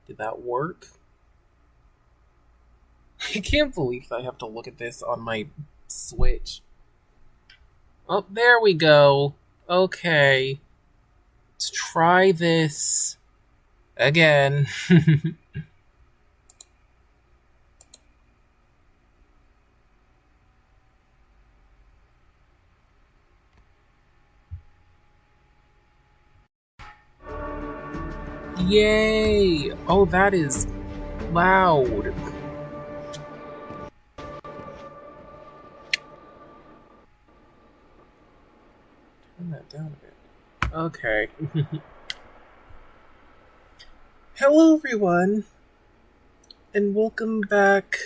Did that work? I can't believe I have to look at this on my Switch. Oh, there we go. Okay. Let's try this again. Yay! Oh, that is loud. Turn that down a bit. Okay. Hello, everyone, and welcome back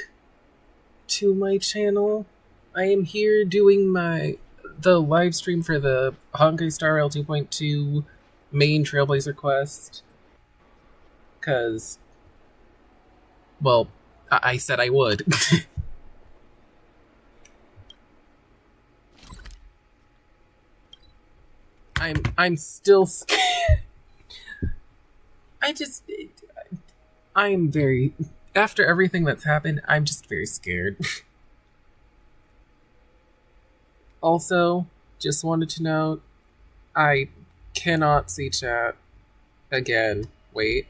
to my channel. I am here doing the live stream for the Honkai Star Rail 2.2 main Trailblaze quest. Because, well, I said I would. I'm still scared. I'm very, after everything that's happened, I'm just very scared. Also, just wanted to note, I cannot see chat again. Wait.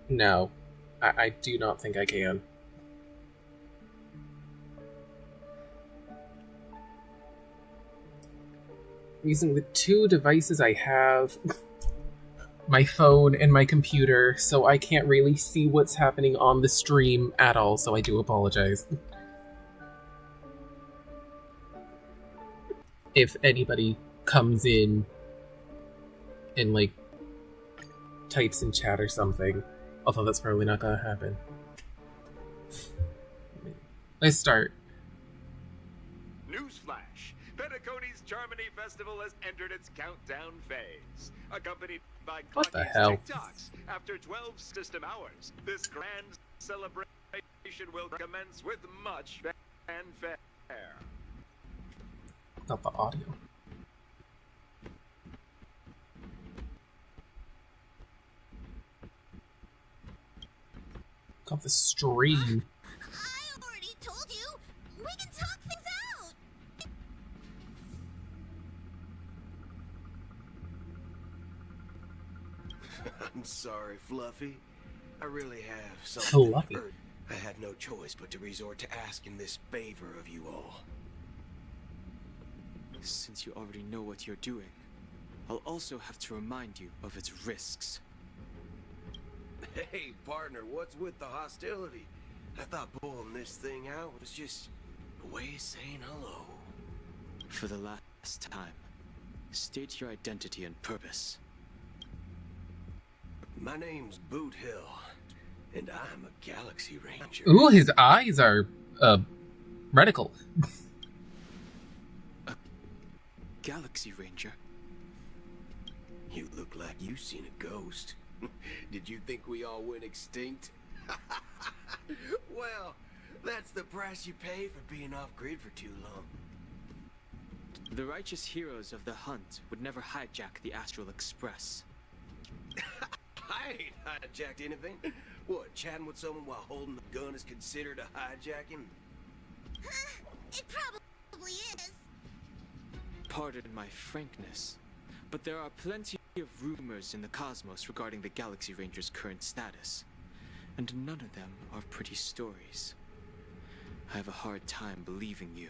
No. I do not think I can. I'm using the two devices I have, my phone and my computer, so I can't really see what's happening on the stream at all, so I do apologize. If anybody comes in and, like, types in chat or something, although that's probably not gonna happen. Let's start. Newsflash! Penacony's Germany Festival has entered its countdown phase, accompanied by What the Clucky's hell? TikToks. After 12 system hours, this grand celebration will commence with much fanfare. Not the audio. Got the stream. I already told you. We can talk things out. I'm sorry, Fluffy. I really have something. Fluffy. I had no choice but to resort to asking this favor of you all. Since you already know what you're doing, I'll also have to remind you of its risks. Hey, partner, what's with the hostility? I thought pulling this thing out was just a way of saying hello. For the last time, state your identity and purpose. My name's Boot Hill, and I'm a Galaxy Ranger. Ooh, his eyes are, reticle. Galaxy Ranger? You look like you've seen a ghost. Did you think we all went extinct? Well, that's the price you pay for being off-grid for too long. The righteous heroes of the hunt would never hijack the Astral Express. I ain't hijacked anything. What, chatting with someone while holding the gun is considered a hijacking? It probably is. Pardon my frankness, but there are plenty of rumors in the cosmos regarding the Galaxy Ranger's current status, and none of them are pretty stories. I have a hard time believing you.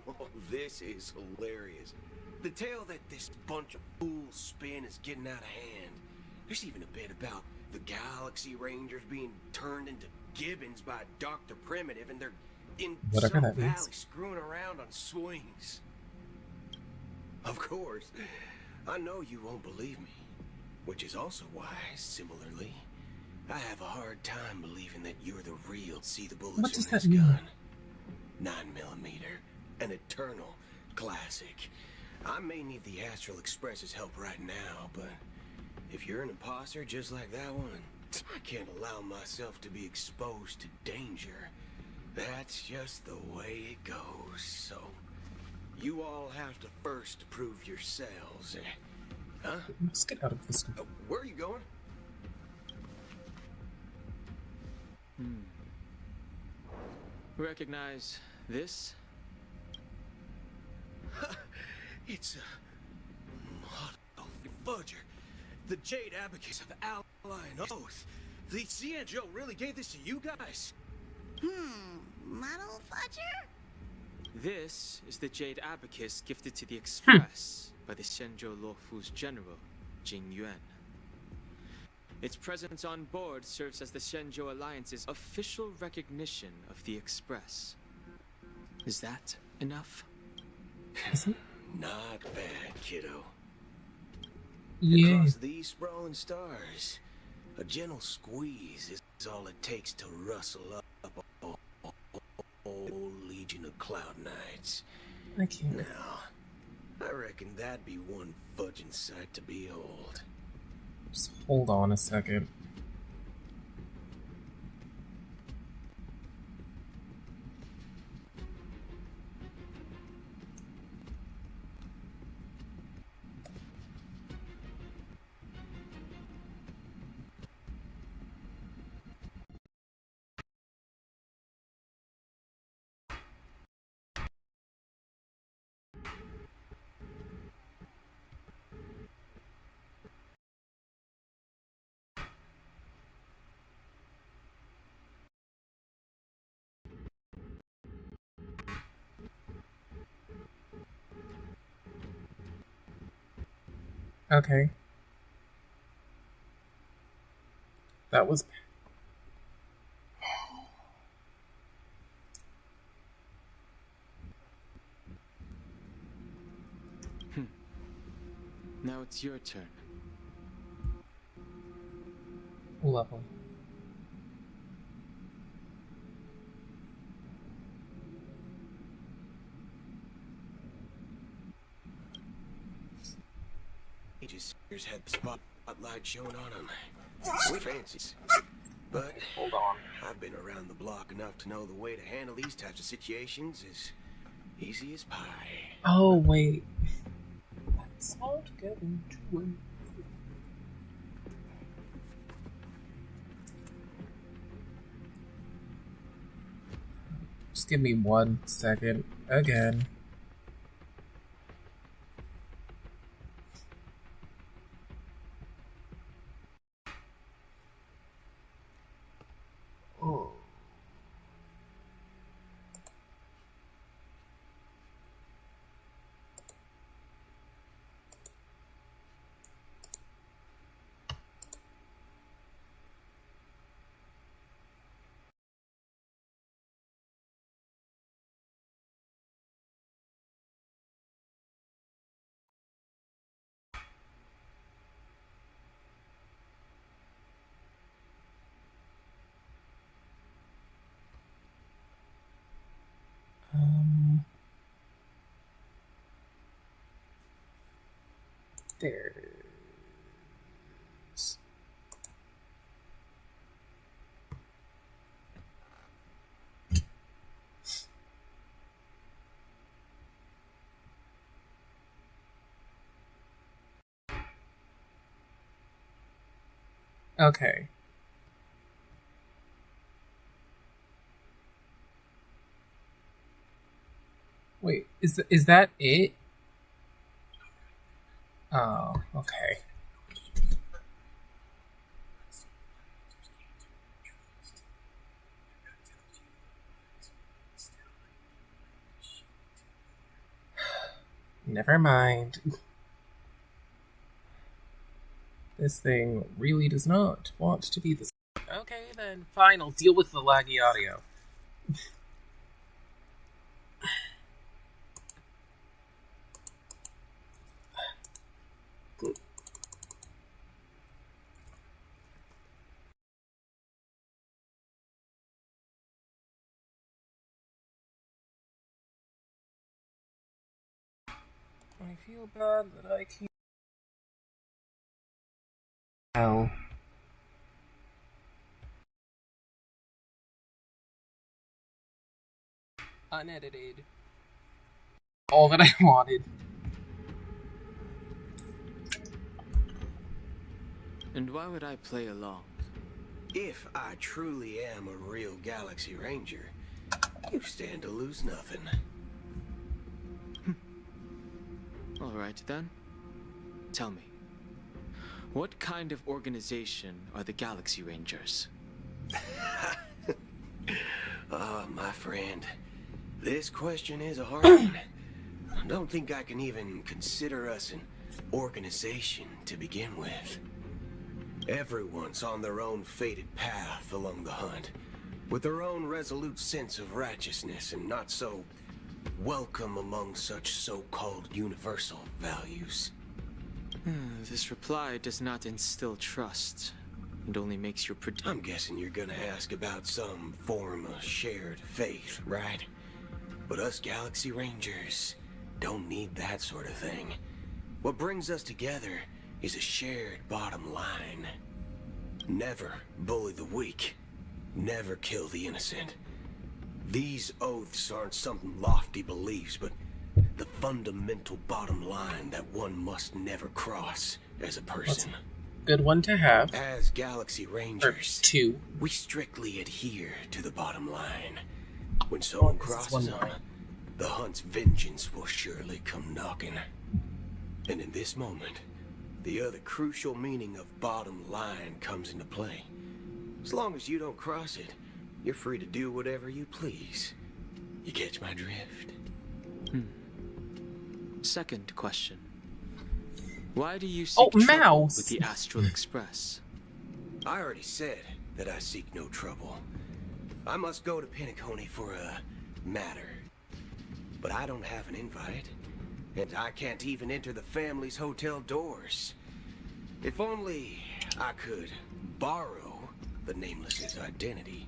Oh, this is hilarious. The tale that this bunch of fools spin is getting out of hand. There's even a bit about the Galaxy Rangers being turned into gibbons by Dr. Primitive, and they're in Whatever some that valley means. screwing around on swings. Of course, I know you won't believe me, which is also why, similarly, I have a hard time believing that you're the real see the bullets What does in that this mean? gun. 9mm, an eternal classic. I may need the Astral Express's help right now, but if you're an imposter just like that one, I can't allow myself to be exposed to danger. That's just the way it goes, so you all have to first prove yourselves. Huh? Let's get out of this. Where are you going? Recognize this? It's a fudger. The Jade Abacus of Ally and Oath. The Cianjo really gave this to you guys? Model fudger? This is the Jade Abacus gifted to the Express by the Shenzhou Luofu's general, Jing Yuan. Its presence on board serves as the Shenzhou Alliance's official recognition of the Express. Is that enough? Not bad, kiddo. Yeah. Across these sprawling stars, a gentle squeeze is all it takes to rustle up a whole legion of Cloud Knights. I can't. Now, I reckon that'd be one fudging sight to behold. Just hold on a second. Okay. That was... Now it's your turn. Lovely. Ages had the spotlight shown on him. We fancies. But Hold on. I've been around the block enough to know the way to handle these types of situations is easy as pie. Oh, wait. Let's not get into it. Just give me 1 second. Again. Oh. There it is. Okay. Wait, is that it? Oh, okay. Never mind. This thing really does not want to be this. Okay, then fine, I'll deal with the laggy audio. Good. I feel bad that I can't. Hell. Unedited. All that I wanted. And why would I play along? If I truly am a real Galaxy Ranger, you stand to lose nothing. Alright then. Tell me, what kind of organization are the Galaxy Rangers? My friend, this question is a hard one. I don't think I can even consider us an organization to begin with. Everyone's on their own fated path along the hunt, with their own resolute sense of righteousness and not so welcome among such so-called universal values. This reply does not instill trust. It only makes your I'm guessing you're gonna ask about some form of shared faith, right? But us Galaxy Rangers don't need that sort of thing. What brings us together is a shared bottom line. Never bully the weak. Never kill the innocent. These oaths aren't some lofty beliefs, but the fundamental bottom line that one must never cross as a person. Good one to have. As Galaxy Or Rangers, two. we strictly adhere to the bottom line. When someone this is crosses one them, line. the hunt's vengeance will surely come knocking. And in this moment, the other crucial meaning of bottom line comes into play. As long as you don't cross it, you're free to do whatever you please. You catch my drift? Second question. Why do you Oh, seek trouble mouse! with the Astral Express? I already said that I seek no trouble. I must go to Penacony for a matter. But I don't have an invite, and I can't even enter the family's hotel doors. If only I could borrow the Nameless's identity.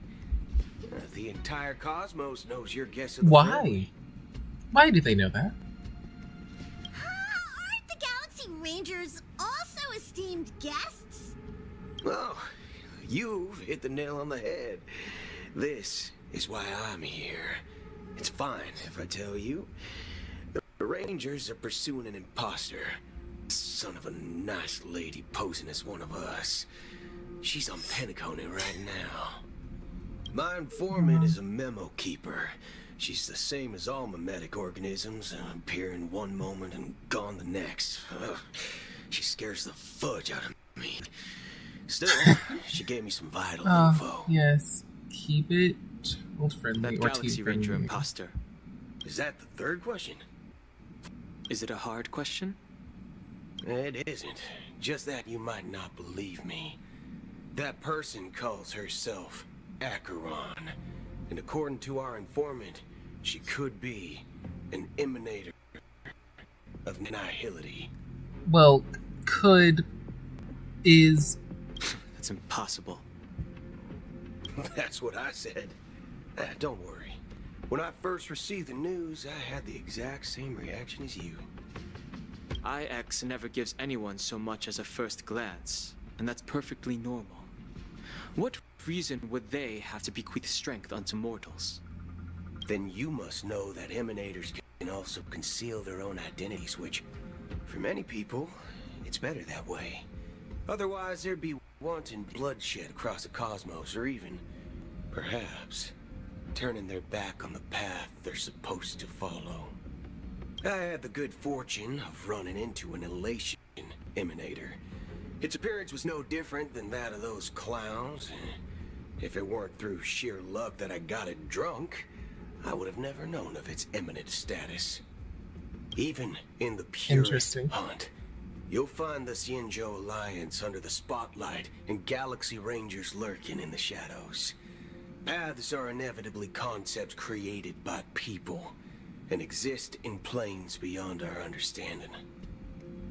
The entire cosmos knows your guess of the Why? family. Why do they know that? Aren't the Galaxy Rangers also esteemed guests? Well, you've hit the nail on the head. This is why I'm here. It's fine if I tell you. The Rangers are pursuing an imposter. Son of a nice lady posing as one of us. She's on Penacony right now. My informant is a memo keeper. She's the same as all mimetic organisms, appearing one moment and gone the next. Ugh, she scares the fudge out of me. Still, she gave me some vital info. Yes. Keep it child friendly That or Galaxy teen Ranger friendly. imposter. Is that the third question? Is it a hard question? It isn't. Just that you might not believe me. That person calls herself Acheron. And according to our informant, she could be an emanator of nihility. Well, could is That's impossible. That's what I said. Don't worry. When I first received the news, I had the exact same reaction as you. IX never gives anyone so much as a first glance, and that's perfectly normal. What reason would they have to bequeath strength unto mortals? Then you must know that emanators can also conceal their own identities, which, for many people, it's better that way. Otherwise, there'd be wanton bloodshed across the cosmos, or even, perhaps, turning their back on the path they're supposed to follow. I had the good fortune of running into an elation emanator. Its appearance was no different than that of those clowns. If it weren't through sheer luck that I got it drunk, I would have never known of its eminent status. Even in the purest Interesting. hunt, you'll find the Xianzhou Alliance under the spotlight and Galaxy Rangers lurking in the shadows. Paths are inevitably concepts created by people and exist in planes beyond our understanding.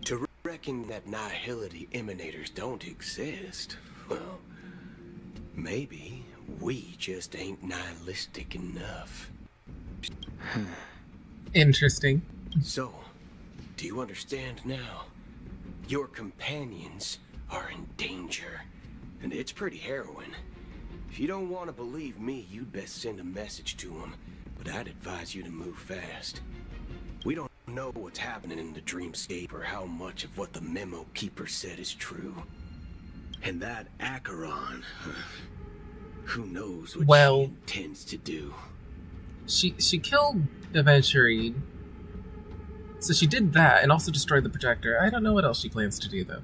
To reckon that nihility emanators don't exist, well, maybe we just ain't nihilistic enough. interesting. So, do you understand now? Your companions are in danger, and it's pretty harrowing. If you don't want to believe me, you'd best send a message to them, but I'd advise you to move fast. We don't know what's happening in the dreamscape or how much of what the memo keeper said is true. And that Acheron, who knows what Well- she intends to do. She killed Aventurine. So she did that and also destroyed the projector. I don't know what else she plans to do, though.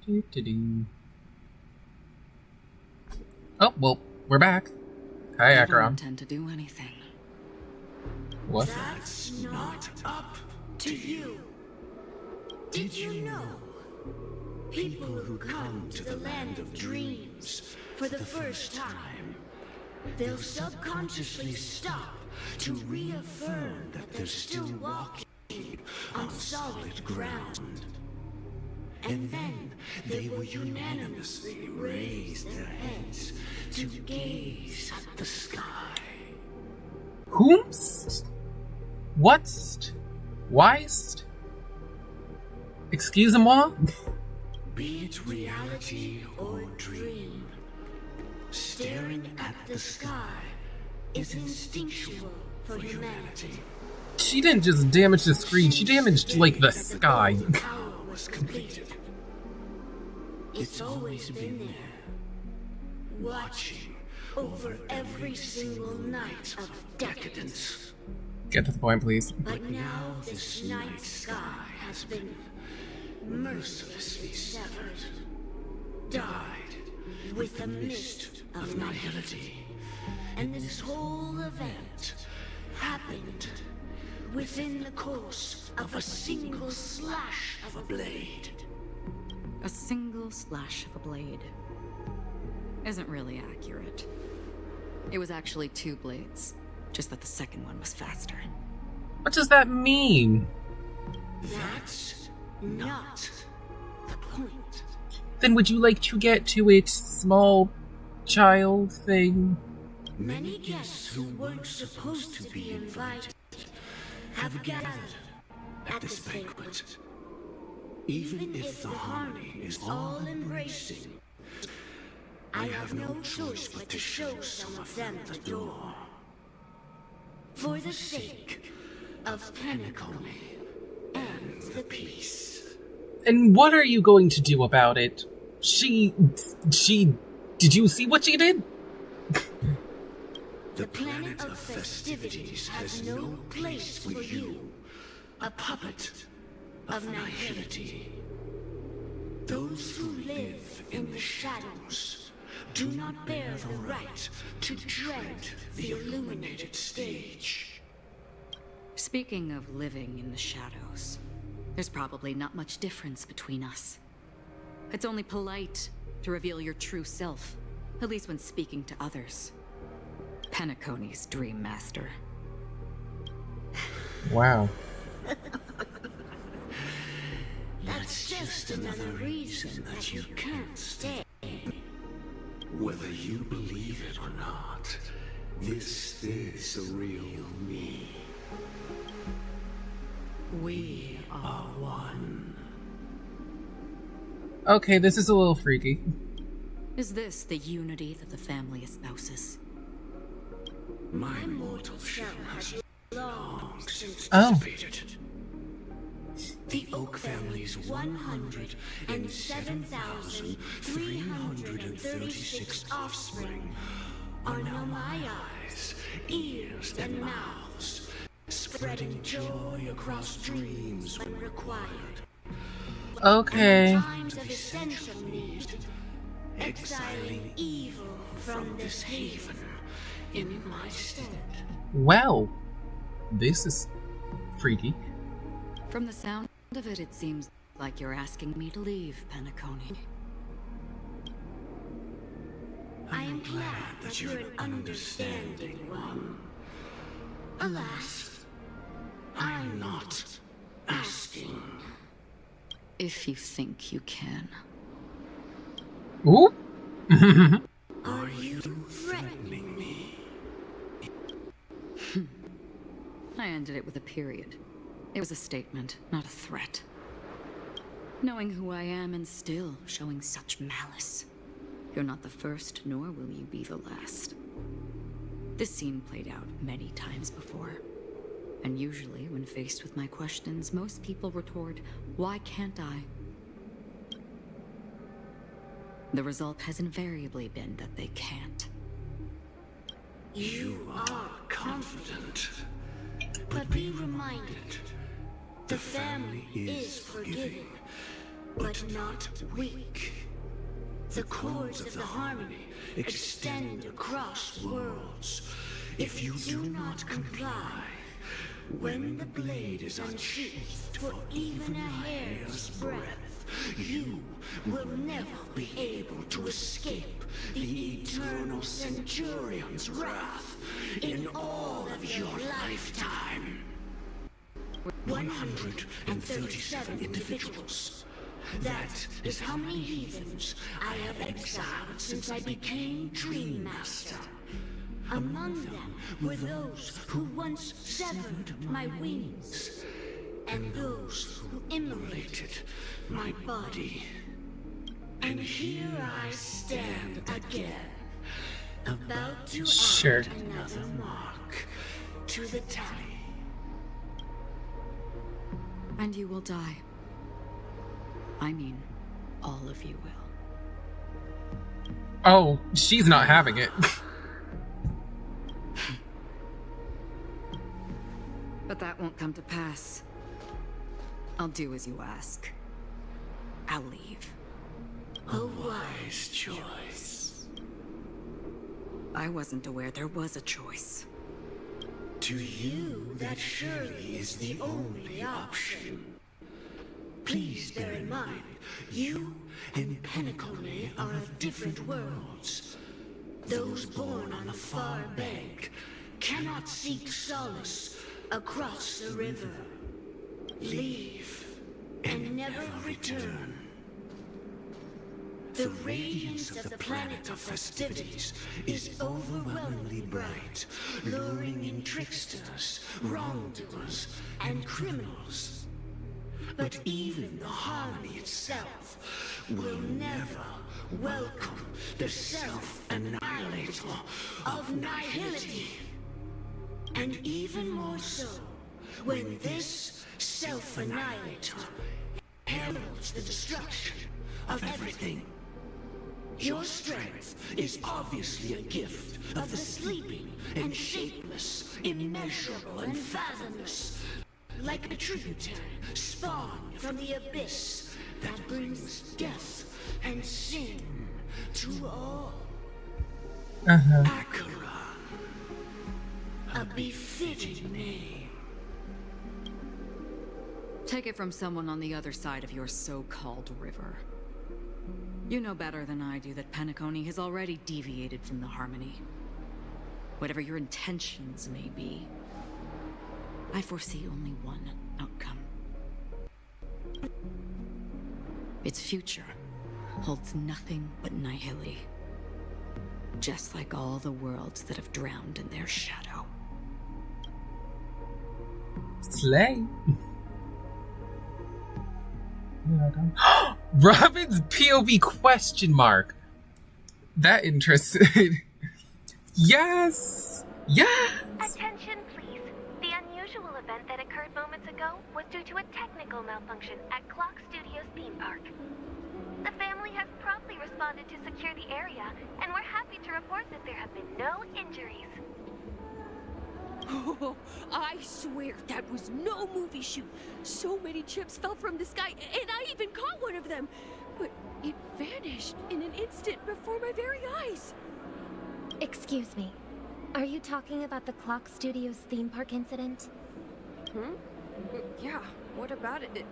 Doo-doo-doo. Oh, well, we're back. Hi, I don't Acheron. intend to do anything. What? That's not up to you. Did you know? People who come to the land of dreams for the first time, they'll subconsciously stop to reaffirm that they're still walking on solid ground. And then they will unanimously raise their heads to gaze at the sky. Whomst? Whatst? Whyst? Excuse-moi? Be it reality or dream, staring at the sky is instinctual for humanity. She didn't just damage the screen, she damaged, like, the sky. The power was completed. It's always been there, watching over every single night of decadence. Get to the point, please. But now this night sky has been mercilessly severed, dyed with the mist of nihility. And this whole event happened within the course of a single slash of a blade. A single slash of a blade isn't really accurate. It was actually 2 blades, just that the second one was faster. What does that mean? That's not the point. Then would you like to get to its small child thing? Many guests who weren't supposed to be invited have gathered at this banquet. Even if the harmony is all embracing, I have no choice but to show some of them the door. For the sake of Penacony and the peace. And what are you going to do about it? She... Did you see what she did? The planet of festivities has no place for you, a puppet of nihility. Those who live in the shadows do not bear the right to dread the illuminated stage. Speaking of living in the shadows, there's probably not much difference between us. It's only polite to reveal your true self, at least when speaking to others. Penacony's Dream Master. Wow. That's just another reason that you can't stay. Whether you believe it or not, this is the real me. We are one. Okay, this is a little freaky. Is this the unity that the family espouses? My mortal shell has long since Oh. dissipated. The Oak family's 107,336 offspring are now my eyes, ears, and mouths, spreading joy across dreams when required. Okay. In times of essential need, exiling evil from this haven in my stead. Well, this is freaky. From the sound of it, it seems like you're asking me to leave, Penacony. I am glad that you're an understanding one. Alas, I'm not asking. If you think you can. Ooh. Are you threatening me? I ended it with a period. It was a statement, not a threat. Knowing who I am and still showing such malice. You're not the first, nor will you be the last. This scene played out many times before. And usually, when faced with my questions, most people retort, "Why can't I?" The result has invariably been that they can't. You are confident, but be reminded, the family is forgiving, but not weak. The cords of the harmony extend across worlds. If you do not comply, when the blade is unsheathed for even a hair's breadth, you will never be able to escape the eternal Centurion's wrath in all of your lifetime. 137 individuals. That is how many heathens I have exiled since I became Dream Master. Among them were those who once severed my wings, and those who immolated my body. And here I stand again, about to add another mark to the tally. And you will die. I mean, all of you will. Oh, she's not having it. But that won't come to pass. I'll do as you ask. I'll leave. A wise choice. I wasn't aware there was a choice. To you, that surely is the only option. Please bear in mind, you and Penacony are of different worlds. Those born on the far bank cannot seek solace across the river. Leave and never return. The radiance of the planet of festivities is overwhelmingly bright, luring in tricksters, wrongdoers, and criminals. But even the harmony itself will never welcome the self-annihilator of nihility. And even more so, when this self-annihilator heralds the destruction of everything. Your strength is obviously a gift of the sleeping and shapeless, immeasurable and fathomless, like a tributary spawned from the abyss that brings death and sin to all. Acheron, a befitting name. Take it from someone on the other side of your so-called river. You know better than I do that Penacony has already deviated from the harmony. Whatever your intentions may be, I foresee only one outcome. Its future holds nothing but nihility. Just like all the worlds that have drowned in their shadow. Slay. Robin's POV question mark. That interested. Yes. Yes. Attention, please. The unusual event that occurred moments ago was due to a technical malfunction at Clock Studios theme park. The family has promptly responded to secure the area, and we're happy to report that there have been no injuries. Oh, I swear that was no movie shoot. So many chips fell from the sky, and I even caught one of them. But it vanished in an instant before my very eyes. Excuse me. Are you talking about the Clock Studios theme park incident? Yeah, what about it?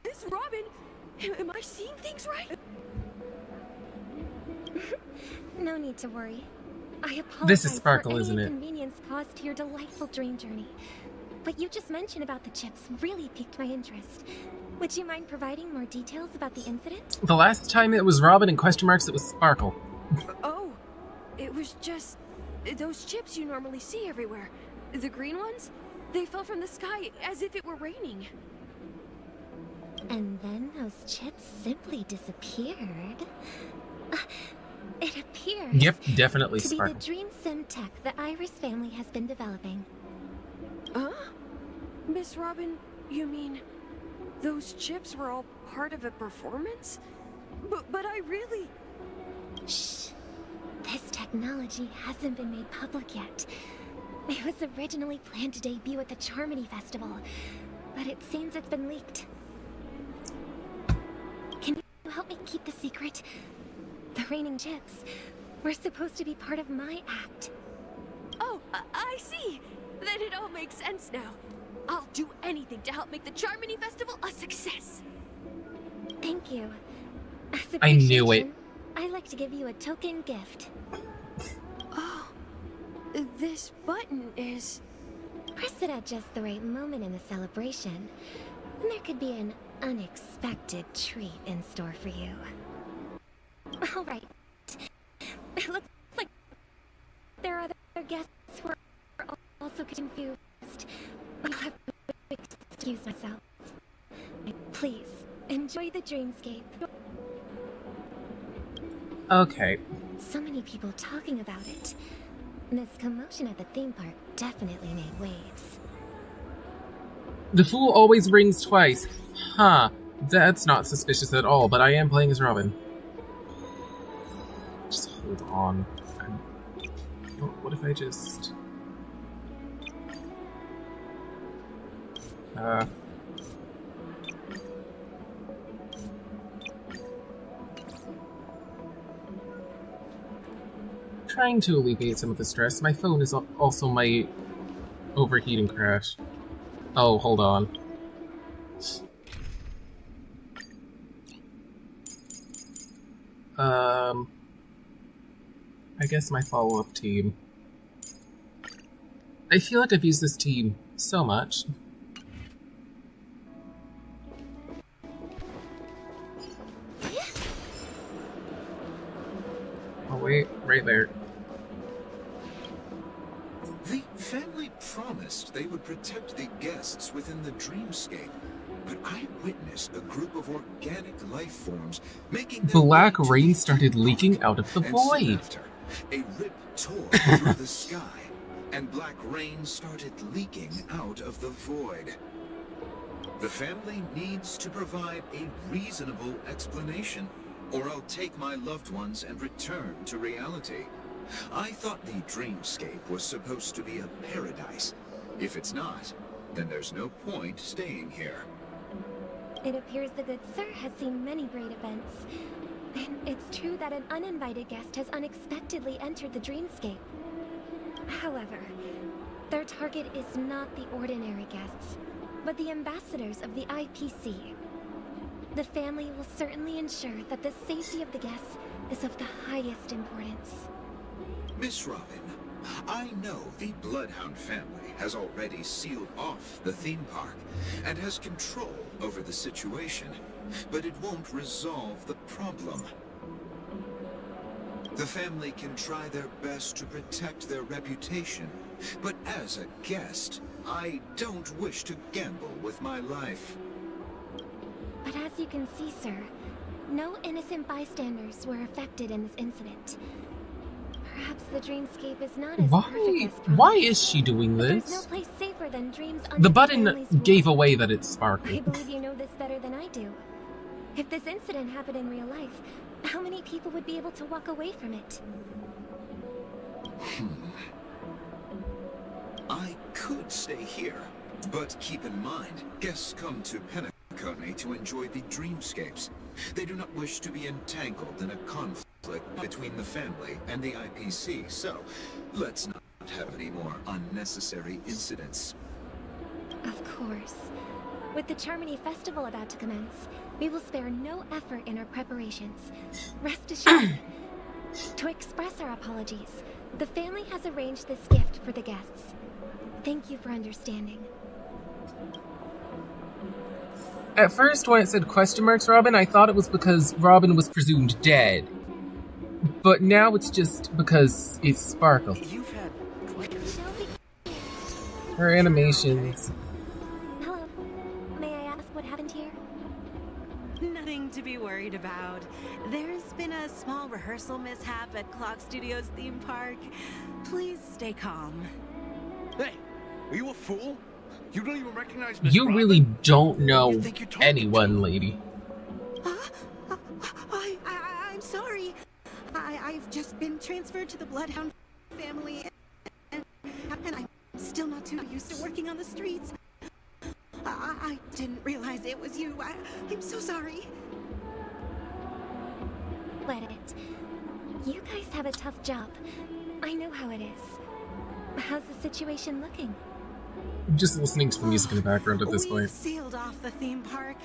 Miss Robin, am I seeing things right? No need to worry. I apologize This is Sparkle, for any isn't it? inconvenience caused to your delightful dream journey. What you just mentioned about the chips really piqued my interest. Would you mind providing more details about the incident? The last time it was Robin and question marks, it was Sparkle. Oh, it was just those chips you normally see everywhere. The green ones? They fell from the sky as if it were raining. And then those chips simply disappeared. It appears Yep, definitely to be sparkle. the dream sim tech the Iris family has been developing. Huh? Miss Robin, you mean those chips were all part of a performance? But I really... Shh. This technology hasn't been made public yet. It was originally planned to debut at the Charmony Festival, but it seems it's been leaked. Can you help me keep the secret? The raining chips were supposed to be part of my act. Oh, I see. Then it all makes sense now. I'll do anything to help make the Charmony Festival a success. Thank you. As I knew it. appreciation, I'd like to give you a token gift. Oh, this button is... Press it at just the right moment in the celebration, and there could be an unexpected treat in store for you. All right. It looks like there are other guests who are also confused. I'll have to excuse myself. Please, enjoy the dreamscape. Okay. So many people talking about it. This commotion at the theme park definitely made waves. The fool always rings twice. Huh. That's not suspicious at all, but I am playing as Robin. Just hold on. What if I just... Trying to alleviate some of the stress. My phone is also my overheat and crash. Oh, hold on. I guess my follow-up team. I feel like I've used this team so much. Oh wait, right there. The family promised they would protect the guests within the dreamscape, but I witnessed a group of organic life forms making their Black way to rain the started theme leaking park. out of the And soon void. after, a rip tore through the sky, and black rain started leaking out of the void. The family needs to provide a reasonable explanation, or I'll take my loved ones and return to reality. I thought the dreamscape was supposed to be a paradise. If it's not, then there's no point staying here. It appears the good sir has seen many great events. And it's true that an uninvited guest has unexpectedly entered the dreamscape. However, their target is not the ordinary guests, but the ambassadors of the IPC. The family will certainly ensure that the safety of the guests is of the highest importance. Miss Robin, I know the Bloodhound family has already sealed off the theme park and has control over the situation, but it won't resolve the problem. The family can try their best to protect their reputation, but as a guest, I don't wish to gamble with my life. But as you can see, sir, no innocent bystanders were affected in this incident. Perhaps the dreamscape is not as perfect as Why is she doing There's this? no place safer than dreams under The the button family's gave roof. away that it's I sparkling. believe you know this better than I do. If this incident happened in real life, how many people would be able to walk away from it? I could stay here, but keep in mind, guests come to Penacony to enjoy the dreamscapes. They do not wish to be entangled in a conflict between the family and the IPC, so let's not have any more unnecessary incidents. Of course. With the Charmony Festival about to commence, we will spare no effort in our preparations. Rest assured. To express our apologies, the family has arranged this gift for the guests. Thank you for understanding. At first, when it said question marks Robin, I thought it was because Robin was presumed dead. But now it's just because it's Sparkle. You've had Her animations. Hello. May I ask what happened here? Nothing to be worried about. There's been a small rehearsal mishap at Clock Studios theme park. Please stay calm. Hey, are you a fool? You don't even recognize Miss You Robin? really don't know You think you're talking anyone, to? lady. I'm sorry. I've just been transferred to the Bloodhound family, and I'm still not too used to working on the streets. I didn't realize it was you. I'm so sorry. Let it. You guys have a tough job. I know how it is. How's the situation looking? I'm just listening to the music in the background at this We've point. sealed off the theme park.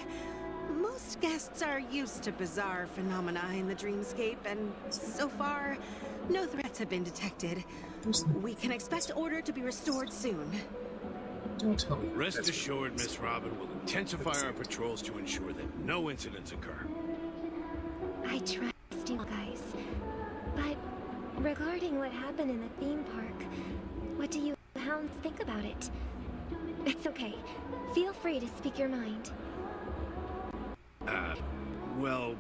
Most guests are used to bizarre phenomena in the dreamscape, and so far, no threats have been detected. We can expect order to be restored soon. Don't tell me. Rest that's assured, Miss Robin will intensify our patrols to ensure that no incidents occur. I trust you guys. But regarding what happened in the theme park, what do you hounds think about it? It's okay. Feel free to speak your mind. Well...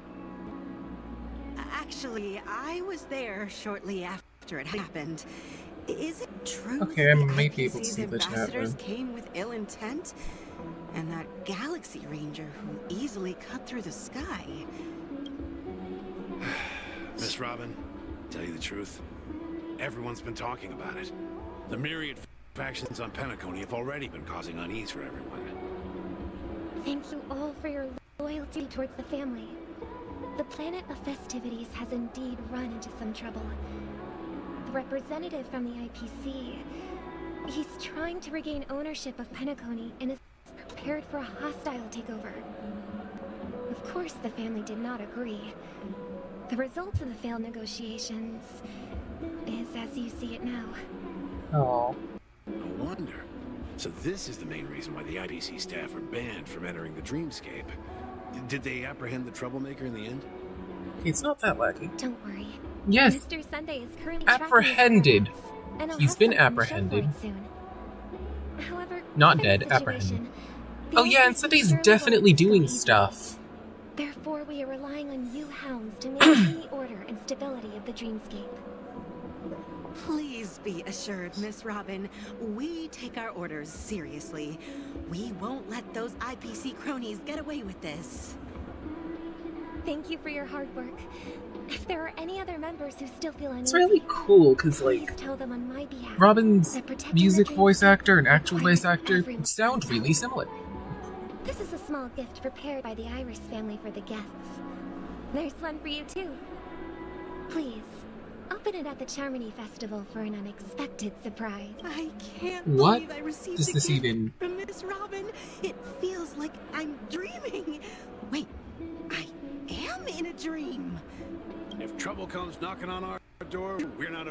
Actually, I was there shortly after it happened. Is it true Okay, I the might be able to IPC's see the chat ambassadors then. came with ill intent? And that Galaxy Ranger who easily cut through the sky? Miss Robin, tell you the truth, everyone's been talking about it. The myriad factions on Penacony have already been causing unease for everyone. Thank you all for your loyalty towards the family. The planet of festivities has indeed run into some trouble. The representative from the IPC, he's trying to regain ownership of Penacony and is prepared for a hostile takeover. Of course, the family did not agree. The results of the failed negotiations is as you see it now. Oh. No wonder. So this is the main reason why the IPC staff are banned from entering the dreamscape. Did they apprehend the troublemaker in the end? It's not that laggy. Don't worry. Yes. Mr. Sunday is currently Apprehended. tracking his whereabouts, and I'll He's have been something apprehended. shown for it soon. However, Not given dead, the apprehended. situation, Oh the yeah, and IPC Sunday's surely definitely won't doing be so easy. stuff. Therefore, we are relying on you hounds to maintain the order and stability of the dreamscape. Please be assured, Miss Robin, we take our orders seriously. We won't let those IPC cronies get away with this. Thank you for your hard work. If there are any other members who still feel uneasy, It's really cool because, please like, tell them on my behalf Robin's that protecting music the voice dreamscape actor and actual requires voice actor everyone. sound really similar. This is a small gift prepared by the Iris family for the guests. There's one for you too. Please, open it at the Charmony Festival for an unexpected surprise. I can't What believe I received does a this gift even... from Miss Robin. It feels like I'm dreaming. Wait, I am in a dream. If trouble comes knocking on our door, we're not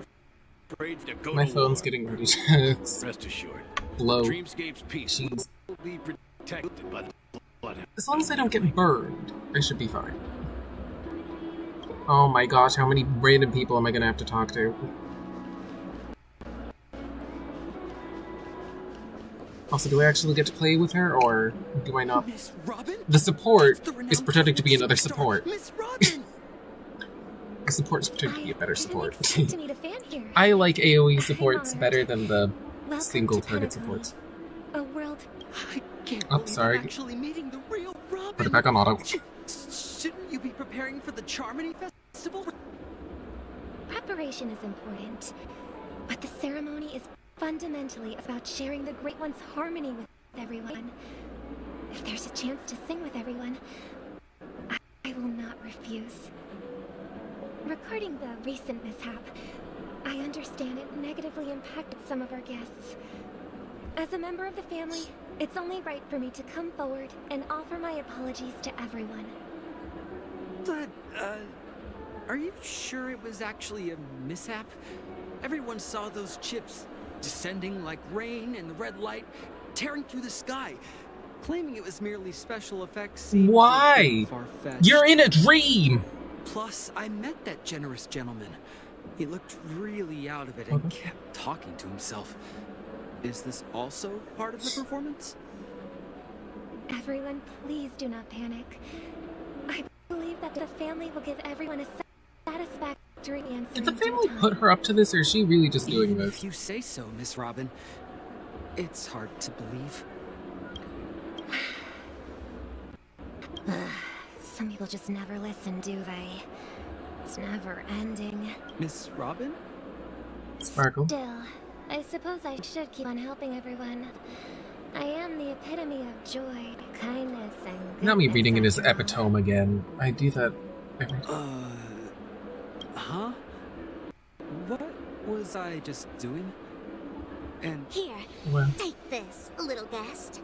afraid to go My to phone's war. getting ready to Rest assured, blow. Dreamscape's peace Jeez. will be protected by the Bloodhound. As long as I don't get burned, I should be fine. Oh my gosh, how many random people am I gonna have to talk to? Also, do I actually get to play with her, or do I not? Miss Robin? The support The renowned is pretending to be another superstar, support. Miss Robin! The support is pretending to be a better I support. didn't expect to meet a fan here. I like AoE supports honored. better than the Welcome single to target Penacony, supports. a world. I can't Oh, believe sorry. I'm actually meeting the real Robin. Put it back on auto. Shouldn't you be preparing for the Charmony Festival? Preparation is important, but the ceremony is fundamentally about sharing the Great One's harmony with everyone. If there's a chance to sing with everyone, I will not refuse. Regarding the recent mishap, I understand it negatively impacted some of our guests. As a member of the family, it's only right for me to come forward and offer my apologies to everyone. But, are you sure it was actually a mishap? Everyone saw those chips descending like rain in the red light, tearing through the sky. Claiming it was merely special effects seems Why? a bit far-fetched. You're in a dream! Plus, I met that generous gentleman. He looked really out of it and kept talking to himself. Is this also part of the performance? Everyone, please do not panic. I that the family will give everyone a satisfactory answer. Did the family put her up to this, or is she really just doing Even this? if you say so, Miss Robin. It's hard to believe. Some people just never listen, do they? It's never ending. Miss Robin? Sparkle. Still, I suppose I should keep on helping everyone. I am the epitome of joy, kindness, and goodness. Not me reading in his epitome again. I do that every time. Huh? What was I just doing? And Here, Well. take this, little guest.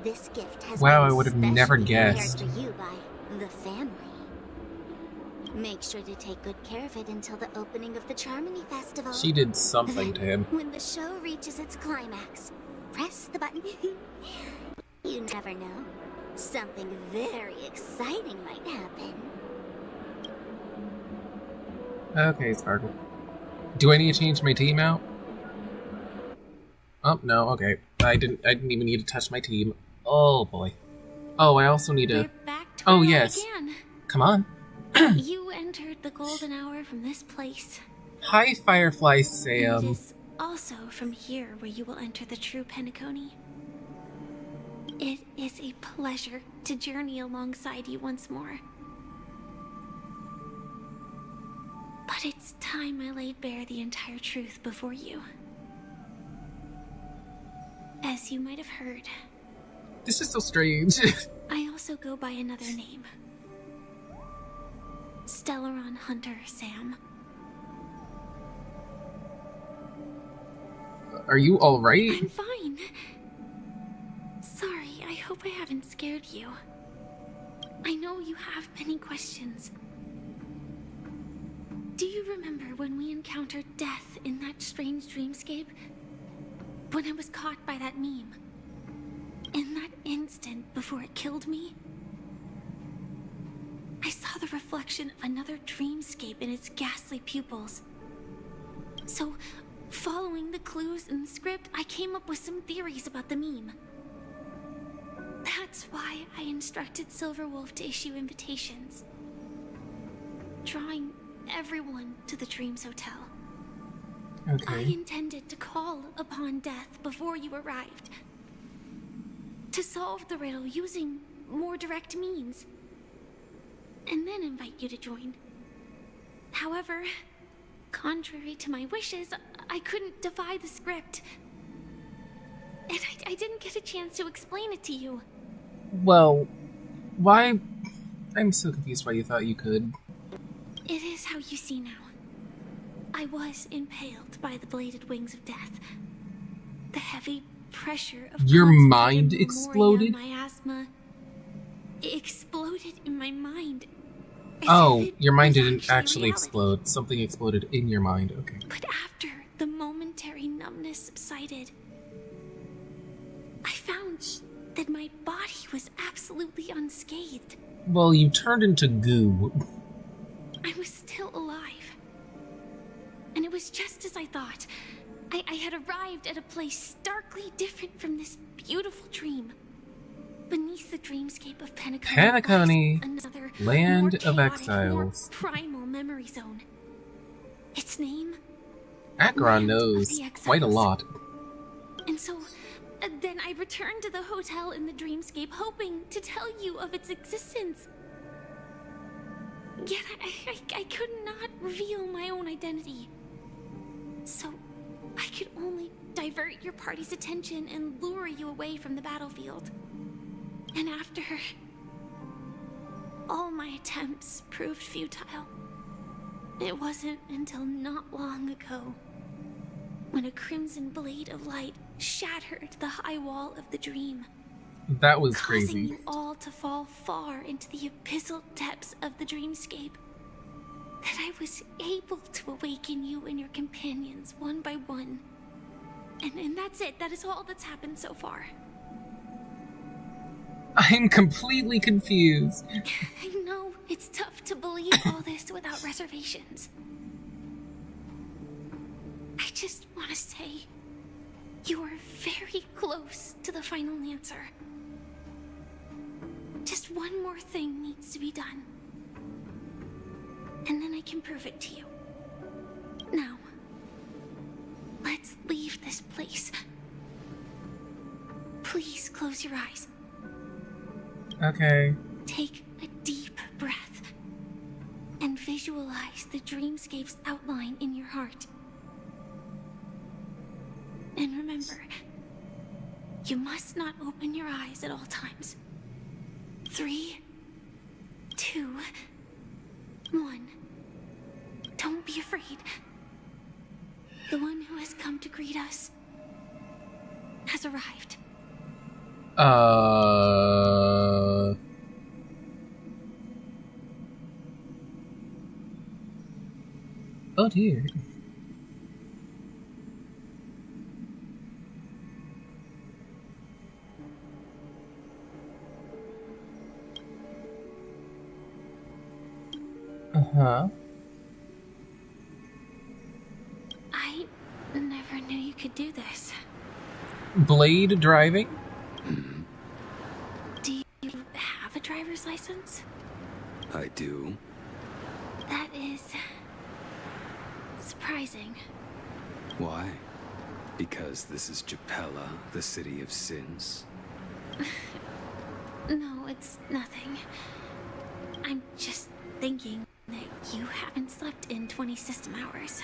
This gift has Wow, been I would have never specially prepared guessed. for you by the family. Make sure to take good care of it until the opening of the Charmony Festival. She did something to him. When the show reaches its climax, press the button. You never know. Something very exciting might happen. Okay, Sparkle. Do I need to change my team out? Oh, no, okay. I didn't even need to touch my team. Oh, boy. Oh, I also need to... Oh, yes. Again. Come on. You entered the golden hour from this place. Hi, Firefly And it Sam. is also from here where you will enter the true Penacony. It is a pleasure to journey alongside you once more. But it's time I laid bare the entire truth before you. As you might have heard, This is so strange. I also go by another name. Stellaron Hunter Sam. Are you alright? I'm fine. Sorry, I hope I haven't scared you. I know you have many questions. Do you remember when we encountered death in that strange dreamscape? When I was caught by that meme? In that instant before it killed me? I saw the reflection of another dreamscape in its ghastly pupils. So, following the clues in the script, I came up with some theories about the meme. That's why I instructed Silverwolf to issue invitations, drawing everyone to the Dreams Hotel. I Okay. intended to call upon death before you arrived, to solve the riddle using more direct means, and then invite you to join. However, contrary to my wishes, I couldn't defy the script. And I didn't get a chance to explain it to you. Well, why... I'm so confused why you thought you could. It is how you see now. I was impaled by the bladed wings of death. The heavy pressure of Your concentrated mind memoria exploded? miasma exploded in my mind. as Oh, if it your mind was didn't actually reality. explode. Something exploded in your mind. Okay. But after the momentary numbness subsided, I found that my body was absolutely unscathed. Well, you turned into goo. I was still alive. And it was just as I thought. I had arrived at a place starkly different from this beautiful dream. Beneath the dreamscape of Penacony, another land more of chaotic, exiles. more primal memory zone. Its name? Akron Land of knows the quite a Exiles. lot. And so, then I returned to the hotel in the dreamscape, hoping to tell you of its existence. Yet I could not reveal my own identity. So, I could only divert your party's attention and lure you away from the battlefield. And after, all my attempts proved futile. It wasn't until not long ago when a crimson blade of light shattered the high wall of the dream, That was causing crazy. you all to fall far into the abyssal depths of the dreamscape, that I was able to awaken you and your companions one by one. And that's it. That is all that's happened so far. I'm completely confused. I know it's tough to believe all this without reservations. I just want to say, you are very close to the final answer. Just one more thing needs to be done. and then I can prove it to you. Now, let's leave this place. Please close your eyes. Okay. Take a deep breath and visualize the dreamscape's outline in your heart. And remember, you must not open your eyes at all times. 3, 2, 1. Don't be afraid. The one who has come to greet us has arrived. Oh dear. Uh-huh. I never knew you could do this. Blade driving? Do you have a driver's license? I do. That is surprising. Why? Because this is Japella, the city of sins? No, it's nothing. I'm just thinking that you haven't slept in 20 system hours.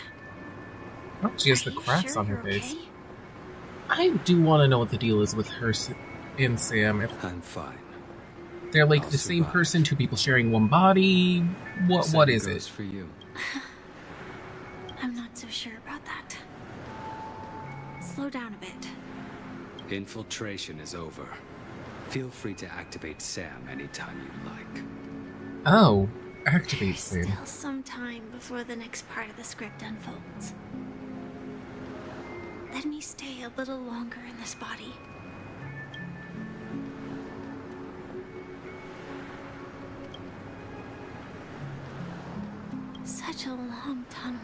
Oh, she has Are the you cracks sure on her you're face. okay? I do want to know what the deal is with her and Sam. If I'm fine. they're like I'll the same survive. person, two people sharing one body. What Same is goes it? for you. I'm not so sure about that. Slow down a bit. Infiltration is over. Feel free to activate Sam anytime you like. Oh, activate There's Sam. still some time before the next part of the script unfolds. Let me stay a little longer in this body. Such a long tunnel.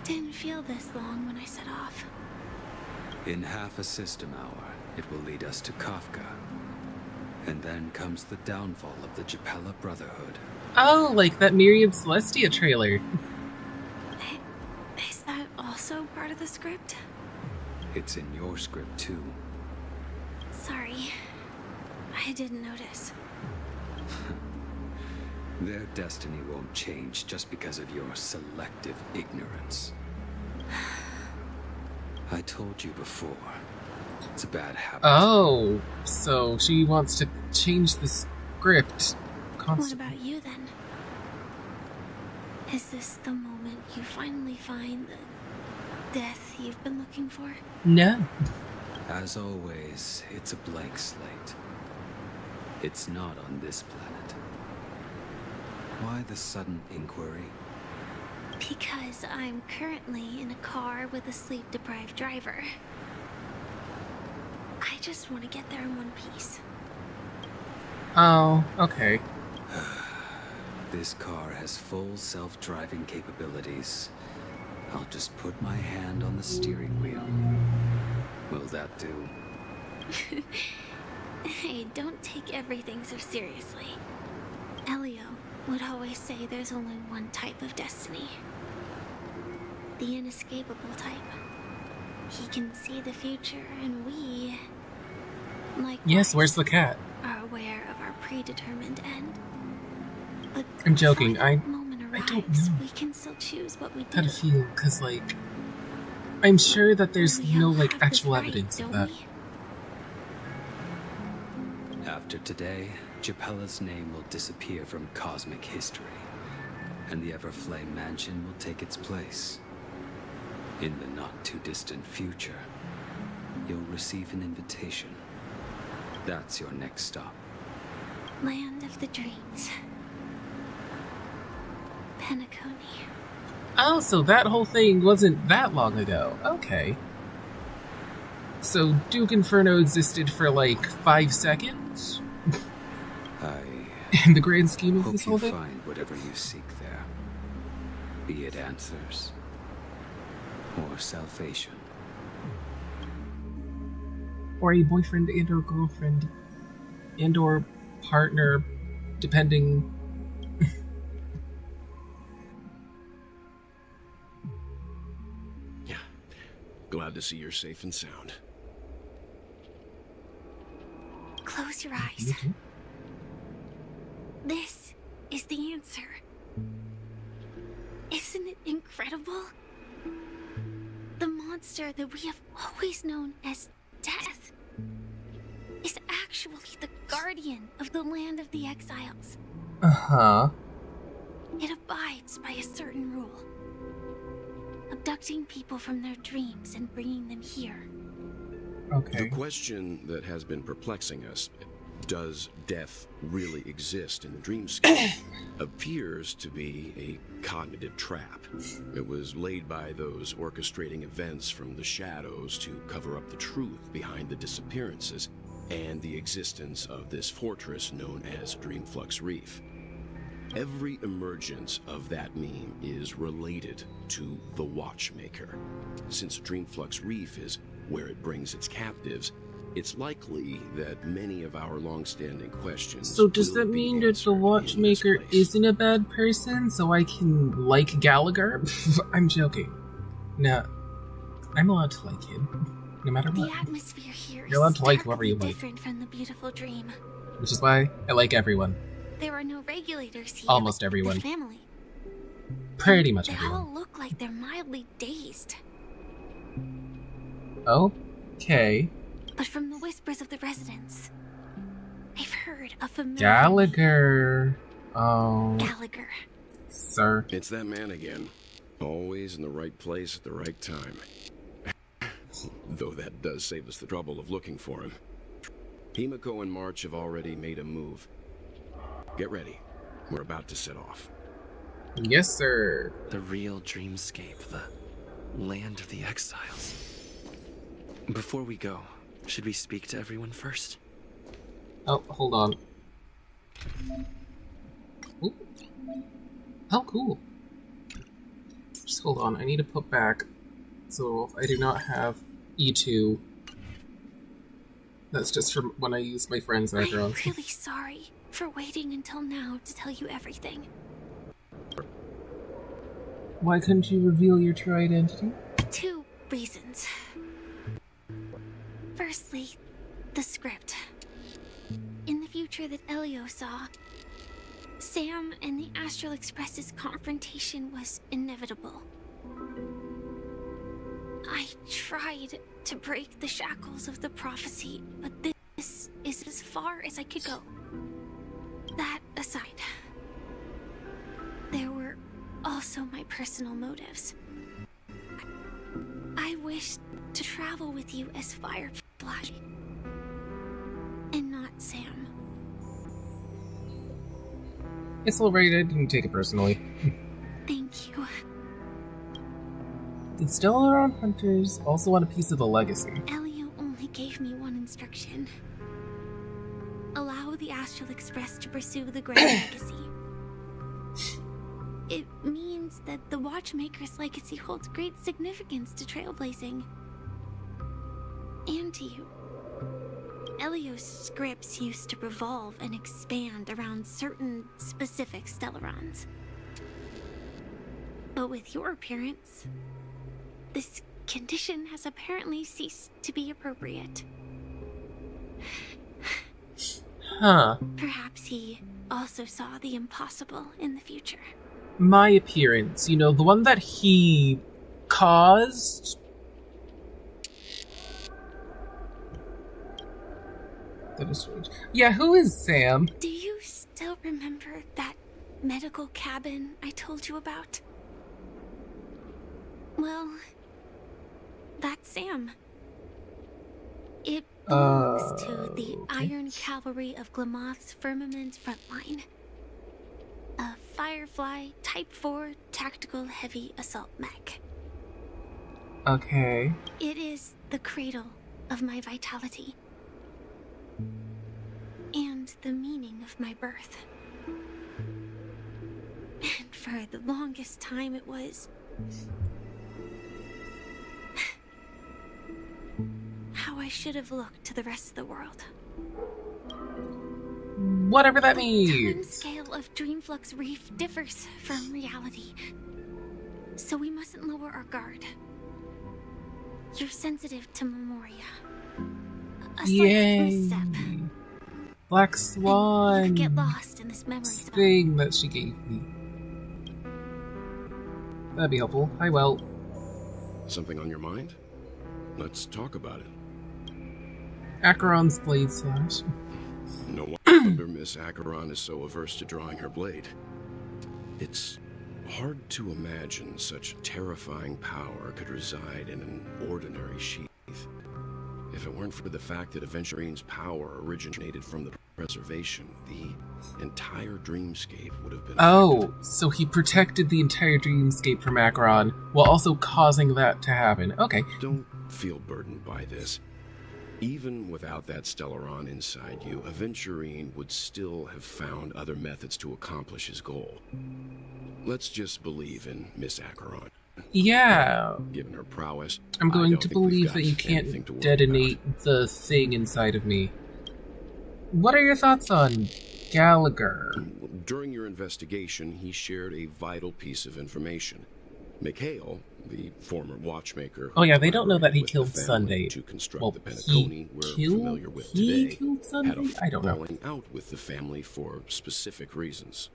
Didn't feel this long when I set off. In half a system hour, it will lead us to Kafka. And then comes the downfall of the Japella Brotherhood. Oh, like that Myriad Celestia trailer. Is that also part of the script? It's in your script too. Sorry. I didn't notice. Their destiny won't change just because of your selective ignorance. I told you before. It's a bad habit. Oh, so she wants to change the script What constantly. about you then? Is this the moment you finally find the death you've been looking for? No. As always, it's a blank slate. It's not on this planet. Why the sudden inquiry? Because I'm currently in a car with a sleep-deprived driver. I just want to get there in one piece. Oh, okay. This car has full self-driving capabilities. I'll just put my hand on the steering wheel. Will that do? Hey, don't take everything so seriously. Elio would always say there's only one type of destiny. The inescapable type. He can see the future, and we, like, Yes, where's the cat? are aware of our predetermined end. But I'm joking, before that moment I don't arrives, know we can still choose what we do. how to feel, because, like, I'm sure that there's We no, all like, have this actual right, evidence of don't that. we? After today, Japella's name will disappear from cosmic history, and the Everflame Mansion will take its place. In the not-too-distant future, you'll receive an invitation. That's your next stop. Land of the Dreams. Penacony. Oh, so that whole thing wasn't that long ago. Okay. So Duke Inferno existed for like 5 seconds? I In the grand scheme of hope this you whole thing? find whatever you seek there. Be it answers or salvation. Or a boyfriend and or girlfriend and or partner depending. Yeah. Glad to see you're safe and sound. Close your eyes. This is the answer. Isn't it incredible? The monster that we have always known as Death is actually the guardian of the land of the exiles. Uh-huh. It abides by a certain rule. Abducting people from their dreams and bringing them here. Okay. The question that has been perplexing us, does death really exist in the dreamscape, appears to be a cognitive trap. It was laid by those orchestrating events from the shadows to cover up the truth behind the disappearances and the existence of this fortress known as Dreamflux Reef. Every emergence of that meme is related to the Watchmaker. Since Dreamflux Reef is where it brings its captives, it's likely that many of our long-standing questions. So does that mean that the Watchmaker isn't a bad person, so I can like Gallagher? I'm joking. No, I'm allowed to like him, no matter what. The atmosphere here You're allowed to like is whoever you like, different from the beautiful dream. which is why I like everyone. There are no regulators here. Almost but everyone. The family. Pretty much They everyone. all look like they're mildly dazed. Okay. But from the whispers of the residents, I've heard a familiar Gallagher. Oh. Gallagher. Sir. It's that man again. Always in the right place at the right time. Though that does save us the trouble of looking for him. Himiko and March have already made a move. Get ready. We're about to set off. Yes, sir. The real dreamscape, the land of the exiles. Before we go, should we speak to everyone first? Oh, hold on. Ooh. Oh, cool. Just hold on. I need to put back. So I do not have E2. That's just from when I use my friends I'm background. really sorry for waiting until now to tell you everything. Why couldn't you reveal your true identity? 2 reasons. Firstly, the script. In the future that Elio saw, Sam and the Astral Express's confrontation was inevitable. I tried to break the shackles of the prophecy, but this is as far as I could go. That aside, there were also my personal motives. I wished to travel with you as Firefly, and not Sam. It's alright, I didn't take it personally. Thank you. The Stellaron Hunters also want a piece of the legacy. Elio only gave me one instruction. Allow the Astral Express to pursue the Grand Legacy. It means that the Watchmaker's legacy holds great significance to Trailblazing. And to you. Elio's scripts used to revolve and expand around certain specific Stellarons. But with your appearance, this condition has apparently ceased to be appropriate. Huh. Perhaps he also saw the impossible in the future. My appearance, you know, the one that he caused? That is strange. Yeah, who is Sam? Do you still remember that medical cabin I told you about? Well, that's Sam. It belongs to the Iron Cavalry of Glamoth's Firmament's Frontline. A Firefly Type 4 Tactical Heavy Assault Mech. Okay. It is the cradle of my vitality. And the meaning of my birth. And for the longest time it was how I should have looked to the rest of the world. Whatever that The time means. scale of Dreamflux Reef differs from reality, so we mustn't lower our guard. You're sensitive to Memoria. A slight Yay. misstep. Black You Swan could get lost in this memory zone. thing that she gave me. That'd be helpful. Hi, well. Something on your mind? Let's talk about it. Acheron's blade slash. No wonder Miss Acheron is so averse to drawing her blade. It's hard to imagine such terrifying power could reside in an ordinary sheath. If it weren't for the fact that Aventurine's power originated from the preservation, the entire dreamscape would have been Oh, so he protected the entire dreamscape from Acheron while also causing that to happen. Okay. Don't feel burdened by this. Even without that Stellaron inside you, Aventurine would still have found other methods to accomplish his goal. Let's just believe in Miss Acheron. Yeah. Given her prowess, I'm I going don't to think we've believe got that you anything can't to worry detonate the thing inside of me. What are your thoughts on Gallagher? about. During your investigation, he shared a vital piece of information. Mikhail, the former watchmaker... Oh yeah, they don't know that he with the killed family Sunday. to construct Well, the Penacony we're familiar with today, killed Sunday? had a I don't know. falling out with the family for specific reasons.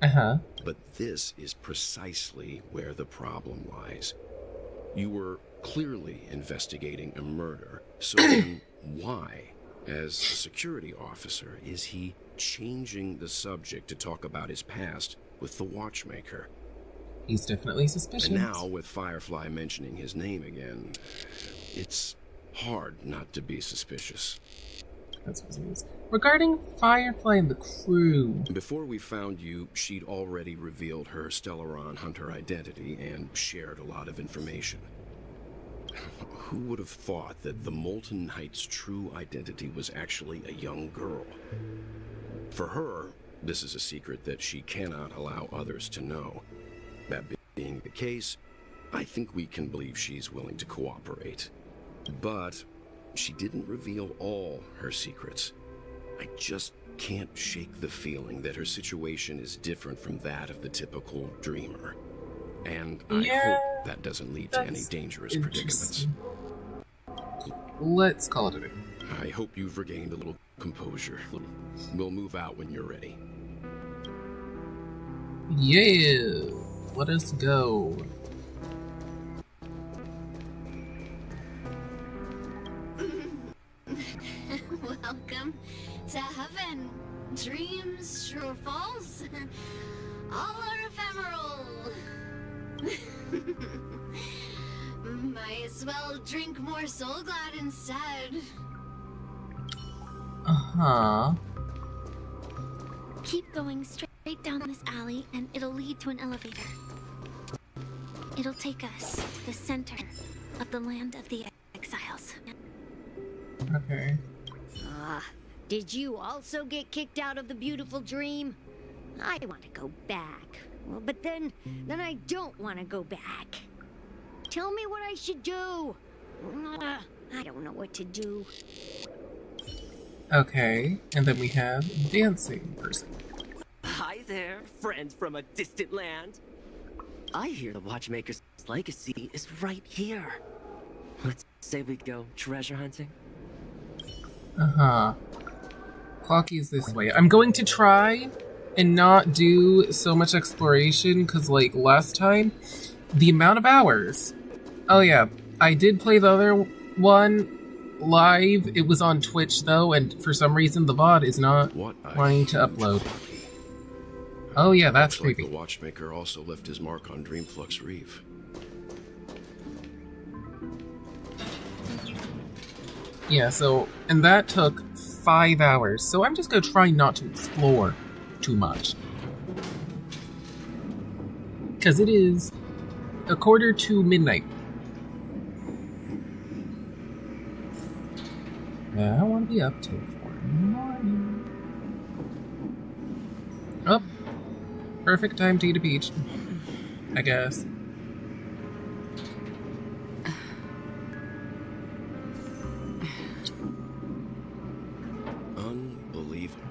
Uh-huh. But this is precisely where the problem lies. You were clearly investigating a murder, so then why, as a security officer, is he changing the subject to talk about his past with the watchmaker? He's definitely suspicious. And now, with Firefly mentioning his name again, it's hard not to be suspicious. That's what it is. Regarding Firefly and the crew... Before we found you, she'd already revealed her Stellaron Hunter identity and shared a lot of information. Who would have thought that the Molten Knight's true identity was actually a young girl? For her, this is a secret that she cannot allow others to know. That being the case, I think we can believe she's willing to cooperate. But she didn't reveal all her secrets. I just can't shake the feeling that her situation is different from that of the typical dreamer. And I hope that doesn't lead to any dangerous predicaments. Let's call it a day. I hope you've regained a little composure. We'll move out when you're ready. Yeah! Let us go. Welcome to heaven. Dreams, true or false, all are ephemeral. Might as well drink more Soul Glad instead. Uh-huh. Keep going straight down this alley and it'll lead to an elevator. It'll take us to the center of the land of the exiles. Okay. Did you also get kicked out of the beautiful dream? I want to go back. Well, but then I don't want to go back. Tell me what I should do. I don't know what to do. Okay, and then we have dancing person. Hi there, friends from a distant land. I hear the Watchmaker's legacy is right here. Let's say we go treasure hunting. Uh-huh. Clocky is this way. I'm going to try and not do so much exploration, because, like, last time, the amount of hours. Oh, yeah. I did play the other one live. It was on Twitch, though, and for some reason, the VOD is not wanting to upload. Oh, yeah, that's Looks like creepy. the Watchmaker also left his mark on Dreamflux Reef. Yeah, so, and that took 5 hours, so I'm just gonna try not to explore too much. Because it is 1:45 Yeah, I don't want to be up till 4 in the morning. Oh, perfect time to eat a peach, I guess. Unbelievable.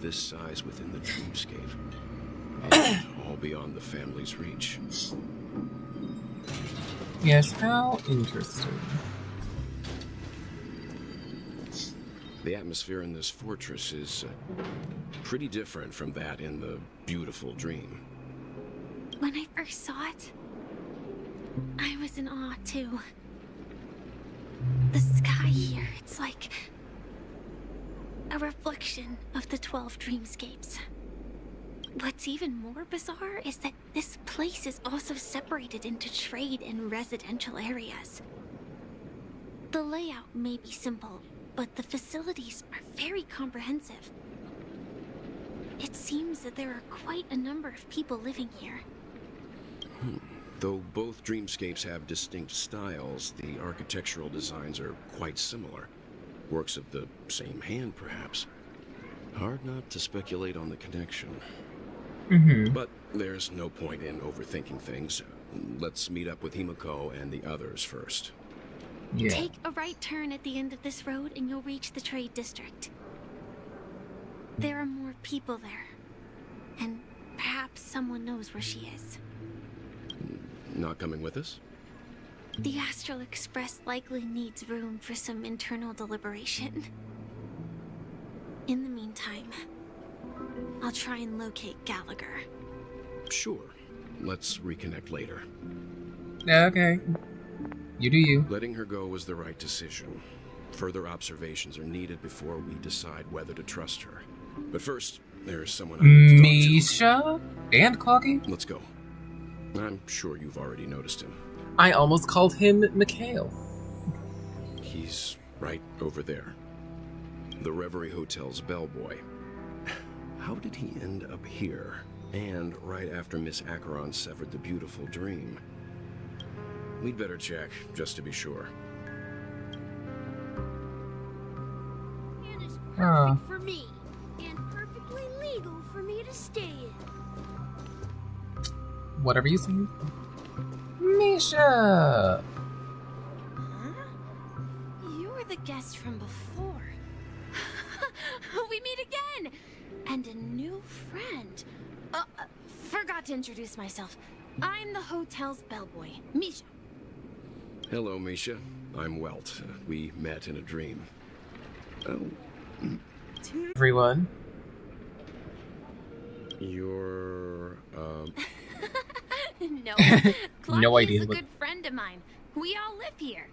of this size within the dreamscape. And all beyond the family's reach. Yes, how interesting. The atmosphere in this fortress is pretty different from that in the beautiful dream. When I first saw it, I was in awe too. The sky here, it's like a reflection of the 12 dreamscapes. What's even more bizarre is that this place is also separated into trade and residential areas. The layout may be simple, but the facilities are very comprehensive. It seems that there are quite a number of people living here. Though both dreamscapes have distinct styles, the architectural designs are quite similar. Works of the same hand, perhaps. Hard not to speculate on the connection. But there's no point in overthinking things. Let's meet up with Himiko and the others first. Yeah. Take a right turn at the end of this road and you'll reach the trade district. There are more people there. And perhaps someone knows where she is. Not coming with us? The Astral Express likely needs room for some internal deliberation. In the meantime, I'll try and locate Gallagher. Sure. Let's reconnect later. Okay. You do you. Letting her go was the right decision. Further observations are needed before we decide whether to trust her. But first, there's someone I need to Misha? And Cloggy? Let's go. I'm sure you've already noticed him. I almost called him Mikhail. He's right over there. The Reverie Hotel's bellboy. How did he end up here? And right after Miss Acheron severed the beautiful dream. We'd better check, just to be sure. And it's perfect for me. And perfectly legal for me to stay in. Whatever you say. Misha! Huh? You were the guest from before. We meet again! And a new friend. Forgot to introduce myself. I'm the hotel's bellboy, Misha. Hello, Misha. I'm Welt. We met in a dream. Oh. Everyone. You're, No. No idea. Is a good friend of mine. We all live here.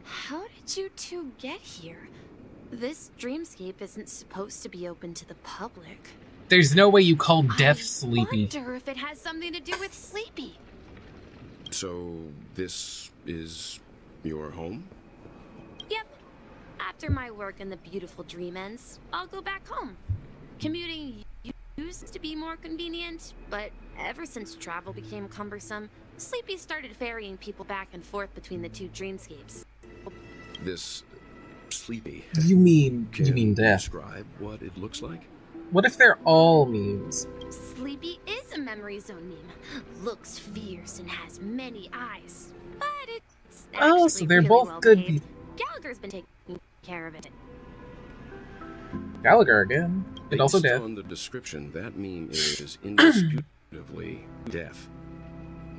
How did you two get here? This dreamscape isn't supposed to be open to the public. There's no way you call Death Sleepy. I wonder if it has something to do with Sleepy. So, this is your home? Yep. After my work in the beautiful dream ends, I'll go back home. Commuting used to be more convenient, but ever since travel became cumbersome, Sleepy started ferrying people back and forth between the two dreamscapes. This Sleepy. You mean death. Describe what it looks like? What if they're all memes? Sleepy is a memory zone meme. Looks fierce and has many eyes. But it's Oh, so they're really both well good behaved. people. Gallagher's been taking care of it. Gallagher again. And also Based death. on the description, that meme is indisputably death.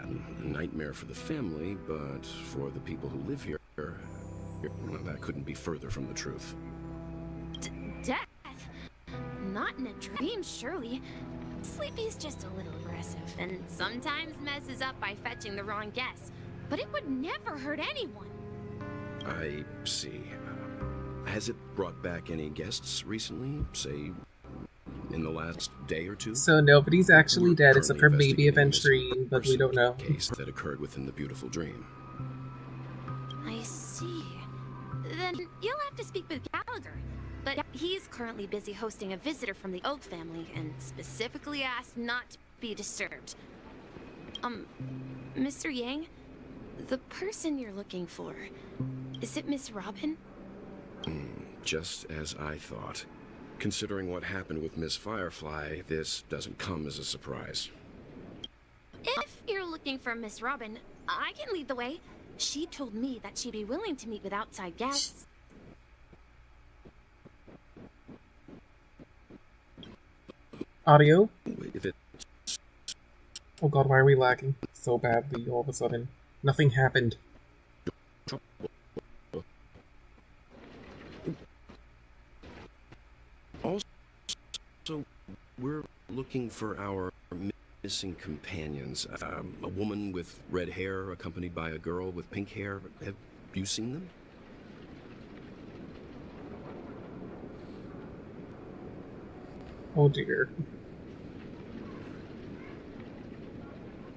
A nightmare for the family, but for the people who live here, well, that couldn't be further from the truth. Death? Not in a dream, surely. Sleepy's just a little aggressive, and sometimes messes up by fetching the wrong guess. But it would never hurt anyone. I see. Has it brought back any guests recently? Say, in the last day or two? So nobody's actually We're dead except for currently maybe investigating Aventurine, but we don't know. Case that occurred within the beautiful dream. I see. Then you'll have to speak with Gallagher. But he's currently busy hosting a visitor from the Oak family and specifically asked not to be disturbed. Mr. Yang, the person you're looking for, is it Miss Robin? Just as I thought. Considering what happened with Miss Firefly, this doesn't come as a surprise. If you're looking for Miss Robin, I can lead the way. She told me that she'd be willing to meet with outside guests. Audio? If it Oh god, why are we lagging so badly all of a sudden? Nothing happened. Also, we're looking for our missing companions. A woman with red hair accompanied by a girl with pink hair. Have you seen them? Oh dear.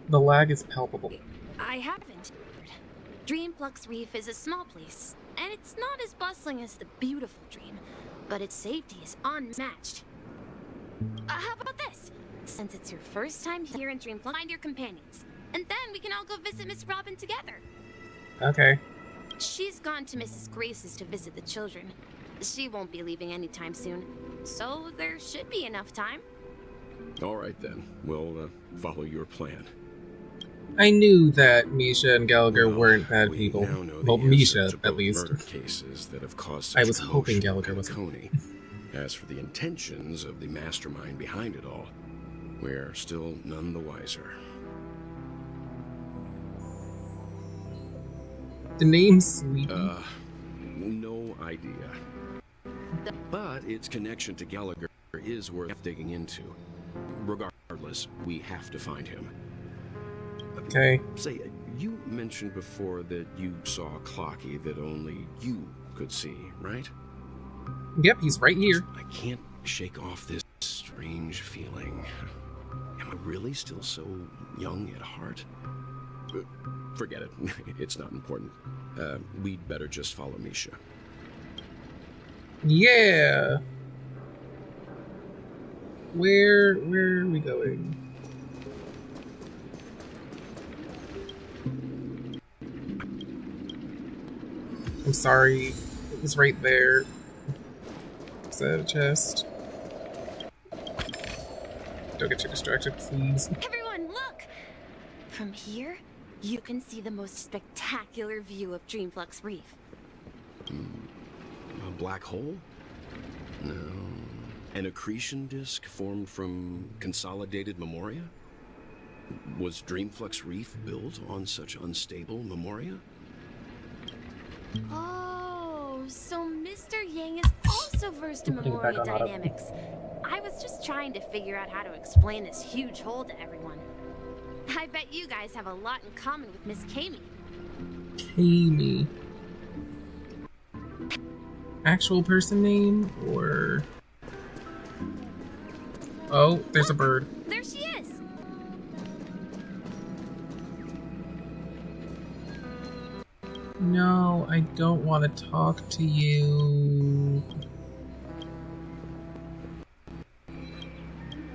The lag is palpable. I haven't. Dreamflux Reef is a small place, and it's not as bustling as the beautiful Dream, but its safety is unmatched. How about this? Since it's your first time here in Dreamflux, find your companions, and then we can all go visit Miss Robin together. Okay. She's gone to Mrs. Grace's to visit the children. She won't be leaving anytime soon, so there should be enough time. All right then. We'll follow your plan. I knew that Misha and Gallagher weren't bad people. Now know Well, the Misha, answer to at both least. murder cases that have caused I such was hoping commotion Gallagher in was. Coney. As for the intentions of the mastermind behind it all, we're still none the wiser. The name's Sweetie. No idea. But its connection to Gallagher is worth digging into. Regardless, we have to find him. Okay. Say, you mentioned before that you saw Clocky that only you could see, right? Yep, he's right here. I can't shake off this strange feeling. Am I really still so young at heart? Forget it. It's not important. We'd better just follow Misha. Yeah. Where are we going? I'm sorry. It was right there. Is that a chest? Don't get too distracted, please. Everyone, look! From here, you can see the most spectacular view of Dreamflux Reef. A black hole? No. An accretion disk formed from consolidated memoria? Was Dreamflux Reef built on such unstable memoria? Oh, so Mr. Yang is also versed in memoria dynamics. I was just trying to figure out how to explain this huge hole to everyone. I bet you guys have a lot in common with Miss Kami. Kami. Actual person name or... Oh, there's a bird. There she is. No, I don't want to talk to you.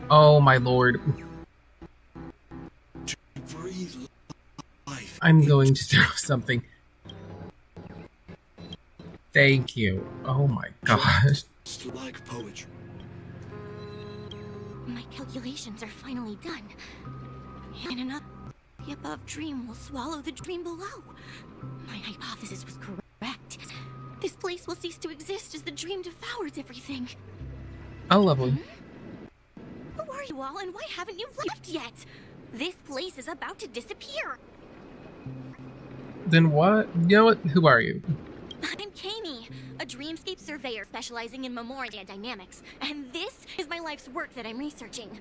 Oh my lord. I'm going to throw something. Thank you. Oh my gosh. Like poetry. My calculations are finally done. And another the above dream will swallow the dream below. My hypothesis was correct. This place will cease to exist as the dream devours everything. Oh, lovely. Who are you all, and why haven't you left yet? This place is about to disappear. Then what? You know what? Who are you? I'm Kami, a dreamscape surveyor specializing in memoria dynamics, and this is my life's work that I'm researching.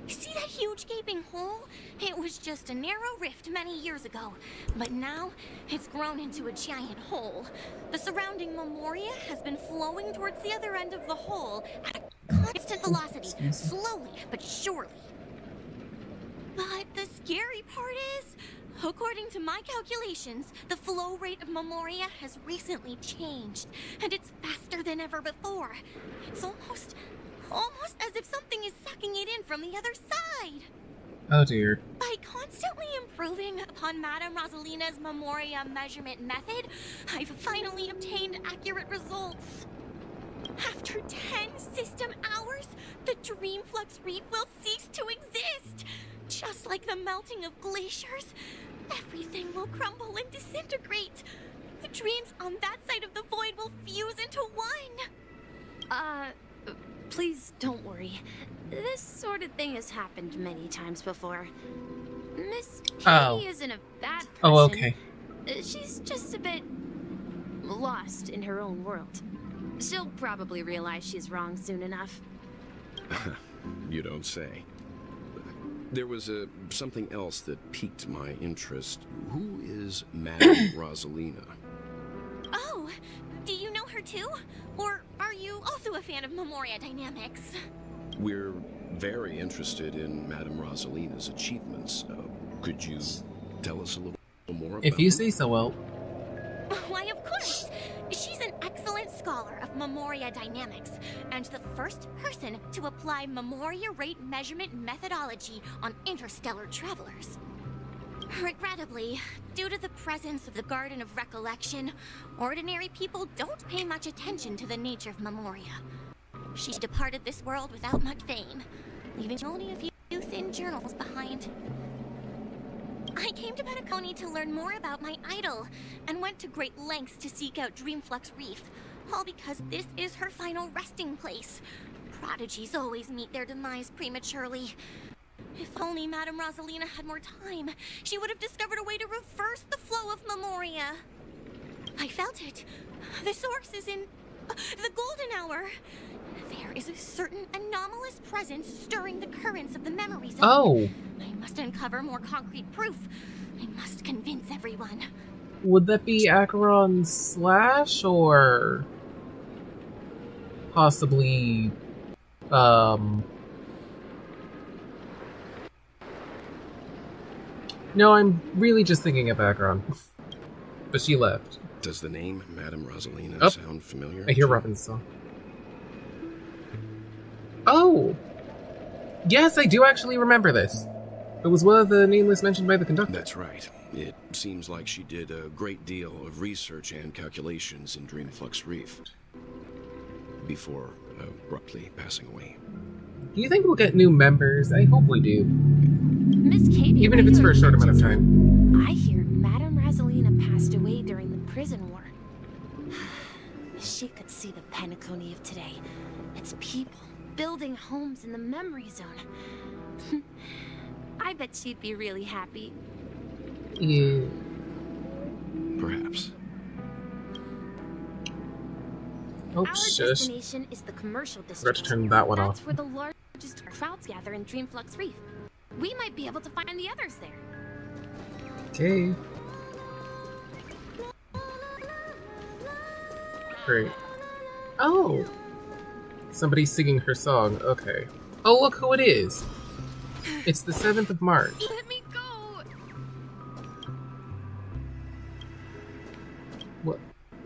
See that huge gaping hole? It was just a narrow rift many years ago, but now it's grown into a giant hole. The surrounding memoria has been flowing towards the other end of the hole at a constant velocity, slowly but surely. But the scary part is, according to my calculations, the flow rate of memoria has recently changed, and it's faster than ever before. It's almost as if something is sucking it in from the other side. Oh dear. By constantly improving upon Madame Rosalina's memoria measurement method, I've finally obtained accurate results. After 10 system hours, the Dreamflux Reef will cease to exist. Just like the melting of glaciers, everything will crumble and disintegrate. The dreams on that side of the void will fuse into one. Please don't worry. This sort of thing has happened many times before. Miss Katie isn't a bad person. Oh, okay. She's just a bit lost in her own world. She'll probably realize she's wrong soon enough. You don't say. There was something else that piqued my interest. Who is Madame Rosalina? Oh, do you know her too? Or are you also a fan of Memoria Dynamics? We're very interested in Madame Rosalina's achievements. Could you tell us a little more about If you them? say so, well. Why, of course! She's an excellent scholar of Memoria Dynamics, and the first person to apply Memoria rate measurement methodology on interstellar travelers. Regrettably, due to the presence of the Garden of Recollection, ordinary people don't pay much attention to the nature of Memoria. She departed this world without much fame, leaving only a few thin journals behind. I came to Penacony to learn more about my idol, and went to great lengths to seek out Dreamflux Reef, all because this is her final resting place. Prodigies always meet their demise prematurely. If only Madame Rosalina had more time, she would have discovered a way to reverse the flow of Memoria. I felt it. The source is in the golden hour. There is a certain anomalous presence stirring the currents of the memory zone. Oh. I must uncover more concrete proof. I must convince everyone. Would that be Acheron Slash or possibly No, I'm really just thinking of Acheron. But she left. Does the name Madame Rosalina Oh, sound familiar? I hear Robin's song. Oh! Yes, I do actually remember this. It was one of the nameless mentioned by the conductor. That's right. It seems like she did a great deal of research and calculations in Dreamflux Reef before abruptly passing away. Do you think we'll get new members? I hope we do. Miss Katie, even if it's for a short amount of time. I hear Madame Rosalina passed away during the prison war. She could see the Penacony of today. Its people building homes in the memory zone. I bet she'd be really happy. Yeah. Perhaps. Oh, Our shush. destination is the commercial Forgot district. to turn that one That's off. where the largest crowds gather in Dreamflux Reef. We might be able to find the others there. Okay. Great. Oh! Somebody's singing her song. Okay. Oh, look who it is! It's the 7th of March. Let me go! What?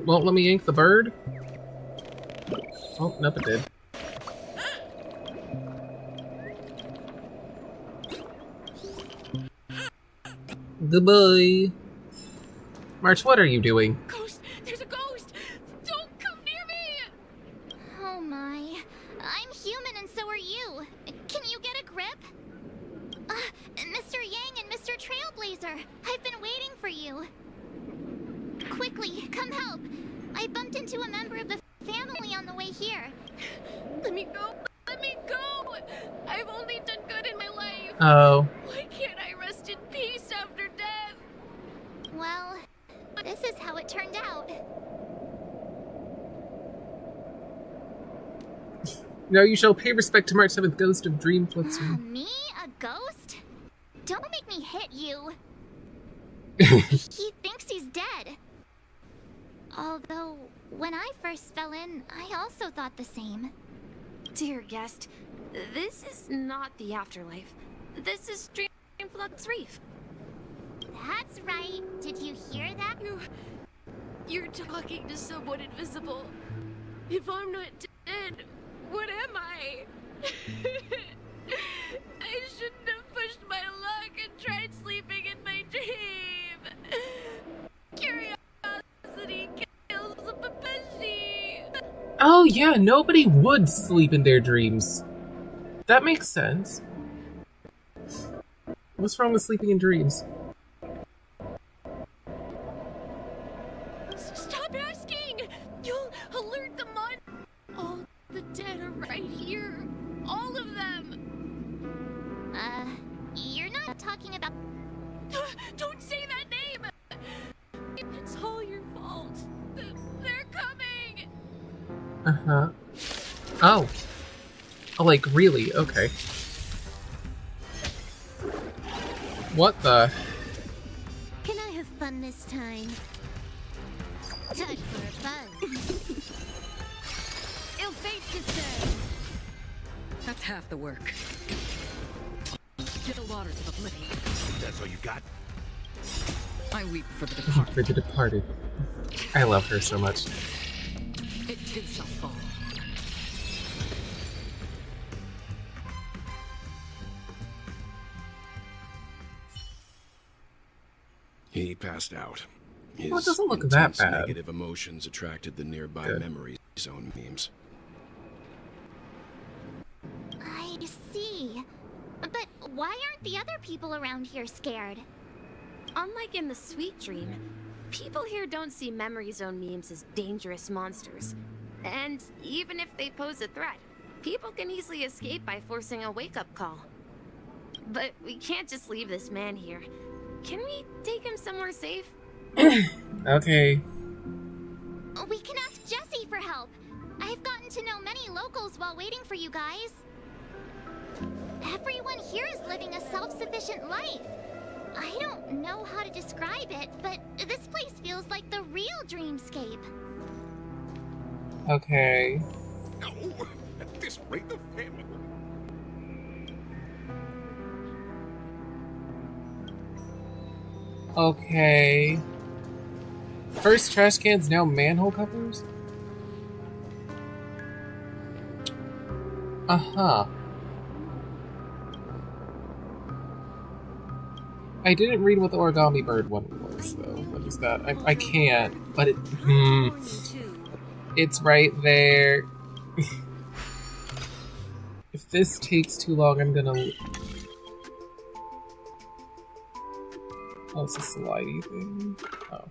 Won't let me yank the bird? Oh, nope, it did. Goodbye. March, what are you doing? Ghost! There's a ghost! Don't come near me! Oh my. I'm human and so are you. Can you get a grip? Mr. Yang and Mr. Trailblazer, I've been waiting for you. Quickly, come help. I bumped into a member of the family on the way here. Let me go! Let me go! I've only done good in my life! Oh. Why can't I rest in peace after death? Well, this is how it turned out. Now you shall pay respect to March 7th, Ghost of Dreamflux. Me? A ghost? Don't make me hit you. He thinks he's dead. Although, when I first fell in, I also thought the same. Dear guest, this is not the afterlife. This is Dreamflux Reef. That's right. Did you hear that? You're talking to someone invisible. If I'm not dead, what am I? I shouldn't have pushed my luck and tried sleeping in my dream. Curiosity kills the Papeshi. Oh yeah, nobody would sleep in their dreams. That makes sense. What's wrong with sleeping in dreams? Stop asking! You'll alert them on. All the dead are right here. talking about... Don't say that name! It's all your fault. They're coming! Uh-huh. Oh. Oh, like, really? Okay. What the? Can I have fun this time? Time for fun. Ill fate discern. That's half the work. Still waters of oblivion. That's all you got? I weep for the departed. For the departed. I love her so much. It too shall fall. He passed out. His Well, it doesn't look that intense bad. Negative emotions attracted the nearby Good. memory zone memes. I see. But why aren't the other people around here scared? Unlike in the Sweet Dream, people here don't see memory zone memes as dangerous monsters. And even if they pose a threat, people can easily escape by forcing a wake-up call. But we can't just leave this man here. Can we take him somewhere safe? Okay. We can ask Jessie for help. I've gotten to know many locals while waiting for you guys. Everyone here is living a self-sufficient life. I don't know how to describe it, but this place feels like the real dreamscape. Okay. No, at this rate the family. Okay. First trash cans, now manhole covers? Uh-huh. I didn't read what the origami bird one was, though. What is that? I can't, but it... It's right there. If this takes too long, I'm gonna... Oh, it's a slidey thing? Oh.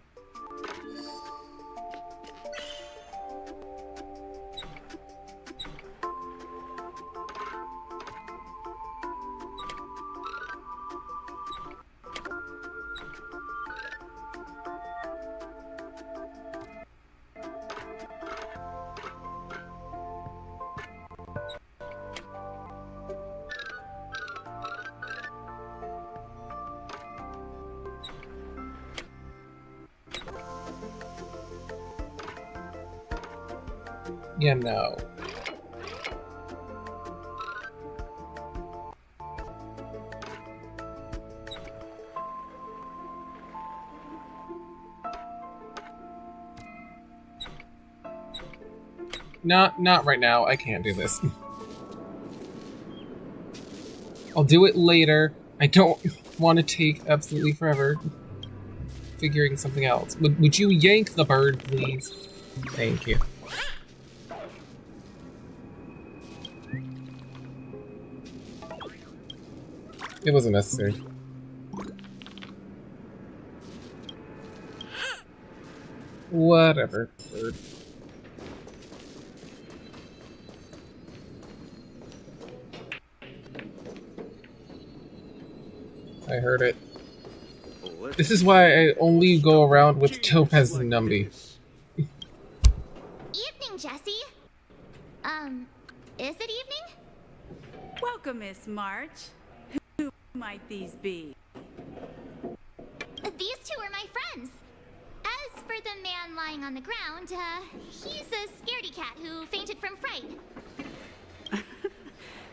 Yeah, no. Not right now. I can't do this. I'll do it later. I don't want to take absolutely forever figuring something else. Would you yank the bird, please? Thank you. It wasn't necessary. Whatever. Bird. I heard it. This is why I only go around with Topaz and Numby. Evening, Jessie. Is it evening? Welcome, Miss March. Who might these be? These two are my friends. As for the man lying on the ground, he's a scaredy cat who fainted from fright.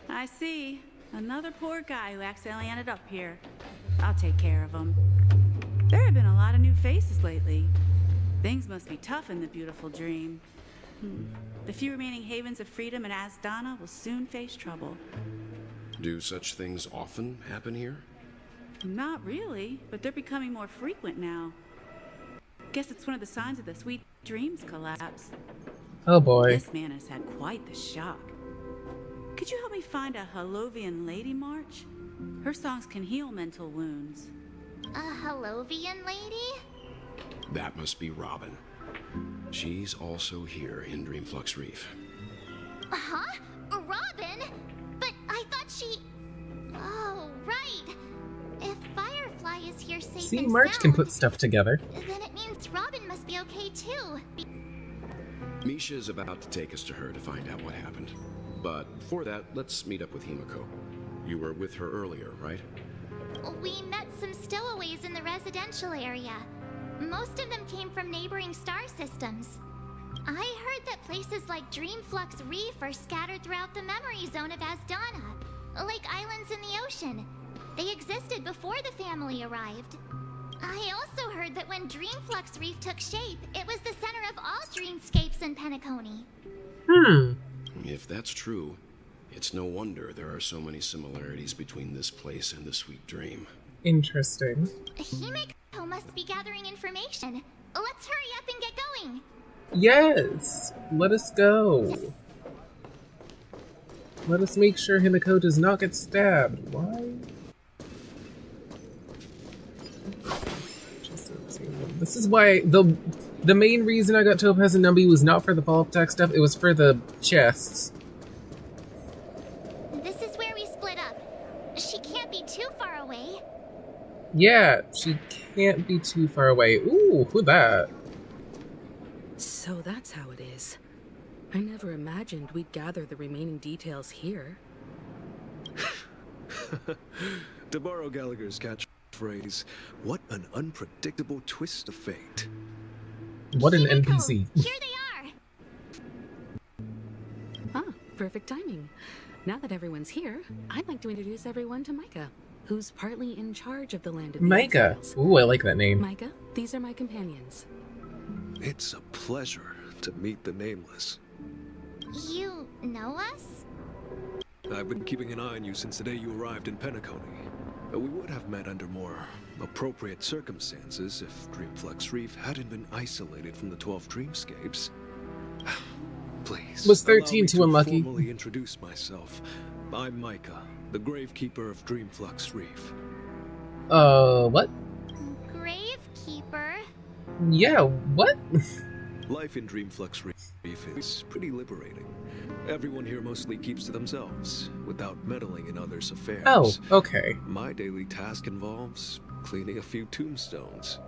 I see. Another poor guy who accidentally ended up here. I'll take care of him. There have been a lot of new faces lately. Things must be tough in the beautiful dream. The few remaining havens of freedom in Asdana will soon face trouble. Do such things often happen here? Not really, but they're becoming more frequent now. Guess it's one of the signs of the Sweet Dreams collapse. Oh boy. This man has had quite the shock. Could you help me find a Halovian lady, March? Her songs can heal mental wounds. A Halovian lady? That must be Robin. She's also here in Dreamflux Reef. Huh? Robin? But I thought she... Oh, right. If safe See, and March can sound, put stuff together. then it means Robin must be okay too. Misha's about to take us to her to find out what happened. But before that, let's meet up with Himiko. You were with her earlier, right? We met some stowaways in the residential area. Most of them came from neighboring star systems. I heard that places like Dreamflux Reef are scattered throughout the memory zone of Asdana, like islands in the ocean. They existed before the family arrived. I also heard that when Dreamflux Reef took shape, it was the center of all dreamscapes in Penacony. If that's true, it's no wonder there are so many similarities between this place and the Sweet Dream. Interesting. Himeko must be gathering information. Let's hurry up and get going. Yes! Let us go. Let us make sure Himiko does not get stabbed. Why? This is why the main reason I got Topaz and Numby was not for the follow-up tech stuff, it was for the chests. This is where we split up. She can't be too far away. Yeah, she can't be too far away. Ooh, who that? So that's how it is. I never imagined we'd gather the remaining details here. To borrow Gallagher's catchphrase, what an unpredictable twist of fate. What an NPC. Here they are. Ah, perfect timing. Now that everyone's here, I'd like to introduce everyone to Micah, who's partly in charge of the Land of the Micah. Exiles. Ooh, I like that name. Micah, these are my companions. It's a pleasure to meet the Nameless. You know us? I've been keeping an eye on you since the day you arrived in Penacony. We would have met under more appropriate circumstances if Dreamflux Reef hadn't been isolated from the 12 dreamscapes. Please. Was 13 too unlucky? Formally introduce myself. I'm Micah, the Gravekeeper of Dreamflux Reef. What? Gravekeeper? Yeah, what? Life in Dreamflux Reef is pretty liberating. Everyone here mostly keeps to themselves, without meddling in others' affairs. Oh, okay. My daily task involves cleaning a few tombstones.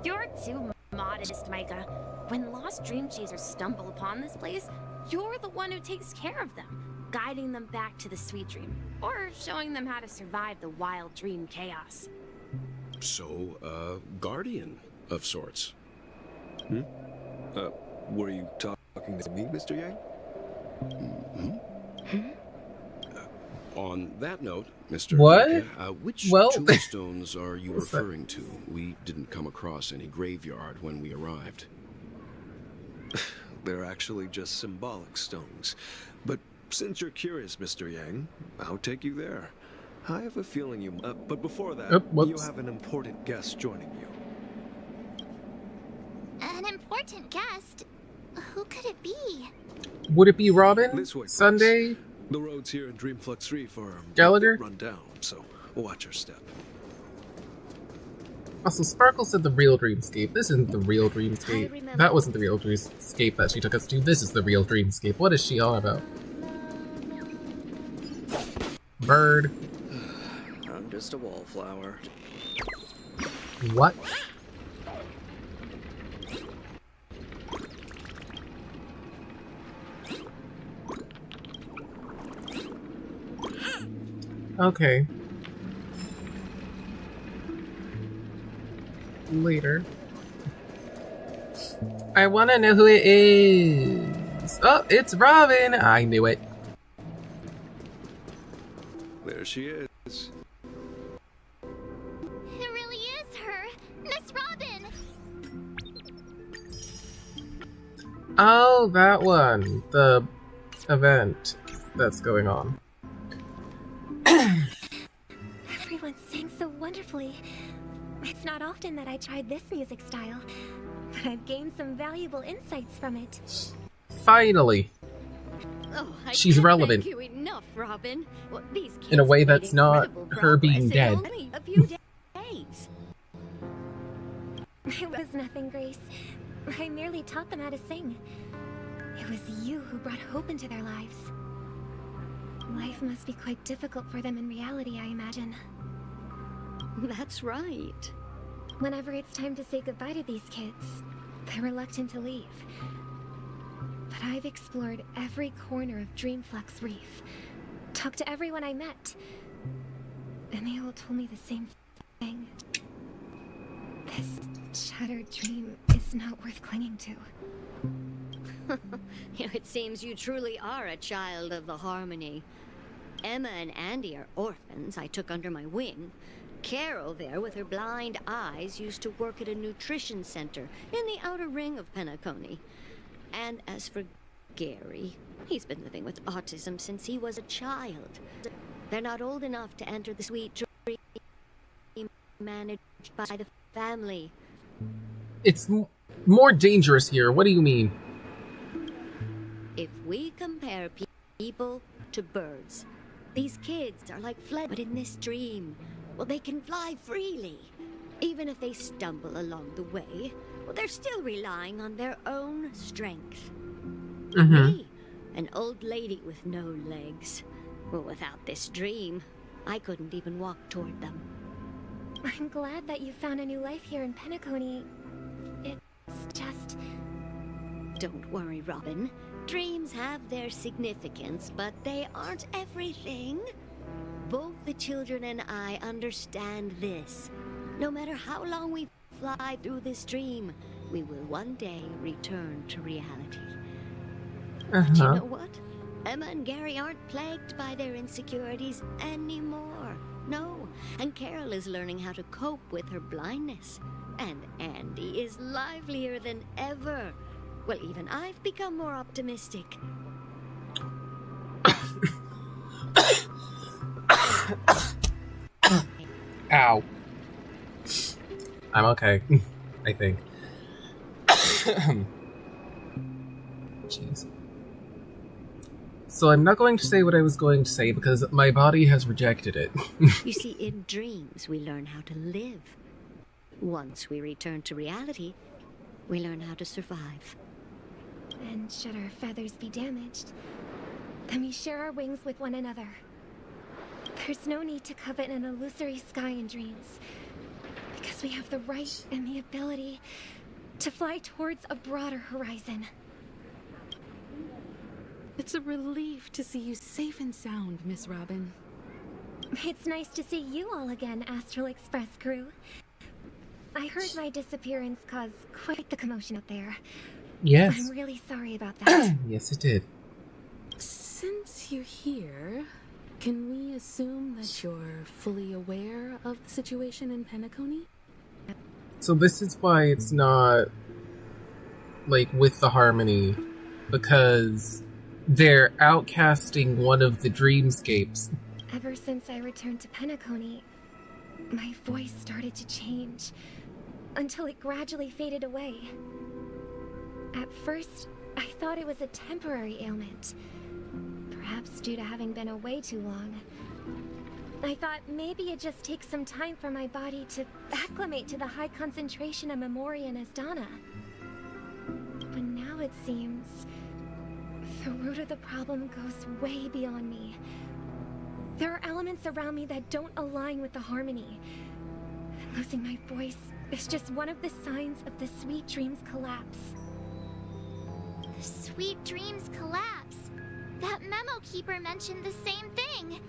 You're too modest, Micah. When lost dream chasers stumble upon this place, you're the one who takes care of them, guiding them back to the sweet dream, or showing them how to survive the wild dream chaos. So, guardian of sorts. Were you talking to me, Mr. Yang? On that note, Mr. What? Micah, which Well- tombstones are you What's that? referring to? We didn't come across any graveyard when we arrived. They're actually just symbolic stones. But since you're curious, Mr. Yang, I'll take you there. I have a feeling you... but before that, you whoops. have an important guest joining you. An important guest? Who could it be? Would it be Robin? This way, please. Sunday? The roads here in Dreamflux Reef are Gallagher? a bit run down, so watch your step. Also, Sparkle said the real dreamscape. This isn't the real dreamscape. That wasn't the real dreamscape that she took us to. This is the real dreamscape. What is she all about? Bird. I'm just a wallflower. What? Okay. Later. I want to know who it is. Oh, it's Robin. I knew it. There she is. It really is her, Miss Robin. Oh, that one. The event that's going on. Everyone sings so wonderfully. It's not often that I tried this music style, but I've gained some valuable insights from it. Finally. Oh, I She's can't relevant. Thank you enough, Robin. Well, these kids In a way made that's not incredible her being progress in dead. only a few days. It was nothing, Grace. I merely taught them how to sing. It was you who brought hope into their lives. Life must be quite difficult for them in reality, I imagine. That's right. Whenever it's time to say goodbye to these kids, they're reluctant to leave. But I've explored every corner of Dreamflux Reef, talked to everyone I met, and they all told me the same thing. This shattered dream is not worth clinging to. It seems you truly are a child of the Harmony. Emma and Andy are orphans I took under my wing. Carol there, with her blind eyes, used to work at a nutrition center in the outer ring of Penacony. And as for Gary, he's been living with autism since he was a child. They're not old enough to enter the sweet dream managed by the family. It's more dangerous here. What do you mean? If we compare people to birds, these kids are like fled, but in this dream, well, they can fly freely. Even if they stumble along the way, well, they're still relying on their own strength. Me, an old lady with no legs. Well, without this dream, I couldn't even walk toward them. I'm glad that you found a new life here in Penacony. It's just... Don't worry, Robin. Dreams have their significance, but they aren't everything. Both the children and I understand this. No matter how long we fly through this dream, we will one day return to reality. But you know what? Emma and Gary aren't plagued by their insecurities anymore. No, and Carol is learning how to cope with her blindness. And Andy is livelier than ever. Well, even I've become more optimistic. Ow. I'm okay, I think. Jeez. So I'm not going to say what I was going to say because my body has rejected it. You see, in dreams, we learn how to live. Once we return to reality, we learn how to survive. And should our feathers be damaged, then we share our wings with one another. There's no need to covet an illusory sky in dreams, because we have the right and the ability to fly towards a broader horizon. It's a relief to see you safe and sound, Miss Robin. It's nice to see you all again, Astral Express crew. I heard my disappearance caused quite the commotion up there. Yes. I'm really sorry about that. Yes, it did. Since you're here, can we assume that you're fully aware of the situation in Penacony? So this is why it's not, like, with the Harmony, because they're outcasting one of the dreamscapes. Ever since I returned to Penacony, my voice started to change, until it gradually faded away. At first, I thought it was a temporary ailment, perhaps due to having been away too long. I thought maybe it just takes some time for my body to acclimate to the high concentration of Memorian as Donna. But now it seems the root of the problem goes way beyond me. There are elements around me that don't align with the Harmony. And losing my voice is just one of the signs of the Sweet Dreams collapse. The Sweet Dreams collapse. That memo keeper mentioned the same thing.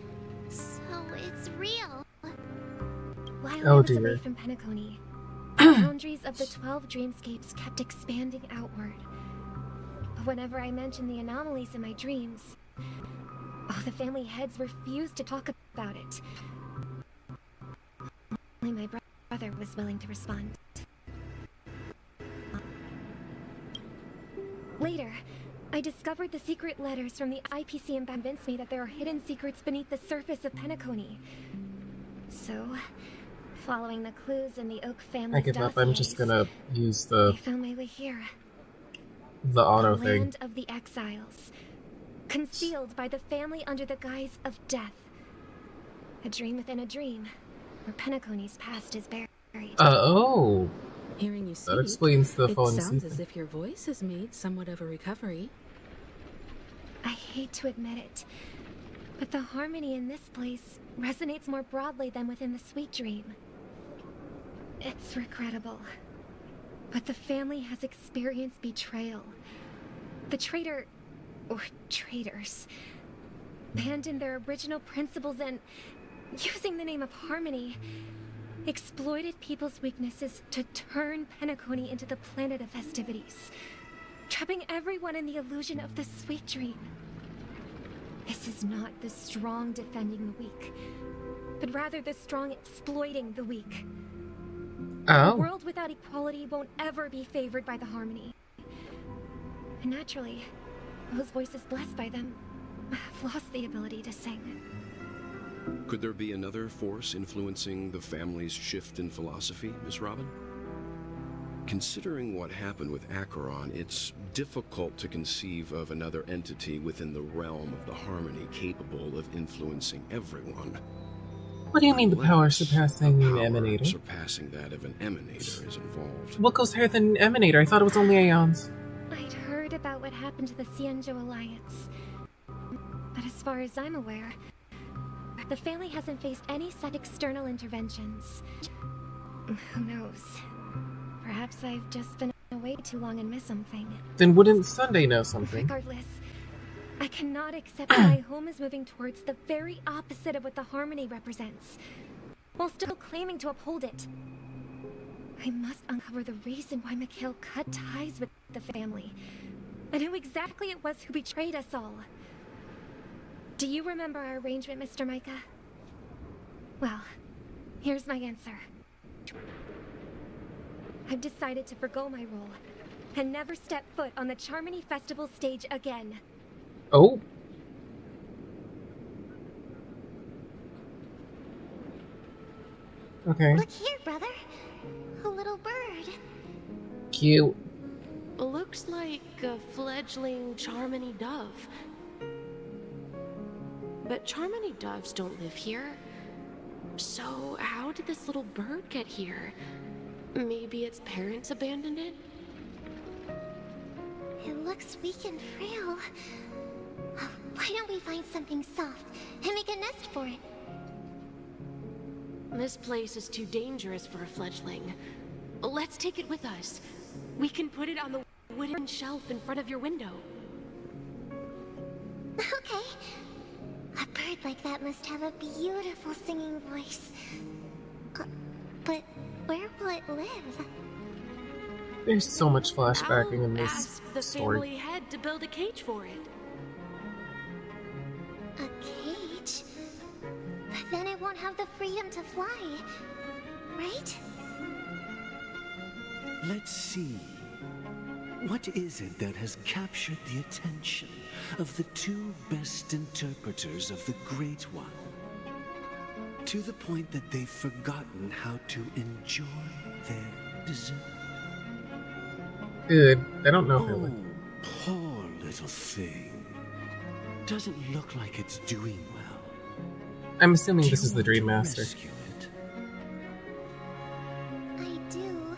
So it's real. While I was away from Penacony, the boundaries of the 12 dreamscapes kept expanding outward. But whenever I mentioned the anomalies in my dreams, all the family heads refused to talk about it. Only my brother was willing to respond. Later, I discovered the secret letters from the IPC and convinced me that there are hidden secrets beneath the surface of Penacony. So, following the clues in the Oak family I give up. I'm just gonna use the I found my way here. The auto the thing. Land of the Exiles, concealed by the family under the guise of death. A dream within a dream, where Penacony's past is buried. Oh. Hearing you speak, That explains the it falling sounds asleep. as if your voice has made somewhat of a recovery. I hate to admit it, but the harmony in this place resonates more broadly than within the Sweet Dream. It's regrettable. But the family has experienced betrayal. The traitor, or traitors, abandoned their original principles and, using the name of Harmony, exploited people's weaknesses to turn Penacony into the planet of festivities, trapping everyone in the illusion of the sweet dream. This is not the strong defending the weak, but rather the strong exploiting the weak. Oh. A world without equality won't ever be favored by the Harmony. And naturally, those voices blessed by them have lost the ability to sing. Could there be another force influencing the family's shift in philosophy, Miss Robin? Considering what happened with Acheron, it's difficult to conceive of another entity within the realm of the Harmony capable of influencing everyone. What do you mean the power surpassing an emanator? Surpassing that of an emanator is involved. What goes higher than an emanator? I thought it was only Aeons. I'd heard about what happened to the Cienjo Alliance. But as far as I'm aware, the family hasn't faced any such external interventions. Who knows? Perhaps I've just been away too long and missed something. Then wouldn't Sunday know something? Regardless, I cannot accept that my home is moving towards the very opposite of what the Harmony represents, while still claiming to uphold it. I must uncover the reason why Mikhail cut ties with the family, and who exactly it was who betrayed us all. Do you remember our arrangement, Mr. Micah? Well, here's my answer. I've decided to forgo my role, and never step foot on the Charmony Festival stage again. Oh. Okay. Look here, brother. A little bird. Cute. Looks like a fledgling Charmony dove. But Charmony doves don't live here. So how did this little bird get here? Maybe its parents abandoned it? It looks weak and frail. Why don't we find something soft and make a nest for it? This place is too dangerous for a fledgling. Let's take it with us. We can put it on the wooden shelf in front of your window. Okay. A bird like that must have a beautiful singing voice. But where will it live? There's so much flashbacking in this Ask the story. family head to build a cage for it. A cage? But then it won't have the freedom to fly, right? Let's see. What is it that has captured the attention of the two best interpreters of the Great One? To the point that they've forgotten how to enjoy their dessert. Good. I don't know if I would. Poor little thing. Doesn't look like it's doing well. I'm assuming this is the Dream Master. I do.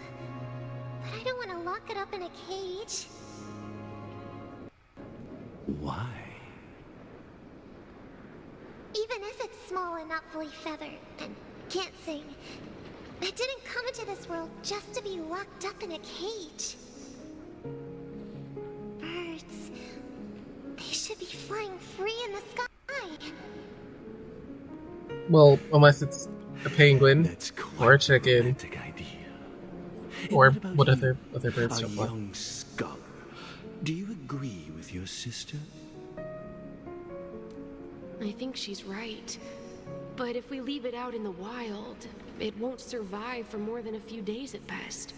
But I don't want to lock it up in a cage. Why? Even if it's small and not fully feathered and can't sing, it didn't come into this world just to be locked up in a cage. Birds, they should be flying free in the sky. Well, unless it's a penguin or a chicken or what other birds A don't fly. young scholar. Do you agree with your sister? I think she's right. But if we leave it out in the wild, it won't survive for more than a few days at best.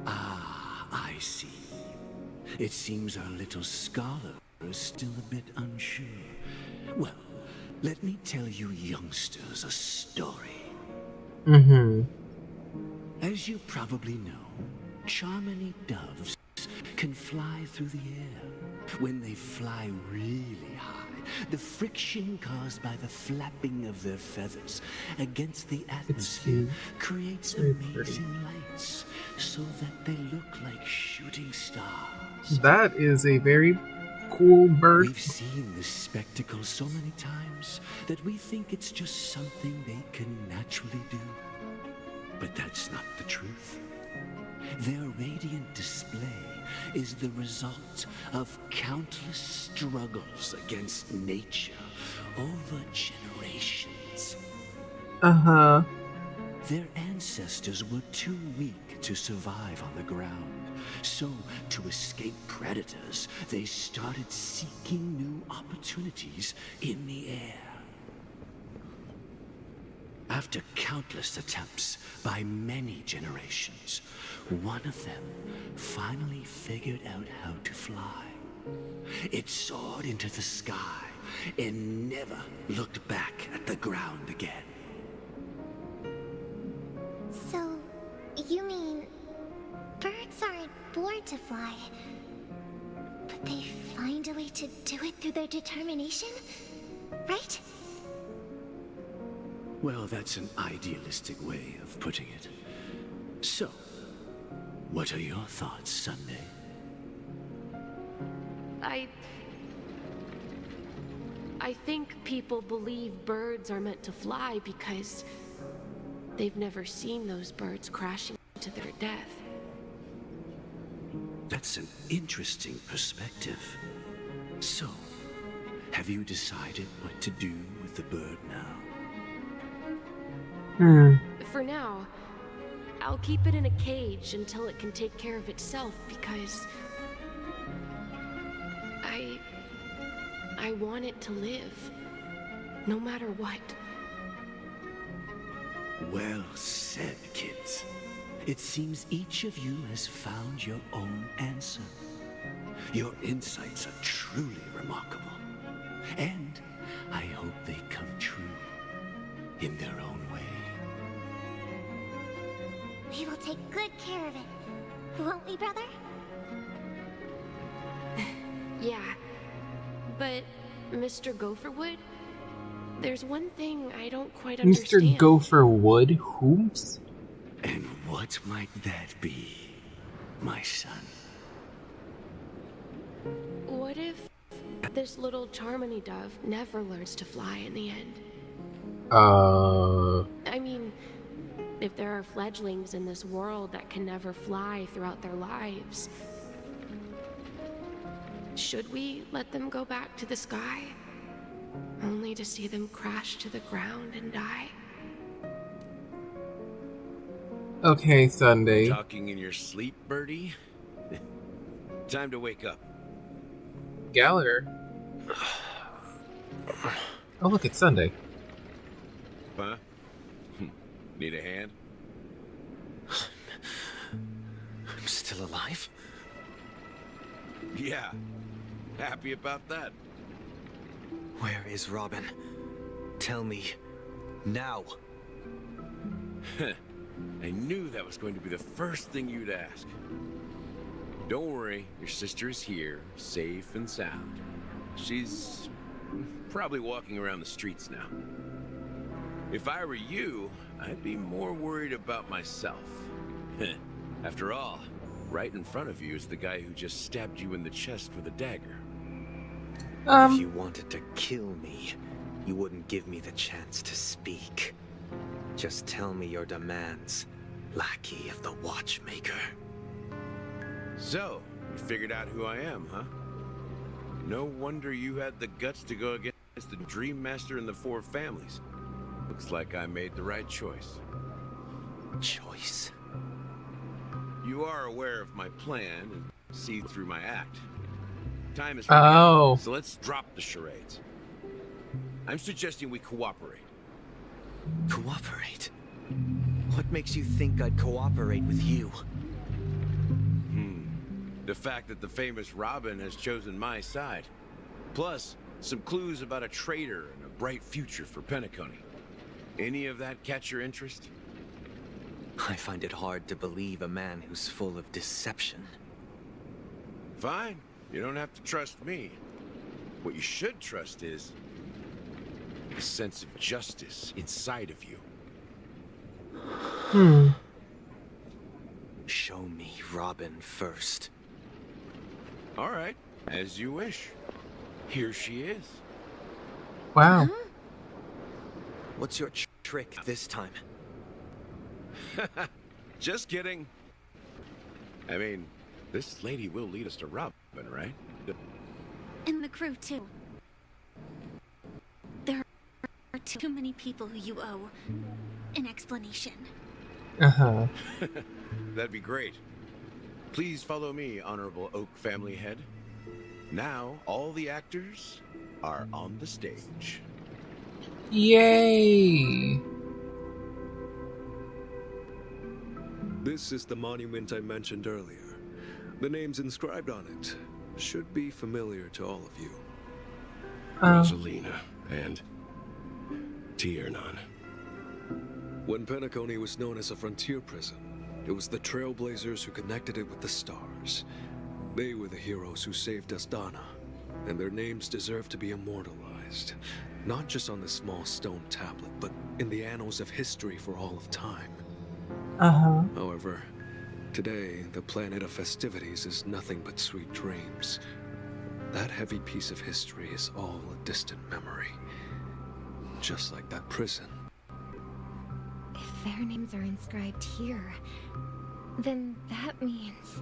Ah, I see. It seems our little scholar is still a bit unsure. Well, let me tell you youngsters a story. Mm-hmm. As you probably know, Charmony doves can fly through the air. When they fly really high, the friction caused by the flapping of their feathers against the atmosphere creates amazing lights so that they look like shooting stars. That is a very cool bird. We've seen this spectacle so many times that we think it's just something they can naturally do. But that's not the truth. Their radiant display is the result of countless struggles against nature over generations. Uh-huh. Their ancestors were too weak to survive on the ground. So, to escape predators, they started seeking new opportunities in the air. After countless attempts by many generations, one of them finally figured out how to fly. It soared into the sky and never looked back at the ground again. So, you mean birds aren't born to fly, but they find a way to do it through their determination, right? Well, that's an idealistic way of putting it. So, what are your thoughts, Sunday? I think people believe birds are meant to fly because they've never seen those birds crashing to their death. That's an interesting perspective. So, have you decided what to do with the bird now? For now, I'll keep it in a cage until it can take care of itself because I want it to live, no matter what. Well said, kids. It seems each of you has found your own answer. Your insights are truly remarkable. And I hope they come true in their own way. We will take good care of it, won't we, brother? Yeah, but Mr. Gopherwood, there's one thing I don't quite understand. Mr. Gopherwood? Whoops? And what might that be, my son? What if this little Charmony dove never learns to fly in the end? I mean, if there are fledglings in this world that can never fly throughout their lives, should we let them go back to the sky, only to see them crash to the ground and die? Okay, Sunday. Talking in your sleep, Birdie? Time to wake up. Gallagher. Oh, look, it's Sunday. Huh? Need a hand? I'm still alive? Yeah. Happy about that. Where is Robin? Tell me. Now. I knew that was going to be the first thing you'd ask. Don't worry, your sister is here, safe and sound. She's probably walking around the streets now. If I were you, I'd be more worried about myself. After all, right in front of you is the guy who just stabbed you in the chest with a dagger. If you wanted to kill me, you wouldn't give me the chance to speak. Just tell me your demands, lackey of the Watchmaker. So, you figured out who I am, huh? No wonder you had the guts to go against the Dream Master and the Four Families. Looks like I made the right choice. Choice? You are aware of my plan and see through my act. Time is running out, so let's drop the charades. I'm suggesting we cooperate. Cooperate? What makes you think I'd cooperate with you? The fact that the famous Robin has chosen my side. Plus, some clues about a traitor and a bright future for Penacony. Any of that catch your interest? I find it hard to believe a man who's full of deception. Fine. You don't have to trust me. What you should trust is the sense of justice inside of you. Show me Robin first. All right, as you wish. Here she is. Wow. What's your trick this time? Just kidding. I mean, this lady will lead us to Robin, right? And the crew, too. There are too many people who you owe an explanation. Uh-huh. That'd be great. Please follow me, Honorable Oak family head. Now, all the actors are on the stage. Yay! This is the monument I mentioned earlier. The names inscribed on it should be familiar to all of you. Rosalina and Tiernan. When Penacony was known as a frontier prison, it was the Trailblazers who connected it with the stars. They were the heroes who saved Astana, and their names deserve to be immortalized. Not just on this small stone tablet, but in the annals of history for all of time. Uh-huh. However, today, the planet of festivities is nothing but sweet dreams. That heavy piece of history is all a distant memory. Just like that prison. If their names are inscribed here, then that means...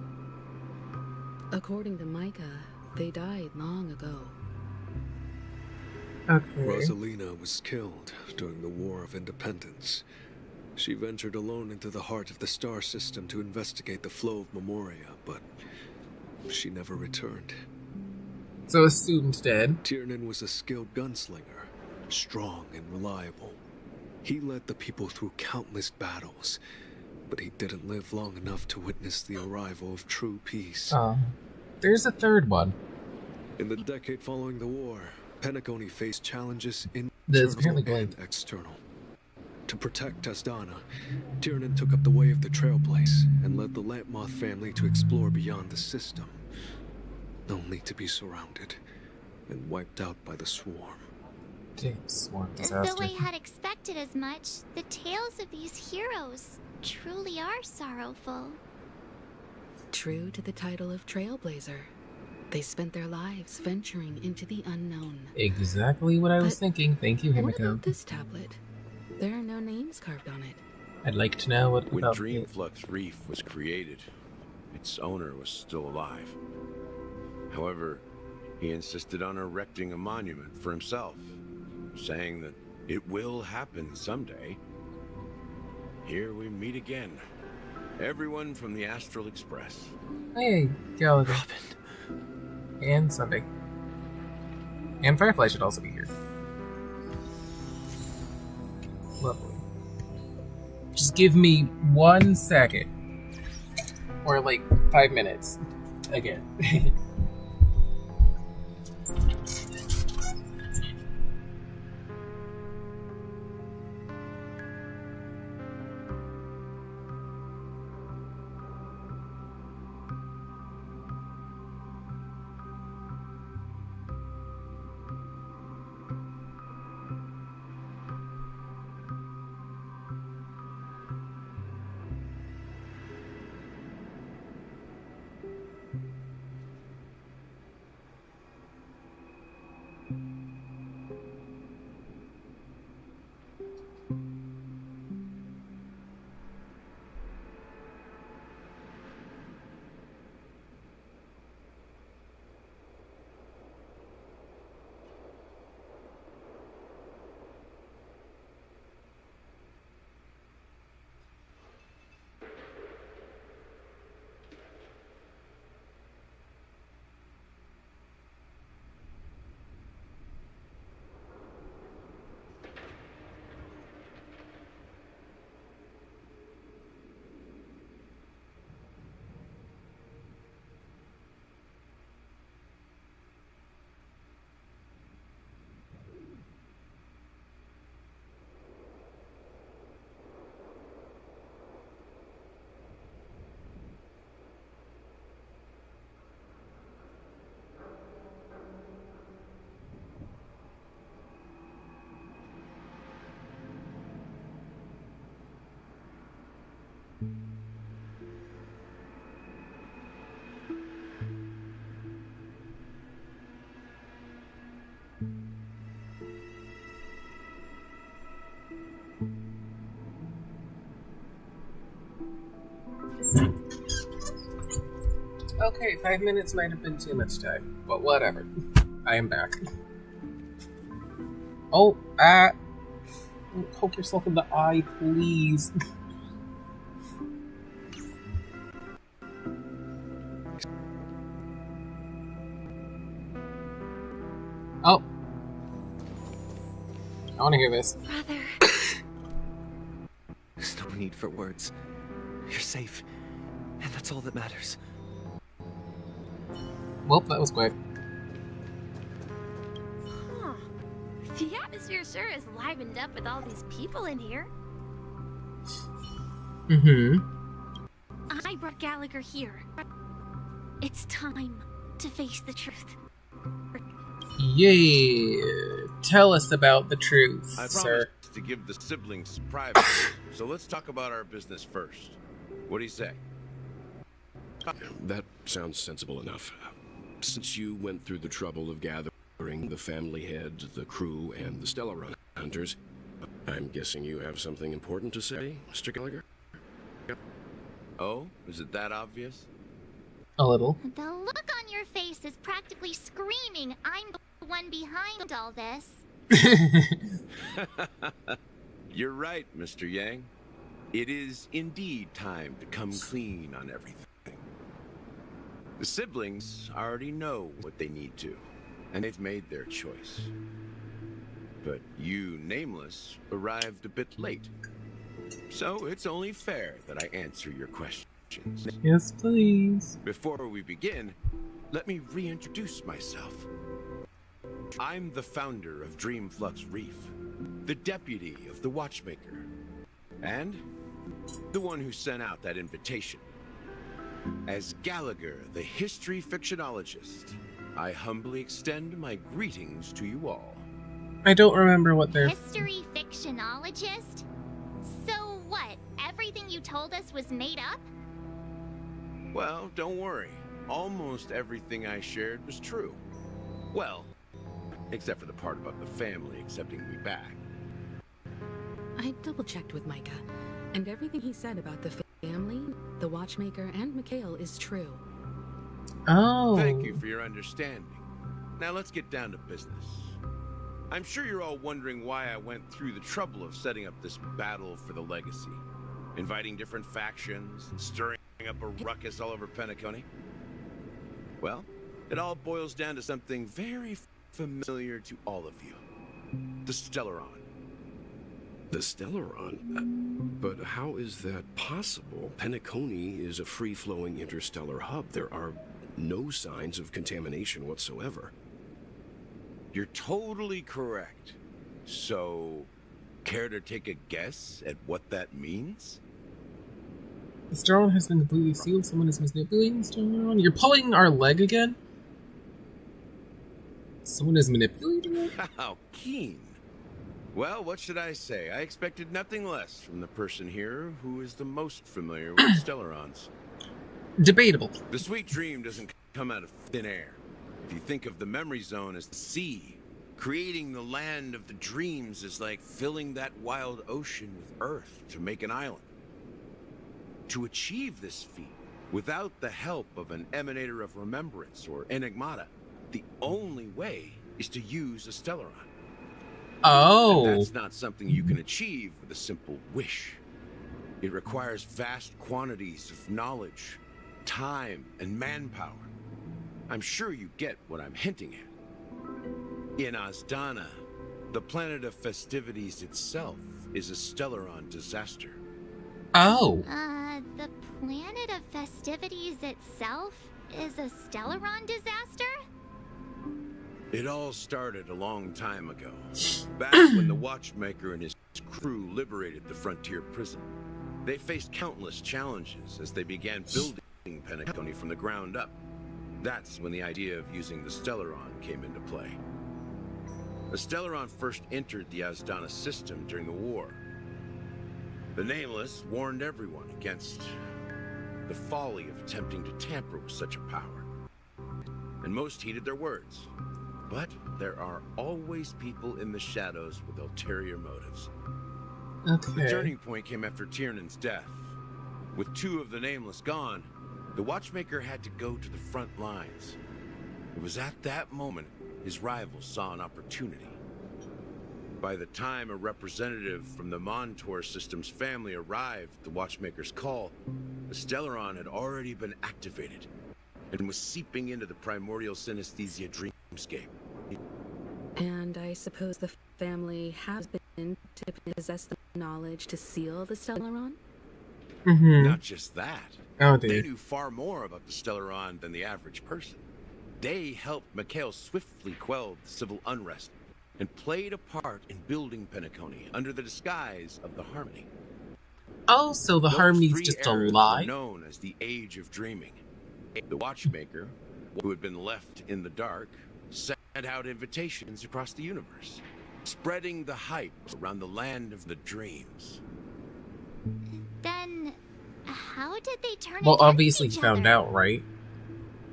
According to Micah, they died long ago. Okay. Rosalina was killed during the War of Independence. She ventured alone into the heart of the star system to investigate the flow of Memoria, but she never returned. So assumed dead. Tiernan was a skilled gunslinger, strong and reliable. He led the people through countless battles, but he didn't live long enough to witness the arrival of true peace. There's a third one. In the decade following the war, Penacony faced challenges That's internal apparently and external. To protect Astana, Tiernan took up the way of the Trailblaze and led the Lampmoth family to explore beyond the system, only to be surrounded and wiped out by the Swarm. Damn, Swarm Though disaster. I had expected as much, the tales of these heroes truly are sorrowful. True to the title of Trailblazer, they spent their lives venturing into the unknown. Exactly what I was thinking. Thank you, What Himiko. about this tablet? There are no names carved on it. I'd like to know what When about Dreamflux Reef was created, its owner was still alive. However, he insisted on erecting a monument for himself, saying that it will happen someday. Here we meet again. Everyone from the Astral Express. Hey, Gallagher. And Sunday. And Firefly should also be here. Lovely. Just give me 1 second. Or like 5 minutes. Again. Okay, 5 minutes might have been too much time, but whatever. I am back. Oh, don't poke yourself in the eye, please. Oh. I want to hear this. Brother. There's no need for words. You're safe, and that's all that matters. Well, that was quick. Huh. The atmosphere sure is livened up with all these people in here. I brought Gallagher here. It's time to face the truth. Yeah. Tell us about the truth, I sir. promised to give the siblings privacy, so let's talk about our business first. What do you say? That sounds sensible enough. Since you went through the trouble of gathering the family head, the crew, and the Stellaron hunters, I'm guessing you have something important to say, Mr. Gallagher? Oh, is it that obvious? A little. The look on your face is practically screaming, I'm the one behind all this. You're right, Mr. Yang. It is indeed time to come clean on everything. The siblings already know what they need to, and they've made their choice. But you, Nameless, arrived a bit late. So it's only fair that I answer your questions. Yes, please. Before we begin, let me reintroduce myself. I'm the founder of Dreamflux Reef, the deputy of the Watchmaker, and the one who sent out that invitation. As Gallagher, the history fictionologist, I humbly extend my greetings to you all. I don't remember what they're... History fictionologist? So what? Everything you told us was made up? Well, don't worry. Almost everything I shared was true. Well, except for the part about the family accepting me back. I double-checked with Micah, and everything he said about the family, the Watchmaker, and Mikhail is true. Oh. Thank you for your understanding. Now let's get down to business. I'm sure you're all wondering why I went through the trouble of setting up this battle for the legacy, inviting different factions, and stirring up a ruckus all over Penacony. Well, it all boils down to something very familiar to all of you. The Stellaron. The Stellaron? But how is that possible? Penacony is a free-flowing interstellar hub. There are no signs of contamination whatsoever. You're totally correct. So, care to take a guess at what that means? The Stellaron has been completely sealed. Someone is manipulating the Stellaron. You're pulling our leg again? Someone is manipulating it? How keen. Well, what should I say? I expected nothing less from the person here who is the most familiar with Stellarons. Debatable. The sweet dream doesn't come out of thin air. If you think of the memory zone as the sea, creating the land of the dreams is like filling that wild ocean with earth to make an island. To achieve this feat, without the help of an emanator of remembrance or enigmata, the only way is to use a Stellaron. Oh. And that's not something you can achieve with a simple wish. It requires vast quantities of knowledge, time, and manpower. I'm sure you get what I'm hinting at. In Azdana, the planet of festivities itself is a Stellaron disaster. Oh. The planet of festivities itself is a Stellaron disaster? It all started a long time ago, back when the Watchmaker and his crew liberated the frontier prison. They faced countless challenges as they began building Penacony from the ground up. That's when the idea of using the Stellaron came into play. The Stellaron first entered the Azdana system during the war. The Nameless warned everyone against the folly of attempting to tamper with such a power. And most heeded their words. But there are always people in the shadows with ulterior motives. Okay. The turning point came after Tiernan's death. With 2 of the Nameless gone, the Watchmaker had to go to the front lines. It was at that moment his rivals saw an opportunity. By the time a representative from the Montour Systems family arrived at the Watchmaker's call, the Stellaron had already been activated and was seeping into the primordial synesthesia dreamscape. And I suppose the family has been to possess the knowledge to seal the Stellaron? Not just that. Oh, they dear. knew far more about the Stellaron than the average person. They helped Mikhail swiftly quell the civil unrest and played a part in building Penacony under the disguise of the Harmony. Oh, so the Those Harmony's 3 just a eras lie? were known as the Age of Dreaming. The Watchmaker, who had been left in the dark, sent out invitations across the universe, spreading the hype around the land of the dreams. Then, how did they turn Well, against obviously each you found other? out, right?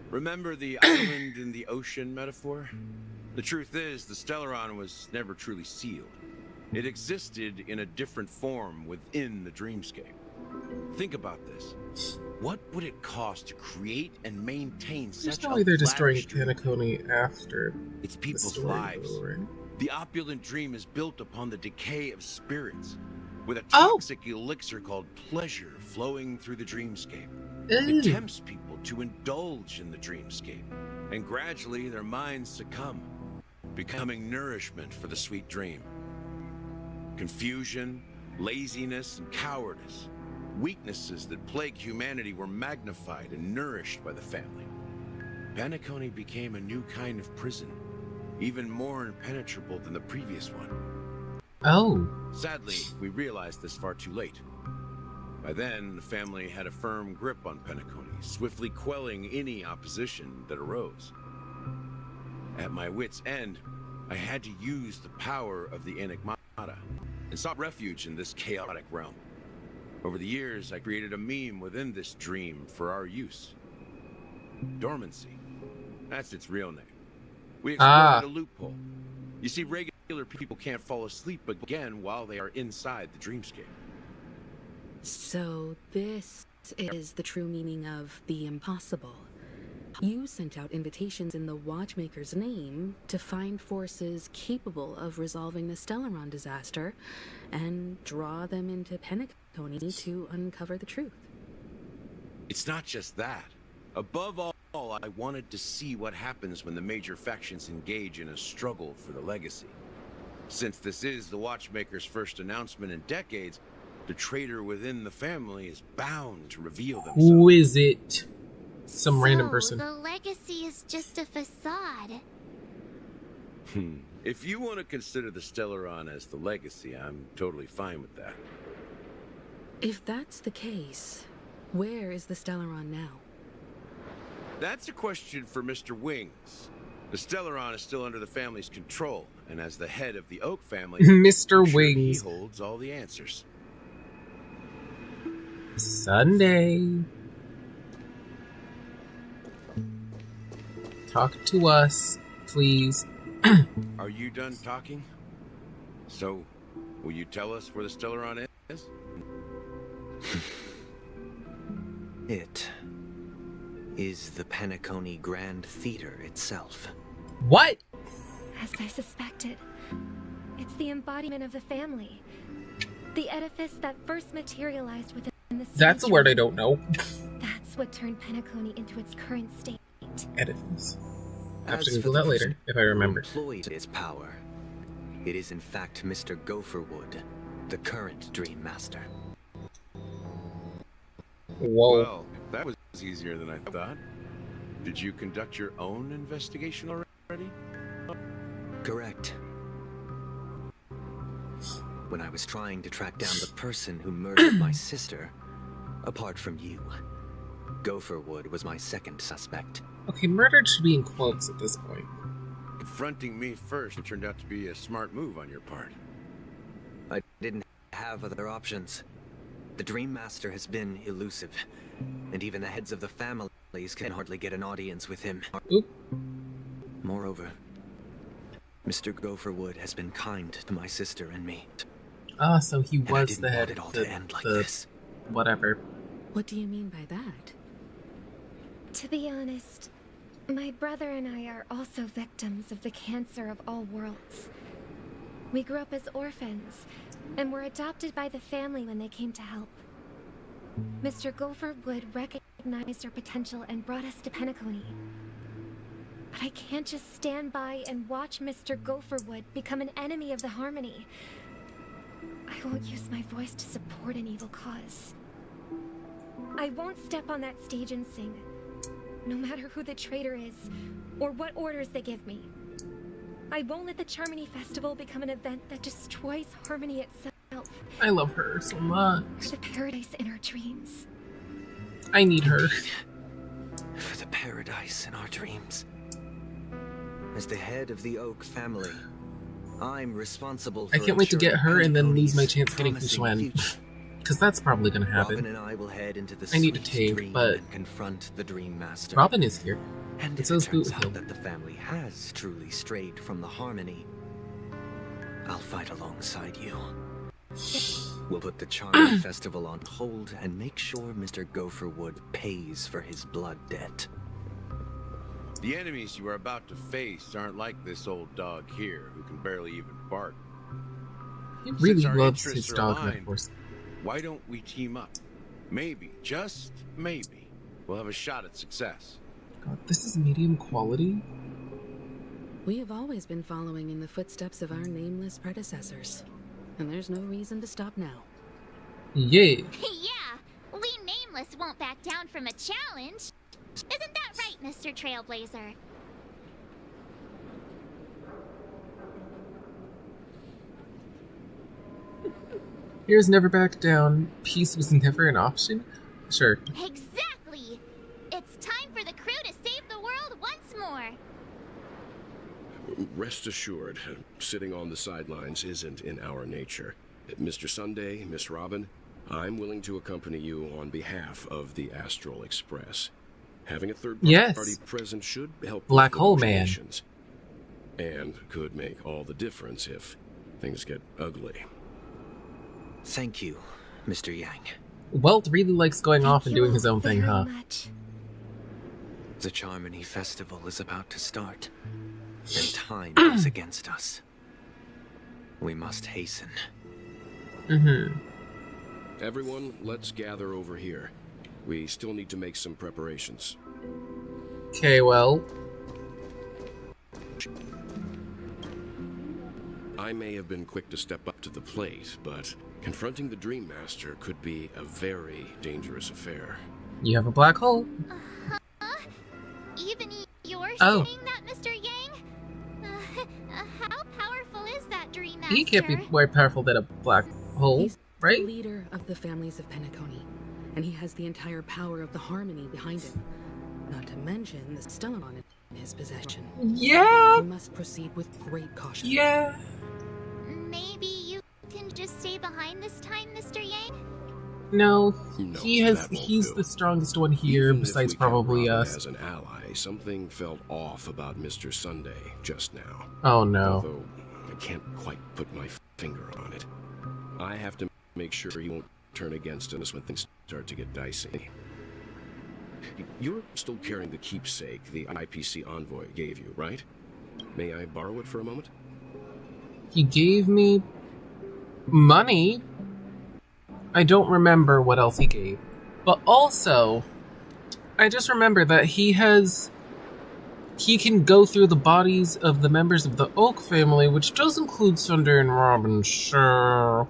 Remember the island in the ocean metaphor? The truth is, the Stellaron was never truly sealed. It existed in a different form within the dreamscape. Think about this. What would it cost to create and maintain There's such no a way they're destroying lavish dream? Penacony after It's the people's story, lives. though, right? The opulent dream is built upon the decay of spirits, with a Oh. toxic elixir called pleasure flowing through the dreamscape. Ooh. It tempts people to indulge in the dreamscape, and gradually their minds succumb, becoming nourishment for the sweet dream. Confusion, laziness, and cowardice, weaknesses that plague humanity, were magnified and nourished by the family. Penacony became a new kind of prison, even more impenetrable than the previous one. Oh. Sadly, we realized this far too late. By then, the family had a firm grip on Penacony, swiftly quelling any opposition that arose. At my wit's end, I had to use the power of the Enigmata and sought refuge in this chaotic realm. Over the years, I created a meme within this dream for our use. Dormancy. That's its real name. We exploited a loophole. You see, regular people can't fall asleep again while they are inside the dreamscape. So this is the true meaning of the impossible. You sent out invitations in the Watchmaker's name to find forces capable of resolving the Stellaron disaster and draw them into Penacony to uncover the truth. It's not just that. Above all, I wanted to see what happens when the major factions engage in a struggle for the legacy. Since this is the Watchmaker's first announcement in decades, the traitor within the family is bound to reveal themselves. Who is it? Some random person. The legacy is just a facade. If you want to consider the Stellaron as the legacy, I'm totally fine with that. If that's the case, where is the Stellaron now? That's a question for Mr. Wings. The Stellaron is still under the family's control, and as the head of the Oak family, Mr. I'm sure Wings. he holds all the answers. Sunday. Talk to us, please. Are you done talking? So, will you tell us where the Stellaron is? It is the Penacony Grand Theater itself. What? As I suspected, it's the embodiment of the family. The edifice that first materialized within the That's a word I don't know. That's what turned Penacony into its current state. Edifice. I have As to for Google the that later, if I remember. Employs its power. It is in fact Mr. Gopherwood, the current Dream Master. Whoa. Well, that was easier than I thought. Did you conduct your own investigation already? Correct. When I was trying to track down the person who murdered my sister, apart from you, Gopherwood was my second suspect. Okay, murdered should be in quotes at this point. Confronting me first turned out to be a smart move on your part. I didn't have other options. The Dream Master has been elusive, and even the heads of the families can hardly get an audience with him. Oop. Moreover, Mr. Gopherwood has been kind to my sister and me. Ah, so he And I was didn't the head want it all of to end like the this. whatever. What do you mean by that? To be honest, my brother and I are also victims of the cancer of all worlds. We grew up as orphans, and were adopted by the family when they came to help. Mr. Gopher Wood recognized our potential and brought us to Penacony. But I can't just stand by and watch Mr. Gopherwood become an enemy of the Harmony. I won't use my voice to support an evil cause. I won't step on that stage and sing, no matter who the traitor is, or what orders they give me. I won't let the Charmony Festival become an event that destroys Harmony itself. I love her so much. For the paradise in our dreams. I need her. For the paradise in our dreams. As the head of the Oak family, I'm responsible for I can't wait to get her and then lose my chance getting Fushuen. Because that's probably going to happen. Robin and I will head into the I need a Sweet tape, Dream but and confront the Dream Master. Robin is here. And it if says it turns Boot out Hill. that the family has truly strayed from the Harmony, I'll fight alongside you. We'll put the Charming Festival on hold and make sure Mr. Gopherwood pays for his blood debt. The enemies you are about to face aren't like this old dog here, who can barely even bark. He really Since our loves interests his are dog, aligned, of course. why don't we team up? Maybe, just maybe, we'll have a shot at success. God, this is medium quality. We have always been following in the footsteps of our nameless predecessors, and there's no reason to stop now. Yeah. Yeah, we Nameless won't back down from a challenge. Isn't that right, Mr. Trailblazer? Here's never back down. Peace was never an option? Sure. Exactly! It's time for the crew to save the world once more. Rest assured, sitting on the sidelines isn't in our nature. Mr. Sunday, Miss Robin, I'm willing to accompany you on behalf of the Astral Express. Having a third party present should help Black with Hole Man. negotiations. And could make all the difference if things get ugly. Thank you, Mr. Yang. Welt really likes going off and doing his own thing, huh? The Charmony Festival is about to start, and time is against us. We must hasten. Everyone, let's gather over here. We still need to make some preparations. Okay, well. I may have been quick to step up to the plate, but confronting the Dream Master could be a very dangerous affair. You have a black hole. Even you're Oh. saying that, Mr. Yang? How powerful is that Dream Master? He can't be more powerful than a black hole, He's right? the leader of the families of Penacony, and he has the entire power of the Harmony behind him. Not to mention the Stellaron in his possession. Yeah! We must proceed with great caution. Yeah! Maybe you can just stay behind this time, Mr. Yang? No, No, he's that won't do. the strongest one here, Even if besides we count probably Robin us. as an ally, something felt off about Mr. Sunday just now. Oh no. Although I can't quite put my finger on it. I have to make sure he won't turn against us when things start to get dicey. You're still carrying the keepsake the IPC envoy gave you, right? May I borrow it for a moment? He gave me money. I don't remember what else he gave. But also, I just remember that he can go through the bodies of the members of the Oak family, which does include Sunday and Robin, sure.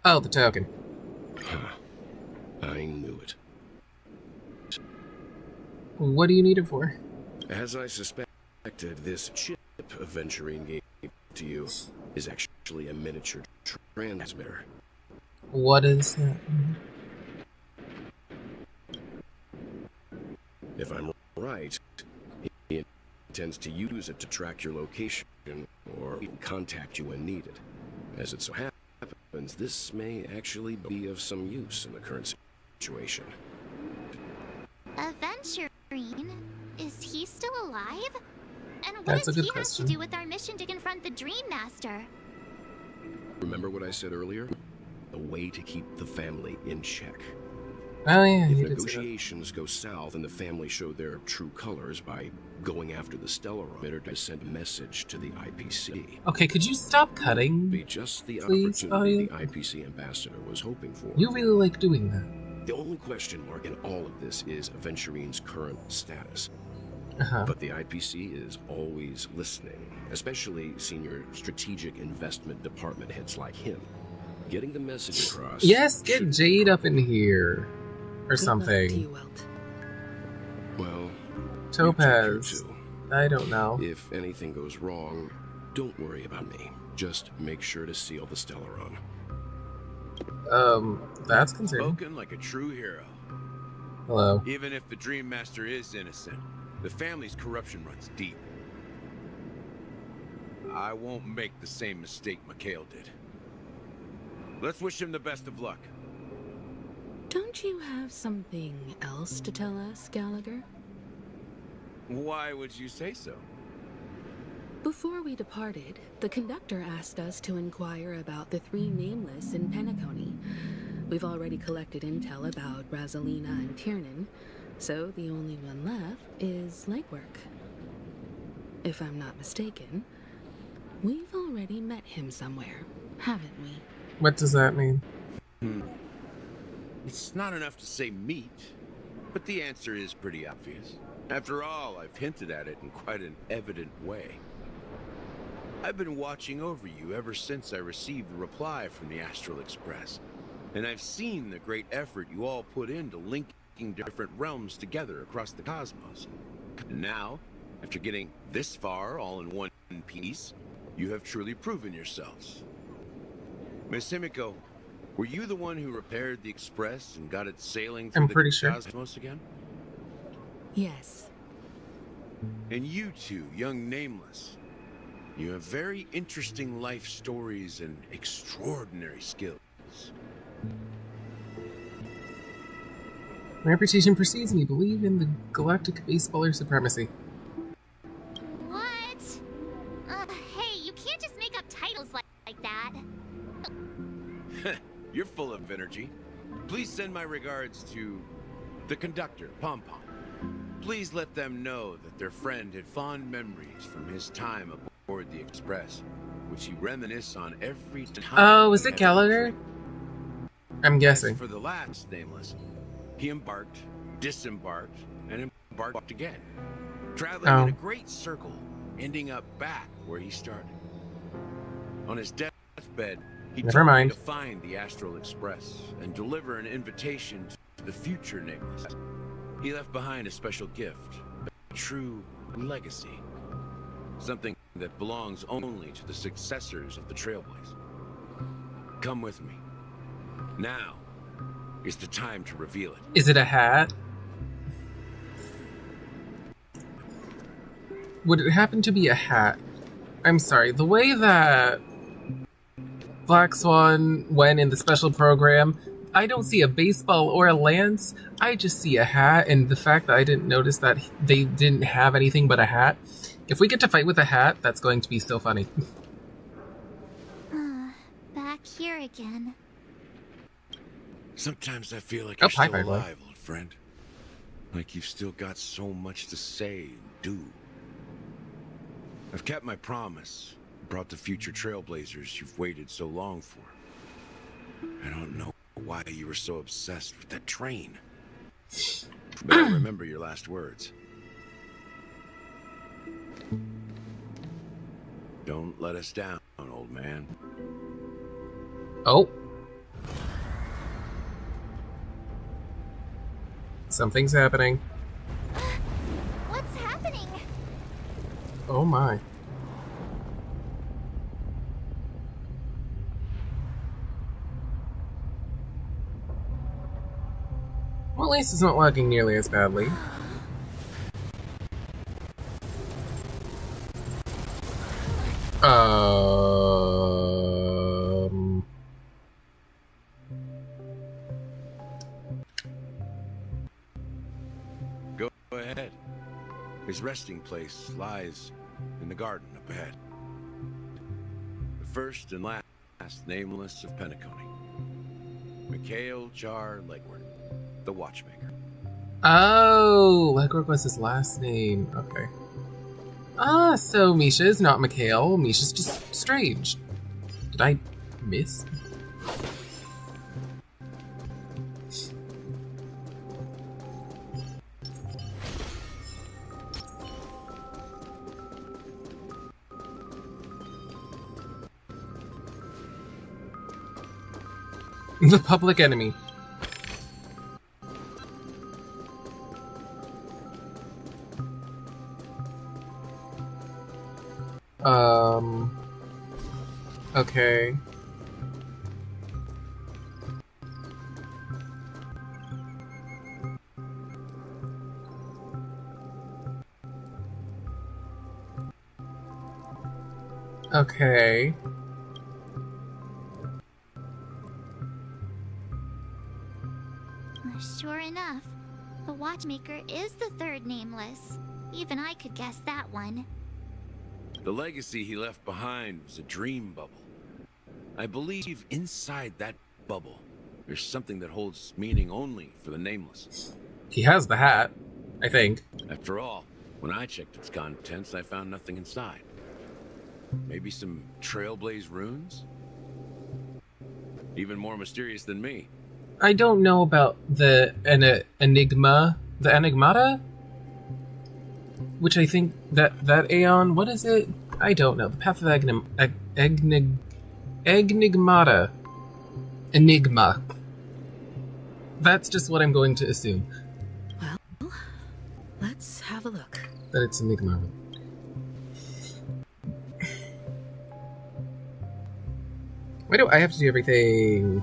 Oh, the token. I knew it. What do you need it for? As I suspected, this chip Aventurine gave to you is actually a miniature transmitter. What is that? If I'm right, he intends to use it to track your location or even contact you when needed. As it so happens, this may actually be of some use in the current situation. Aventurine? Is he still alive? And what That's a does good he question. have to do with our mission to confront the Dream Master? Remember what I said earlier? a way to keep the family in check. Oh yeah, If you did say that. negotiations go south and the family show their true colors by going after the stellar emitter to send a message to the IPC. Okay, could you stop cutting? Be just the please, opportunity the IPC ambassador was hoping for. You really like doing that. The only question mark in all of this is Aventurine's current status. But the IPC is always listening, especially senior strategic investment department heads like him. Getting the message across. Yes, get Jade up in here. Or something. Well, Topaz. I don't know. If anything goes wrong, don't worry about me. Just make sure to seal the Stellaron. That's concerning. Spoken like a true hero. Hello. Even if the Dream Master is innocent, the family's corruption runs deep. I won't make the same mistake Mikhail did. Let's wish him the best of luck. Don't you have something else to tell us, Gallagher? Why would you say so? Before we departed, the conductor asked us to inquire about the 3 nameless in Penacony. We've already collected intel about Rosalina and Tiernan, so the only one left is legwork. If I'm not mistaken, we've already met him somewhere, haven't we? What does that mean? It's not enough to say meet, but the answer is pretty obvious. After all, I've hinted at it in quite an evident way. I've been watching over you ever since I received the reply from the Astral Express, and I've seen the great effort you all put into linking different realms together across the cosmos. And now, after getting this far all in one piece, you have truly proven yourselves. Miss Himiko, were you the one who repaired the Express and got it sailing through the cosmos again? Yes. And you two, young Nameless, you have very interesting life stories and extraordinary skills. My reputation precedes me. Believe in the galactic baseballer supremacy. What? Hey, you can't just make up titles like that. You're full of energy. Please send my regards to the conductor, Pom Pom. Please let them know that their friend had fond memories from his time aboard the Express, which he reminisces on every time. Oh, is it Gallagher? I'm guessing. As for the last Nameless, he embarked, disembarked, and embarked again, traveling in a great circle, ending up back where he started. On his deathbed, he told me to find the Astral Express and deliver an invitation to the future Nameless. He left behind a special gift, a true legacy. Something that belongs only to the successors of the Trailblaze. Come with me. Now is the time to reveal it. Is it a hat? Would it happen to be a hat? I'm sorry, the way that Black Swan went in the special program, I don't see a baseball or a lance. I just see a hat, and the fact that I didn't notice that they didn't have anything but a hat. If we get to fight with a hat, that's going to be so funny. Back here again. Sometimes I feel like you're hi, still alive, old friend. Like you've still got so much to say and do. I've kept my promise. Brought the future Trailblazers you've waited so long for. I don't know why you were so obsessed with that train. But I remember your last words. Don't let us down, old man. Oh. Something's happening. What's happening? Oh my. Well, at least it's not lagging nearly as badly. Go ahead. His resting place lies in the garden up ahead. The first and last Nameless of Penacony. Mikhail Jar Legwork, the watchmaker. Oh, Legwork was his last name. Okay. Ah, so Misha is not Mikhail. Misha's just strange. Did I miss? The Public Enemy. Okay. Okay. Sure enough, the watchmaker is the third nameless. Even I could guess that one. The legacy he left behind was a dream bubble. I believe inside that bubble, there's something that holds meaning only for the nameless. He has the hat, I think. After all, when I checked its contents, I found nothing inside. Maybe some Trailblaze runes? Even more mysterious than me. I don't know about the enigma, the enigmata, which I think that Aeon. What is it? I don't know. The path of enigmata, enigma. That's just what I'm going to assume. Well, let's have a look. That it's enigma. Why do I have to do everything?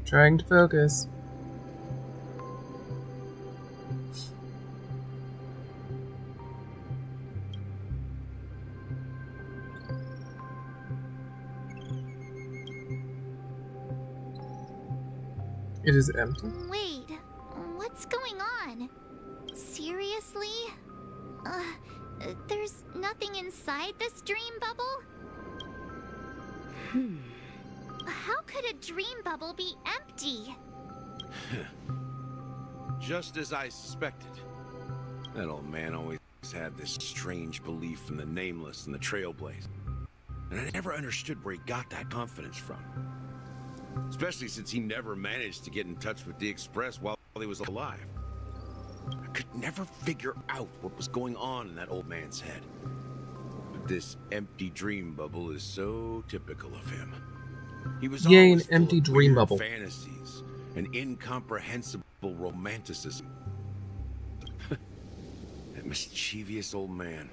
Trying to focus. It is empty. Wait, what's going on? Seriously? There's nothing inside this dream bubble? How could a dream bubble be empty? Just as I suspected. That old man always had this strange belief in the nameless and the Trailblaze. And I never understood where he got that confidence from. Especially since he never managed to get in touch with the Express while he was alive. I could never figure out what was going on in that old man's head. But this empty dream bubble is so typical of him. He was Yay, an always full empty of dream weird bubble. fantasies and incomprehensible romanticism. That mischievous old man.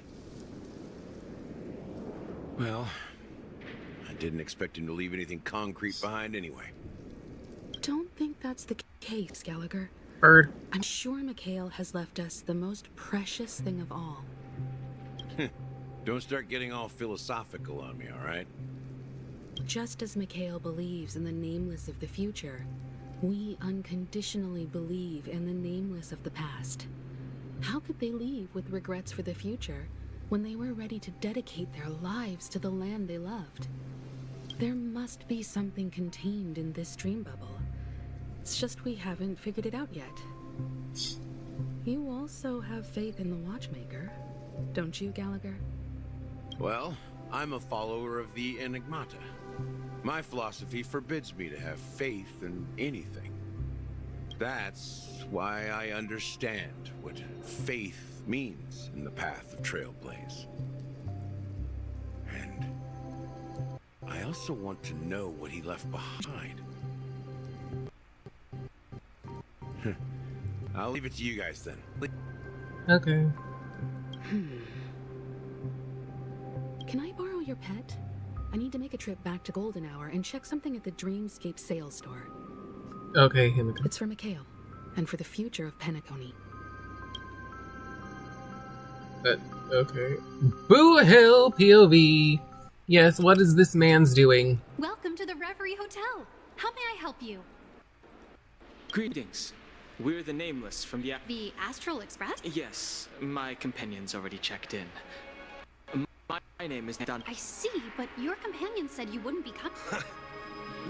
Well, I didn't expect him to leave anything concrete behind anyway. Don't think that's the case, Gallagher. Bird. I'm sure Mikhail has left us the most precious thing of all. Don't start getting all philosophical on me, all right? Just as Mikhail believes in the nameless of the future, we unconditionally believe in the nameless of the past. How could they leave with regrets for the future when they were ready to dedicate their lives to the land they loved? There must be something contained in this dream bubble. It's just we haven't figured it out yet. You also have faith in the watchmaker, don't you, Gallagher? Well, I'm a follower of the Enigmata. My philosophy forbids me to have faith in anything. That's why I understand what faith means in the path of Trailblaze. And I also want to know what he left behind. I'll leave it to you guys then. Okay. Can I borrow your pet? I need to make a trip back to Golden Hour and check something at the Dreamscape sales store. Okay, here we go. It's for Mikhail, and for the future of Penacony. Okay. Boo Hill POV. Yes, what is this man's doing? Welcome to the Reverie Hotel. How may I help you? Greetings. We're the Nameless from the... The Astral Express? Yes, my companion's already checked in. My name is Don. I see, but your companion said you wouldn't be coming.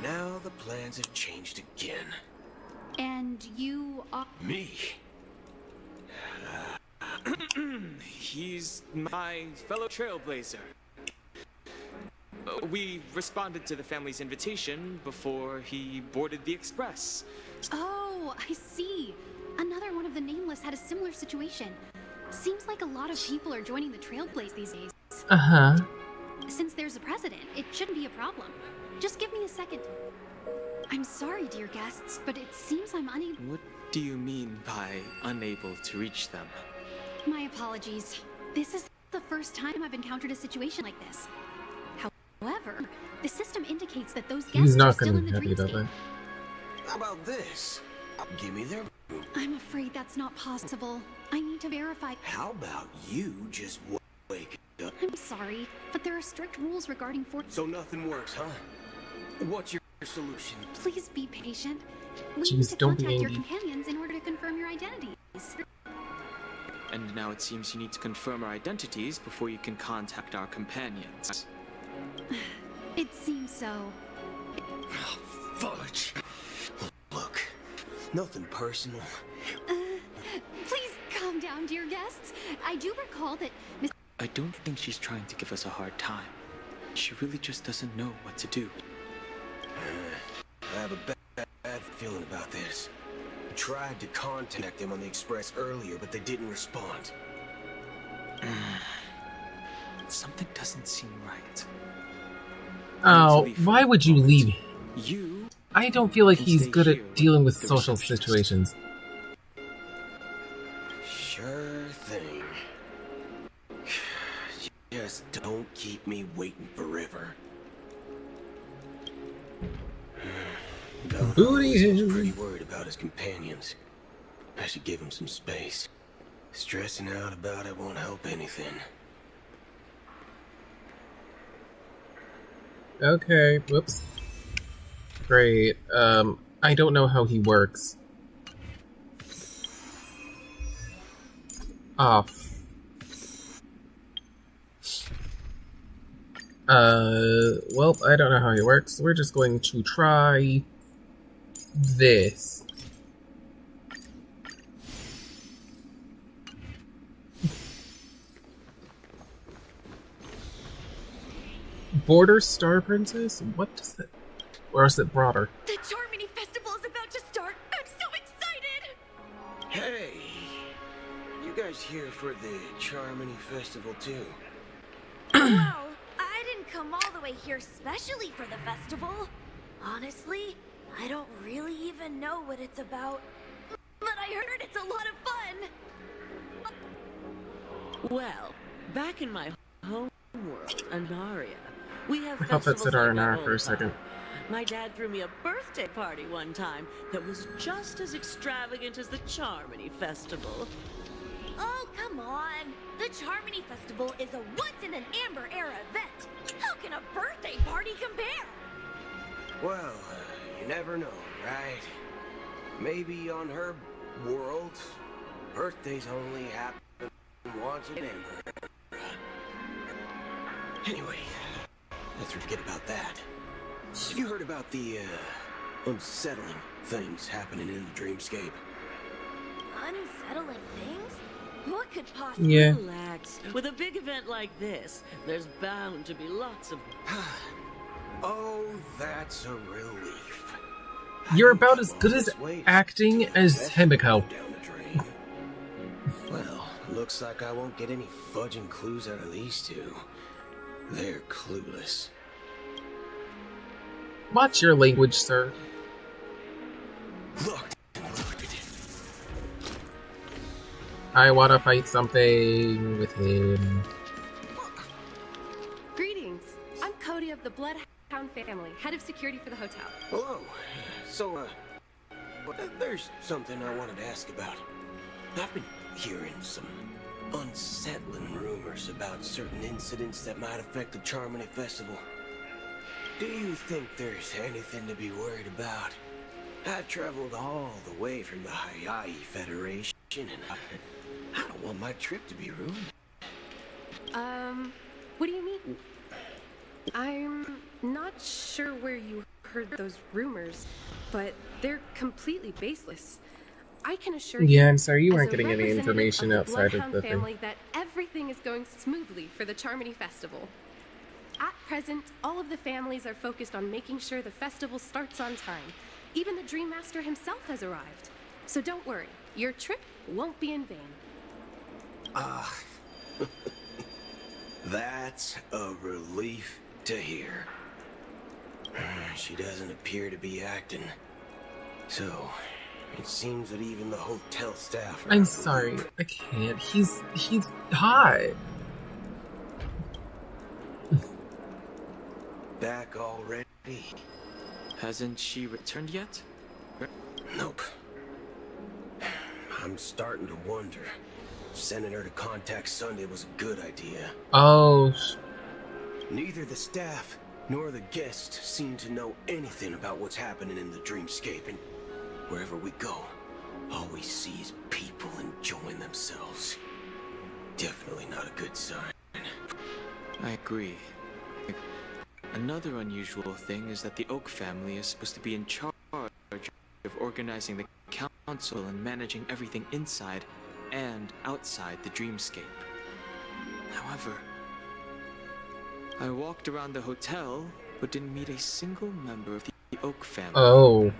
Now the plans have changed again. And you are... Me? He's my fellow Trailblazer. We responded to the family's invitation before he boarded the express. Oh, I see. Another one of the Nameless had a similar situation. Seems like a lot of people are joining the Trailblaze these days. Uh-huh. Since there's a president, it shouldn't be a problem. Just give me a second. I'm sorry, dear guests, but it seems I'm unable... What do you mean by unable to reach them? My apologies. This is the first time I've encountered a situation like this. However, the system indicates that those guests are still in the dreamscape. How about this? Give me their... I'm afraid that's not possible. I need to verify... How about you just wake up? I'm sorry, but there are strict rules regarding So nothing works, huh? What's your solution? Please be patient. We Jeez, need to don't be contact your angry. companions in order to confirm your identities. And now it seems you need to confirm our identities before you can contact our companions. It seems so. Oh, fudge. Look, nothing personal. Please calm down, dear guests. I do recall that Miss... I don't think she's trying to give us a hard time. She really just doesn't know what to do. I have a bad feeling about this. I tried to contact them on the express earlier, but they didn't respond. Something doesn't seem right. Oh, why would you leave him? You? I don't feel like he's good at dealing with social situations. Sure thing. Just don't keep me waiting forever. Booty He's pretty worried about his companions. I should give him some space. Stressing out about it won't help anything. Okay, whoops. Great. I don't know how he works. Off. Well, I don't know how he works. We're just going to try this. Border Star Princess? What does that... Or is it broader? The Charmony Festival is about to start! I'm so excited! Hey! You guys here for the Charmony Festival too? Whoa! I didn't come all the way here specially for the festival. Honestly, I don't really even know what it's about. But I heard it's a lot of fun! Well, back in my home world, Anaria, we have I thought that said festivals like Aranara that for a all second. the time. My dad threw me a birthday party one time that was just as extravagant as the Charmony Festival. Oh, come on! The Charmony Festival is a once-in-an-Amber-era event! How can a birthday party compare? Well, you never know, right? Maybe on her world, birthdays only happen once in Amber. Anyway, let's forget about that. Have you heard about the, unsettling things happening in the dreamscape? Unsettling things? What could possibly... Yeah. Relax. With a big event like this, there's bound to be lots of... Oh, that's a relief. You're about as good as acting as Himiko. Well, looks like I won't get any fudging clues out of these two. They're clueless. Watch your language, sir. Look. I wanna fight something with him. Greetings. I'm Cody of the Bloodhound family, head of security for the hotel. Hello. So, there's something I wanted to ask about. I've been hearing some unsettling rumors about certain incidents that might affect the Charmony Festival. Do you think there's anything to be worried about? I traveled all the way from the Hawaii Federation, and I don't want my trip to be ruined. What do you mean? I'm not sure where you heard those rumors, but they're completely baseless. I can assure you. Yeah, I'm sorry you as weren't a getting any representative information of the outside of Bloodhound the thing. family, that everything is going smoothly for the Charmony Festival. At present, all of the families are focused on making sure the festival starts on time. Even the Dream Master himself has arrived. So don't worry, your trip won't be in vain. Ah, that's a relief to hear. She doesn't appear to be acting. So, it seems that even the hotel staff are... I'm sorry, I can't. He's hot. Back already? Hasn't she returned yet? Nope. I'm starting to wonder. Sending her to contact Sunday was a good idea. Oh. Neither the staff nor the guests seem to know anything about what's happening in the dreamscape, and wherever we go, all we see is people enjoying themselves. Definitely not a good sign. I agree. Another unusual thing is that the Oak family is supposed to be in charge of organizing the council and managing everything inside and outside the dreamscape. However, I walked around the hotel but didn't meet a single member of the Oak family. Oh.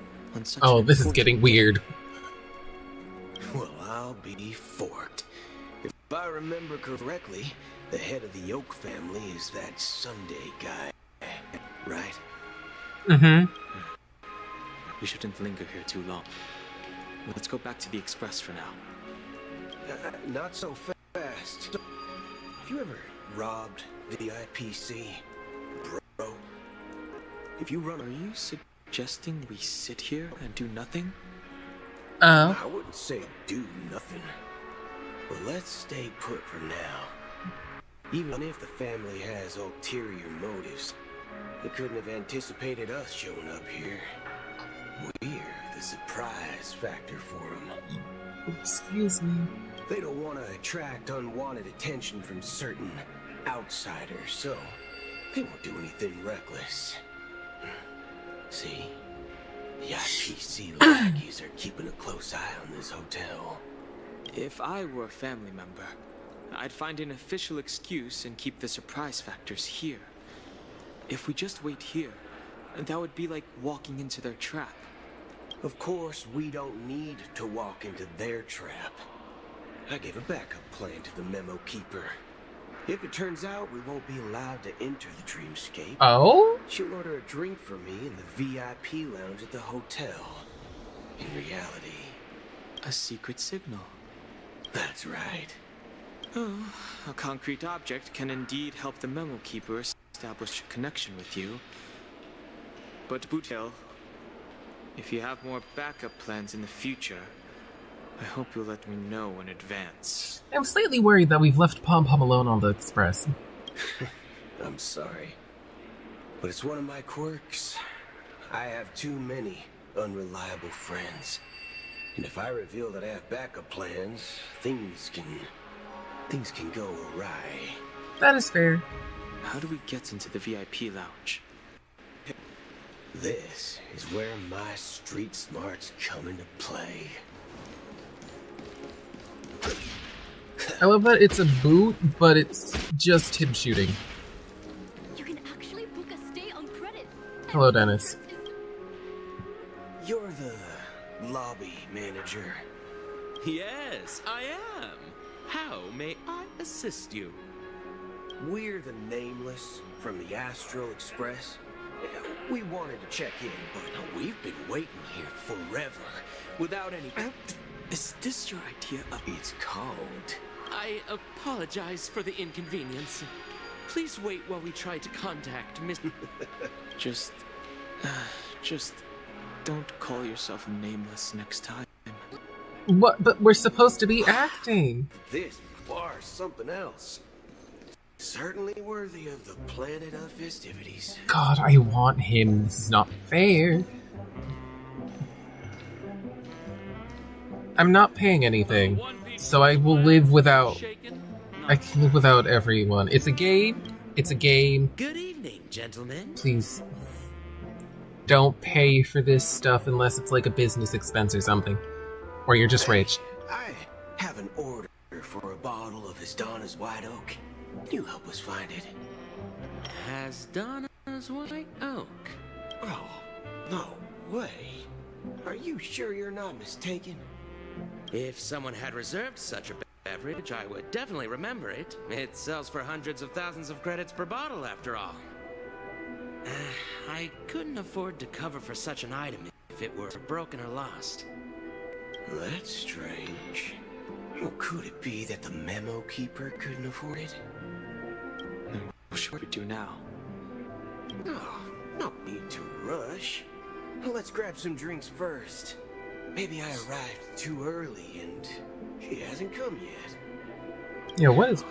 Oh, this is getting weird. Well, I'll be forked. If I remember correctly, the head of the Oak family is that Sunday guy, right? Mm-hmm. We shouldn't linger here too long. Let's go back to the Express for now. Not so fast. Have you ever robbed the IPC, bro? If you run... Are you suggesting we sit here and do nothing? I wouldn't say do nothing. But let's stay put for now. Even if the family has ulterior motives, they couldn't have anticipated us showing up here. We're the surprise factor for them. Excuse me. They don't want to attract unwanted attention from certain outsiders, so they won't do anything reckless. See? The IPC lackeys are keeping a close eye on this hotel. If I were a family member, I'd find an official excuse and keep the surprise factors here. If we just wait here, that would be like walking into their trap. Of course, we don't need to walk into their trap. I gave a backup plan to the memo keeper. If it turns out we won't be allowed to enter the dreamscape, she'll order a drink for me in the VIP lounge at the hotel. In reality, a secret signal. That's right. Oh, a concrete object can indeed help the memo keeper establish a connection with you. But Bootel, if you have more backup plans in the future, I hope you'll let me know in advance. I'm slightly worried that we've left Pom Pom alone on the Express. I'm sorry. But it's one of my quirks. I have too many unreliable friends. And if I reveal that I have backup plans, things can go awry. That is fair. How do we get into the VIP lounge? This is where my street smarts come into play. I love that it's a boot, but it's just him shooting. You can actually book a stay on credit. Hello, Dennis. You're the lobby manager. Yes, I am. How may I assist you? We're the Nameless from the Astral Express. We wanted to check in, but we've been waiting here forever without any... Is this your idea of... It's called... I apologize for the inconvenience. Please wait while we try to contact Miss... Just don't call yourself Nameless next time. What? But we're supposed to be acting. This bar's something else. Certainly worthy of the planet of festivities. God, I want him. This is not fair. I'm not paying anything, so I will live without... I can live without everyone. It's a game. It's a game. Good evening, gentlemen. Please. Don't pay for this stuff unless it's like a business expense or something. Or you're just rich. I have an order for a bottle of Hasdana's White Oak. Can you help us find it? Hasdana's White Oak? Oh, no way. Are you sure you're not mistaken? If someone had reserved such a beverage, I would definitely remember it. It sells for hundreds of thousands of credits per bottle, after all. I couldn't afford to cover for such an item if it were broken or lost. That's strange. Well, could it be that the memo keeper couldn't afford it? What should we do now? Oh, no need to rush. Let's grab some drinks first. Maybe I arrived too early and she hasn't come yet. Yeah, what is...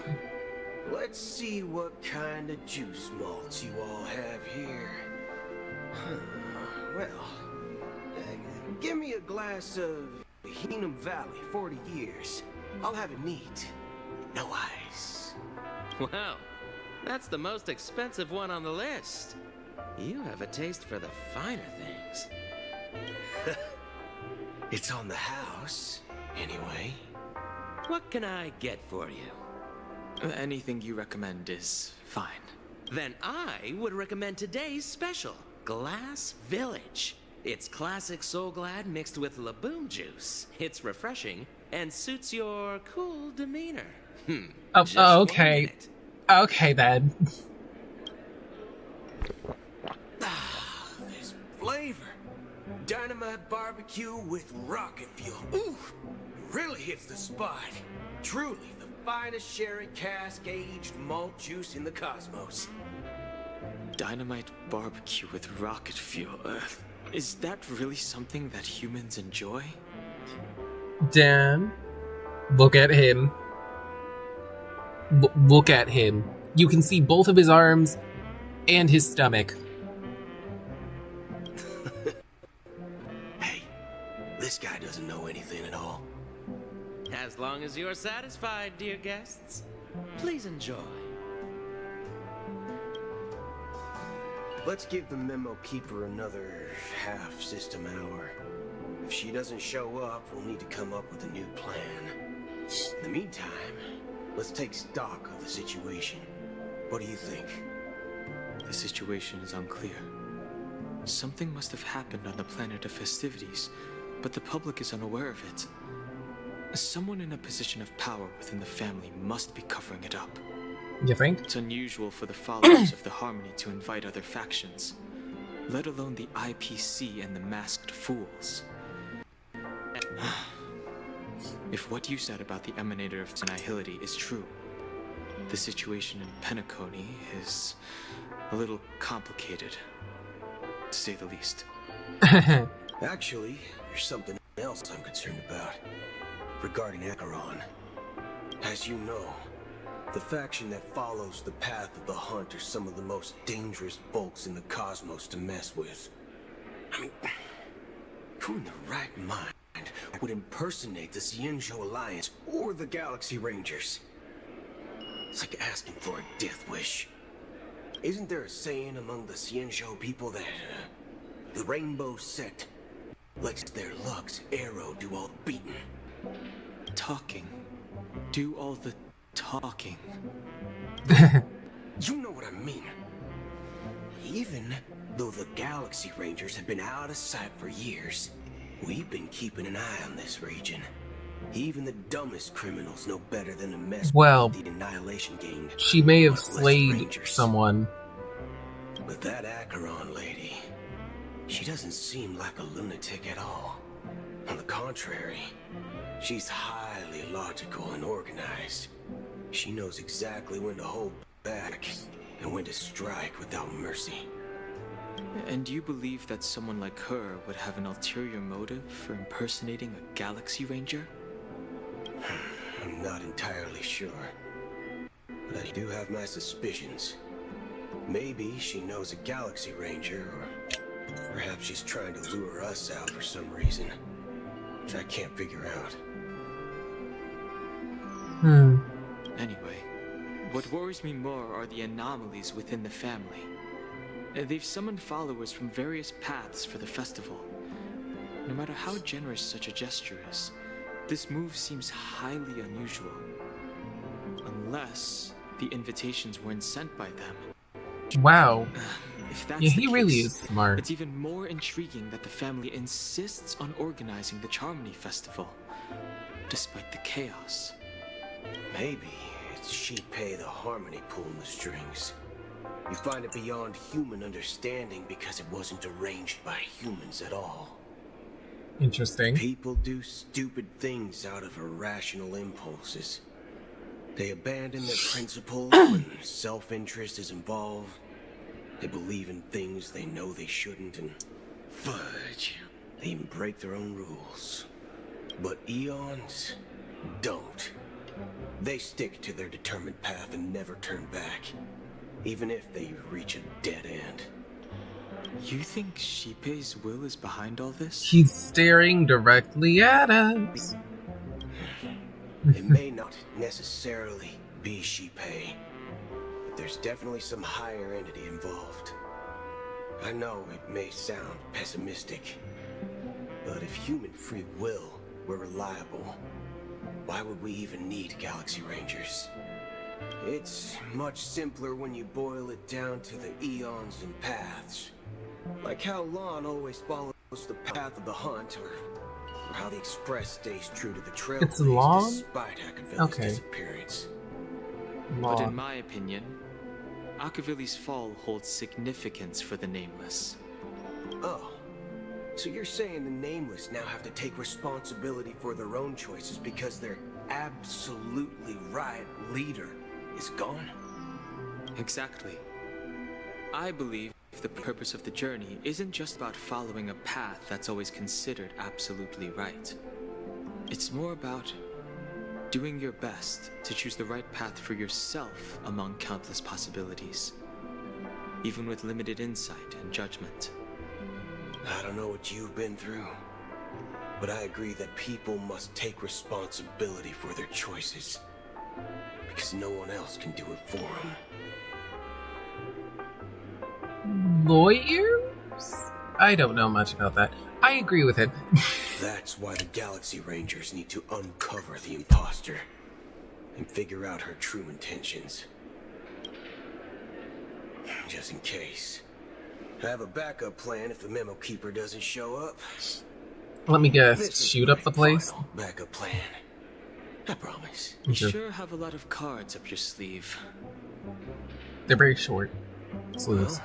Let's see what kind of juice malts you all have here. Well, give me a glass of Heenum Valley, 40 years. I'll have it neat. No ice. Wow, that's the most expensive one on the list. You have a taste for the finer things. It's on the house, anyway. What can I get for you? Anything you recommend is fine. Then I would recommend today's special, Glass Village. It's classic Soul Glad mixed with Laboon juice. It's refreshing and suits your cool demeanor. Okay. Okay, then. This flavor. Dynamite barbecue with rocket fuel. Ooh, really hits the spot. Truly the finest sherry cask-aged malt juice in the cosmos. Dynamite barbecue with rocket fuel. Is that really something that humans enjoy? Dan, look at him. Look at him. You can see both of his arms and his stomach. Hey, this guy doesn't know anything at all. As long as you're satisfied, dear guests, please enjoy. Let's give the memo keeper another half system hour. If she doesn't show up, we'll need to come up with a new plan. In the meantime, let's take stock of the situation. What do you think? The situation is unclear. Something must have happened on the planet of festivities, but the public is unaware of it. Someone in a position of power within the family must be covering it up. You think? It's unusual for the followers of the Harmony to invite other factions, let alone the IPC and the Masked Fools. If what you said about the Emanator of Annihility is true, the situation in Penacony is a little complicated, to say the least. Actually, there's something else I'm concerned about. Regarding Acheron. As you know, the faction that follows the path of the Hunt are some of the most dangerous folks in the cosmos to mess with. I mean, who in the right mind would impersonate the Cienjo Alliance or the Galaxy Rangers? It's like asking for a death wish. Isn't there a saying among the Cienjo people that the Rainbow Sect lets their Lux Arrow do all the beating? Talking. Do all the talking. You know what I mean. Even though the Galaxy Rangers have been out of sight for years, we've been keeping an eye on this region. Even the dumbest criminals know better than to mess with the Annihilation Gang. She may have slayed someone. But that Acheron lady, she doesn't seem like a lunatic at all. On the contrary, she's highly logical and organized. She knows exactly when to hold back and when to strike without mercy. And you believe that someone like her would have an ulterior motive for impersonating a Galaxy Ranger? I'm not entirely sure, but I do have my suspicions. Maybe she knows a Galaxy Ranger, or perhaps she's trying to lure us out for some reason. which I can't figure out. Anyway, what worries me more are the anomalies within the family. They've summoned followers from various paths for the festival. No matter how generous such a gesture is, this move seems highly unusual. Unless the invitations weren't sent by them. Wow. If that's Yeah, the he really case, is smart. It's even more intriguing that the family insists on organizing the Charmony Festival, despite the chaos. Maybe it's Shipei the Harmony pulling the strings. You find it beyond human understanding because it wasn't arranged by humans at all. Interesting. People do stupid things out of irrational impulses. They abandon their principles when self-interest is involved. They believe in things they know they shouldn't, and fudge, they even break their own rules. But Eons don't. They stick to their determined path and never turn back, even if they reach a dead end. You think Shipei's will is behind all this? He's staring directly at us. It may not necessarily be Shipei, but there's definitely some higher entity involved. I know it may sound pessimistic, but if human free will were reliable, why would we even need Galaxy Rangers? It's much simpler when you boil it down to the eons and paths. Like how Lon always follows the path of the hunt, or how the Express stays true to the Trailblaze It's Lon? despite Akavilli's disappearance. But in my opinion, Akavilli's fall holds significance for the Nameless. Oh, so you're saying the Nameless now have to take responsibility for their own choices because their absolutely right leader is gone? Exactly. I believe the purpose of the journey isn't just about following a path that's always considered absolutely right. It's more about doing your best to choose the right path for yourself among countless possibilities, even with limited insight and judgment. I don't know what you've been through, but I agree that people must take responsibility for their choices, because no one else can do it for them. Lawyers? I don't know much about that. I agree with it. That's why the Galaxy Rangers need to uncover the imposter and figure out her true intentions. Just in case. I have a backup plan if the Memo Keeper doesn't show up. Let me guess. Shoot up the place? Backup plan. I promise. You sure have a lot of cards up your sleeve. They're very short. Sleeves.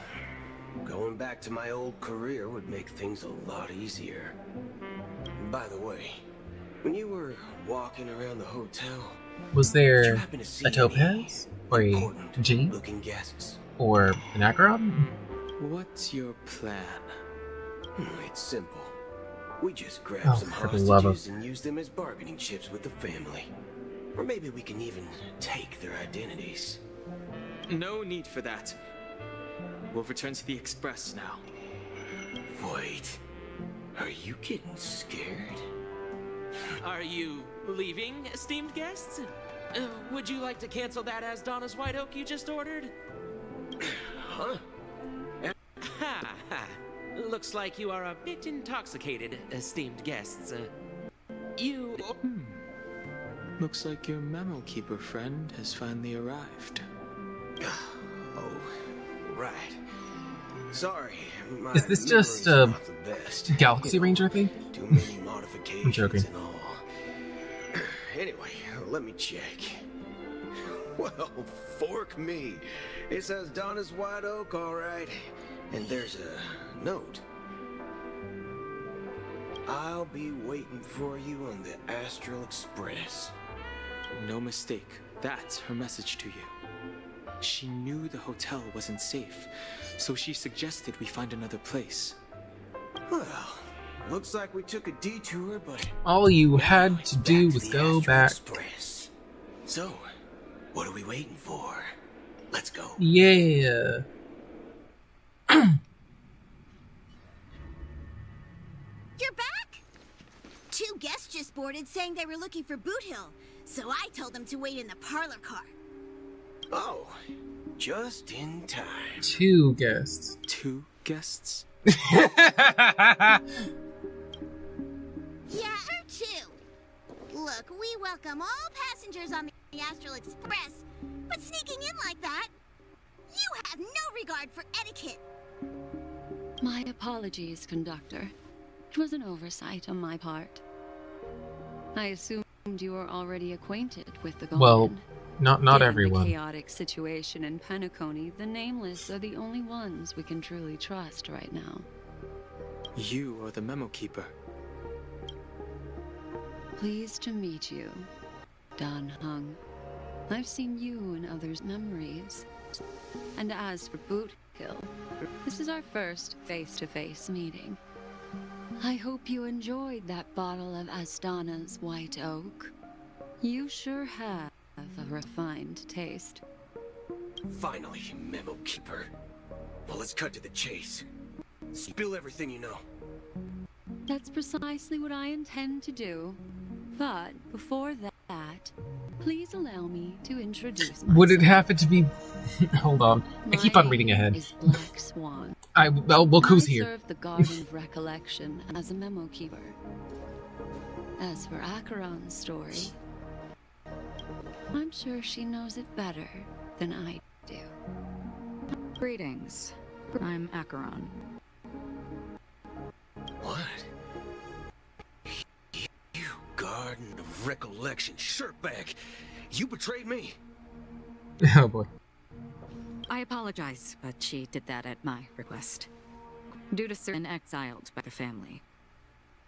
Going back to my old career would make things a lot easier. By the way, when you were walking around the hotel, Was there did you happen to see a topaz? Or a G? looking guests? Or an Acheron? What's your plan? It's simple. We just grab Oh, some for the love of- hostages and use them as bargaining chips with the family. Or maybe we can even take their identities. No need for that. We'll return to the Express now. Wait, are you getting scared? Are you leaving, esteemed guests? Would you like to cancel that as Donna's White Oak you just ordered? Huh? Ha ha. Looks like you are a bit intoxicated, esteemed guests. You... Looks like your Memo Keeper friend has finally arrived. Oh, right. Sorry, my Is this just a memory's not the best. Galaxy Ranger thing? Too many modifications I'm joking. and all. Anyway, let me check. Well, fork me. It says Donna's White Oak, all right. And there's a note. I'll be waiting for you on the Astral Express. No mistake. That's her message to you. She knew the hotel wasn't safe, so she suggested we find another place. Well, looks like we took a detour, but All you had to do was go back. Express. So, what are we waiting for? Let's go. Yeah. You're back? 2 guests just boarded saying they were looking for Boot Hill, so I told them to wait in the parlor car. Oh, just in time. 2 guests. 2 guests? Yeah, or 2. Look, we welcome all passengers on the Astral Express, but sneaking in like that, you have no regard for etiquette. My apologies, conductor. It was an oversight on my part. I assumed you were already acquainted with the Golden. Well, not Given everyone. The chaotic situation in Penacony, the Nameless are the only ones we can truly trust right now. You are the memo keeper. Pleased to meet you, Dan Hung. I've seen you in others' memories. And as for Boot Hill, this is our first face-to-face meeting. I hope you enjoyed that bottle of Astana's White Oak. You sure have a refined taste. Finally, memo keeper. Well, let's cut to the chase. Spill everything you know. That's precisely what I intend to do. But before that, please allow me to introduce myself. Would it happen to be... Hold on. I keep on reading ahead. Is Black Swan. Well, look who's I here. serve the Garden of Recollection as a memo keeper. As for Acheron's story, I'm sure she knows it better than I do. Greetings. I'm Acheron. What? You Garden of Recollection shirtbag! You betrayed me! Oh boy. I apologize, but she did that at my request. Due to certain exiled by the family.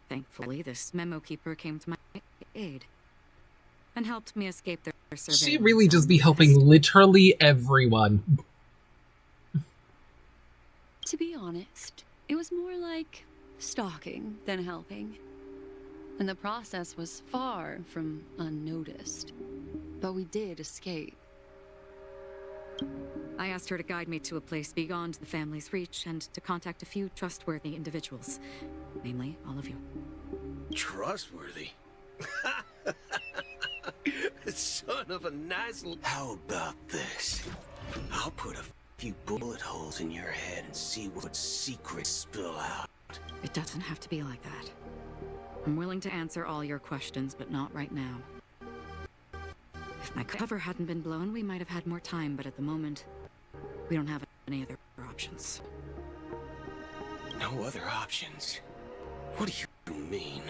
Thankfully, this memo keeper came to my aid and helped me escape their surveillance. She really just be helping literally everyone. To be honest, it was more like stalking than helping. And the process was far from unnoticed. But we did escape. I asked her to guide me to a place beyond the family's reach and to contact a few trustworthy individuals. Namely, all of you. Trustworthy? Son of a nice... How about this? I'll put a few bullet holes in your head and see what secrets spill out. It doesn't have to be like that. I'm willing to answer all your questions, but not right now. If my cover hadn't been blown, we might have had more time, but at the moment, we don't have any other options. No other options? What do you mean?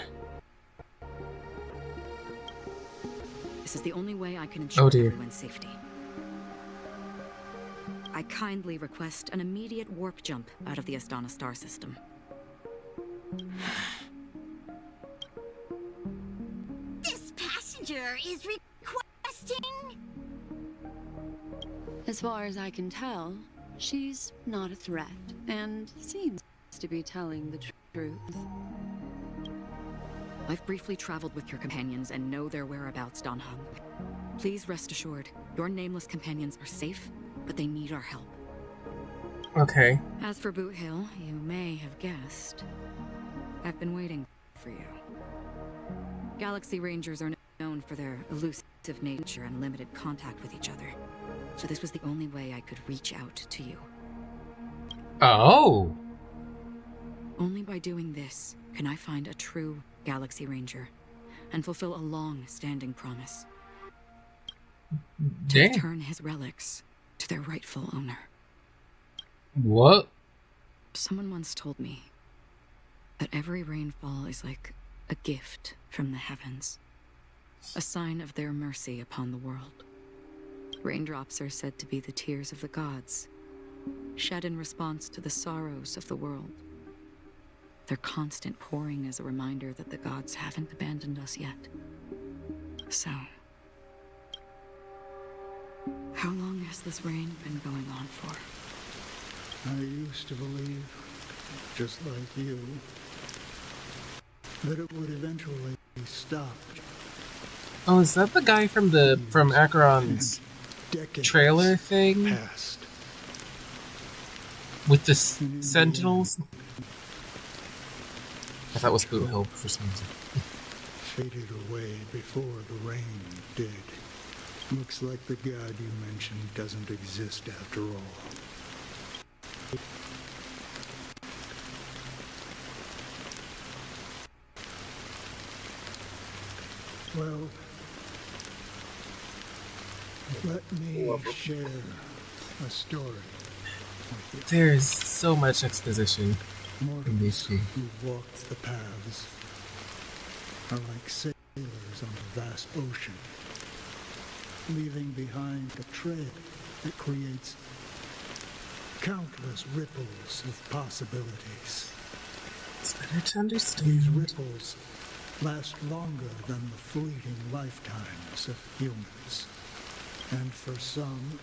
This is the only way I can ensure everyone's safety. I kindly request an immediate warp jump out of the Astana star system. This passenger is requesting... As far as I can tell, she's not a threat, and seems to be telling the truth. I've briefly traveled with your companions and know their whereabouts, Dan Hung. Please rest assured, your nameless companions are safe, but they need our help. Okay. As for Boot Hill, you may have guessed. I've been waiting for you. Galaxy Rangers are known for their elusive nature and limited contact with each other. So this was the only way I could reach out to you. Oh! Only by doing this can I find a true Galaxy Ranger and fulfill a long-standing promise. To Dang. return his relics to their rightful owner. What? Someone once told me that every rainfall is like a gift from the heavens, a sign of their mercy upon the world. Raindrops are said to be the tears of the gods, shed in response to the sorrows of the world. Their constant pouring is a reminder that the gods haven't abandoned us yet. So, how long has this rain been going on for? I used to believe, just like you, that it would eventually stop. Oh, is that the guy from Acheron's trailer thing? Past. With the sentinels? I thought it was Boot Hill for some reason. faded away before the rain did. Looks like the god you mentioned doesn't exist after all. Well, let me share a story with you. There's so much exposition in this game. Who walk the paths are like sailors on a vast ocean, leaving behind a tread that creates countless ripples of possibilities. It's better to understand. These ripples last longer than the fleeting lifetimes of humans. And for some,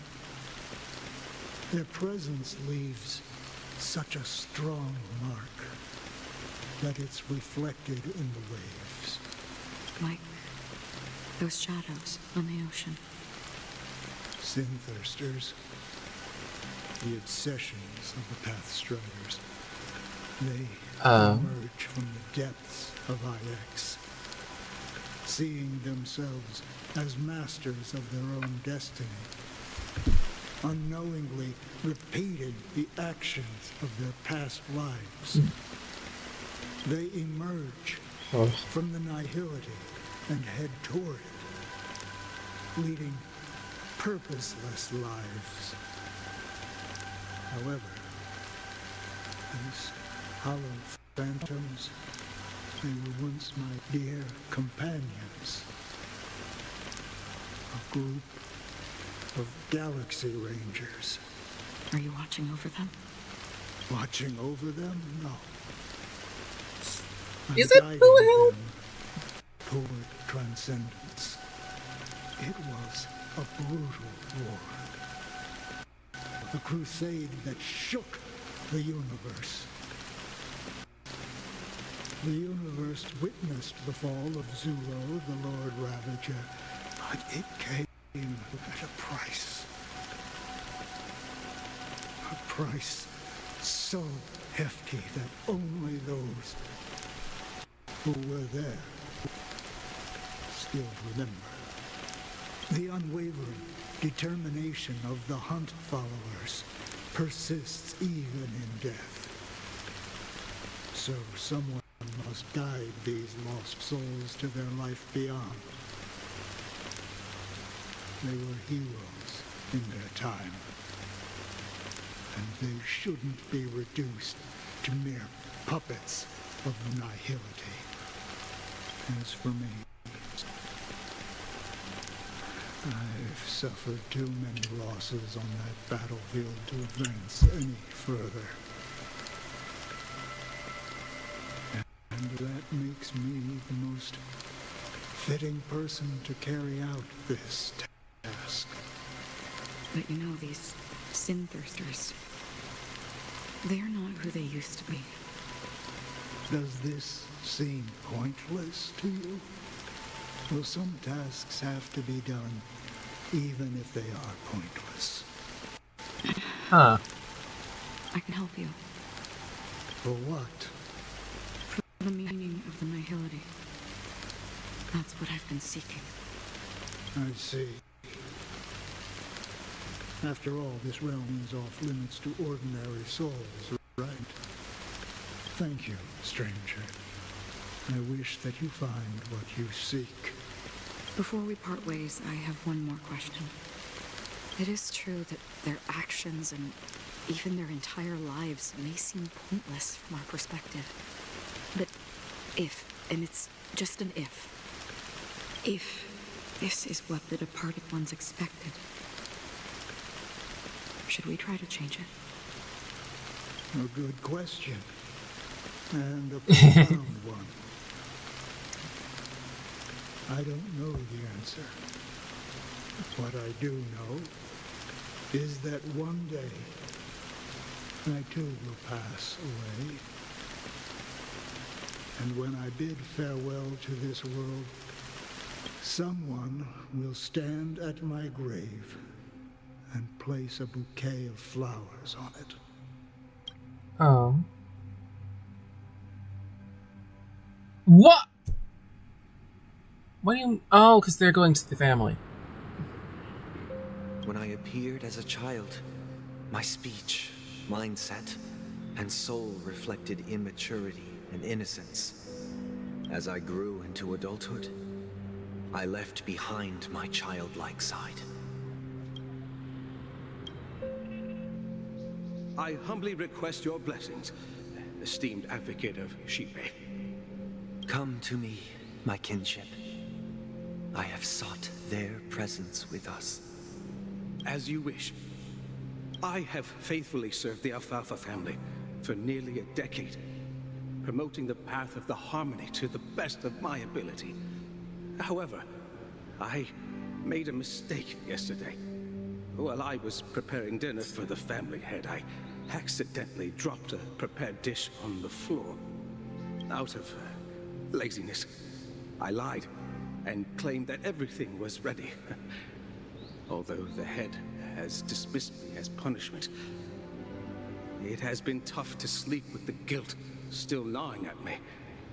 their presence leaves such a strong mark that it's reflected in the waves. Like those shadows on the ocean. Sin-thirsters, the obsessions of the Pathstriders. They emerge from the depths of IX, seeing themselves as masters of their own destiny, unknowingly repeating the actions of their past lives. They emerge from the nihility and head toward it, leading purposeless lives. However, these hollow phantoms, they were once my dear companions. A group of Galaxy Rangers. Are you watching over them? Watching over them? No. Is it Blue toward transcendence. It was a brutal war. A crusade that shook the universe. The universe witnessed the fall of Zulo, the Lord Ravager, but it came at a price. A price so hefty that only those who were there still remember. The unwavering determination of the Hunt followers persists even in death. So someone must guide these lost souls to their life beyond. They were heroes in their time, and they shouldn't be reduced to mere puppets of the nihility. As for me, I've suffered too many losses on that battlefield to advance any further. And that makes me the most fitting person to carry out this task. But you know, these sin-thirsters, they're not who they used to be. Does this seem pointless to you? Well, some tasks have to be done, even if they are pointless. Huh. I can help you. For what? For the meaning of the nihility. That's what I've been seeking. I see. After all, this realm is off limits to ordinary souls, right? Thank you, stranger. I wish that you find what you seek. Before we part ways, I have one more question. It is true that their actions and even their entire lives may seem pointless from our perspective. But if, and it's just an if this is what the departed ones expected, should we try to change it? A good question. And a profound one. I don't know the answer. What I do know is that one day I too will pass away. And when I bid farewell to this world, someone will stand at my grave and place a bouquet of flowers on it. Oh. Oh. What? What do you... Oh, because they're going to the family. When I appeared as a child, my speech, mindset, and soul reflected immaturity and innocence. As I grew into adulthood, I left behind my childlike side. I humbly request your blessings, esteemed advocate of Shipe. Come to me, my kinship. I have sought their presence with us. As you wish. I have faithfully served the Alfalfa family for nearly a decade, promoting the path of the harmony to the best of my ability. However, I made a mistake yesterday. While I was preparing dinner for the family head, I accidentally dropped a prepared dish on the floor. Out of laziness, I lied and claimed that everything was ready. Although the head has dismissed me as punishment, it has been tough to sleep with the guilt still gnawing at me,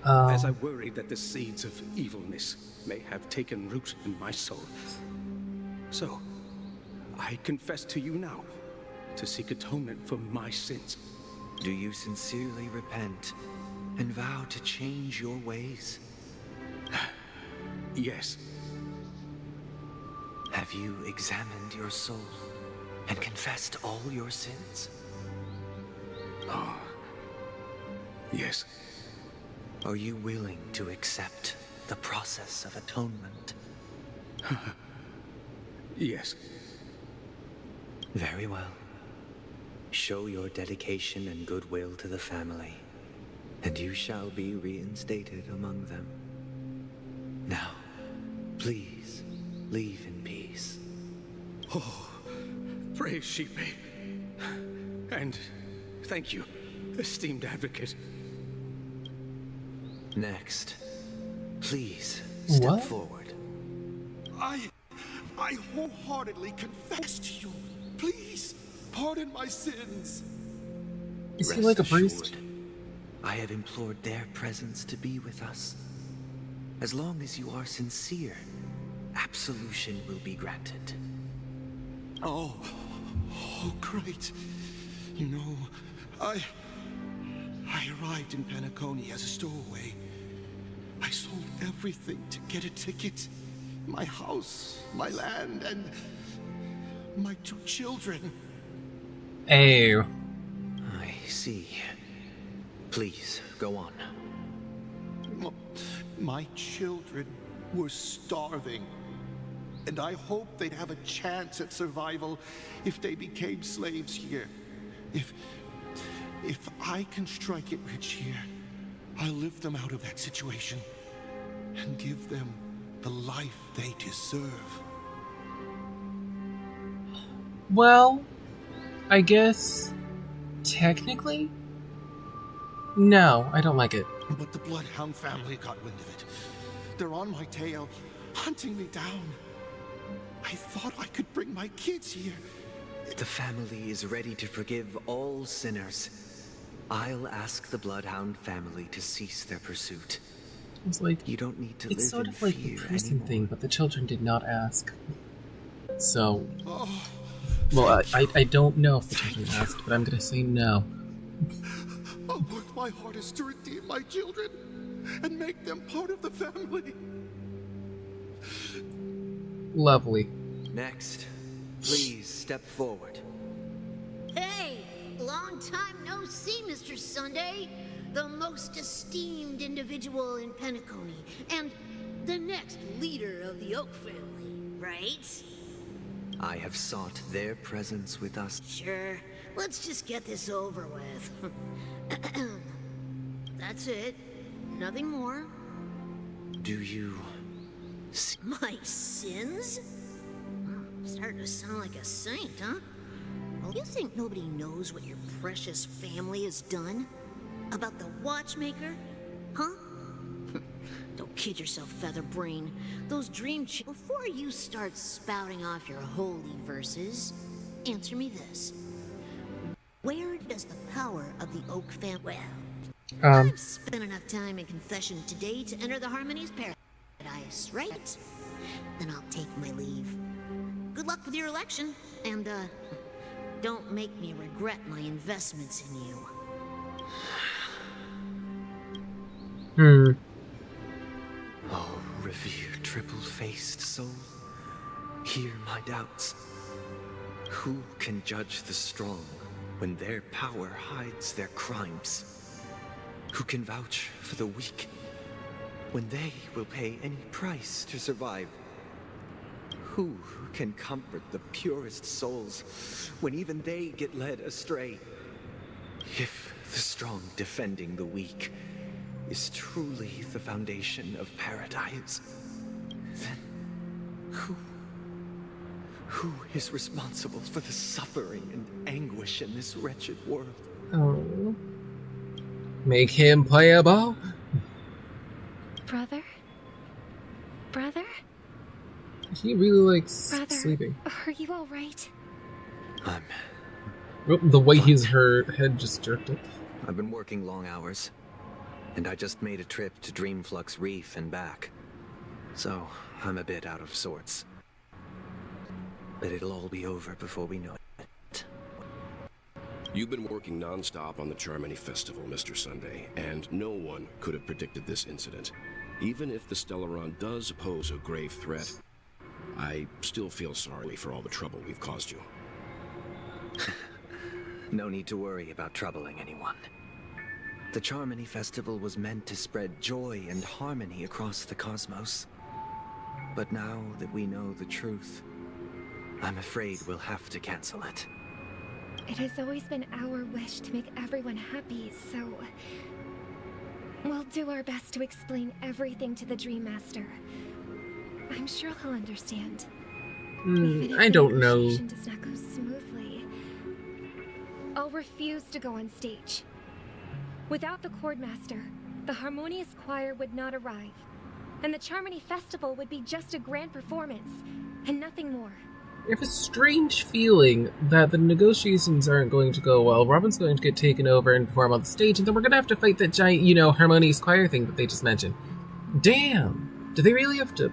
as I worried that the seeds of evilness may have taken root in my soul. So, I confess to you now, to seek atonement for my sins. Do you sincerely repent and vow to change your ways? Yes. Have you examined your soul and confessed all your sins? Oh, yes. Are you willing to accept the process of atonement? Yes. Very well. Show your dedication and goodwill to the family, and you shall be reinstated among them. Now, please, leave in peace. Oh, praise Shipe. And thank you, esteemed advocate. Next, please step forward. I wholeheartedly confess to you. Please, pardon my sins. Is he like a priest? I have implored their presence to be with us. As long as you are sincere, absolution will be granted. Oh, great. You know, I arrived in Penacony as a stowaway. I sold everything to get a ticket. My house, my land, and my 2 children. Oh. I see. Please, go on. My children were starving, and I hoped they'd have a chance at survival if they became slaves here. If I can strike it rich here, I'll lift them out of that situation and give them the life they deserve. Well, I guess technically? No, I don't like it. But the Bloodhound family got wind of it. They're on my tail, hunting me down. I thought I could bring my kids here. The family is ready to forgive all sinners. I'll ask the Bloodhound family to cease their pursuit. It's like, you don't need to live it's sort in of like the fear prison anymore. thing, but the children did not ask. So, well, I don't know if the children asked, but I'm gonna say no. I'll work my hardest to redeem my children and make them part of the family. Lovely. Next, please step forward. Hey, long time no see, Mr. Sunday. The most esteemed individual in Penacony, and the next leader of the Oak family, right? I have sought their presence with us. Sure, let's just get this over with. That's it. Nothing more. Do you... My sins? Starting to sound like a saint, huh? Well, you think nobody knows what your precious family has done? About the watchmaker? Huh? Don't kid yourself, Featherbrain. Those before you start spouting off your holy verses, answer me this. Where does the power of the Oak family... Well, I've spent enough time in confession today to enter the Harmony's paradise. nice, right? Then I'll take my leave. Good luck with your election, and don't make me regret my investments in you. Oh, revered triple-faced soul, hear my doubts. Who can judge the strong when their power hides their crimes? Who can vouch for the weak when they will pay any price to survive? Who can comfort the purest souls when even they get led astray? If the strong defending the weak is truly the foundation of paradise, then who is responsible for the suffering and anguish in this wretched world? Oh. Make him playable? Brother? Brother? He really likes Brother, sleeping. Are you alright? Oh, the way his head just jerked it. I've been working long hours, and I just made a trip to Dreamflux Reef and back. So, I'm a bit out of sorts. But it'll all be over before we know it. You've been working non-stop on the Charmony Festival, Mr. Sunday, and no one could have predicted this incident. Even if the Stellaron does pose a grave threat, I still feel sorry for all the trouble we've caused you. No need to worry about troubling anyone. The Charmony Festival was meant to spread joy and harmony across the cosmos. But now that we know the truth, I'm afraid we'll have to cancel it. It has always been our wish to make everyone happy, so we'll do our best to explain everything to the Dream Master. I'm sure he'll understand. Even if I don't the know. negotiation does not go smoothly, I'll refuse to go on stage. Without the Chordmaster, the Harmonious Choir would not arrive, and the Charmony Festival would be just a grand performance, and nothing more. I have a strange feeling that the negotiations aren't going to go well. Robin's going to get taken over and perform on the stage, and then we're going to have to fight that giant, Harmonious Choir thing that they just mentioned. Damn! Do they really have to,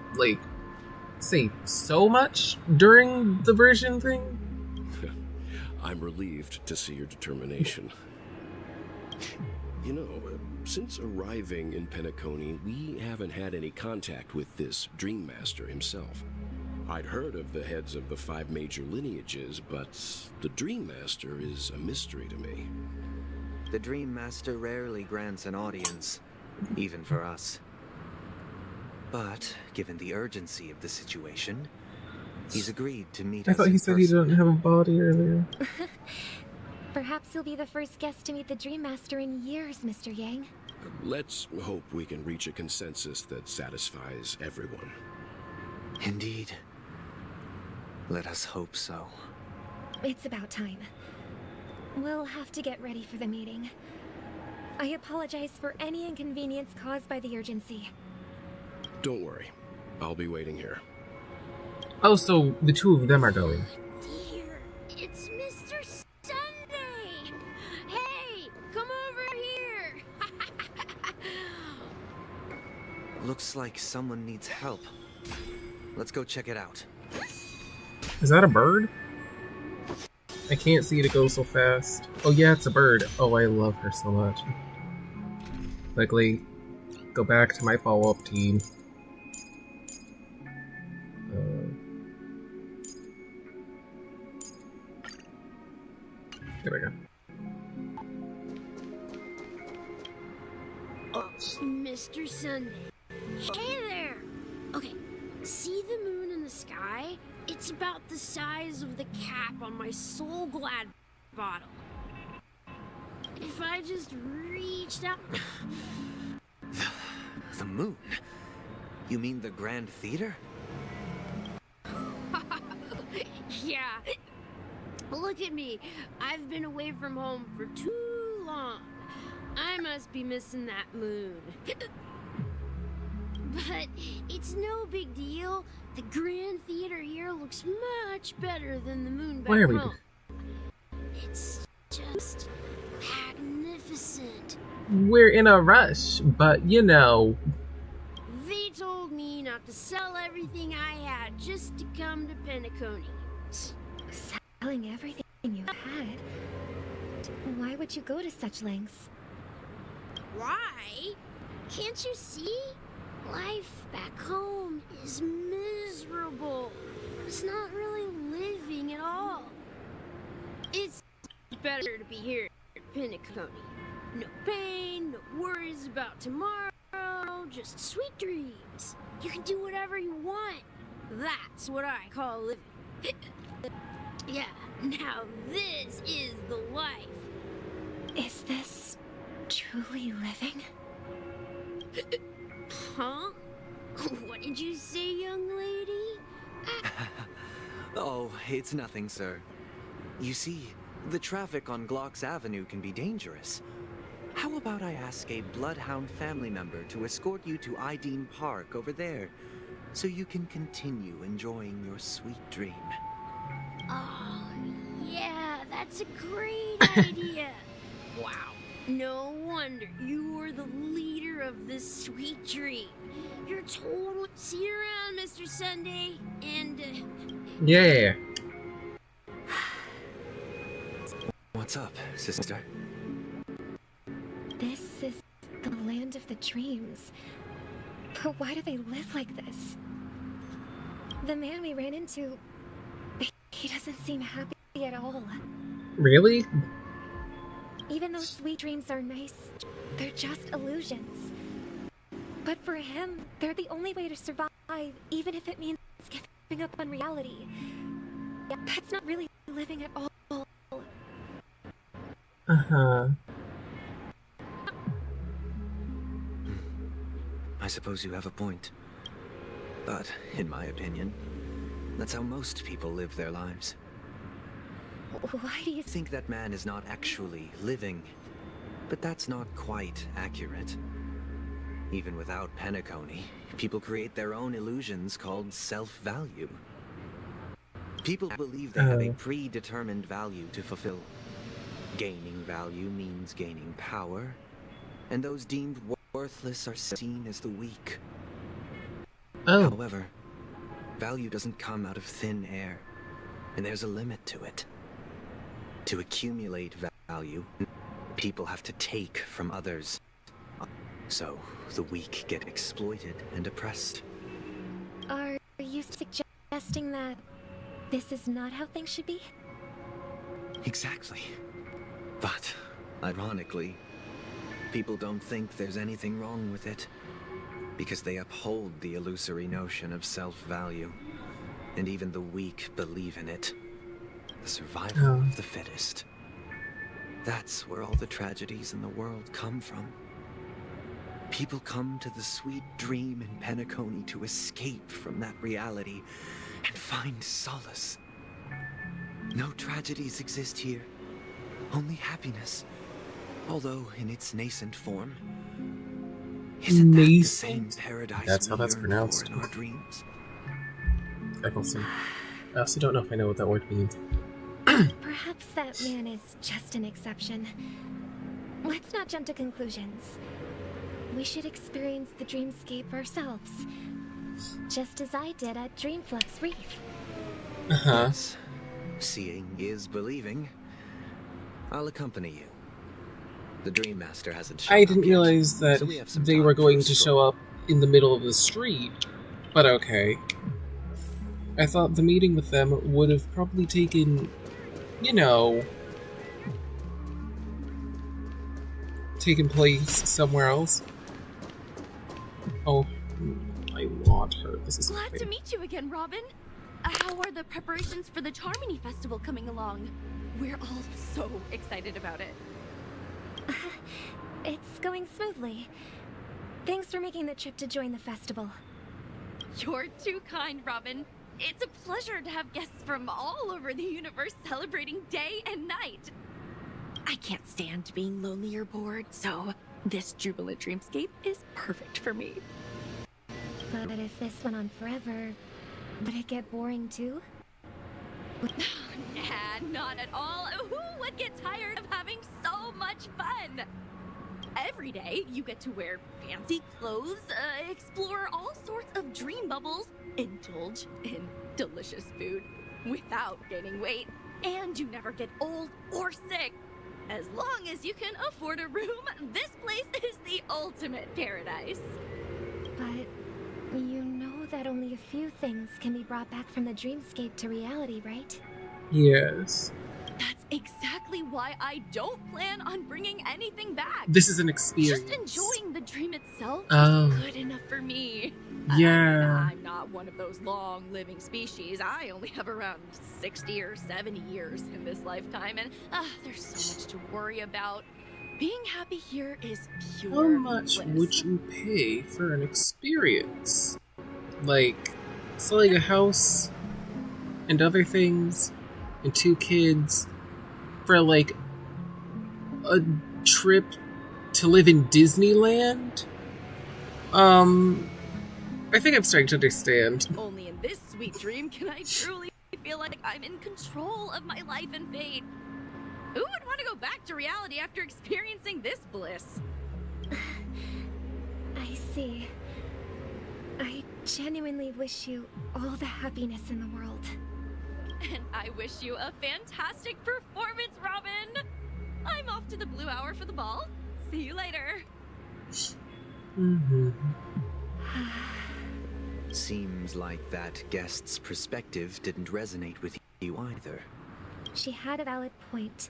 say so much during the version thing? I'm relieved to see your determination. Since arriving in Penacony, we haven't had any contact with this Dream Master himself. I'd heard of the heads of the 5 major lineages, but the Dream Master is a mystery to me. The Dream Master rarely grants an audience, even for us. But, given the urgency of the situation, he's agreed to meet us. I thought he said he didn't have a body earlier. Perhaps you'll be the first guest to meet the Dream Master in years, Mr. Yang. Let's hope we can reach a consensus that satisfies everyone. Indeed. Let us hope so. It's about time. We'll have to get ready for the meeting. I apologize for any inconvenience caused by the urgency. Don't worry. I'll be waiting here. Oh, so the two of them are going. Dear, it's Mr. Sunday! Hey, come over here! Looks like someone needs help. Let's go check it out. Is that a bird? I can't see it, it goes so fast. Oh yeah, it's a bird. Oh, I love her so much. Quickly, go back to my follow-up team. There we go. Oh, Mr. Sunday. Hey there! Okay, see the moon in the sky? It's about the size of the cap on my Soul Glad bottle. If I just reached out... The moon? You mean the Grand Theater? Yeah. Look at me. I've been away from home for too long. I must be missing that moon. But it's no big deal. The Grand Theater here looks much better than the moon back Why are we home. It's just magnificent. We're in a rush, but They told me not to sell everything I had just to come to Penacony. Selling everything you had? Why would you go to such lengths? Why? Can't you see? Life back home is miserable. It's not really living at all. It's better to be here at Penacony. No pain, no worries about tomorrow, just sweet dreams. You can do whatever you want. That's what I call living. Yeah, now this is the life. Is this truly living? Huh? What did you say, young lady? Oh, it's nothing, sir. You see, the traffic on Glock's Avenue can be dangerous. How about I ask a Bloodhound family member to escort you to Ideen Park over there, so you can continue enjoying your sweet dream? Oh, yeah, that's a great idea. Wow. No wonder you were the leader of this sweet dream. You're totally... See you around, Mr. Sunday, and... Yeah. What's up, sister? This is the land of the dreams. But why do they live like this? The man we ran into... he doesn't seem happy at all. Really? Even though sweet dreams are nice, they're just illusions. But for him, they're the only way to survive, even if it means giving up on reality. That's not really living at all. Uh-huh. I suppose you have a point. But, in my opinion, that's how most people live their lives. Why do you think that man is not actually living? But that's not quite accurate. Even without Penacony, people create their own illusions called self-value. People believe they have a predetermined value to fulfill. Gaining value means gaining power, and those deemed worthless are seen as the weak. However, value doesn't come out of thin air, and there's a limit to it. To accumulate value, people have to take from others. So, the weak get exploited and oppressed. Are you suggesting that this is not how things should be? Exactly. But, ironically, people don't think there's anything wrong with it. Because they uphold the illusory notion of self-value. And even the weak believe in it. The survival of the fittest. That's where all the tragedies in the world come from. People come to the sweet dream in Penacony to escape from that reality and find solace. No tragedies exist here, only happiness. Although in its nascent form. Isn't that the same paradise That's how that's pronounced. in our dreams? Eccleston. I also don't know if I know what that word means. Perhaps that man is just an exception. Let's not jump to conclusions. We should experience the dreamscape ourselves. Just as I did at Dreamflux Reef. Yes. Seeing is believing. I'll accompany you. The Dream Master hasn't shown I didn't up yet, realize that so we have some they time were for going a to stroll. show up in the middle of the street. But okay. I thought the meeting with them would have probably taken, taken place somewhere else. Oh, I want her. This is Glad to meet you again, Robin. How are the preparations for the Charmony Festival coming along? We're all so excited about it. It's going smoothly. Thanks for making the trip to join the festival. You're too kind, Robin. It's a pleasure to have guests from all over the universe celebrating day and night. I can't stand being lonely or bored, so this jubilant dreamscape is perfect for me. But if this went on forever, would it get boring too? Nah, not at all. Who would get tired of having so much fun? Every day, you get to wear fancy clothes, explore all sorts of dream bubbles, indulge in delicious food without gaining weight, and you never get old or sick. As long as you can afford a room, this place is the ultimate paradise. But you know that only a few things can be brought back from the dreamscape to reality, right? Yes. That's exactly why I don't plan on bringing anything back. This is an experience. Just enjoying the dream itself Oh. is good enough for me. Yeah. I'm not one of those long-living species. I only have around 60 or 70 years in this lifetime, and there's so much to worry about. Being happy here is pure How much bliss. would you pay for an experience? Like, selling a house and other things and 2 kids for like a trip to live in Disneyland? I think I'm starting to understand. Only in this sweet dream can I truly feel like I'm in control of my life and fate. Who would want to go back to reality after experiencing this bliss? I see. I genuinely wish you all the happiness in the world. And I wish you a fantastic performance, Robin! I'm off to the Blue Hour for the ball. See you later. Mm-hmm. Seems like that guest's perspective didn't resonate with you either. She had a valid point.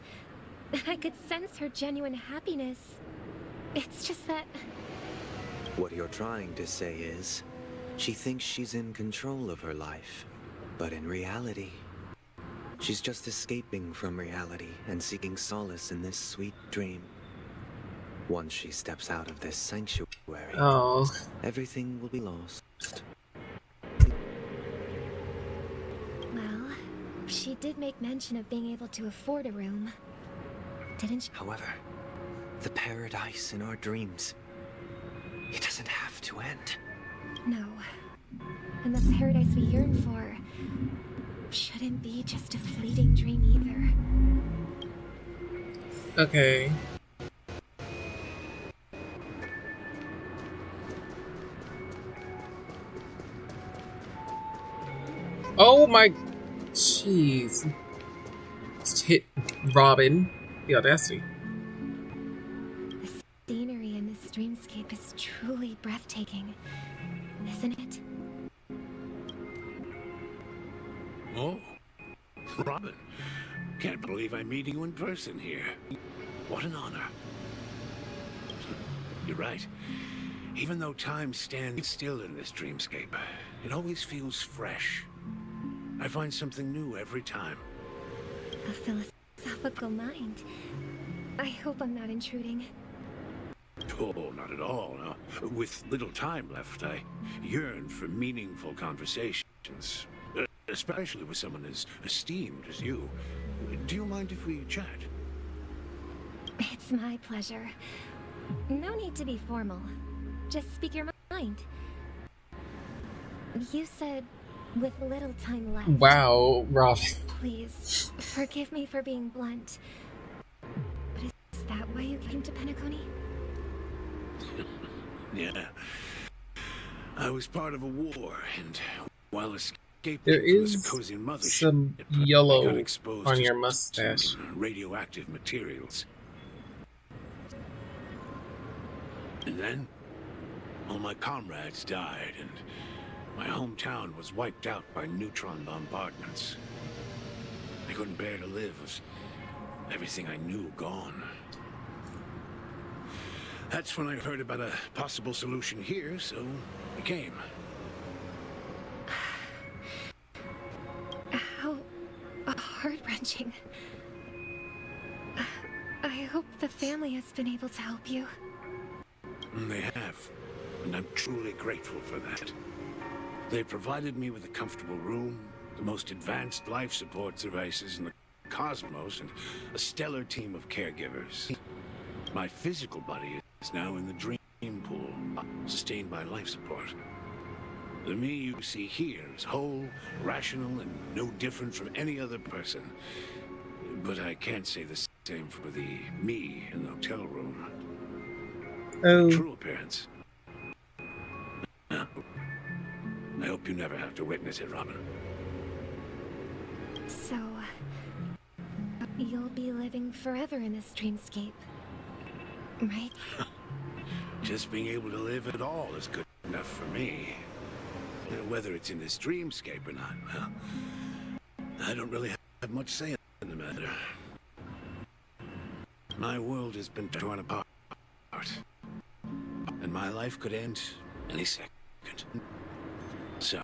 I could sense her genuine happiness. It's just that... What you're trying to say is, she thinks she's in control of her life. But in reality, she's just escaping from reality and seeking solace in this sweet dream. Once she steps out of this sanctuary, everything will be lost. Well, she did make mention of being able to afford a room, didn't she? However, the paradise in our dreams, it doesn't have to end. No. And the paradise we yearn for shouldn't be just a fleeting dream either. Okay. Oh my... Jeez. Just hit Robin. The audacity. The scenery in this dreamscape is truly breathtaking, isn't it? Oh, Robin. Can't believe I'm meeting you in person here. What an honor. You're right. Even though time stands still in this dreamscape, it always feels fresh. I find something new every time. A philosophical mind. I hope I'm not intruding. Oh, not at all. No. With little time left, I yearn for meaningful conversations. Especially with someone as esteemed as you. Do you mind if we chat? It's my pleasure. No need to be formal. Just speak your mind. You said with little time left. Wow, Robin. Please, forgive me for being blunt. But is that why you came to Penacony? Yeah. I was part of a war, and while escaping There from is the Cosian mothership, some I got yellow exposed on to your mustache. some radioactive materials. And then, all my comrades died, and my hometown was wiped out by neutron bombardments. I couldn't bear to live with everything I knew gone. That's when I heard about a possible solution here, so I came. How heart-wrenching. I hope the family has been able to help you. They have, and I'm truly grateful for that. They provided me with a comfortable room, the most advanced life support devices in the cosmos, and a stellar team of caregivers. My physical body is now in the dream pool, sustained by life support. The me you see here is whole, rational, and no different from any other person. But I can't say the same for the me in the hotel room. Oh. True appearance. I hope you never have to witness it, Robin. So, you'll be living forever in this dreamscape, right? Just being able to live at all is good enough for me. Whether it's in this dreamscape or not, well, I don't really have much say in the matter. My world has been torn apart, and my life could end any second. So,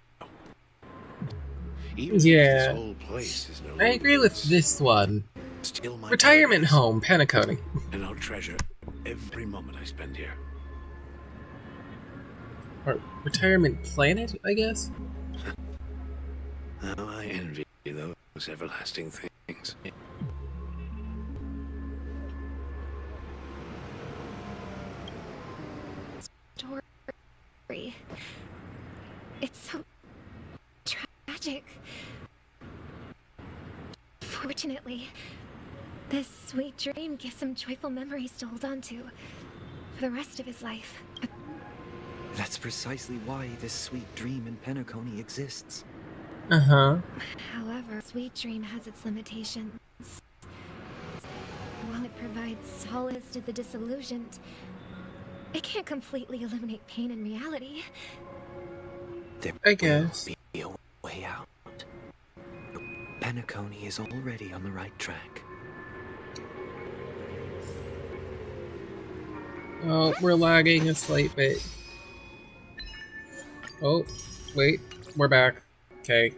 even if this whole place is no I agree with this one. still my Retirement paradise, home, Penacony. and I'll treasure every moment I spend here. Or retirement planet, I guess? How I envy those everlasting things. Story. It's so tragic. Fortunately, this sweet dream gives him joyful memories to hold on to for the rest of his life. That's precisely why this sweet dream in Penacony exists. Uh-huh. However, sweet dream has its limitations. While it provides solace to the disillusioned, it can't completely eliminate pain in reality. I guess. There will be a way out. Penacony is already on the right track. Oh, we're lagging a slight bit. Oh, wait. We're back. Okay.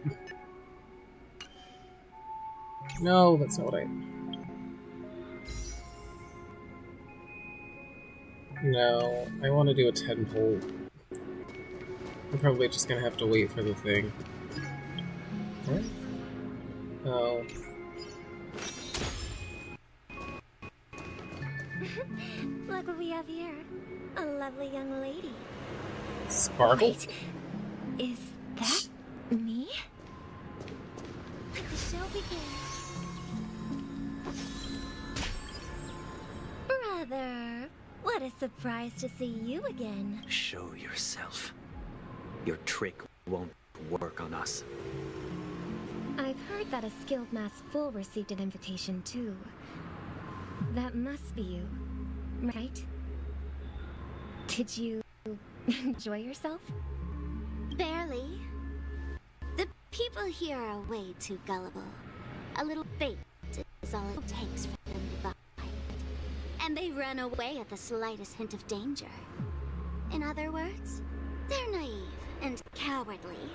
No, that's not what I... No, I want to do a 10-pole. I'm probably just gonna have to wait for the thing. What? Oh. Look what we have here. A lovely young lady. Sparkle? Wait, is that me? Let the show begin. Brother, what a surprise to see you again. Show yourself. Your trick won't work on us. I've heard that a skilled mass fool received an invitation too. That must be you, right? Did you enjoy yourself? Barely. The people here are way too gullible. A little bait is all it takes for them to buy. And they run away at the slightest hint of danger. In other words, they're naive and cowardly.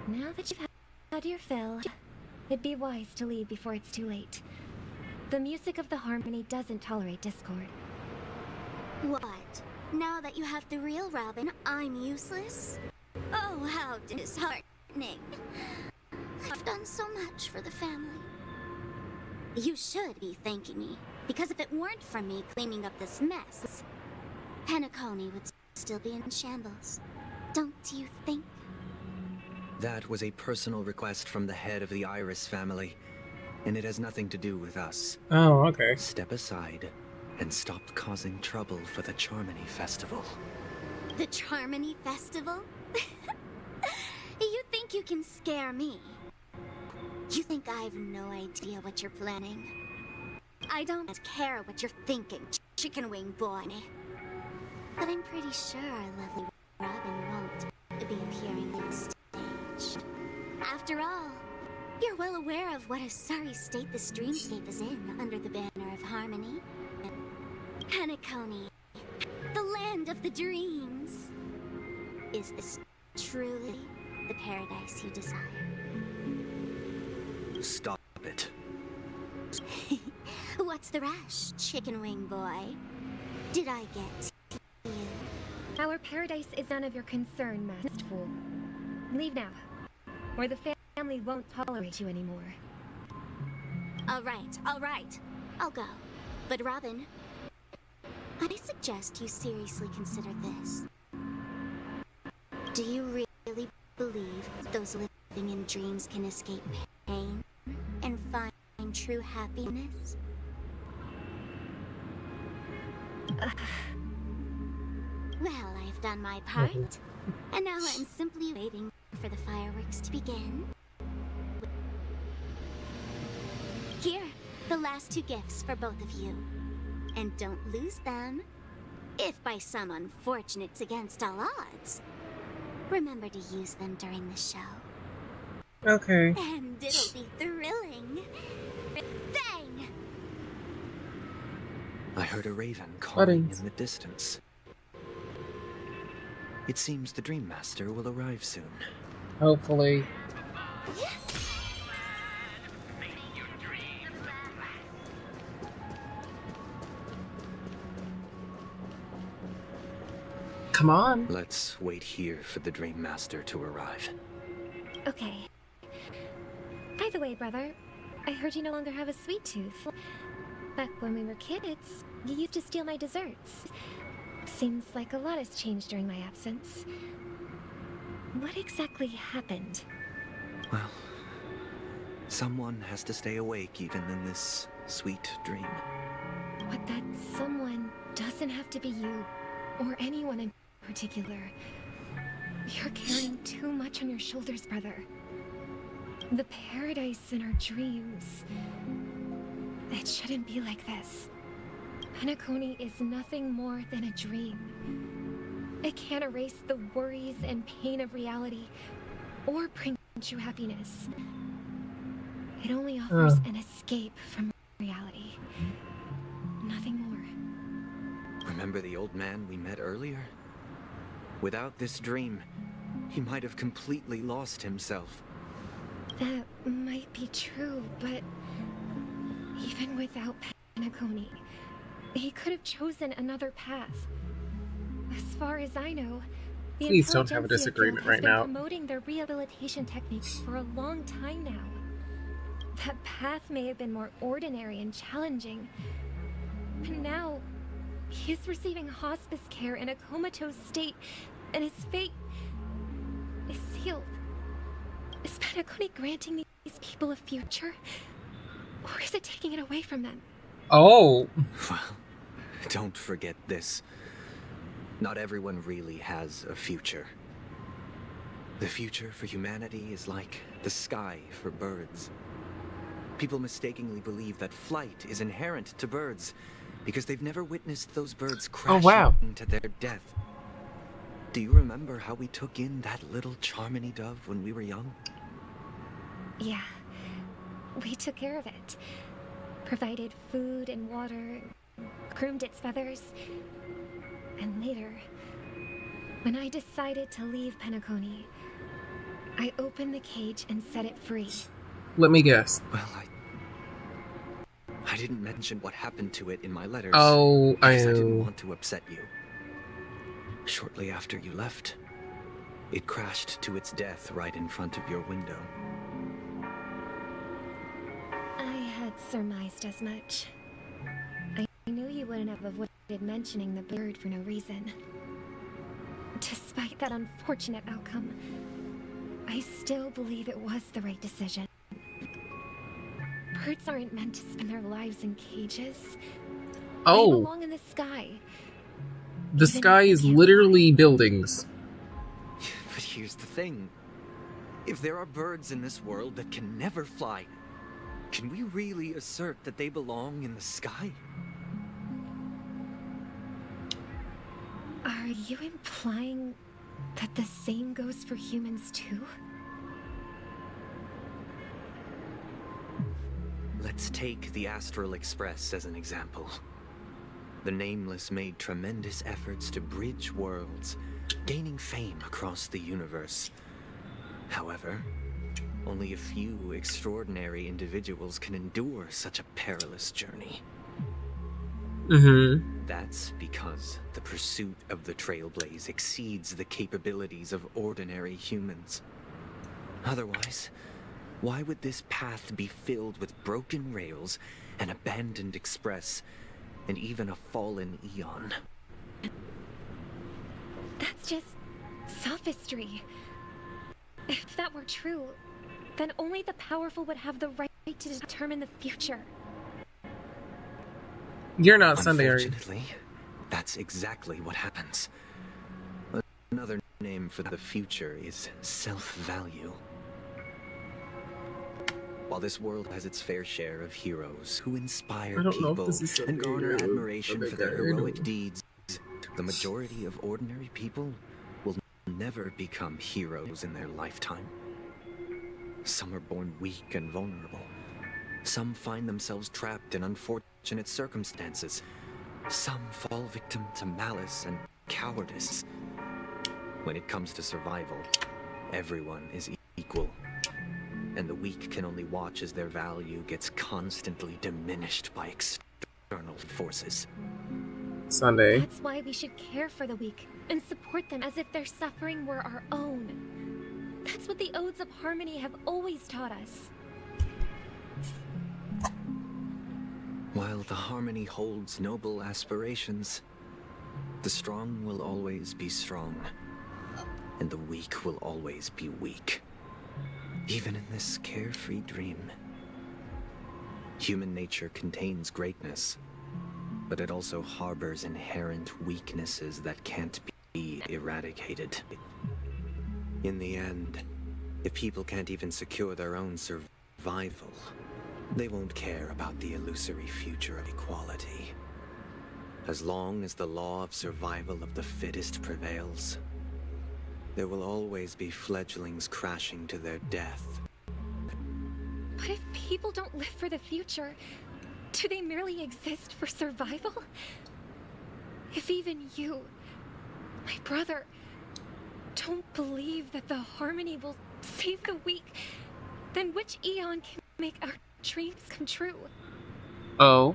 Now that you've had your fill, it'd be wise to leave before it's too late. The music of the harmony doesn't tolerate discord. What? Now that you have the real Robin, I'm useless? Oh, how disheartening. I've done so much for the family. You should be thanking me, because if it weren't for me cleaning up this mess, Penacony would still be in shambles. Don't you think? That was a personal request from the head of the Iris family, and it has nothing to do with us. Oh, okay. Step aside and stop causing trouble for the Charmony Festival. The Charmony Festival? You think you can scare me? You think I have no idea what you're planning? I don't care what you're thinking, chicken wing boy. But I'm pretty sure our lovely Robin won't be appearing on stage. After all, you're well aware of what a sorry state this dreamscape is in under the banner of harmony. Penacony, the land of the dreams. Is this truly the paradise you desire? Stop it. What's the rush, chicken wing boy? Did I get you? Our paradise is none of your concern, masked fool. Leave now, or the family won't tolerate you anymore. All right. I'll go. But Robin, I suggest you seriously consider this. Do you really believe those living in dreams can escape pain and find true happiness? Well, I've done my part, and now I'm simply waiting for the fireworks to begin. Here, the last 2 gifts for both of you. And don't lose them. If by some unfortunate against all odds, remember to use them during the show. Okay. And it'll be thrilling. Bang! I heard a raven calling in the distance. It seems the Dream Master will arrive soon. Hopefully. Come on. Let's wait here for the Dream Master to arrive. Okay. By the way, brother, I heard you no longer have a sweet tooth. Back when we were kids, you used to steal my desserts. Seems like a lot has changed during my absence. What exactly happened? Well, someone has to stay awake even in this sweet dream. But that someone doesn't have to be you, or anyone in particular. You're carrying too much on your shoulders, brother. The paradise in our dreams. It shouldn't be like this. Penacony is nothing more than a dream. It can't erase the worries and pain of reality, or bring true happiness. It only offers an escape from reality. Nothing more. Remember the old man we met earlier? Without this dream, he might have completely lost himself. That might be true, but even without Penacony, he could have chosen another path. As far as I know, the Please don't have a Intelligentsia disagreement Guild has right been now. promoting their rehabilitation techniques for a long time now. That path may have been more ordinary and challenging, but now he's receiving hospice care in a comatose state, and his fate is sealed. Is Penacony granting these people a future, or is it taking it away from them? Oh. Well, don't forget this. Not everyone really has a future. The future for humanity is like the sky for birds. People mistakenly believe that flight is inherent to birds because they've never witnessed those birds crashing to their death. Do you remember how we took in that little Charmony dove when we were young? Yeah, we took care of it. Provided food and water, groomed its feathers. And later, when I decided to leave Penacony, I opened the cage and set it free. Let me guess. Well, I didn't mention what happened to it in my letters. Oh, because I didn't want to upset you. Shortly after you left, it crashed to its death right in front of your window. I had surmised as much. I knew you wouldn't have avoided mentioning the bird for no reason. Despite that unfortunate outcome, I still believe it was the right decision. Birds aren't meant to spend their lives in cages. Oh. They belong in the sky. The sky is literally buildings. But here's the thing. If there are birds in this world that can never fly, can we really assert that they belong in the sky? Are you implying that the same goes for humans too? Let's take the Astral Express as an example. The Nameless made tremendous efforts to bridge worlds, gaining fame across the universe. However, only a few extraordinary individuals can endure such a perilous journey. That's because the pursuit of the Trailblaze exceeds the capabilities of ordinary humans. Otherwise, why would this path be filled with broken rails, an abandoned express, and even a fallen eon? That's just sophistry. If that were true, then only the powerful would have the right to determine the future. You're not Sunday, are you? Unfortunately, that's exactly what happens. Another name for the future is self-value. While this world has its fair share of heroes who inspire people and garner admiration for their heroic deeds, the majority of ordinary people will never become heroes in their lifetime. Some are born weak and vulnerable. Some find themselves trapped in unfortunate circumstances. Some fall victim to malice and cowardice. When it comes to survival, everyone is equal. And the weak can only watch as their value gets constantly diminished by external forces. Sunday. That's why we should care for the weak and support them as if their suffering were our own. That's what the Odes of Harmony have always taught us. While the Harmony holds noble aspirations, the strong will always be strong, and the weak will always be weak. Even in this carefree dream, human nature contains greatness, but it also harbors inherent weaknesses that can't be eradicated. In the end, if people can't even secure their own survival, they won't care about the illusory future of equality. As long as the law of survival of the fittest prevails, there will always be fledglings crashing to their death. But if people don't live for the future, do they merely exist for survival? If even you, my brother, don't believe that the Harmony will save the weak, then which Eon can make our dreams come true? Oh.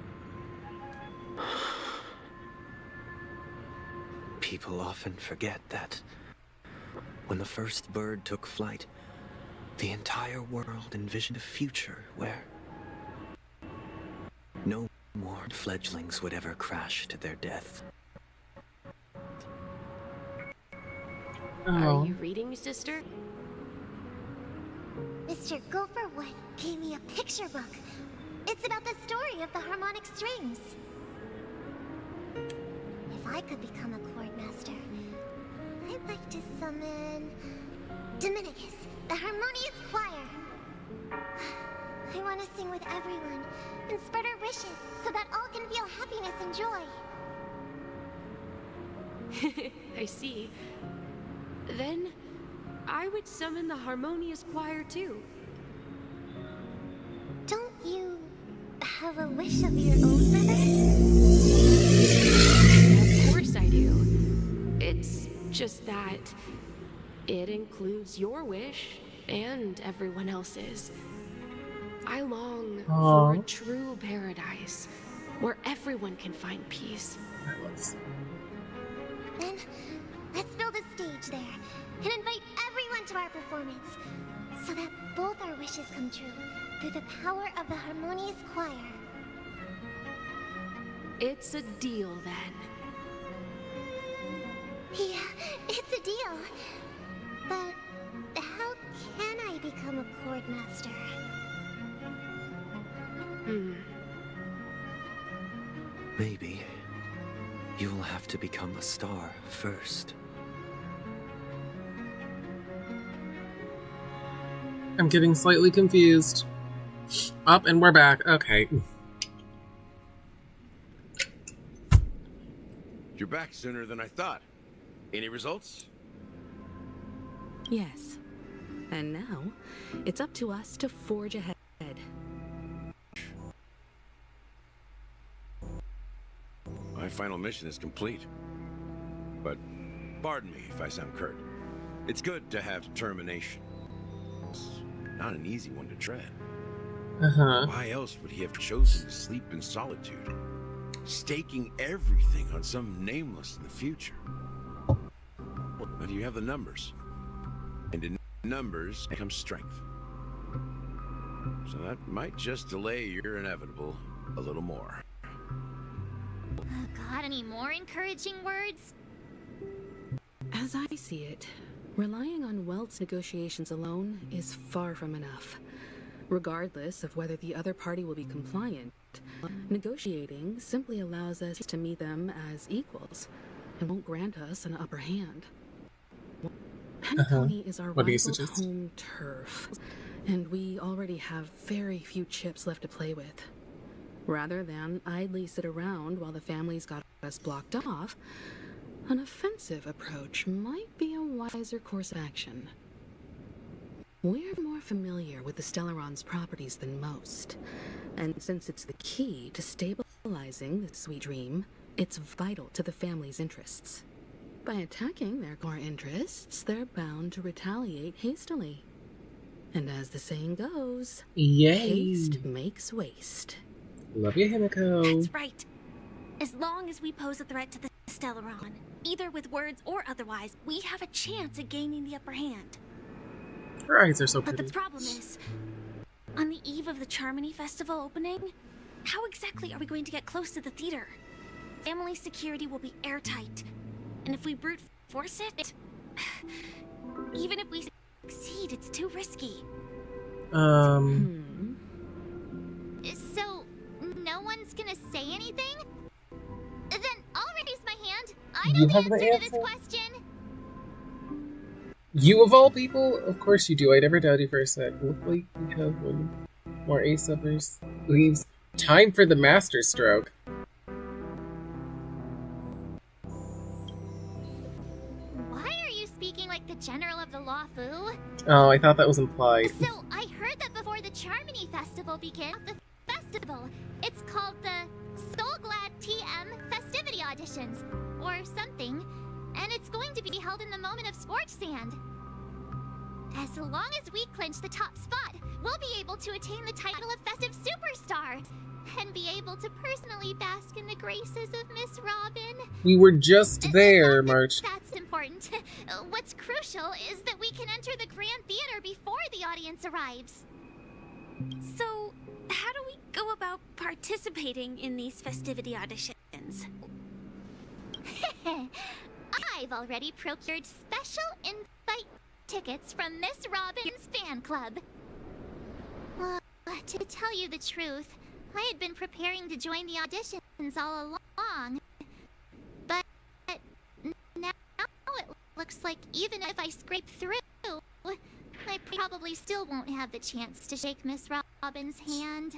People often forget that when the first bird took flight, the entire world envisioned a future where no more fledglings would ever crash to their death. Are you reading, sister? Mr. Gopherwood gave me a picture book. It's about the story of the harmonic strings. If I could become a chord master, I'd like to summon Dominicus, the harmonious choir. I want to sing with everyone and spread our wishes so that all can feel happiness and joy. I see. Then, I would summon the harmonious choir too. Don't you have a wish of your own, Mother? Of course I do. It's just that it includes your wish and everyone else's. I long for a true paradise where everyone can find peace. Then, let's build a stage there and invite everyone to our performance so that both our wishes come true through the power of the harmonious choir. It's a deal then. Yeah, it's a deal. But how can I become a chord master? Maybe you will have to become a star first. I'm getting slightly confused. Up and we're back. Okay. You're back sooner than I thought. Any results? Yes. And now, it's up to us to forge ahead. My final mission is complete. But pardon me if I sound curt. It's good to have determination. It's not an easy one to tread. Why else would he have chosen to sleep in solitude, staking everything on some nameless in the future? But you have the numbers, and in numbers comes strength. So that might just delay your inevitable a little more. Got any more encouraging words? As I see it, relying on Welt's negotiations alone is far from enough. Regardless of whether the other party will be compliant, negotiating simply allows us to meet them as equals and won't grant us an upper hand. Penacony is our What do you rival suggest? home turf, and we already have very few chips left to play with. Rather than idly sit around while the family's got us blocked off, an offensive approach might be a wiser course of action. We're more familiar with the Stellaron's properties than most, and since it's the key to stabilizing the sweet dream, it's vital to the family's interests. By attacking their core interests, they're bound to retaliate hastily. And as the saying goes, Yay. Haste makes waste. Love you, Himiko. That's right. As long as we pose a threat to the Stellaron, either with words or otherwise, we have a chance at gaining the upper hand. Her eyes are so But pretty. the problem is, on the eve of the Charmony Festival opening, how exactly are we going to get close to the theater? Family security will be airtight, and if we brute force it, even if we succeed, it's too risky. So, no one's gonna say anything? Then I'll raise my hand. I You know have the the answer to this answer? question. You of all people? Of course you do. I never doubted you for a sec. Look like we have one more ace-uppers. Leaves time for the master stroke. Why are you speaking like the general of the Law Fu? Oh, I thought that was implied. So, I heard that before the Charmony Festival begins, the festival, it's called the Soulglad TM Festivity Auditions, or something, and it's going to be held in the moment of Scorch Sand. As long as we clinch the top spot, we'll be able to attain the title of Festive Superstar, and be able to personally bask in the graces of Miss Robin. We were just there, March. That's important. What's crucial is that we can enter the Grand Theater before the audience arrives. So, how do we go about participating in these festivity auditions? I've already procured special invite tickets from Miss Robin's fan club. To tell you the truth, I had been preparing to join the auditions all along. But now it looks like even if I scrape through, I probably still won't have the chance to shake Miss Robin's hand.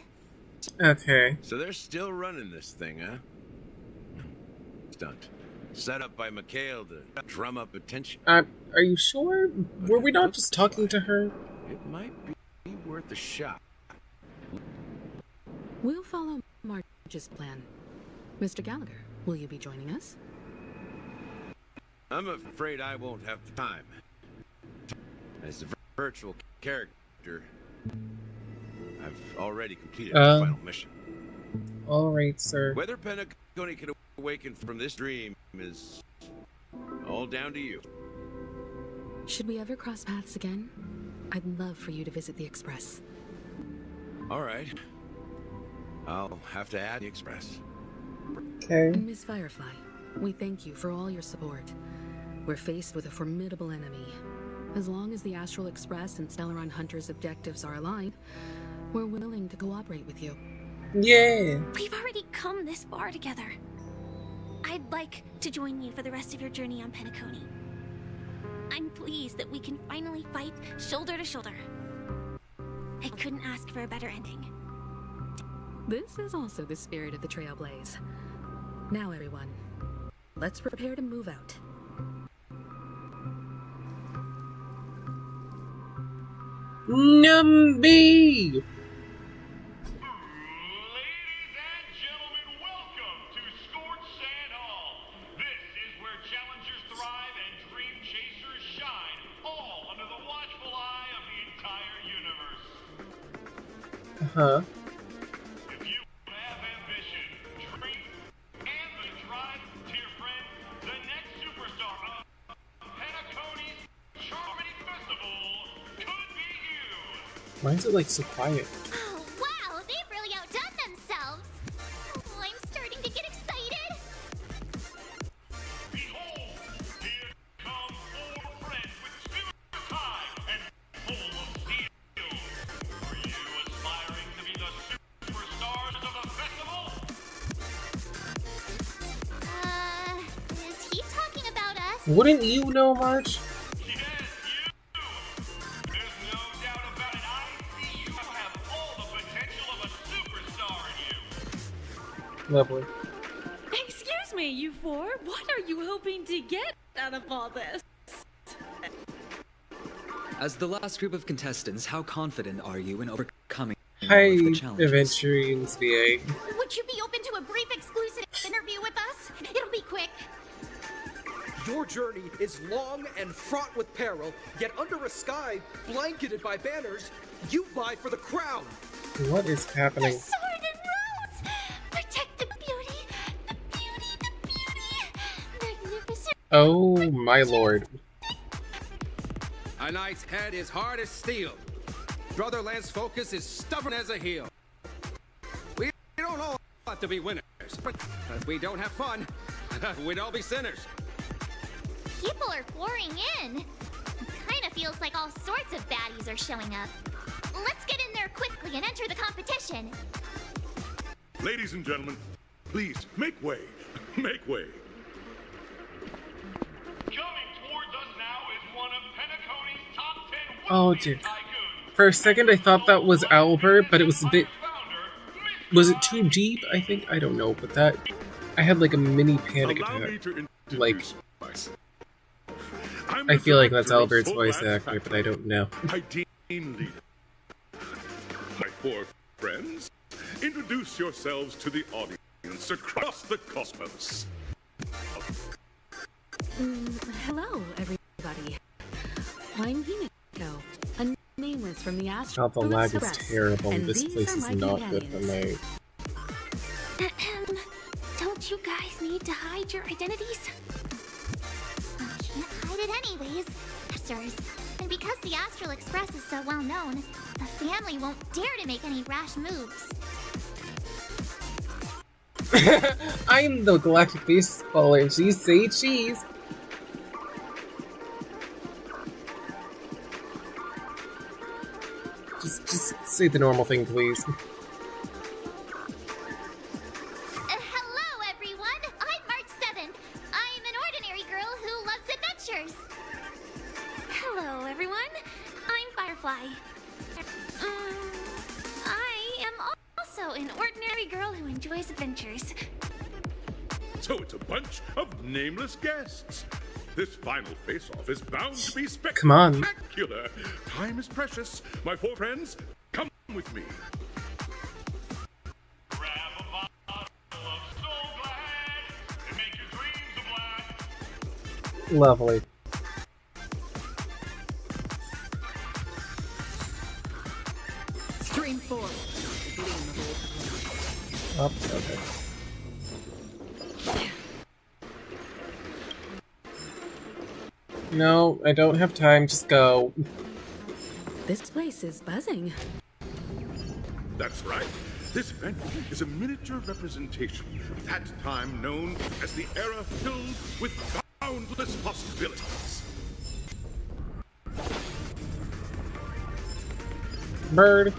Okay. So they're still running this thing, huh? Stunt. Set up by Mikhail to drum up attention. Are you sure? Were we not just talking to her? It might be worth a shot. We'll follow Marge's plan. Mr. Gallagher, will you be joining us? I'm afraid I won't have time. As a virtual character, I've already completed the final mission. Alright, sir. Whether Penacony can awaken from this dream is all down to you. Should we ever cross paths again? I'd love for you to visit the Express. All right. I'll have to add the Express. Okay. Miss Firefly, we thank you for all your support. We're faced with a formidable enemy. As long as the Astral Express and Stellaron Hunter's objectives are aligned, we're willing to cooperate with you. Yeah. We've already come this far together. I'd like to join you for the rest of your journey on Penacony. I'm pleased that we can finally fight shoulder to shoulder. I couldn't ask for a better ending. This is also the spirit of the Trailblaze. Now, everyone, let's prepare to move out. Numby! Uh-huh. If you have ambition, dream, and the drive to your friend, the next superstar of Penacony's Charmony Festival could be you. Why is it like so quiet? Oh, wow, they've really outdone themselves. Oh, I'm starting to get excited. Behold, here come 4 friends with spirit high and full of steel. Are you aspiring to be the superstars of the festival? Is he talking about us? Wouldn't you know, March? Yes, Lovely. Excuse me, you four. What are you hoping to get out of all this? As the last group of contestants, how confident are you in overcoming Hi, all of the challenges? Adventurings VA. Would you be open to a brief exclusive interview with us? It'll be quick. Your journey is long and fraught with peril, yet under a sky blanketed by banners, you vie for the crown. What is happening? The sword and rose! Protect the beauty! The beauty! The beauty! Magnificent! Oh my lord. A knight's head is hard as steel. Brotherland's focus is stubborn as a heel. We don't all have to be winners, but if we don't have fun, we'd all be sinners. People are pouring in. Kinda feels like all sorts of baddies are showing up. Let's get in there quickly and enter the competition. Ladies and gentlemen, please make way. Make way. Coming towards us now is one of Penacony's top 10 Oh dear. For a second I thought that was Albert, but it was a bit... Was it too deep? I think? I don't know, but that... I had like a mini panic attack. Like... I feel like that's Albert's voice actor, but I don't know. My team leader. My four friends, introduce yourselves to the audience across the cosmos. Hello, everybody. I'm Himiko, a nameless from the Oh, Astral the lag is Express, terrible. and This these place are is my not good for companions. me. Don't you guys need to hide your identities? Can't hide it anyways, sirs. And because the Astral Express is so well known, the family won't dare to make any rash moves. I'm the Galactic Baseballer, and she say cheese. Just say the normal thing, please. Hello, everyone. I'm March 7th. I'm an ordinary girl who loves adventures. Hello, everyone. I'm Firefly. I am also an ordinary girl who enjoys adventures. So it's a bunch of nameless guests. This final face-off is bound to be Come on. spectacular. Time is precious. My four friends, come with me. Grab a bottle of Soul Glad and make your dreams a blast. Lovely. Stream 4. Oh, okay. No, I don't have time. Just go. This place is buzzing. That's right. This event is a miniature representation of that time known as the era filled with boundless possibilities. Bird.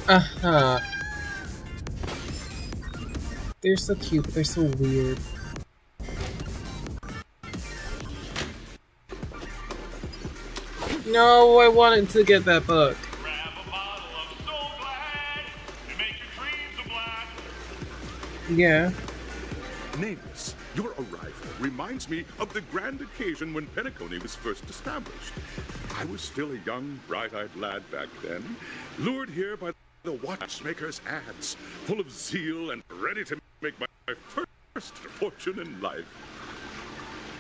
Uh-huh. They're so cute, but they're so weird. No, I wanted to get that book. Yeah. Nameless, your arrival reminds me of the grand occasion when Penacony was first established. I was still a young, bright-eyed lad back then, lured here by the watchmaker's ads, full of zeal and ready to make my first fortune in life.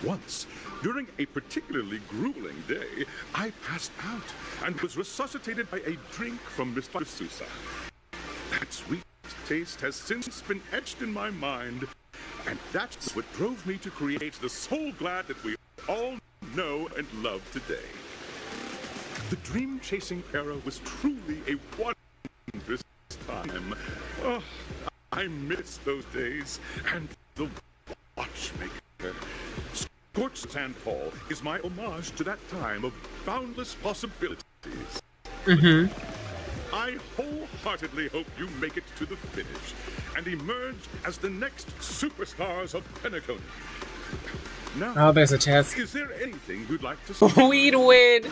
Once, during a particularly grueling day, I passed out and was resuscitated by a drink from Mr. Sousa. That sweet taste has since been etched in my mind, and that's what drove me to create the Soul Glad that we all know and love today. The dream-chasing era was truly a wondrous time. Oh, I miss those days, and the watchmaker. Scorched Sand Hall is my homage to that time of boundless possibilities. Mm-hmm. I wholeheartedly hope you make it to the finish and emerge as the next superstars of Penacony. Now, Oh, there's a chest. is there anything you'd like to say? We'd win!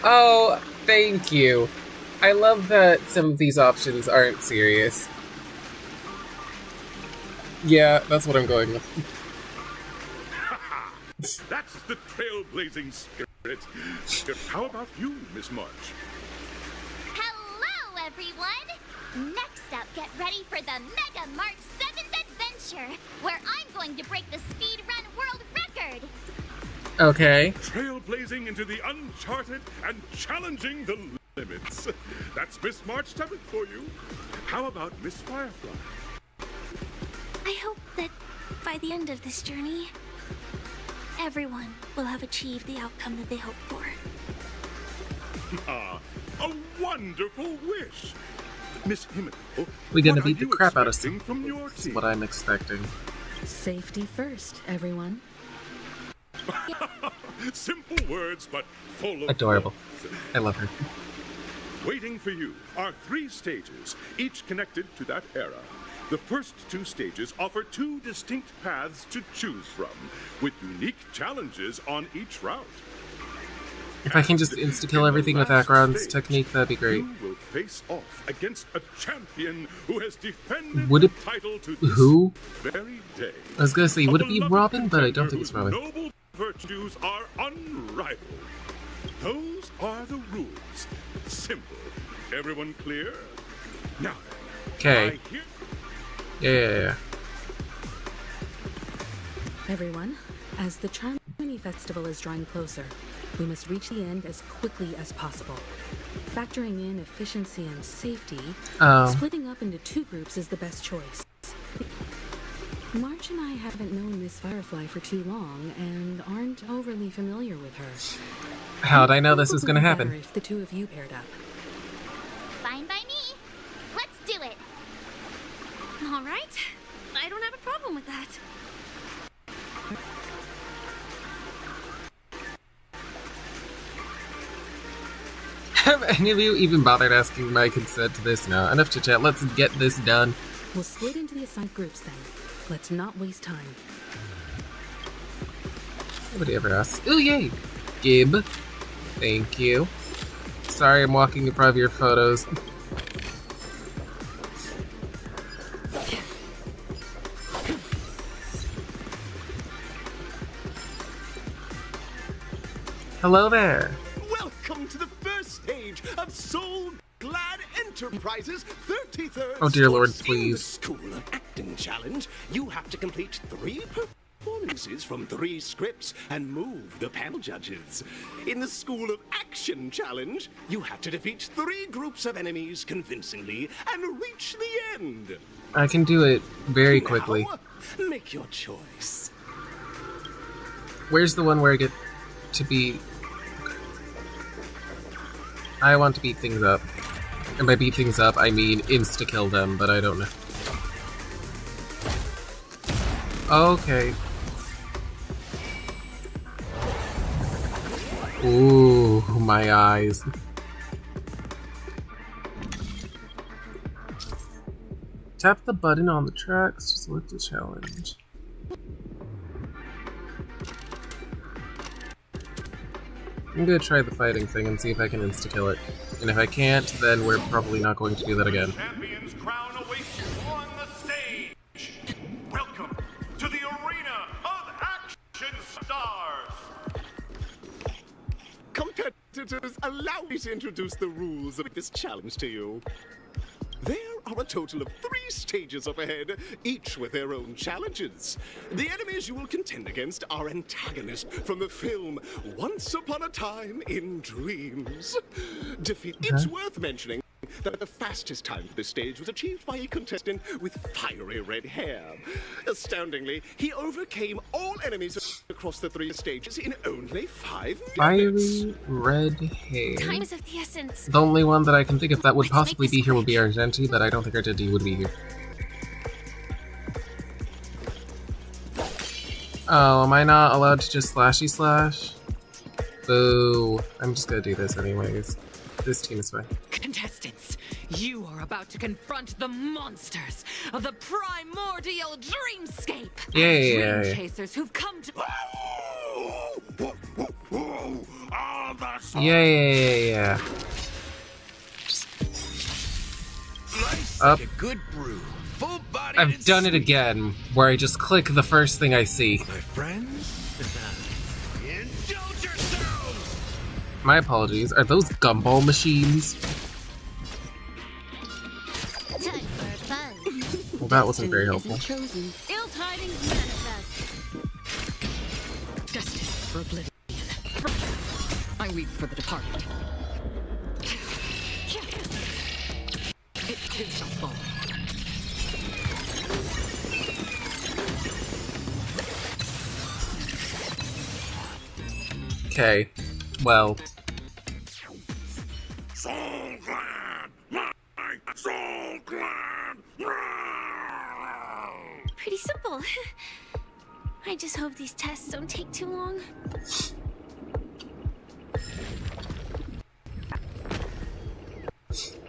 Oh, thank you. I love that some of these options aren't serious. Yeah, that's what I'm going with. That's the trailblazing spirit. How about you, Miss March? Hello, everyone! Next up, get ready for the Mega March 7th Adventure, where I'm going to break the speed run world record! Okay. Trailblazing into the uncharted and challenging the limits. That's Miss March 7th for you. How about Miss Firefly? I hope that by the end of this journey, everyone will have achieved the outcome that they hoped for. Ah, a wonderful wish! Miss Himiko, We're gonna what beat are the you crap out of expecting some. from your That's team? what I'm expecting. Safety first, everyone. Simple words, but full of Adorable. warmth. I love her. Waiting for you are 3 stages, each connected to that era. The first 2 stages offer 2 distinct paths to choose from, with unique challenges on each route. If I can just insta-kill everything with Akron's technique, that'd be great. You will face off against a champion who has defended Would it... the title to this Who? very day. I was gonna say, would it be A beloved Robin? But I don't think contender it's Robin. whose noble virtues are unrivaled. Those are the rules. Simple. Everyone clear? Now, Okay. I hear Yeah. Everyone, as the Charmony Festival is drawing closer, we must reach the end as quickly as possible. Factoring in efficiency and safety, splitting up into 2 groups is the best choice. March and I haven't known Miss Firefly for too long and aren't overly familiar with her. How'd I know this was gonna Probably better happen? if the 2 of you paired up. Fine by me. Let's do it. All right. I don't have a problem with that. Have any of you even bothered asking my consent to this? No. Enough to chat. Let's get this done. We'll split into the assigned groups then. Let's not waste time. Nobody ever asks. Ooh, yay! Gib. Thank you. Sorry I'm walking in front of your photos. Hello there. Welcome to the first stage of Soul Glad Enterprises 33rd. Oh dear Lord, course. In the please. School of Acting Challenge, you have to complete 3 performances from 3 scripts and move the panel judges. In the School of Action Challenge, you have to defeat 3 groups of enemies convincingly and reach the end. I can do it very quickly. Now, make your choice. Where's the one where I get to be... I want to beat things up. And by beat things up, I mean insta-kill them, but I don't know. Okay. Ooh, my eyes. Tap the button on the tracks to select the challenge. I'm gonna try the fighting thing and see if I can insta-kill it. And if I can't, then we're probably not going to do that again. Champion's crown awaits you on the stage. Welcome to the arena of action stars. Competitors, allow me to introduce the rules of this challenge to you. There are a total of 3 stages up ahead, each with their own challenges. The enemies you will contend against are antagonists from the film Once Upon a Time in Dreams. It's worth mentioning that the fastest time for this stage was achieved by a contestant with fiery red hair. Astoundingly, he overcame all enemies across the 3 stages in only 5 minutes. Fiery red hair. Time is of the essence. The only one that I can think of that would possibly be here would be Argenti, but I don't think Argenti would be here. Oh, am I not allowed to just slashy slash? Boo. I'm just gonna do this anyways. This team is fine. Contestants, you are about to confront the monsters of the primordial dreamscape. Yeah. Dream chasers who've come to... Yeah. Up. Good brew. Full body. I've done it again, where I just click the first thing I see. My friends, indulge yourselves. My apologies. Are those gumball machines? Time for fun. Well, that wasn't very helpful. Ill tidings manifest. Destined for oblivion. I weep for the departed. It too shall fall. Okay, well. Soul Clan! My Soul Clan! Pretty simple. I just hope these tests don't take too long.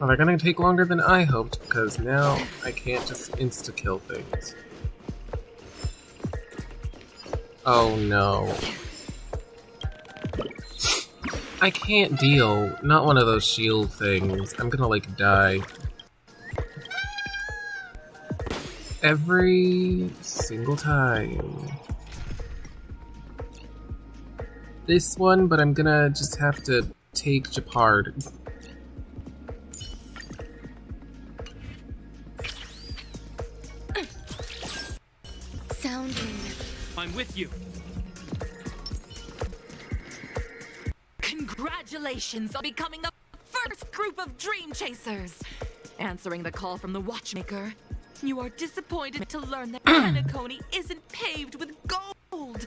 Well, they're gonna take longer than I hoped, because now I can't just insta-kill things. Oh no. I can't deal. Not one of those shield things. I'm gonna, like, die. Every single time. This one, but I'm gonna just have to take Japard. I'm with you. Congratulations on becoming the first group of Dream Chasers. Answering the call from the Watchmaker, you are disappointed to learn that Penacony isn't paved with gold.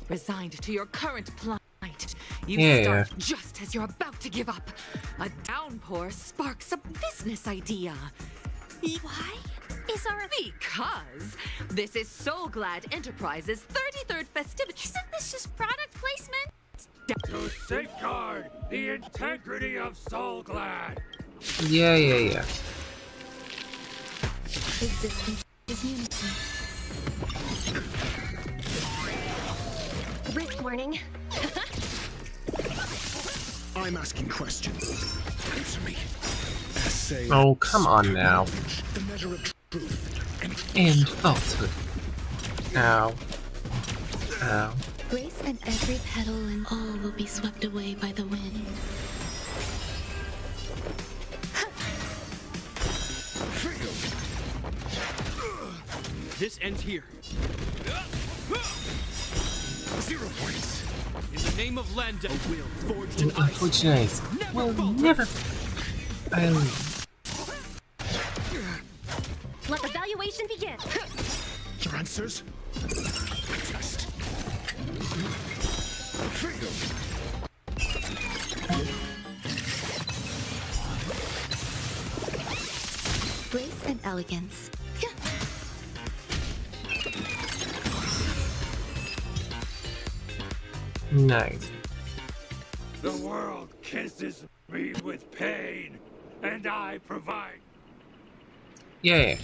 Resigned to your current plight, you start just as you're about to give up. A downpour sparks a business idea. Why? Because this is Soul Glad Enterprises' 33rd festivity. Isn't this just product placement? To safeguard the integrity of Soul Glad. Yeah. Existence is unity. Risk warning. I'm asking questions. Answer me. Oh, come on now. The measure of truth And falsehood. Ow. Grace and every petal and all will be swept away by the wind. This ends here. 0 points. In the name of Landa, a will forged in ice. Unfortunate. Well, never. Let the evaluation begin. Your answers? Test. Grace and elegance. Nice. The world kisses me with pain, and I provide. Yeah.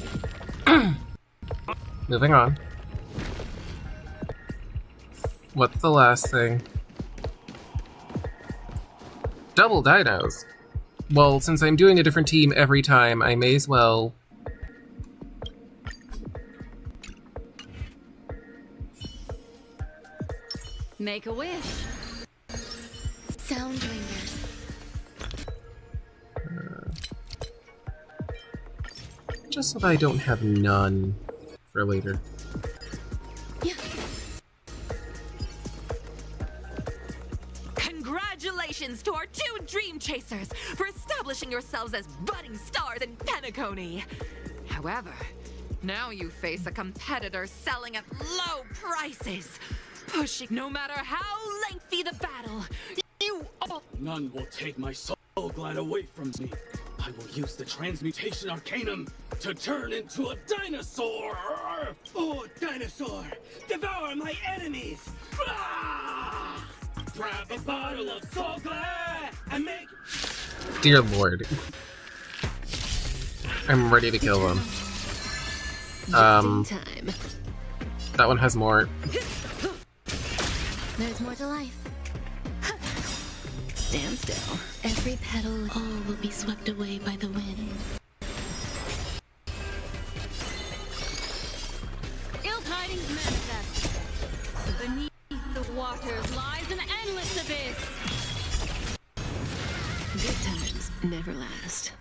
Moving on. What's the last thing? Double dinos. Well, since I'm doing a different team every time, I may as well. Make a wish. Soundwingers. Just so that I don't have none for later. Yeah. Congratulations to our 2 Dream Chasers for establishing yourselves as budding stars in Penacony. However, now you face a competitor selling at low prices, pushing no matter how lengthy the battle. You all... None will take my Soul Glad away from me. I will use the transmutation arcanum to turn into a dinosaur! Oh, dinosaur! Devour my enemies! Ah! Grab a bottle of Soul Glad and make... Dear Lord. I'm ready to kill him. Time. That one has more. There's more to life. Stand still. Every petal, all will be swept away by the wind. Ill tidings manifest. Beneath the waters lies an endless abyss. Good times never last.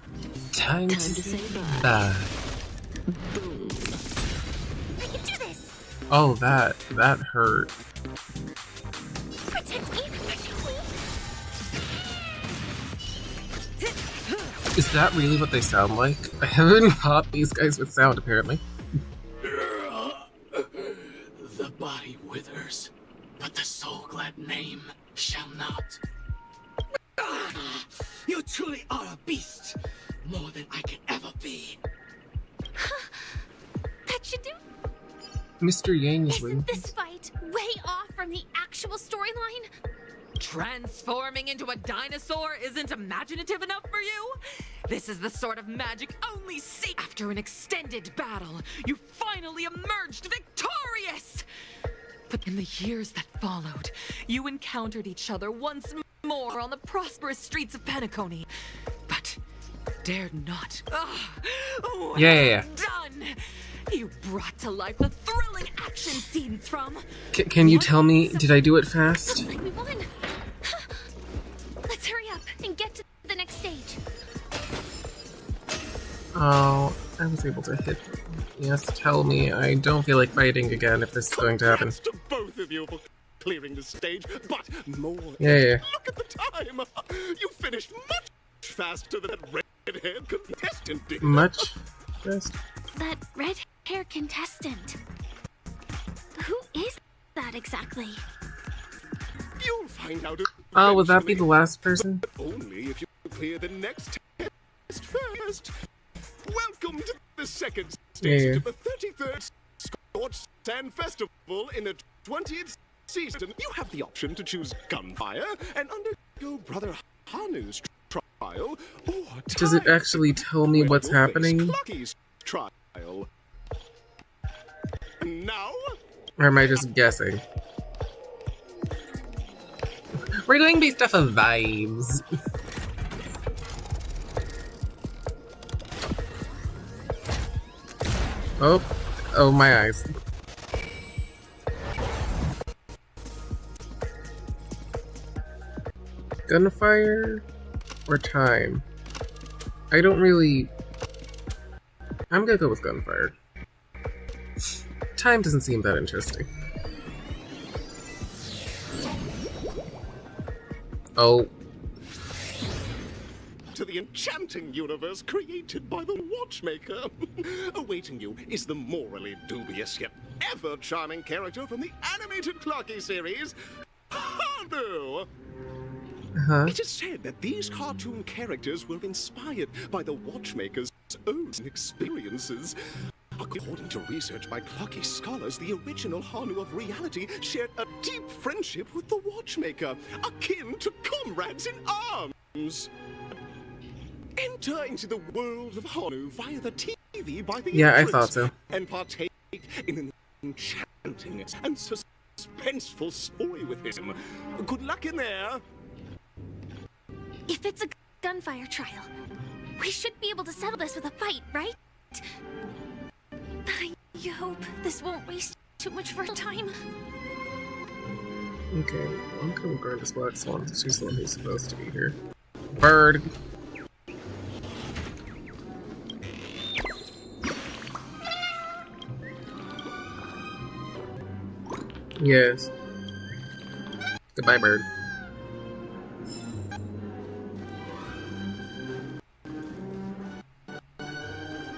Time to say bye. bye. Boom. I can do this! Oh, that hurt. Protect me! Protect me! Is that really what they sound like? I haven't caught these guys with sound, apparently. The body withers, but the soul-glad name shall not. You truly are a beast, more than I can ever be. That should do. Mr. Yang's Isn't this fight way off from the actual storyline? Transforming into a dinosaur isn't imaginative enough for you? This is the sort of magic only see after an extended battle. You finally emerged victorious! But in the years that followed, you encountered each other once more on the prosperous streets of Penacony. But dared not. Yeah. Done! You brought to life the thrilling action scenes from... Can you tell me, did I do it fast? Looks like we won. Let's hurry up and get to the next stage. Oh, I was able to hit. Yes, tell me. I don't feel like fighting again if this is going to happen. Congrats to both of you for clearing the stage, but more. Yeah. Look at the time. You finished much faster than that red-haired contestant did. Much faster? That red-haired contestant. Who is that exactly? You'll find out. Oh, would that be the last person? But only if you clear the next test first. Welcome to the second stage of the 33rd Scorched Sand Festival in the 20th season. You have the option to choose gunfire and undergo Brother Hanu's trial, or Does it actually tell me what's happening? Clucky's trial. Now? Or am I just guessing? We're going based off of vibes. Oh my eyes. Gunfire or time? I don't really... I'm gonna go with gunfire. Time doesn't seem that interesting. Oh. To the enchanting universe created by the Watchmaker. Awaiting you is the morally dubious yet ever charming character from the animated Clocky series, Hanu. It is said that these cartoon characters were inspired by the Watchmaker's own experiences. According to research by Clocky scholars, the original Hanu of reality shared a deep friendship with the Watchmaker, akin to comrades in arms. Enter into the world of Hanu via the TV by the Yeah, I entrance thought so. and partake in an enchanting and suspenseful story with him. Good luck in there. If it's a gunfire trial, we should be able to settle this with a fight, right? I hope this won't waste too much of our time. Okay, I'm gonna guard this black swan. She's the one who's supposed to be here. Bird! Yes. Goodbye, bird.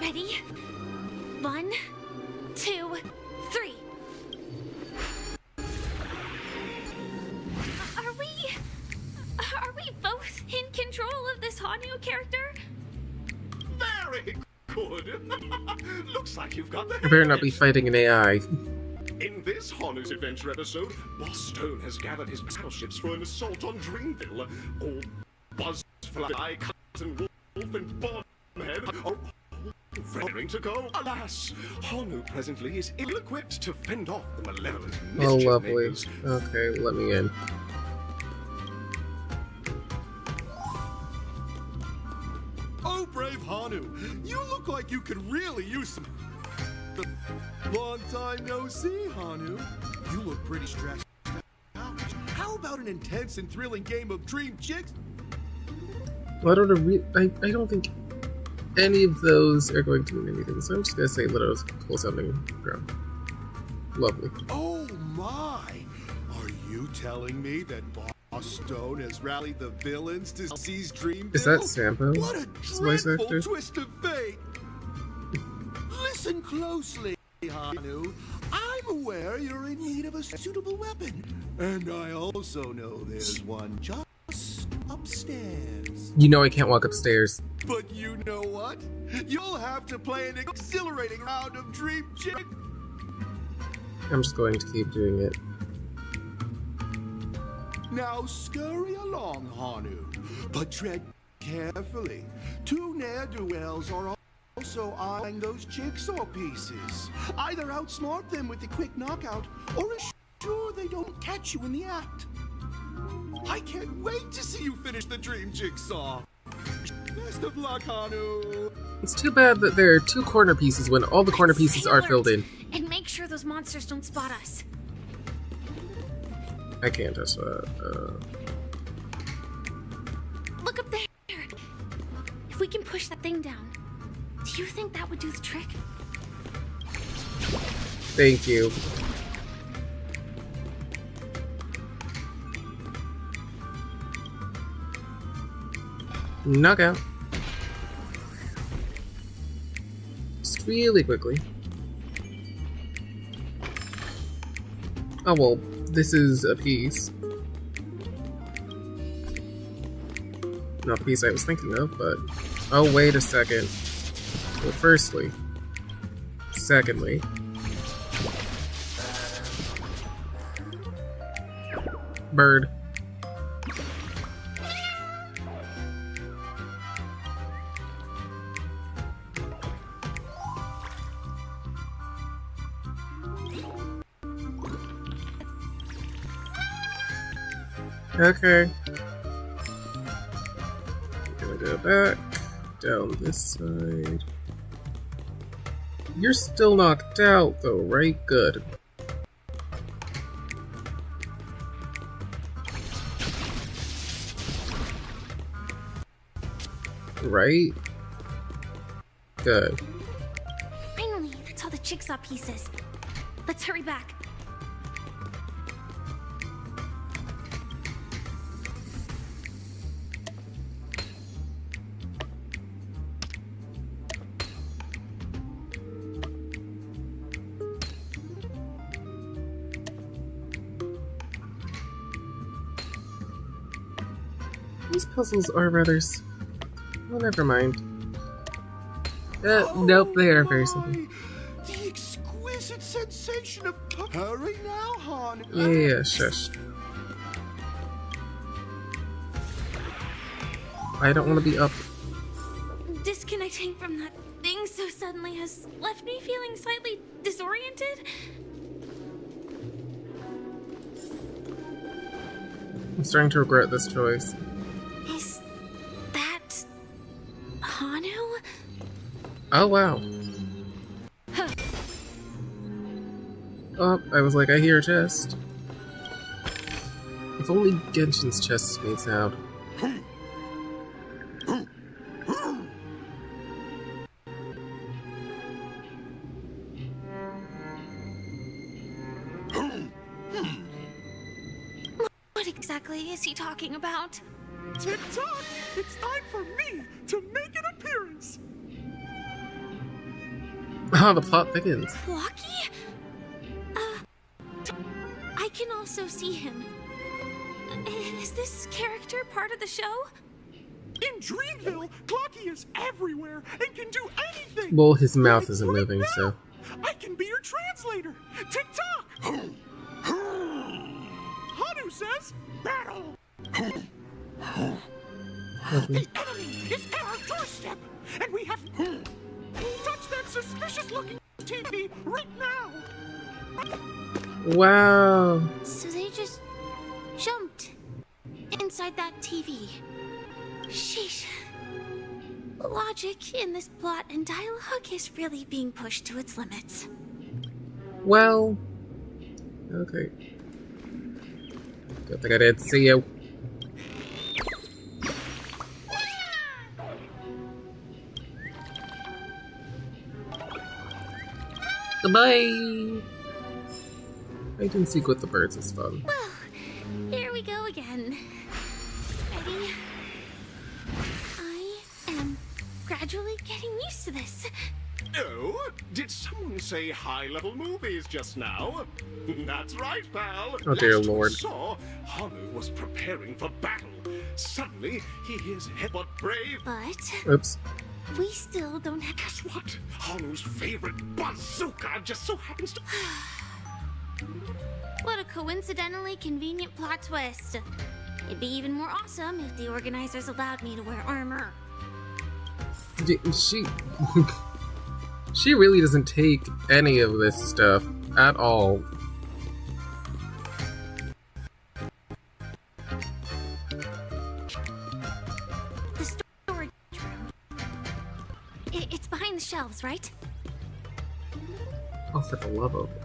Ready? 1, 2, 3. Are we both in control of this Hanu character? Very good. Looks like you've got the I better not be fighting an AI. In this Hanu's Adventure episode, Boss Stone has gathered his battleships for an assault on Dreamville. All Buzzfly, Cousin Wolf, and Bombhead are all Raring to go. Alas, Honu presently is ill-equipped to fend off the malevolent Oh, mischief lovely. makers. Okay, let me in. Oh, brave Hanu, you look like you could really use some... Long time no see, Hanu. You look pretty stressed out. How about an intense and thrilling game of Dream Chicks? Well, I don't think any of those are going to mean anything, so I'm just gonna say Lidow's cool sounding ground. Lovely. Oh my! Are you telling me that Boss Stone has rallied the villains to seize Dreamville? Is that Sampo? What a Voice dreadful actor? twist of fate! Listen closely, Hanu. I'm aware you're in need of a suitable weapon. And I also know there's one just upstairs. You know I can't walk upstairs. But you know what? You'll have to play an exhilarating round of Dream Chick. I'm just going to keep doing it. Now scurry along, Hanu, but tread carefully. Two ne'er-do-wells are also eyeing those jigsaw pieces. Either outsmart them with a quick knockout, or assure they don't catch you in the act. I can't wait to see you finish the dream jigsaw. Best of luck, Hanu. It's too bad that there are two corner pieces when all the corner pieces are filled in. And make sure those monsters don't spot us. I can't touch that. Look up there. If we can push that thing down, do you think that would do the trick? Thank you. Knockout. Just really quickly. Oh well, this is a piece. Not the piece I was thinking of, but... Oh, wait a second. Well, firstly. Secondly. Bird. Okay. Gonna go back down this side. You're still knocked out though, right? Good. Right? Good. Finally, that's all the jigsaw pieces. Let's hurry back. These puzzles are rather... Well, never mind. Nope, they are very simple. The exquisite sensation of... Hurry now, Hanu. Yeah, shush. I don't want to be up. Disconnecting from that thing so suddenly has left me feeling slightly disoriented. I'm starting to regret this choice. Is that Hanu? Oh, wow. Oh, I was like, I hear a chest. If only Genshin's chests made sound. What exactly is he talking about? Tick-tock! It's time for me to make an appearance! Oh, the plot thickens. Clocky? I can also see him. Is this character part of the show? In Dreamville, Clocky is everywhere and can do anything! Well, his mouth isn't moving, so... I can be your translator! Tick-tock! Hanu says, battle! Lovely. The enemy is at our doorstep, and we have... Touch that suspicious-looking TV right now! Wow. So they just jumped inside that TV. Sheesh. Logic in this plot and dialogue is really being pushed to its limits. Well, okay. Good thing I didn't see you. Goodbye. Hide and seek with the birds is fun. Well, here we go again. Ready? I am gradually getting used to this. Oh, did someone say high-level movies just now? That's right, pal. Oh dear Last we Lord. saw, Hanu was preparing for battle. Suddenly, he hears headbutt brave. But Oops. we still don't have. Guess what? Hanu's favorite bazooka just so happens to. What a coincidentally convenient plot twist. It'd be even more awesome if the organizers allowed me to wear armor. She really doesn't take any of this stuff at all. The storage room. It's behind the shelves, right? Oh, for the love of it.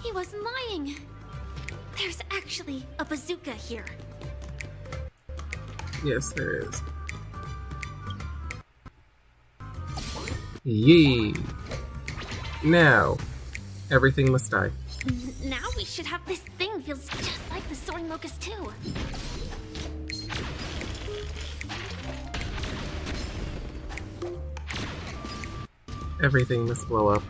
He wasn't lying. There's actually a bazooka here. Yes, there is. Yee. Now, everything must die. Now we should have this thing feels just like the soaring locust too. Everything must blow up.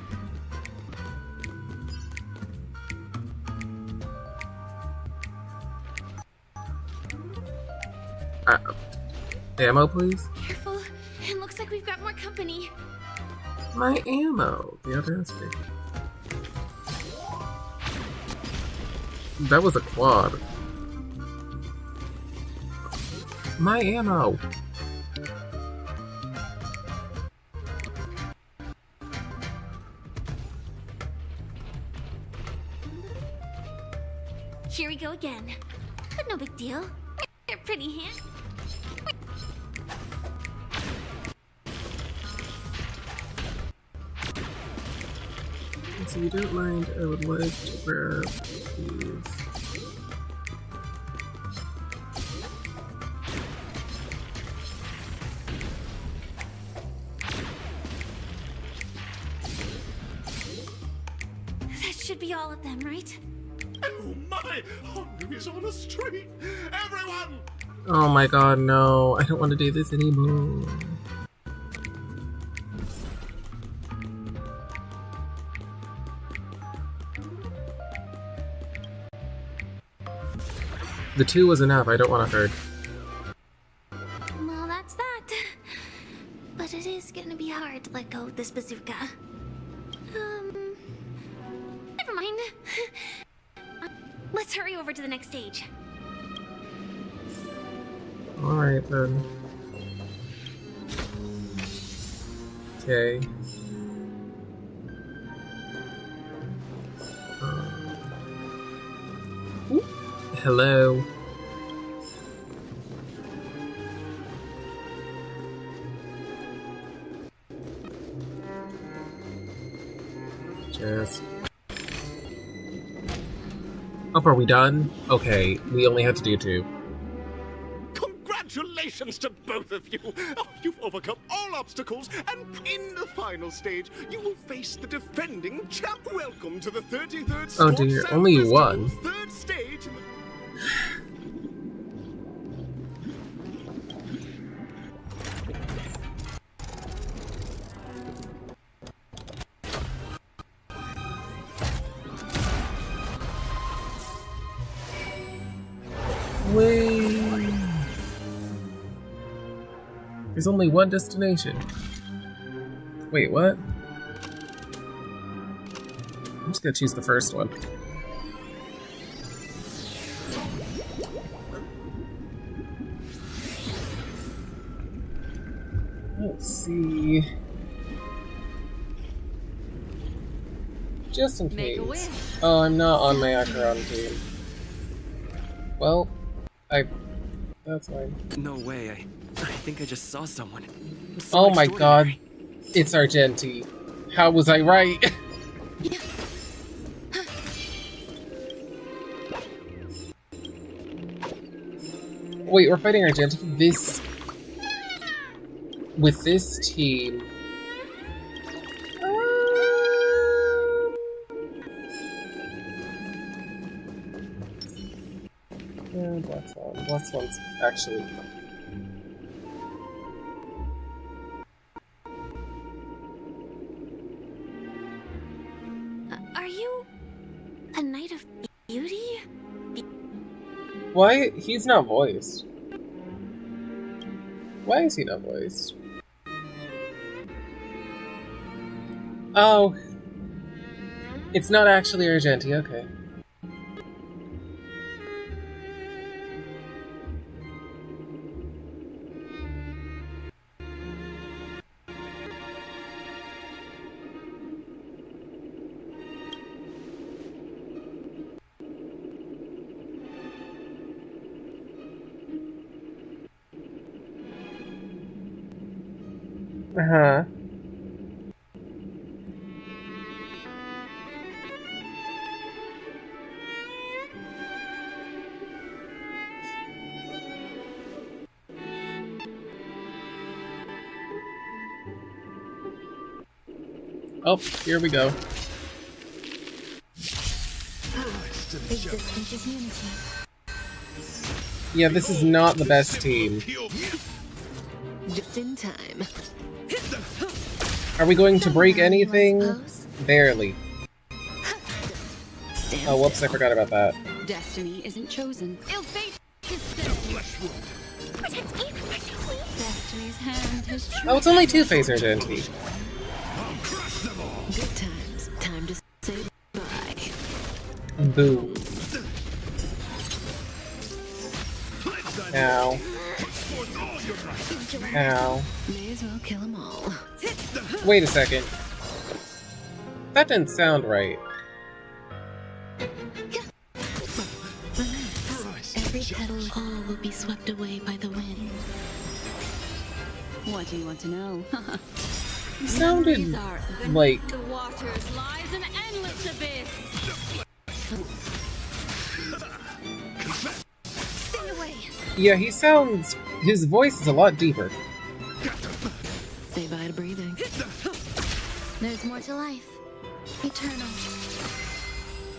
Ammo, please? Careful. It looks like we've got more company. My ammo. The audacity. That was a quad. My ammo. Here we go again. But no big deal. They're pretty handy. So you don't mind, I would like to grab these. That should be all of them, right? Oh my! Hanu is on a streak! Everyone! Oh my god, no. I don't want to do this anymore. The 2 was enough, I don't want a third. Well, that's that. But it is gonna be hard to let go of this bazooka. Never mind. Let's hurry over to the next stage. Alright then. Okay. Ooh. Hello. Just... Oh, are we done? Okay, we only had to do 2. Congratulations to both of you! Oh, you've overcome all obstacles, and in the final stage, you will face the defending champ. Welcome to the 33rd Oh dear, only one. Third stage in the... Wait. There's only one destination. Wait, what? I'm just gonna choose the first one. see. Just in Make a case. wish. Oh, I'm not on my Acheron team. Well, that's fine. No way, I think I just saw someone. Oh my god. It's Argenti. How was I right? Wait, we're fighting Argenti? With this team. Yeah, Black Swan. Black Swan's actually. Are you a knight of beauty? Why? He's not voiced. Why is he not voiced? Oh. It's not actually Argenti, okay. Uh-huh. Oh, here we go. Existence is unity. Yeah, this is not the best team. Just in time. Are we going to break anything? Barely. Oh, whoops, I forgot about that. Destiny isn't chosen. Ill fate is Destiny's hand has Oh, it's only Two-Face Argenti. Good times. Time to say bye. Boo. Ow. Ow. May as well kill them all. Wait a second. That didn't sound right. Every petal, all will be swept away by the wind. What do you want to know? It sounded like... The waters lies an endless abyss. Stay away. Yeah, he sounds... His voice is a lot deeper. Say bye to breathing. There's more to life. Eternal.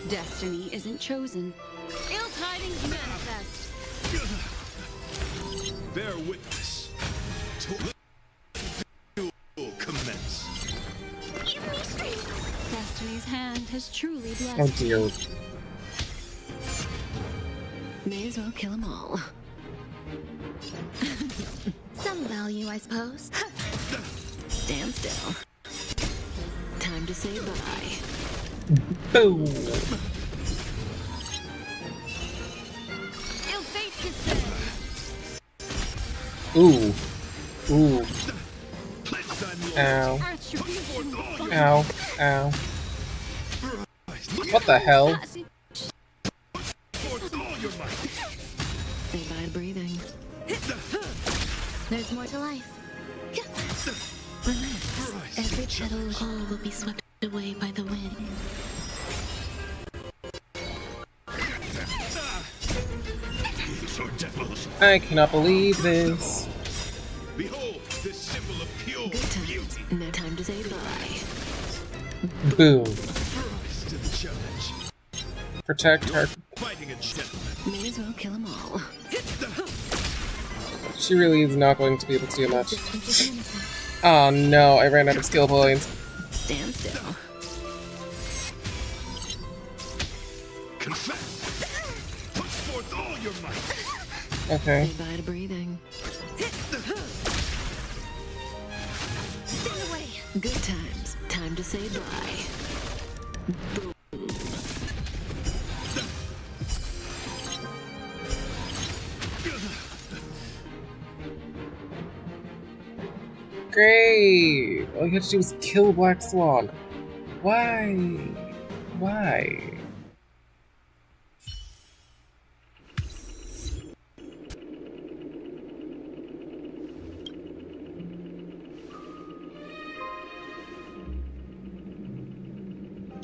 Destiny isn't chosen. Ill tidings manifest. Bear witness. Duel commence. Give me strength. Destiny's hand has truly blessed. Oh dear. May as well kill them all. Some value, I suppose. Stand still. Time to say bye. Boom. Ill fate descends. Ooh. Ooh. Ow. Ow. Ow. What the hell? Say bye to breathing. There's more to life. Relax. Every petal, all will be swept away by the wind. I cannot believe this. Behold, this symbol of pure beauty. No time to say bye. Boom. Rise to the challenge. Protect her. Fighting a gentleman. May as well kill them all. She really is not going to be able to do much. Oh no, I ran out of skill points. Stand still. Confess. Put forth all your might. Okay. Say bye to breathing. Stay away. Good times. Time to say bye. Boom. Great! All you have to do is kill Black Swan. Why? Why?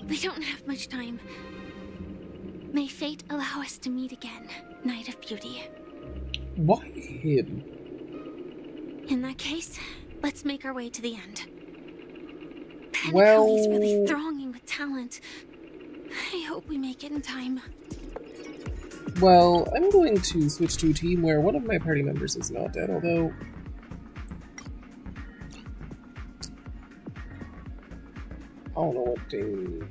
We don't have much time. May fate allow us to meet again, Knight of Beauty. Why him? In that case, let's make our way to the end. Well, Penacony's really thronging with talent. I hope we make it in time. well, I'm going to switch to a team where one of my party members is not dead, although... I don't know what team...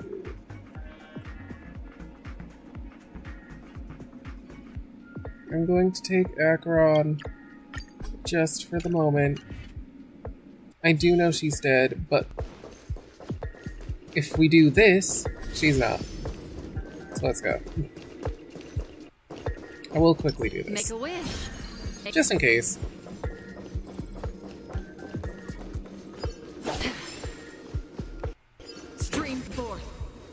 I'm going to take Acheron just for the moment. I do know she's dead, but if we do this, she's not. So let's go. I will quickly do this. Make a wish. Just in case. Stream forth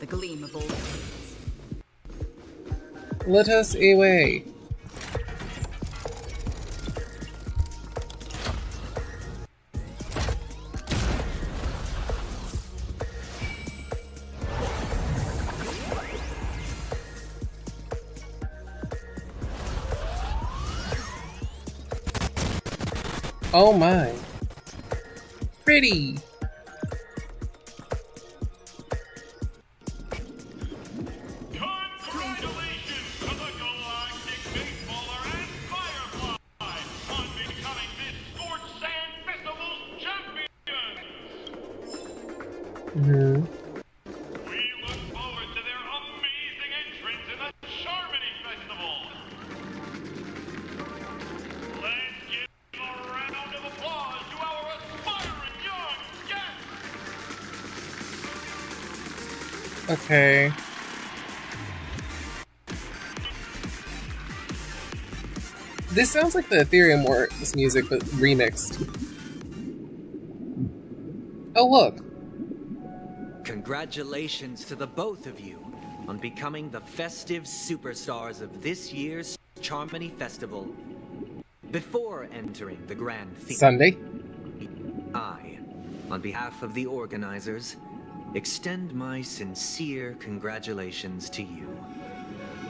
the gleam of old days. Let us away. Oh my. Pretty. Congratulations to the Galactic Baseballer and Firefly on becoming this Scorch Sand Festival's champions! We look forward to their amazing entrance in the Charmony Festival! Let's give a round of applause to our aspiring young guests! Okay. This sounds like the Ethereum Wars music, but remixed. Oh, look. Congratulations to the both of you on becoming the festive superstars of this year's Charmony Festival. Before entering the grand theme, Sunday. I, on behalf of the organizers, extend my sincere congratulations to you,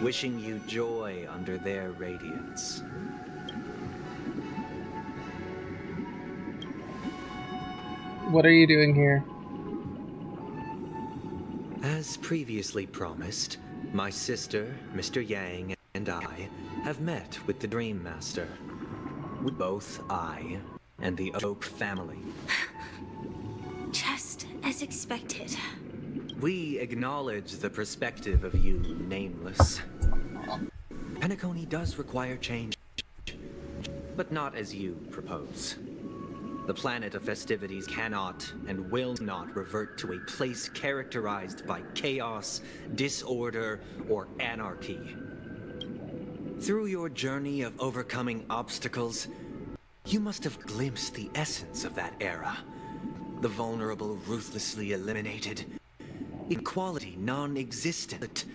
wishing you joy under their radiance. What are you doing here? As previously promised, my sister, Mr. Yang, and I have met with the Dream Master. With both I and the Oak family. Just as expected. We acknowledge the perspective of you, Nameless. Penacony does require change, but not as you propose. The planet of festivities cannot and will not revert to a place characterized by chaos, disorder, or anarchy. Through your journey of overcoming obstacles, you must have glimpsed the essence of that era. The vulnerable ruthlessly eliminated, equality non-existent,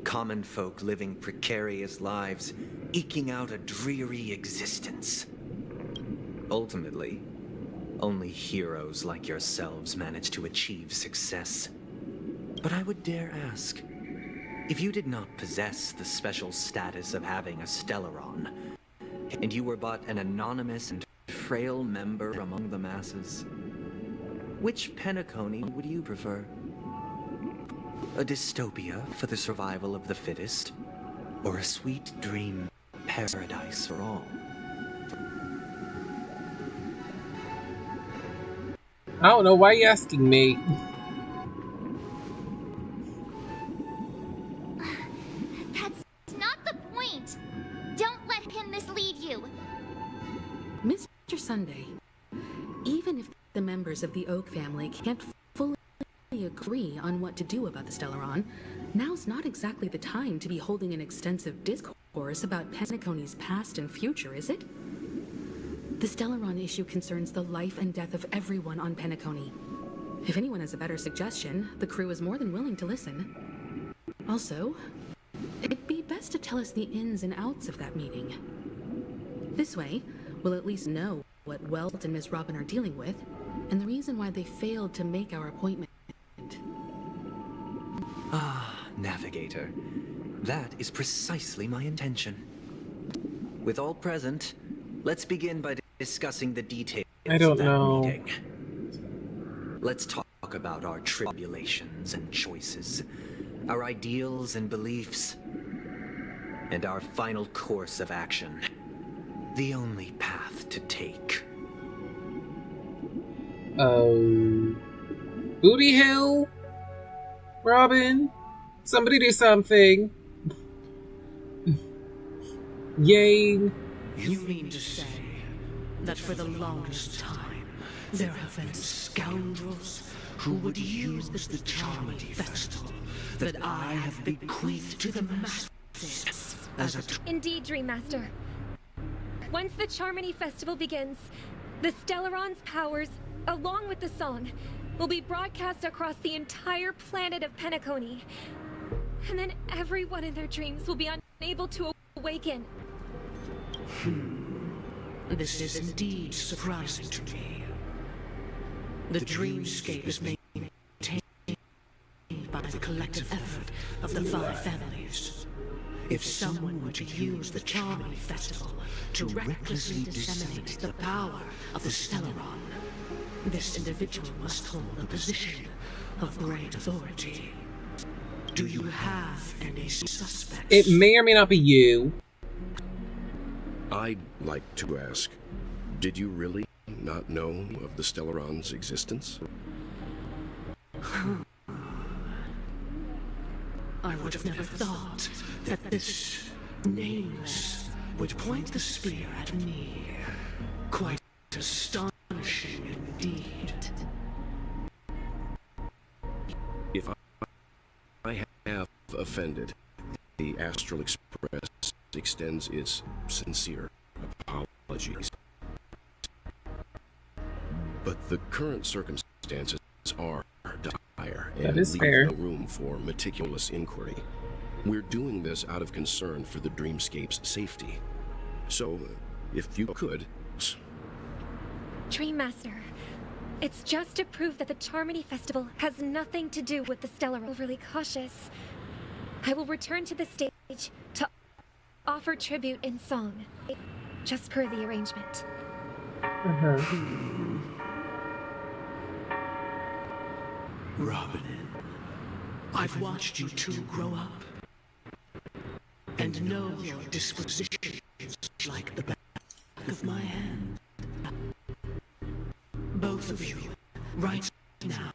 common folk living precarious lives, eking out a dreary existence. Ultimately, only heroes like yourselves manage to achieve success. But I would dare ask, if you did not possess the special status of having a Stellaron, and you were but an anonymous and frail member among the masses, which Penacony would you prefer? A dystopia for the survival of the fittest, or a sweet dream paradise for all? I don't know, why are you asking me? That's not the point! Don't let him mislead you! Mr. Sunday, even if the members of the Oak family can't fully agree on what to do about the Stellaron, now's not exactly the time to be holding an extensive discourse about Penacony's past and future, is it? The Stellaron issue concerns the life and death of everyone on Penacony. If anyone has a better suggestion, the crew is more than willing to listen. Also, it'd be best to tell us the ins and outs of that meeting. This way, we'll at least know what Welt and Miss Robin are dealing with, and the reason why they failed to make our appointment. Ah, Navigator. That is precisely my intention. With all present, let's begin by discussing the details I don't of that know. meeting. Let's talk about our tribulations and choices, our ideals and beliefs, and our final course of action. The only path to take. Oh. Booty Hill? Robin? Somebody do something. Yang. You mean to say that for the longest time, there have been scoundrels who would use the Charming Festival that I have bequeathed to the masses as a... Indeed, Dream Master. Once the Charmony Festival begins, the Stellaron's powers, along with the song, will be broadcast across the entire planet of Penacony. And then everyone in their dreams will be unable to awaken. This is indeed surprising to me. The dreamscape is maintained by the collective effort of the 5 families. If someone were to use the Charming Festival to recklessly disseminate the power of the Stellaron, this individual must hold a position of great authority. Do you have any suspects? It may or may not be you. I'd like to ask, did you really not know of the Stellaron's existence? I would have never thought that this nameless would point the spear at me. Quite astonishing indeed. If I have offended, the Astral Express extends its sincere apologies. But the current circumstances are dire and is leave fair. no room for meticulous inquiry. We're doing this out of concern for the Dreamscape's safety. So, if you could... Dream Master, it's just to prove that the Charmony Festival has nothing to do with the Stellaron. Overly cautious. I will return to the stage to offer tribute in song, just per the arrangement. Robin, I've watched you two grow up and know your dispositions like the back of my hand. Both of you, right now,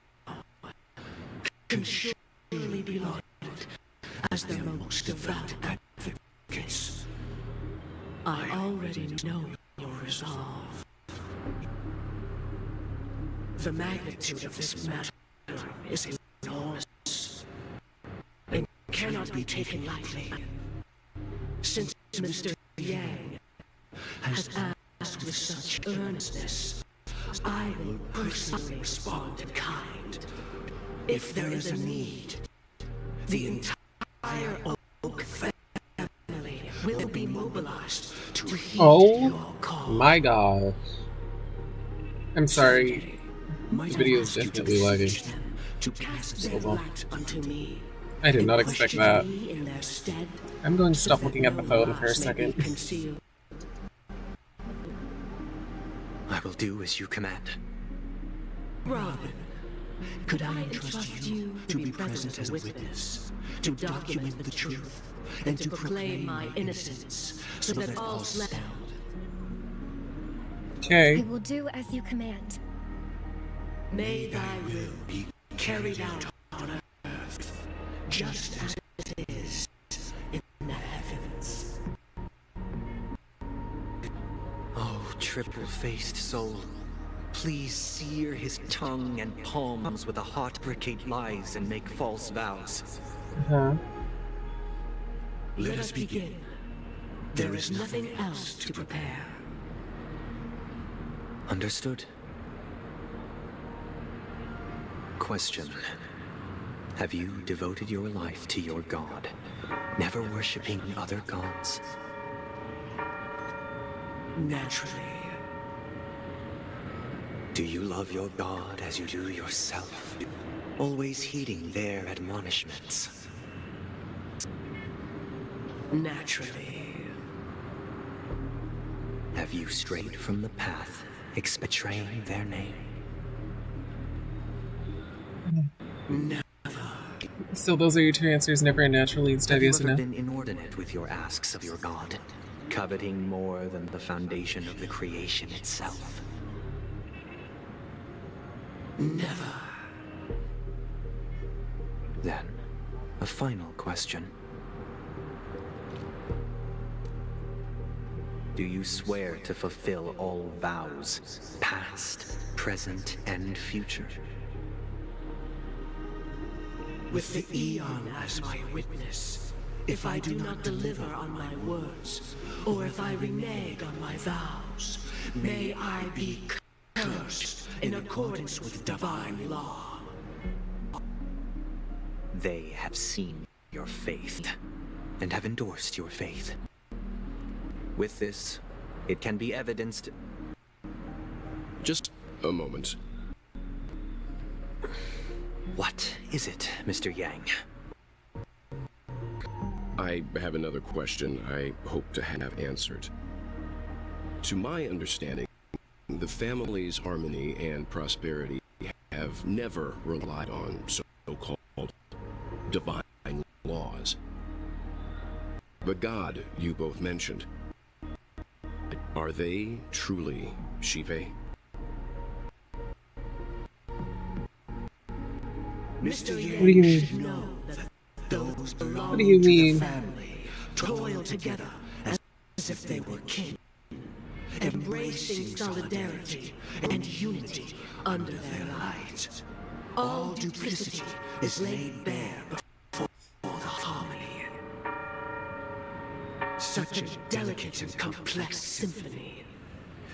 can surely be lauded as their most devout advocates. I already know your resolve. The magnitude of this matter is enormous and cannot be taken lightly. Since Mr. Yang has asked with such earnestness, I will personally respond in kind. If there is a need, the entire Oak family will be mobilized to heed your call. My god. I'm sorry. This video is definitely lagging. To cast their light unto me. I did not expect that. Me in their stead, I'm going to stop looking at the phone for a may be second. concealed. I will do as you command. Robin, could I entrust you to be present as a witness, to document the truth, and to proclaim my innocence, so that all slept down? Okay. I will do as you command. May thy will be carried out on earth, just as it is in the heavens. Oh, triple-faced soul, please sear his tongue and palms with a heart, fabricate lies and make false vows. Let us begin. There is nothing else to prepare. Understood. Question. Have you devoted your life to your god, never worshipping other gods? Naturally. Do you love your god as you do yourself, always heeding their admonishments? Naturally. Have you strayed from the path, betraying their name? Never. So those are your two answers. Never and naturally instead of Have you yes or ever no. been inordinate with your asks of your god, coveting more than the foundation of the creation itself? Never. Then, a final question. Do you swear to fulfill all vows, past, present, and future? With the Eon as my witness, if I do not deliver on my words, or if I renege on my vows, may I be cursed in accordance with divine law. They have seen your faith, and have endorsed your faith. With this, it can be evidenced... Just a moment. What is it, Mr. Yang? I have another question I hope to have answered. To my understanding, the family's harmony and prosperity have never relied on so-called divine laws. The god you both mentioned, are they truly Shive? Mr. Yang What do you mean? should know that those belonging What do you to mean? the family toil together as if they were kin, embracing solidarity and unity under their light. All duplicity is laid bare before the harmony. Such a delicate and complex symphony.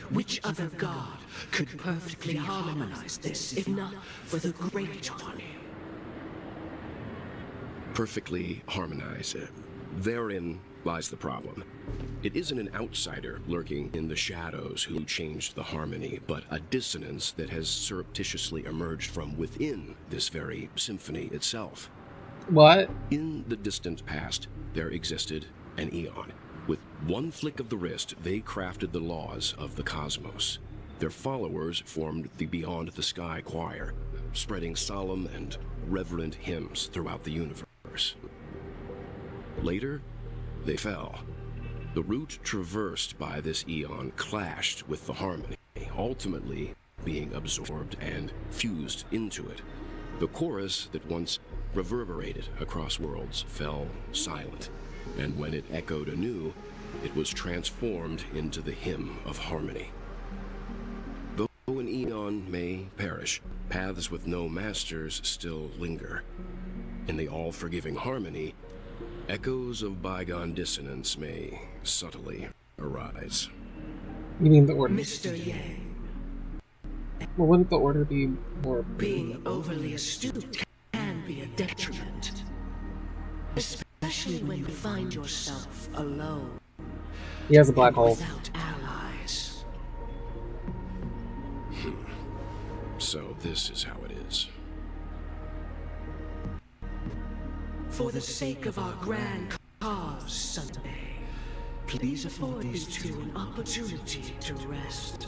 Which other god could perfectly harmonize this, if not for the Great One? Perfectly harmonized. Therein lies the problem. It isn't an outsider lurking in the shadows who changed the harmony, but a dissonance that has surreptitiously emerged from within this very symphony itself. What? In the distant past, there existed an Eon. With one flick of the wrist, they crafted the laws of the cosmos. Their followers formed the Beyond the Sky Choir, spreading solemn and reverent hymns throughout the universe. Later, they fell. The route traversed by this Eon clashed with the harmony, ultimately being absorbed and fused into it. The chorus that once reverberated across worlds fell silent, and when it echoed anew, it was transformed into the hymn of harmony. Though an Eon may perish, paths with no masters still linger. In the all-forgiving harmony, echoes of bygone dissonance may subtly arise. You mean the order? Mr. Yang, Well, wouldn't the order be more... being overly astute can be a detriment. Especially when you find yourself alone. He has a black hole. Without allies. So this is how it is. For the sake of our grand cause, Sunday, please afford these two an opportunity to rest.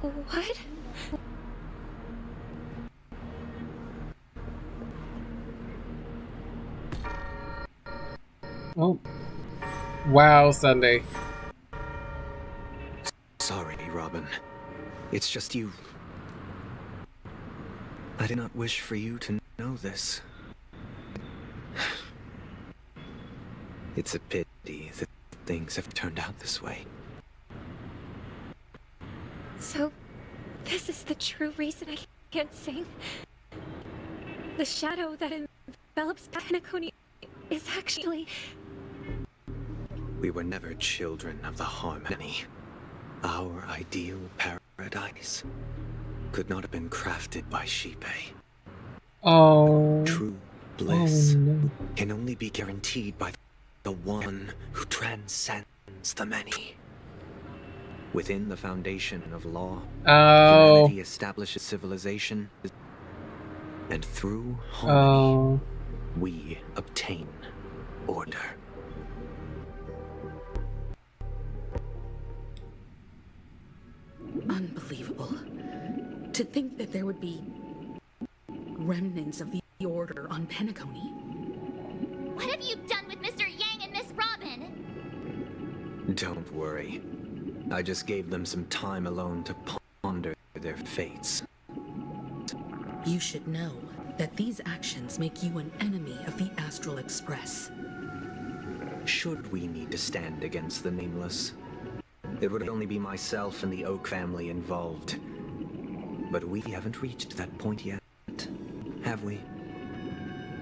What? Oh. Wow, Sunday. Sorry, Robin. It's just you. I did not wish for you to know this. It's a pity that things have turned out this way. So, this is the true reason I can't sing? The shadow that envelops Penacony is actually... We were never children of the harmony. Our ideal paradise could not have been crafted by Shipe. Oh. True bliss no. can only be guaranteed by the one who transcends the many. Within the foundation of law, humanity establishes civilization, and through harmony, we obtain order. Unbelievable. To think that there would be remnants of the Order on Penacony. What have you done with Mr. Yang and Miss Robin? Don't worry. I just gave them some time alone to ponder their fates. You should know that these actions make you an enemy of the Astral Express. Should we need to stand against the Nameless, it would only be myself and the Oak family involved. But we haven't reached that point yet, have we?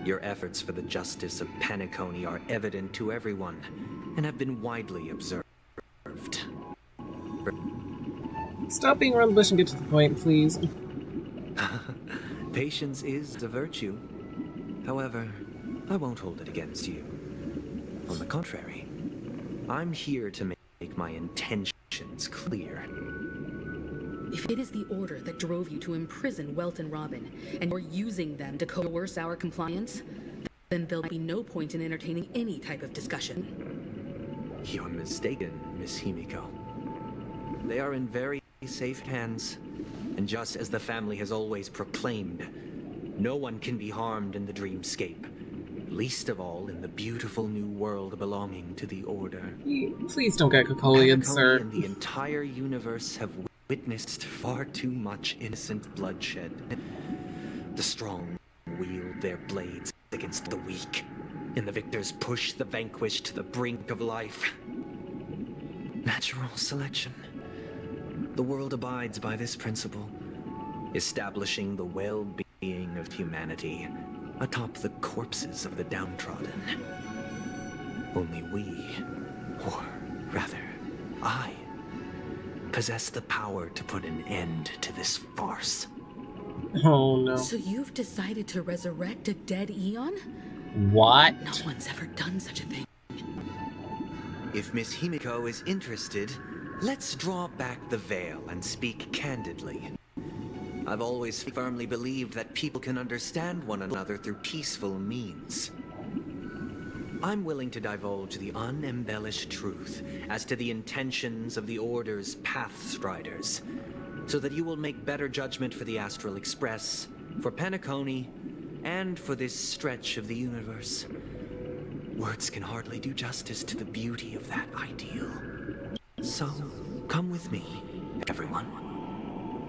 Your efforts for the justice of Penacony are evident to everyone, and have been widely observed. Stop being around the bush and get to the point, please. Patience is a virtue. However, I won't hold it against you. On the contrary, I'm here to make my intentions clear. If it is the Order that drove you to imprison Welt and Robin, and you're using them to coerce our compliance, then there'll be no point in entertaining any type of discussion. You're mistaken, Miss Himiko. They are in very safe hands, and just as the family has always proclaimed, no one can be harmed in the dreamscape, least of all in the beautiful new world belonging to the Order. Please don't get Kokolian, sir. And the entire universe have witnessed far too much innocent bloodshed. The strong wield their blades against the weak, and the victors push the vanquished to the brink of life. Natural selection. The world abides by this principle, establishing the well-being of humanity atop the corpses of the downtrodden. Only we, or rather, I, possess the power to put an end to this farce. Oh no. So you've decided to resurrect a dead Eon? What? No one's ever done such a thing. If Miss Himiko is interested, let's draw back the veil and speak candidly. I've always firmly believed that people can understand one another through peaceful means. I'm willing to divulge the unembellished truth as to the intentions of the Order's Pathstriders, so that you will make better judgment for the Astral Express, for Penacony, and for this stretch of the universe. Words can hardly do justice to the beauty of that ideal. So, come with me, everyone.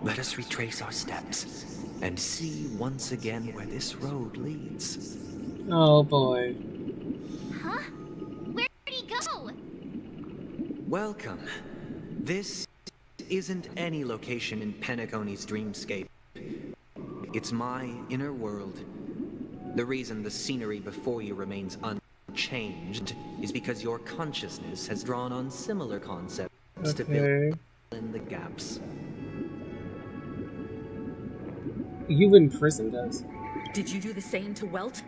Let us retrace our steps, and see once again where this road leads. Oh boy. Huh? Where'd he go? Welcome. This isn't any location in Penacony's dreamscape. It's my inner world. The reason the scenery before you remains unchanged is because your consciousness has drawn on similar concepts to fill in the gaps. You imprisoned us? Did you do the same to Welt?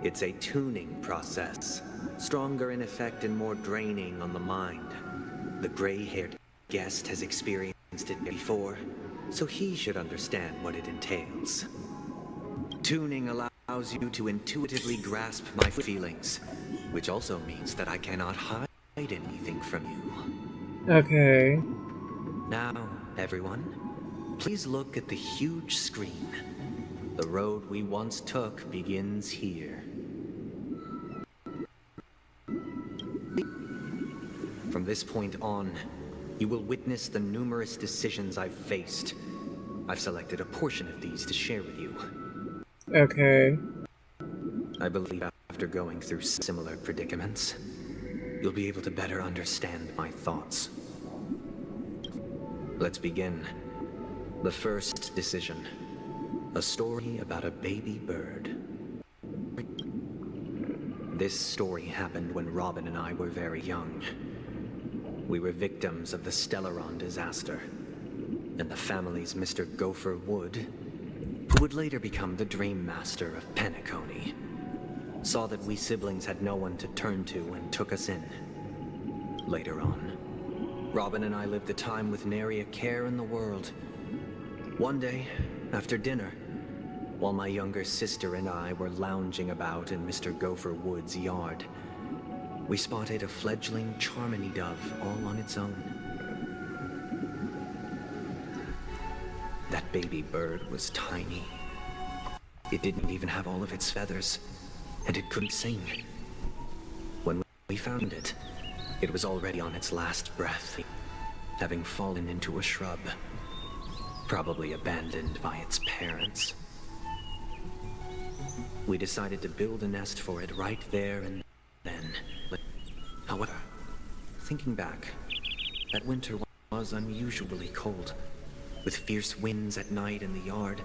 It's a tuning process, stronger in effect and more draining on the mind. The gray-haired guest has experienced it before, so he should understand what it entails. Tuning allows you to intuitively grasp my feelings, which also means that I cannot hide anything from you. Okay. Now, everyone, please look at the huge screen. The road we once took begins here. From this point on, you will witness the numerous decisions I've faced. I've selected a portion of these to share with you. Okay. I believe after going through similar predicaments, you'll be able to better understand my thoughts. Let's begin. The first decision. A story about a baby bird. This story happened when Robin and I were very young. We were victims of the Stellaron disaster, and the family's Mr. Gopher Wood, who would later become the Dream Master of Penacony, saw that we siblings had no one to turn to and took us in. Later on, Robin and I lived a time with nary a care in the world. One day, after dinner, while my younger sister and I were lounging about in Mr. Gopher Wood's yard, we spotted a fledgling Charmony dove all on its own. That baby bird was tiny. It didn't even have all of its feathers, and it couldn't sing. When we found it, it was already on its last breath, having fallen into a shrub, probably abandoned by its parents. We decided to build a nest for it right there and then. However, thinking back, that winter was unusually cold, with fierce winds at night in the yard,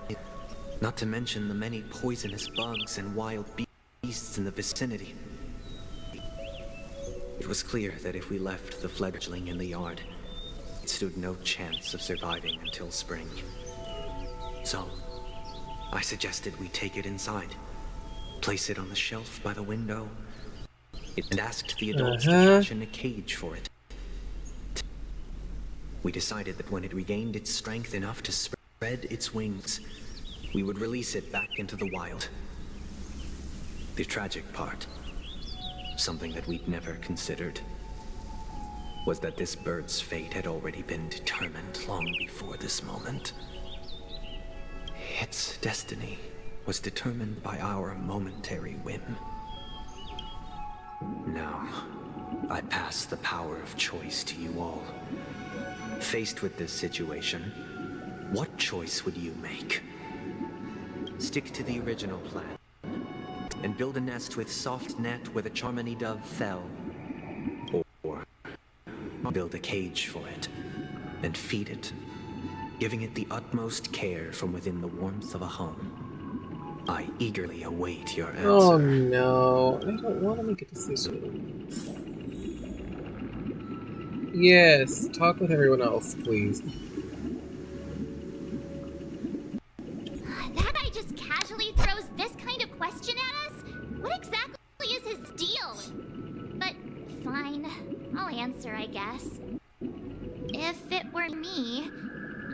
not to mention the many poisonous bugs and wild beasts in the vicinity. It was clear that if we left the fledgling in the yard, it stood no chance of surviving until spring. So, I suggested we take it inside, place it on the shelf by the window, and asked the adults to fashion a cage for it. We decided that when it regained its strength enough to spread its wings, we would release it back into the wild. The tragic part, something that we'd never considered, was that this bird's fate had already been determined long before this moment. Its destiny was determined by our momentary whim. Now, I pass the power of choice to you all. Faced with this situation, what choice would you make? Stick to the original plan and build a nest with soft net where the Charmony dove fell, or build a cage for it and feed it, giving it the utmost care from within the warmth of a home. I eagerly await your answer. Oh no, I don't want to make a decision. Yes, talk with everyone else, please. That guy just casually throws this kind of question at us? What exactly is his deal? But fine, I'll answer, I guess. If it were me,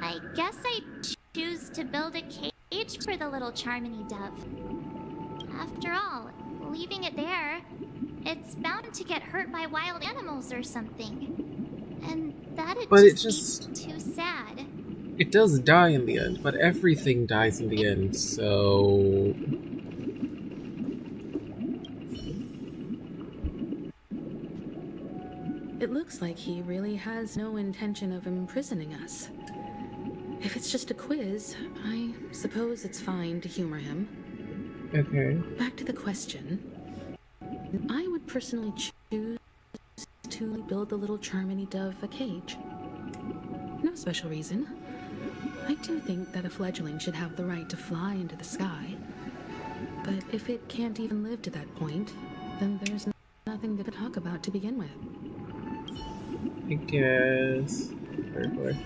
I guess I'd choose to build a cage for the little Charmony dove. After all, leaving it there, it's bound to get hurt by wild animals or something. And that'd just be too sad. It does die in the end, but everything dies in the end, so... It looks like he really has no intention of imprisoning us. If it's just a quiz, I suppose it's fine to humor him. Okay. Back to the question. I would personally choose to build the little Charmony dove a cage. No special reason. I do think that a fledgling should have the right to fly into the sky. But if it can't even live to that point, then there's nothing to talk about to begin with. I guess... Very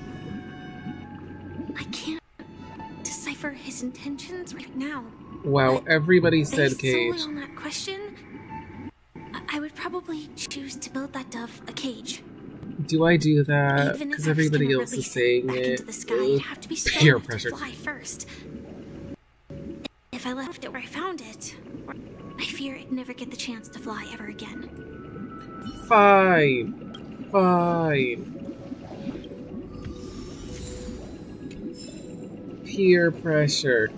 I can't decipher his intentions right now. Wow, everybody said Based cage. solely on that question, I would probably choose to build that dove a cage. Do I do that? Even if Because I was everybody gonna else is release saying back it. into the sky, it'd have to be strong Peer enough to pressure. fly first. If I left it where I found it, I fear it'd never get the chance to fly ever again. Fine. Fine. Peer pressure.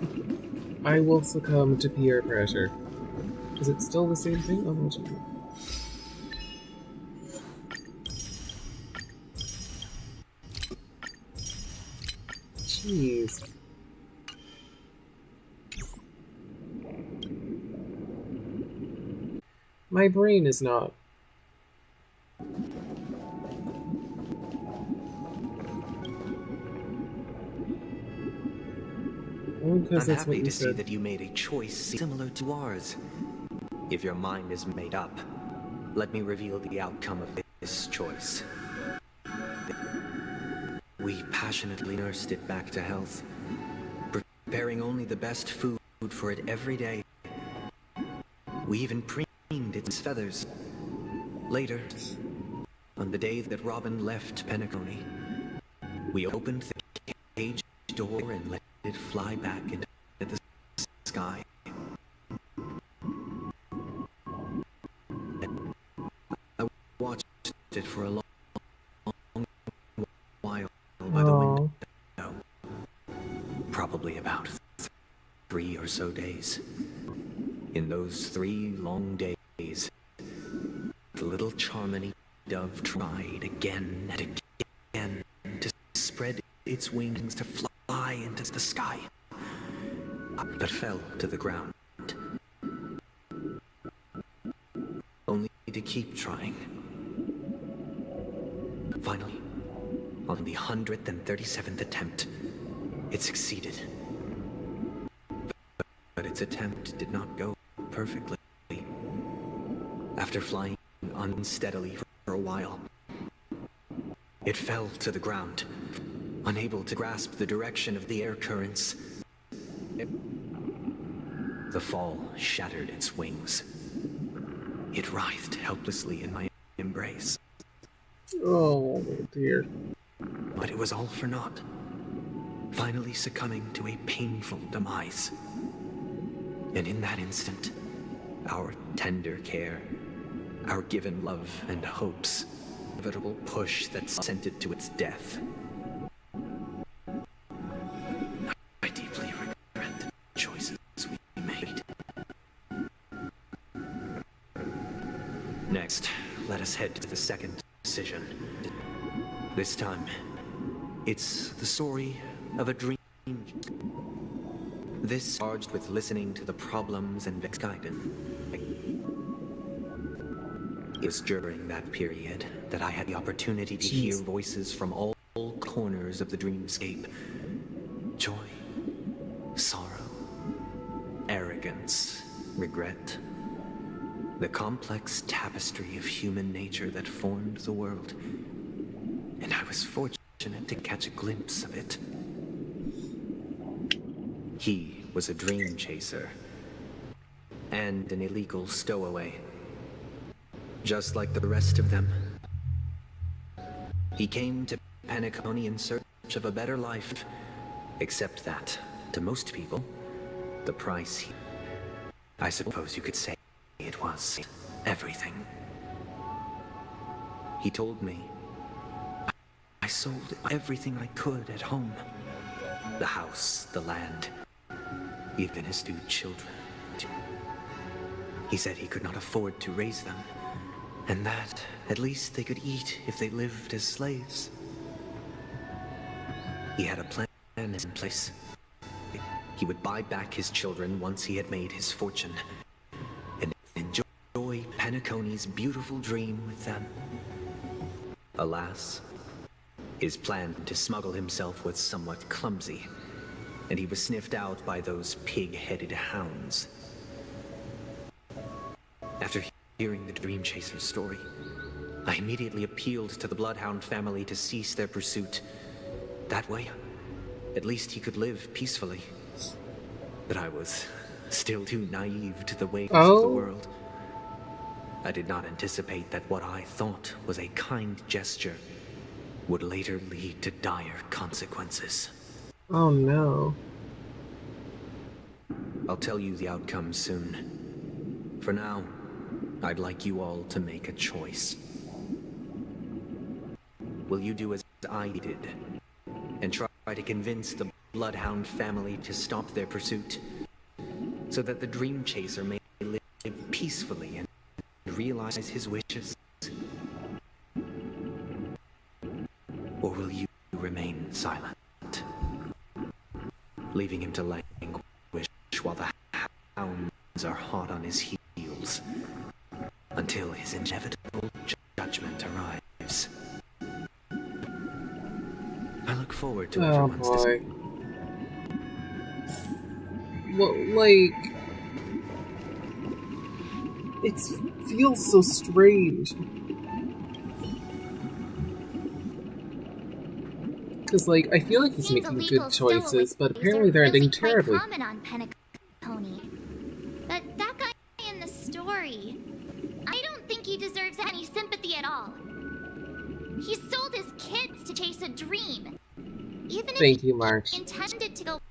I will succumb to peer pressure. Is it still the same thing? Oh, what you Jeez. My brain is not. I'm happy to see that you made a choice similar to ours. If your mind is made up, let me reveal the outcome of this choice. we passionately nursed it back to health, preparing only the best food for it every day. We even preened its feathers. Later, on the day that Robin left Penacony, we opened the cage door and let it fly back into the sky. I watched it for a long while by the window. Probably about 3 or so days. In those 3 long days, the little Charmony dove tried again and again to spread its wings to fly into the sky, but fell to the ground, only to keep trying. Finally, on the 137th attempt, it succeeded. But its attempt did not go perfectly. After flying unsteadily for a while, it fell to the ground, unable to grasp the direction of the air currents. The fall shattered its wings. It writhed helplessly in my embrace. Oh, dear. But it was all for naught, finally succumbing to a painful demise. And in that instant, our tender care, our given love and hopes, inevitable push that sent it to its death. I deeply regret the choices we made. Next, let us head to the second decision. This time, it's the story of a dream. This charged with listening to the problems and guidance. It was during that period that I had the opportunity to hear voices from all corners of the dreamscape. Joy, sorrow, arrogance, regret. The complex tapestry of human nature that formed the world. And I was fortunate to catch a glimpse of it. He was a dream chaser and an illegal stowaway, just like the rest of them. He came to Penacony in search of a better life, except that, to most people, the price, I suppose you could say it was everything. He told me I sold everything I could at home. The house, the land, even his 2 children. He said he could not afford to raise them, and that at least they could eat if they lived as slaves. He had a plan in place. He would buy back his children once he had made his fortune, and enjoy Penacony's beautiful dream with them. Alas, his plan to smuggle himself was somewhat clumsy, and he was sniffed out by those pig-headed hounds. After hearing the Dream Chaser's story, I immediately appealed to the Bloodhound family to cease their pursuit. That way, at least he could live peacefully. But I was still too naive to the ways of the world. I did not anticipate that what I thought was a kind gesture would later lead to dire consequences. Oh no. I'll tell you the outcome soon. For now, I'd like you all to make a choice. Will you do as I did and try to convince the Bloodhound family to stop their pursuit so that the Dream Chaser may live peacefully and realize his wishes? Or will you remain silent, leaving him to languish while the hounds are hot on his heels until his inevitable judgment arrives? I look forward to everyone's decision. Well, like, it feels so strange. Because, like, I feel like he's Seems making illegal good choices, but apparently are they're really ending quite terribly. common on Penacony. But that guy in the story, I don't think he deserves any sympathy at all. He sold his kids to chase a dream. Even Thank if you, March. he intended to go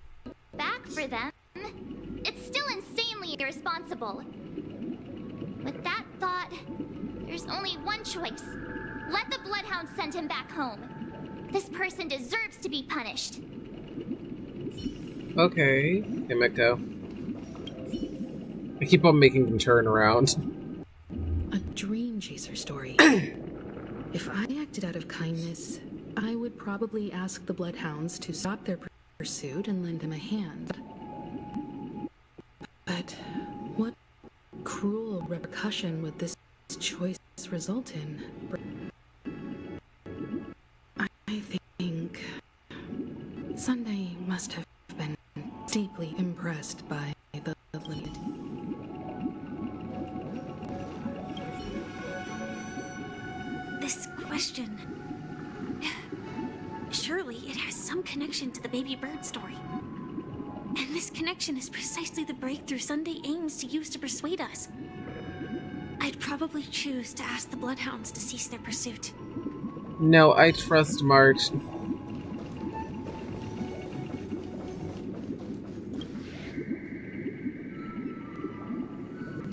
back for them, it's still insanely irresponsible. With that thought, there's only one choice. Let the Bloodhounds send him back home. This person deserves to be punished. Okay, Himiko. I keep on making them turn around. A dream chaser story. If I acted out of kindness, I would probably ask the Bloodhounds to stop their pursuit and lend him a hand. But what cruel repercussion would this choice result in? I think Sunday must have been deeply impressed by the limited. This question... Surely it has some connection to the baby bird story. And this connection is precisely the breakthrough Sunday aims to use to persuade us. I'd probably choose to ask the Bloodhounds to cease their pursuit. No, I trust March.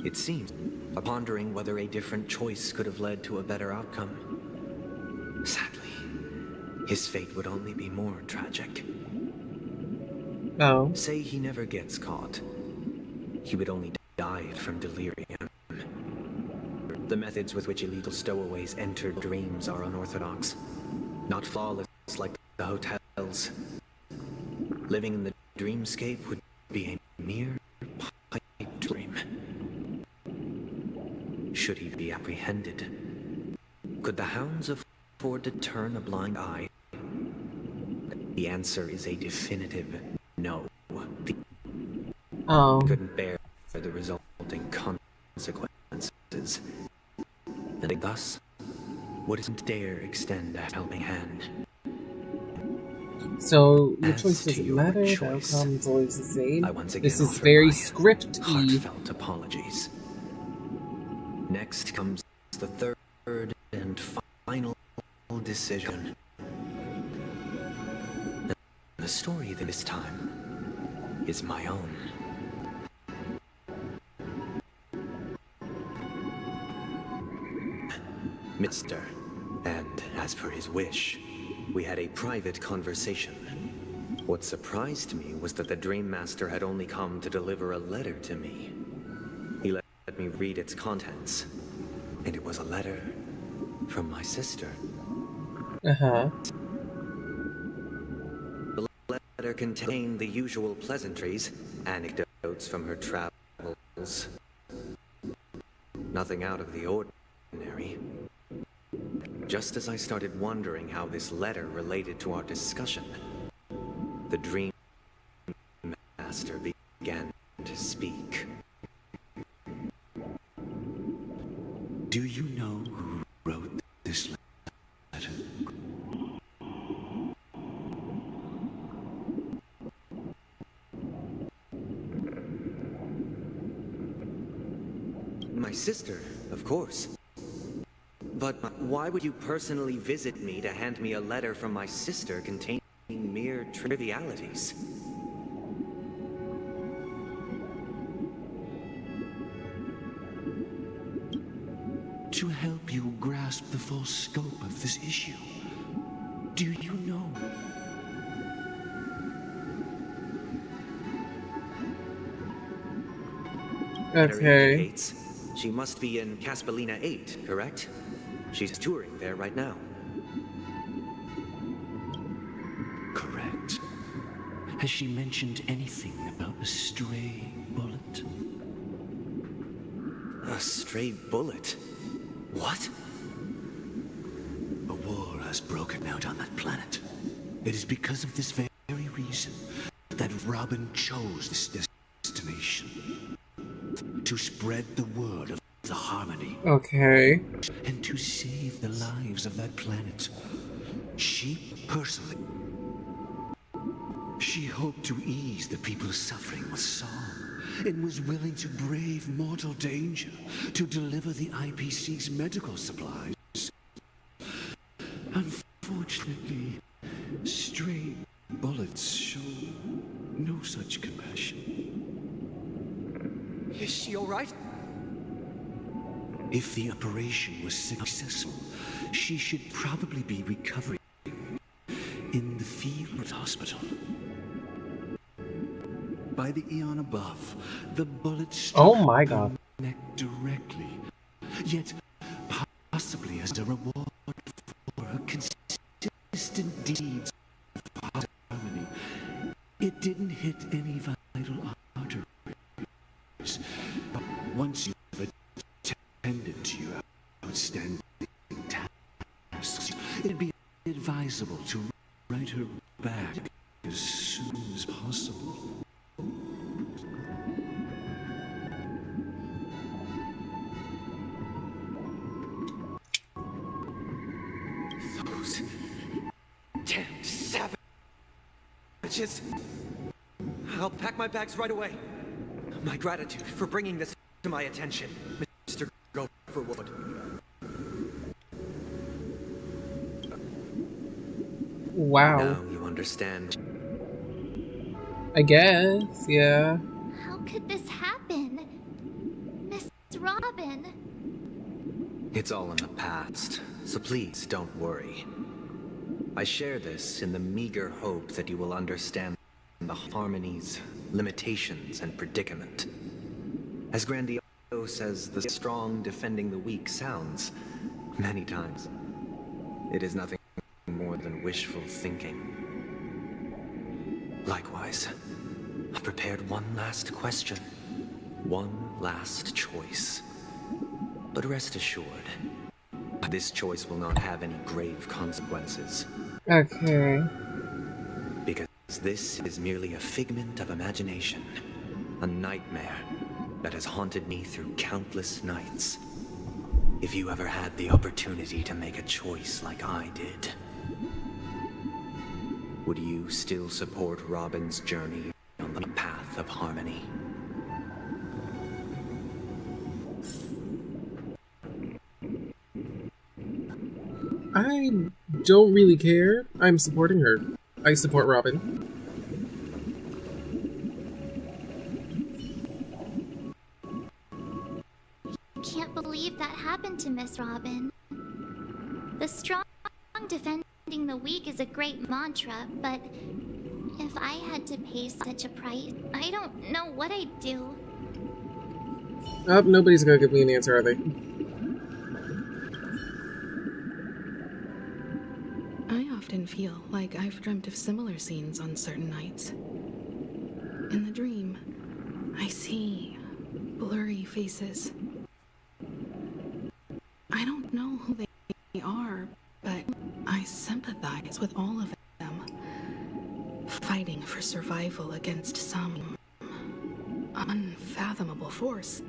It seems, pondering whether a different choice could have led to a better outcome. Sadly, his fate would only be more tragic. Oh. Say he never gets caught. He would only die from delirium. The methods with which illegal stowaways enter dreams are unorthodox. Not flawless like the hotels. Living in the dreamscape would be a mere pipe dream. Should he be apprehended? Could the hounds afford to turn a blind eye? The answer is a definitive no. Oh. Couldn't bear the resulting consequences. And thus, wouldn't dare extend a helping hand. So, your As choice to doesn't your matter, the choice, outcome's always the same. I once again This is offer very my script-y. heartfelt apologies. Next comes the third and final decision. The story this time is my own. Mr. And as per his wish, we had a private conversation. What surprised me was that the Dream Master had only come to deliver a letter to me. He let me read its contents, and it was a letter from my sister. Uh-huh. The letter contained the usual pleasantries, anecdotes from her travels. Nothing out of the ordinary. Just as I started wondering how this letter related to our discussion, the Dream Master began to speak. Do you know who wrote this letter? My sister, of course. But why would you personally visit me to hand me a letter from my sister containing mere trivialities? To help you grasp the full scope of this issue. Do you know? Okay. She must be in Caspelina 8, correct? She's touring there right now. Correct. Has she mentioned anything about a stray bullet? A stray bullet? What? A war has broken out on that planet. It is because of this very reason that Robin chose this destination. To spread the word of the harmony. Okay. And to save the lives of that planet. She personally She hoped to ease the people's suffering with song, and was willing to brave mortal danger to deliver the IPC's medical supplies. Unfortunately, stray bullets show no such compassion. Is she all right? If the operation was successful, she should probably be recovering in the field hospital. By the eon above, the bullet struck Oh my god. her neck directly, yet possibly as a reward for her consistent deeds of harmony. It didn't hit any vital arteries. Once you've attended to your outstanding tasks, it'd be advisable to write her back as soon as possible. Those damned savages. I'll pack my bags right away. My gratitude for bringing this to my attention, Mr. Gopherwood. Wow. Now you understand. I guess, yeah. How could this happen? Miss Robin. It's all in the past, so please don't worry. I share this in the meager hope that you will understand the harmonies, limitations, and predicament. As grandiose as the strong defending the weak sounds, many times, it is nothing more than wishful thinking. Likewise, I've prepared one last question, one last choice. But rest assured, this choice will not have any grave consequences. Okay. Because this is merely a figment of imagination, a nightmare that has haunted me through countless nights. If you ever had the opportunity to make a choice like I did, would you still support Robin's journey on the path of harmony? I don't really care. I'm supporting her. I support Robin. Can't believe that happened to Miss Robin. The strong defending the weak is a great mantra, but if I had to pay such a price, I don't know what I'd do. Oh, nobody's gonna give me an answer, are they? I often feel like I've dreamt of similar scenes on certain nights. In the dream, I see blurry faces. I don't know who they are, but I sympathize with all of them, fighting for survival against some unfathomable force.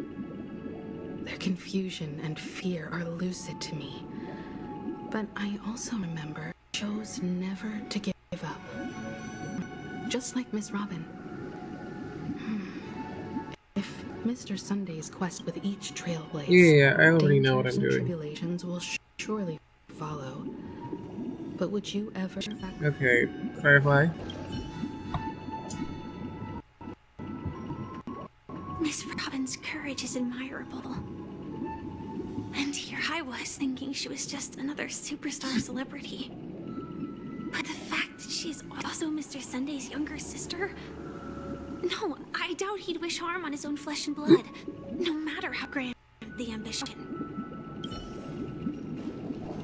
Their confusion and fear are lucid to me, but I also remember chose never to give up. Just like Miss Robin. If Mr. Sunday's quest with each Trailblaze, Yeah, I already know what I'm dangers and doing. tribulations will surely follow. But would you ever... Okay, Firefly. Miss Robin's courage is admirable. And here I was thinking she was just another superstar celebrity. But the fact that she's also Mr. Sunday's younger sister? No, I doubt he'd wish harm on his own flesh and blood, no matter how grand the ambition.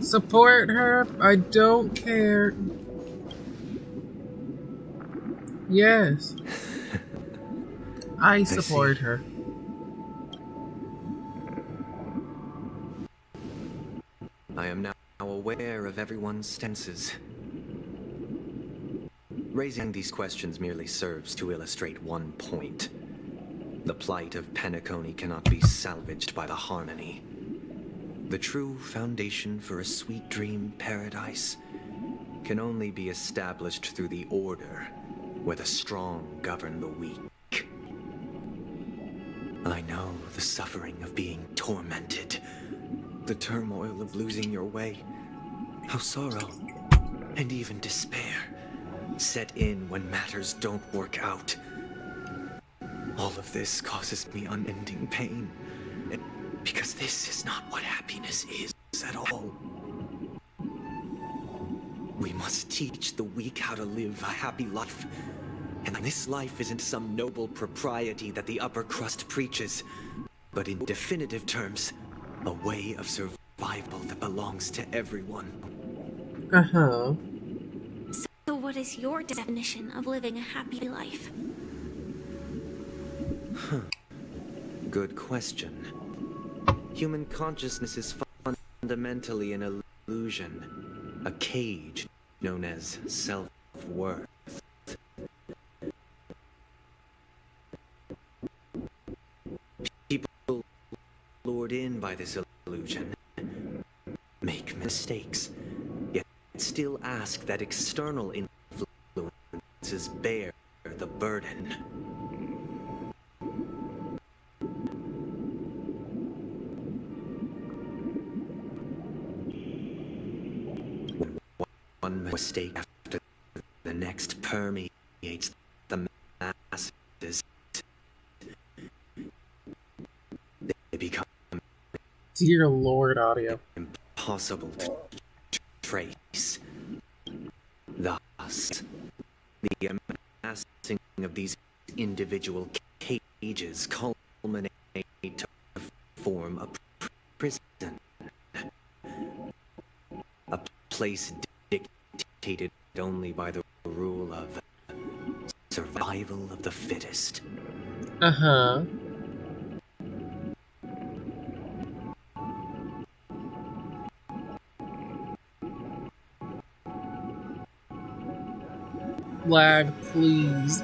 Support her. I don't care. Yes. I support her. I am now aware of everyone's stances. Raising these questions merely serves to illustrate one point. The plight of Penacony cannot be salvaged by the harmony. The true foundation for a sweet dream paradise can only be established through the order where the strong govern the weak. I know the suffering of being tormented, the turmoil of losing your way, how sorrow and even despair set in when matters don't work out. All of this causes me unending pain, because this is not what happiness is at all. We must teach the weak how to live a happy life. And this life isn't some noble propriety that the upper crust preaches, but in definitive terms, a way of survival that belongs to everyone. Uh-huh. So what is your definition of living a happy life? Good question. Human consciousness is fundamentally an illusion, a cage known as self-worth. People lured in by this illusion make mistakes, yet still ask that external influences bear the burden. One mistake after the next permeates the masses. They become Dear Lord, audio. Impossible to trace. Thus, the amassing of these individual cages culminate to form a prison. A place dictated only by the rule of survival of the fittest. Uh-huh. Lag, please.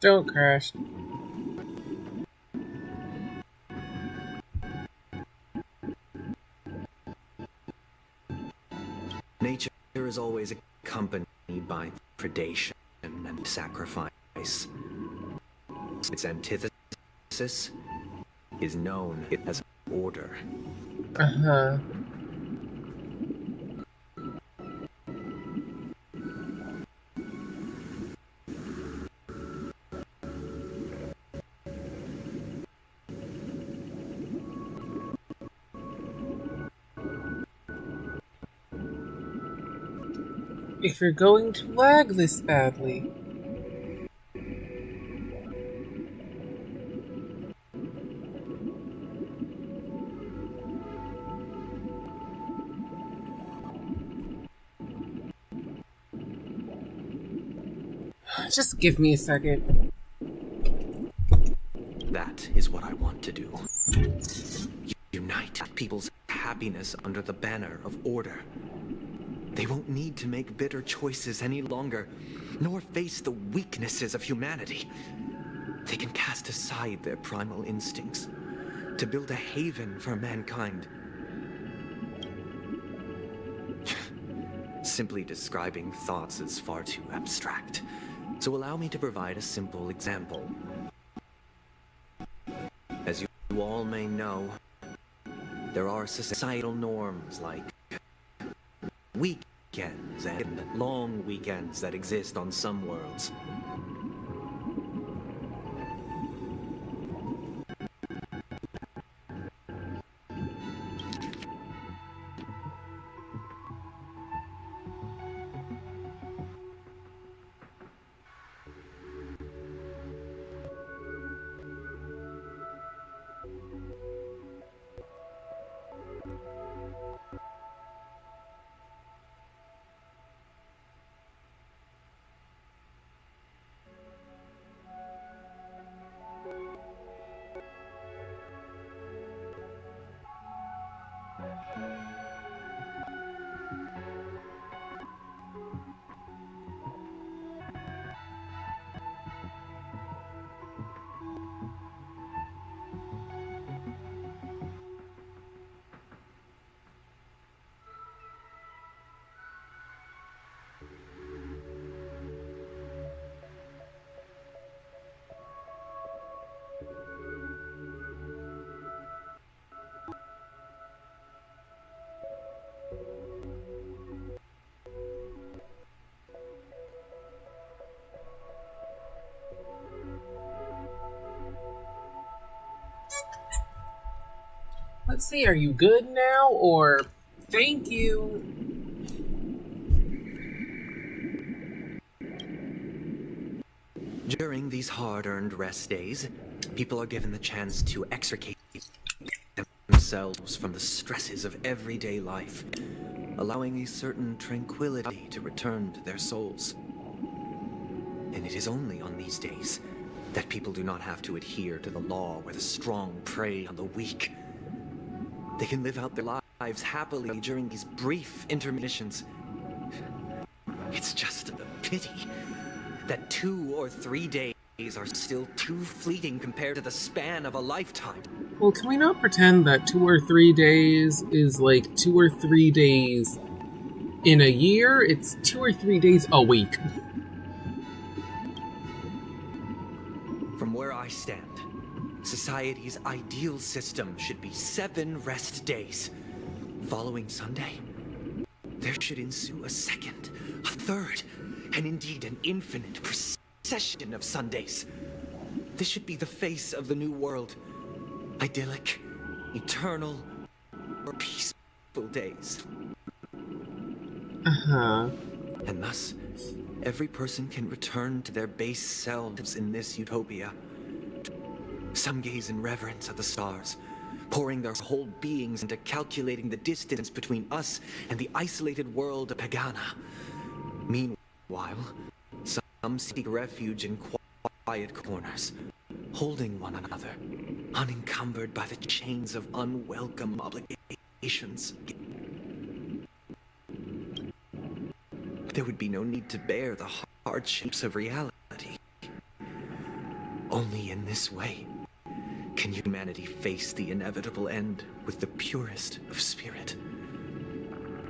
Don't crash. Nature is always accompanied by predation and sacrifice. Its antithesis is known as order. Uh-huh. If you're going to lag this badly. Just give me a second. That is what I want to do. Unite people's happiness under the banner of order. They won't need to make bitter choices any longer, nor face the weaknesses of humanity. They can cast aside their primal instincts to build a haven for mankind. Simply describing thoughts is far too abstract, so allow me to provide a simple example. As you all may know, there are societal norms like weekends and long weekends that exist on some worlds. Let's see, are you good now? Or thank you. During these hard-earned rest days, people are given the chance to extricate themselves from the stresses of everyday life, allowing a certain tranquility to return to their souls. And it is only on these days that people do not have to adhere to the law where the strong prey on the weak. They can live out their lives happily during these brief intermissions. It's just a pity that 2 or 3 days are still too fleeting compared to the span of a lifetime. Well, can we not pretend that 2 or 3 days is like 2 or 3 days in a year? It's 2 or 3 days a week. From where I stand, society's ideal system should be 7 rest days. Following Sunday, there should ensue a second, a third, and indeed an infinite procession of Sundays. This should be the face of the new world. Idyllic, eternal, or peaceful days. And thus, every person can return to their base selves in this utopia. Some gaze in reverence at the stars, pouring their whole beings into calculating the distance between us and the isolated world of Pagana. Meanwhile, some seek refuge in quiet corners, holding one another, unencumbered by the chains of unwelcome obligations. There would be no need to bear the hardships of reality. Only in this way can humanity face the inevitable end with the purest of spirit.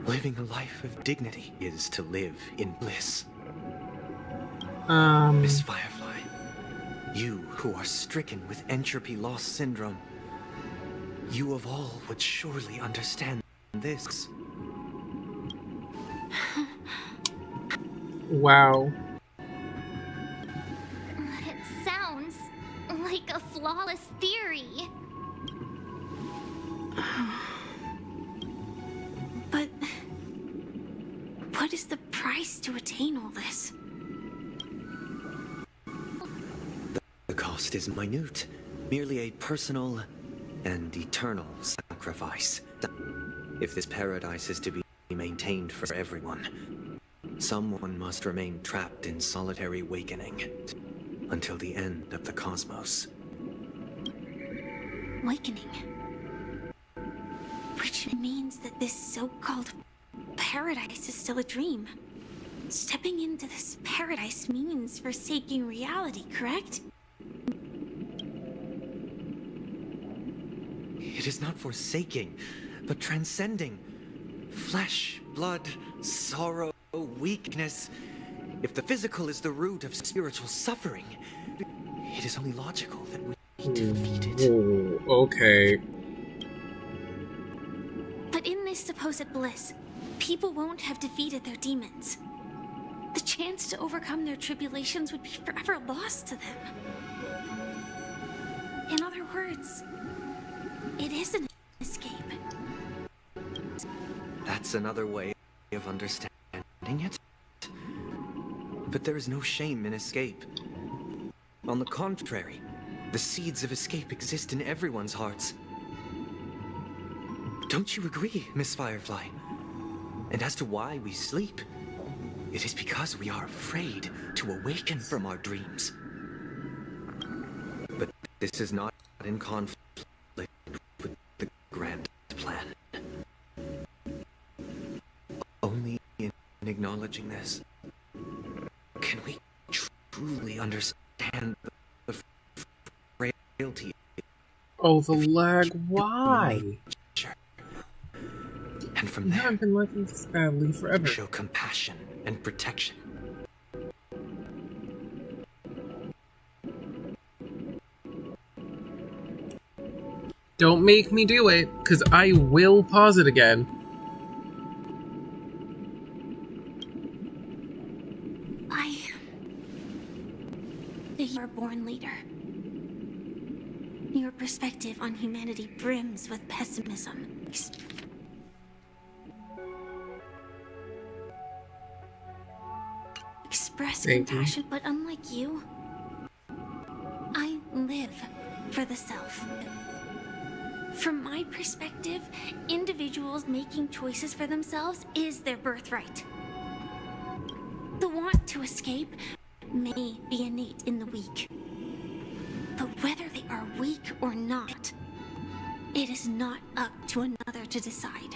Living a life of dignity is to live in bliss. Miss Firefly, you who are stricken with entropy loss syndrome, you of all would surely understand this. Wow. It sounds like a flawless theory. But what is the price to attain all this? The cost is minute, merely a personal and eternal sacrifice. If this paradise is to be maintained for everyone, someone must remain trapped in solitary awakening until the end of the cosmos. Awakening. Which means that this so-called paradise is still a dream. Stepping into this paradise means forsaking reality, correct? It is not forsaking, but transcending. Flesh, blood, sorrow, weakness. If the physical is the root of spiritual suffering, it is only logical that we defeat it. Ooh, okay. But in this supposed bliss, people won't have defeated their demons. The chance to overcome their tribulations would be forever lost to them. In other words, it is an escape. That's another way of understanding it. But there is no shame in escape. On the contrary, the seeds of escape exist in everyone's hearts. Don't you agree, Miss Firefly? And as to why we sleep, it is because we are afraid to awaken from our dreams. But this is not in conflict with the grand plan. Only in acknowledging this can we truly understand the frailty. Oh, the lag. Why? And from there, I've been liking this badly forever. Show compassion and protection. Don't make me do it, because I will pause it again. You are born leader. Your your perspective on humanity brims with pessimism. Express compassion, but unlike you, I live for the self. From my perspective, individuals making choices for themselves is their birthright. The want to escape may be innate in the weak. But whether they are weak or not, it is not up to another to decide.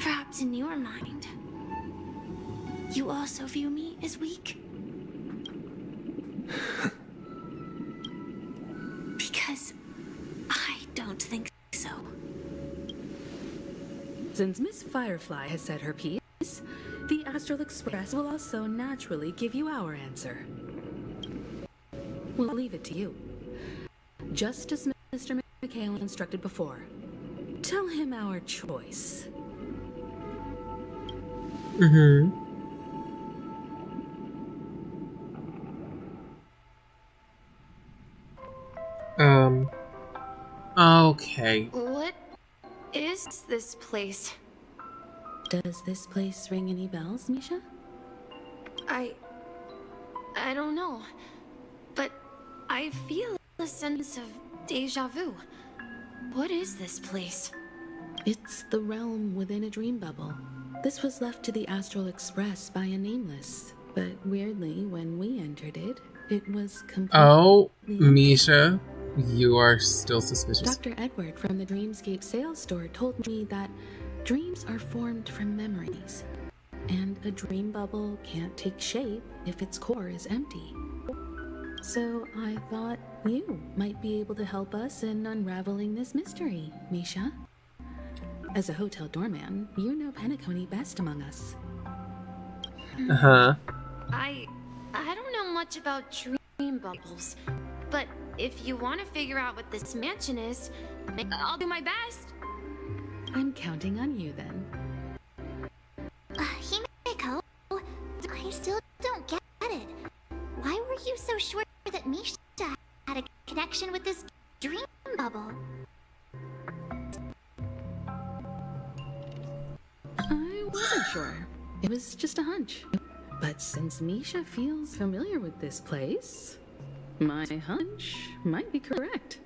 Perhaps in your mind, you also view me as weak? Because I don't think so. Since Miss Firefly has said her piece, the Astral Express will also naturally give you our answer. We'll leave it to you. Just as Mr. McHale instructed before. Tell him our choice. Okay. What is this place? Does this place ring any bells, Misha? I don't know, but I feel a sense of deja vu. What is this place? It's the realm within a dream bubble. This was left to the Astral Express by a nameless, but weirdly, when we entered it, it was completely... Oh, Misha, you are still suspicious. Dr. Edward from the Dreamscape sales store told me that dreams are formed from memories, and a dream bubble can't take shape if its core is empty. So I thought you might be able to help us in unraveling this mystery, Misha. As a hotel doorman, you know Penacony best among us. Uh-huh. I don't know much about dream bubbles, but if you want to figure out what this mansion is, I'll do my best. I'm counting on you then. Himeko, I still don't get it. Why were you so sure that Misha had a connection with this dream bubble? I wasn't sure. It was just a hunch. But since Misha feels familiar with this place, my hunch might be correct.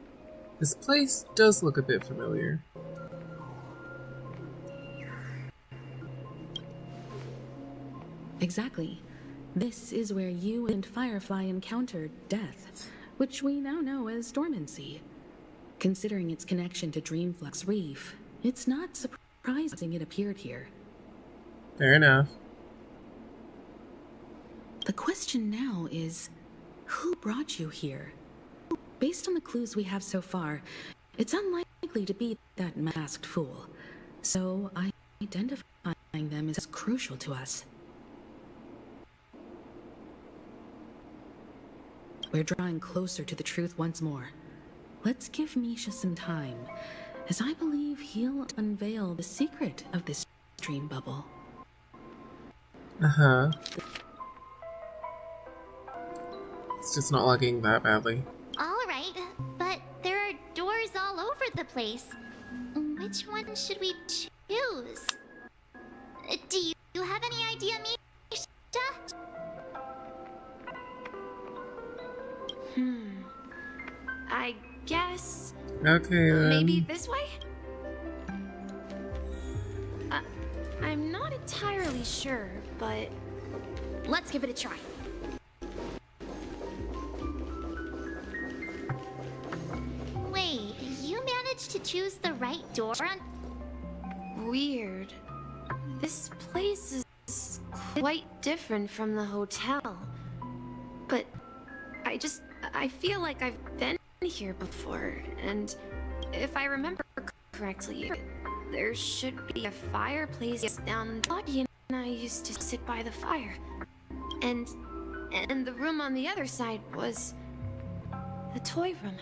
This place does look a bit familiar. Exactly. This is where you and Firefly encountered death, which we now know as dormancy. Considering its connection to Dreamflux Reef, it's not surprising it appeared here. Fair enough. The question now is, who brought you here? Based on the clues we have so far, it's unlikely to be that masked fool. So identifying them is crucial to us. We're drawing closer to the truth once more. Let's give Misha some time, as I believe he'll unveil the secret of this dream bubble. Uh-huh. It's just not looking that badly. Alright, but there are doors all over the place. Which one should we choose? Do you have any idea, Misha? I guess... Okay, then. Maybe this way? I'm not entirely sure, but... Let's give it a try. Wait, you managed to choose the right door on... Weird. This place is quite different from the hotel. But I feel like I've been here before, and if I remember correctly, there should be a fireplace down the lobby, and I used to sit by the fire. And the room on the other side was the toy room.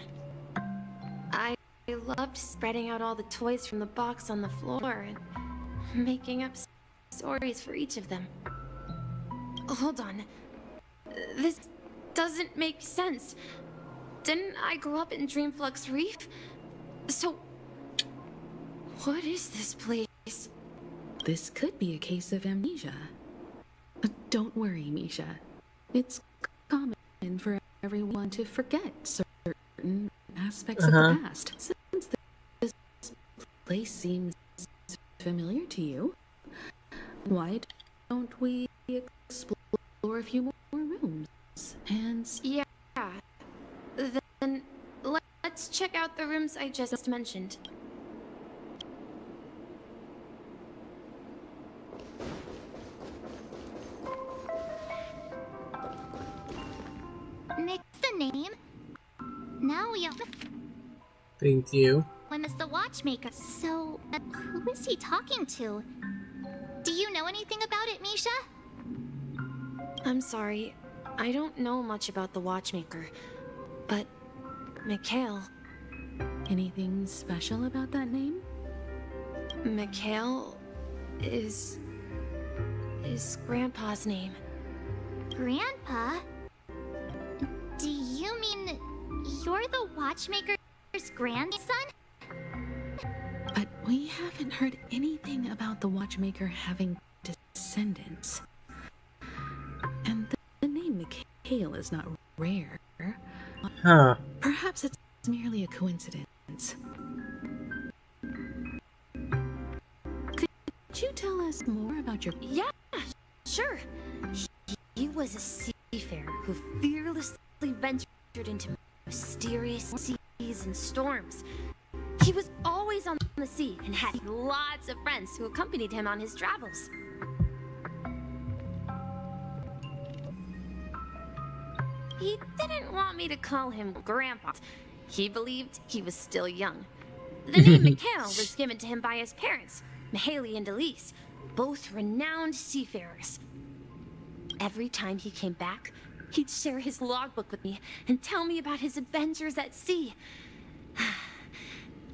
I loved spreading out all the toys from the box on the floor and making up stories for each of them. Hold on. This doesn't make sense. Didn't I grow up in Dreamflux Reef? So, what is this place? This could be a case of amnesia. Don't worry, Misha. It's common for everyone to forget certain aspects of the past. Since this place seems familiar to you, why don't we explore a few more rooms? And yeah, then let's check out the rooms I just mentioned. Nick's the name. Now we have Thank you. him as the watchmaker. So, who is he talking to? Do you know anything about it, Misha? I'm sorry, I don't know much about the watchmaker, but Mikhail. Anything special about that name? Mikhail is Grandpa's name. Grandpa? Do you mean you're the watchmaker's grandson? But we haven't heard anything about the watchmaker having descendants. And the name Mikhail is not rare. Huh. Perhaps it's merely a coincidence. Could you tell us more about your... Yeah, sure. He was a seafarer who fearlessly ventured into mysterious seas and storms. He was always on the sea and had lots of friends who accompanied him on his travels. He didn't want me to call him Grandpa. He believed he was still young. The name Mikhail was given to him by his parents, Mihaly and Elise, both renowned seafarers. Every time he came back, he'd share his logbook with me and tell me about his adventures at sea.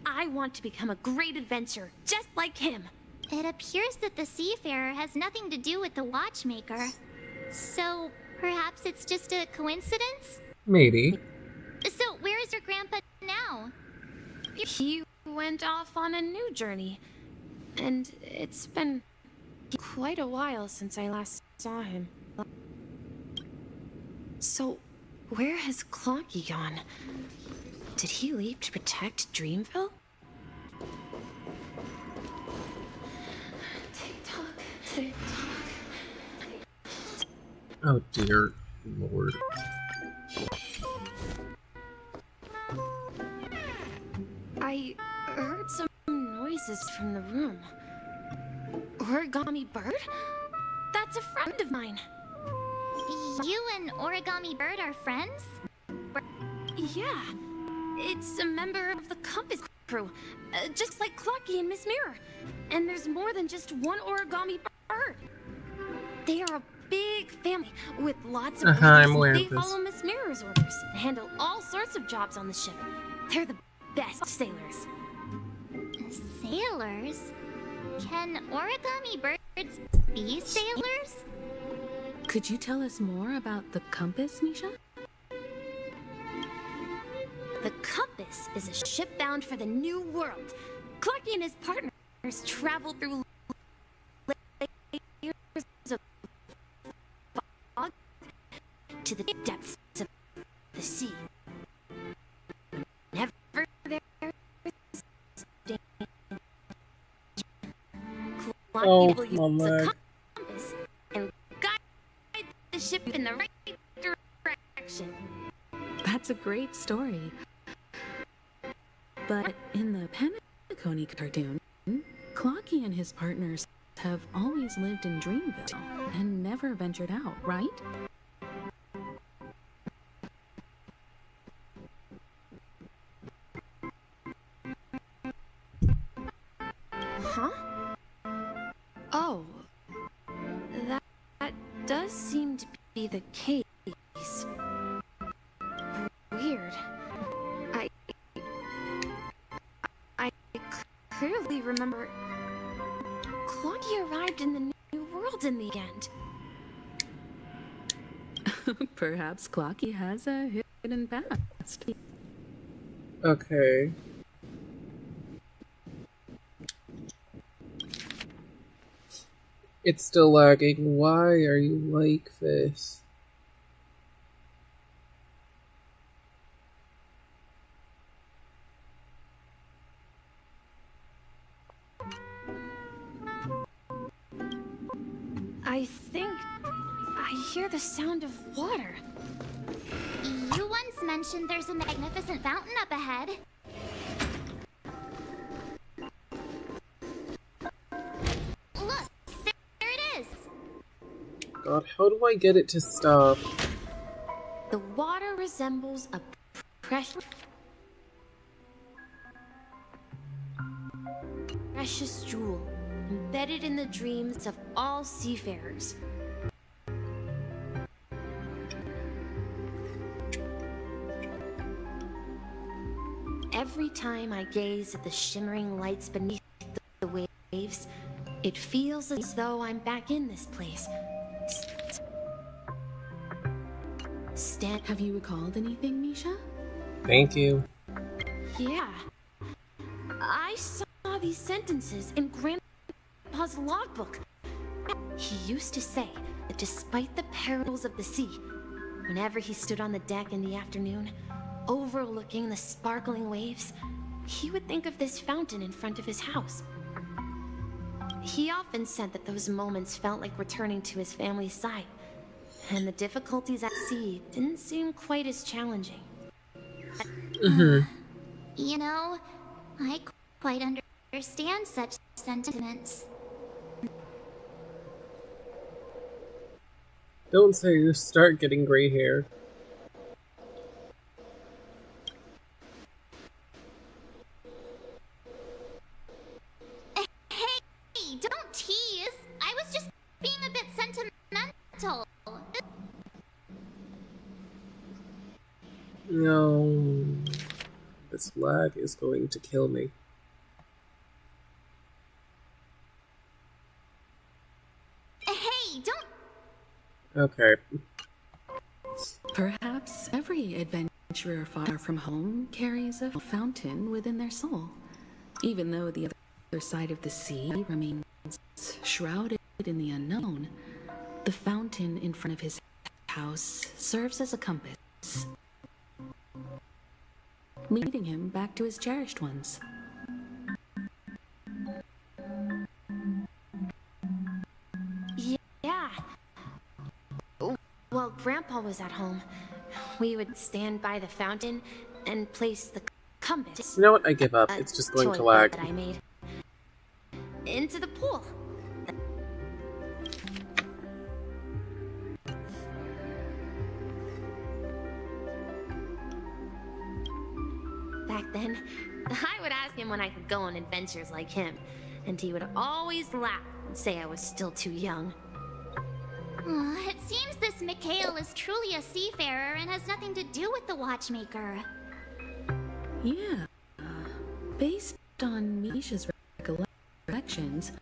I want to become a great adventurer, just like him. It appears that the seafarer has nothing to do with the watchmaker. So, perhaps it's just a coincidence? Maybe. So, where is your grandpa now? He went off on a new journey, and it's been quite a while since I last saw him. So, where has Clocky gone? Did he leave to protect Dreamville? Tick-tock, tick-tock. Oh dear lord. I heard some noises from the room. Origami Bird? That's a friend of mine. You and Origami Bird are friends? Yeah. It's a member of the Compass crew, just like Clocky and Miss Mirror. And there's more than just one Origami Bird. They are a big family with lots of I'm aware They of this. follow Miss Mirror's orders and handle all sorts of jobs on the ship. They're the best sailors. Sailors? Can Origami Birds be sailors? Could you tell us more about the compass, Misha? The Compass is a ship bound for the New World. Clarky and his partners travel through layers of fog to the depths of the sea. Never there is danger. Oh, Clarky will my use leg. a compass and guide the ship in the right direction. That's a great story. But in the Penacony cartoon, Clocky and his partners have always lived in Dreamville and never ventured out, right? Huh? Oh, that does seem to be the case. Weird. I clearly remember Clocky arrived in the New World in the end. Perhaps Clocky has a confident past. Okay. It's still lagging. Why are you like this? I think I hear the sound of water. You once mentioned there's a magnificent fountain up ahead. Look, there it is. God, how do I get it to stop? The water resembles a precious jewel embedded in the dreams of all seafarers. Every time I gaze at the shimmering lights beneath the waves, it feels as though I'm back in this place. Have you recalled anything, Misha? Thank you. Yeah. I saw these sentences in Grandpa's logbook. He used to say that despite the perils of the sea, whenever he stood on the deck in the afternoon, overlooking the sparkling waves, he would think of this fountain in front of his house. He often said that those moments felt like returning to his family's side, and the difficulties at sea didn't seem quite as challenging. You know, I quite understand such sentiments. Don't say you start getting gray hair. Hey, don't tease. I was just being a bit sentimental. No. This lag is going to kill me. Hey, don't. Okay. Perhaps every adventurer far from home carries a fountain within their soul, even though the other side of the sea remains shrouded in the unknown. The fountain in front of his house serves as a compass, leading him back to his cherished ones. Yeah. While Grandpa was at home, we would stand by the fountain and place the compass. You know what? I give up. It's just going to lag. That I made into the pool. Back then, I would ask him when I could go on adventures like him, and he would always laugh and say I was still too young. It seems this Mikhail is truly a seafarer and has nothing to do with the watchmaker. Yeah. Based on Misha's recollections,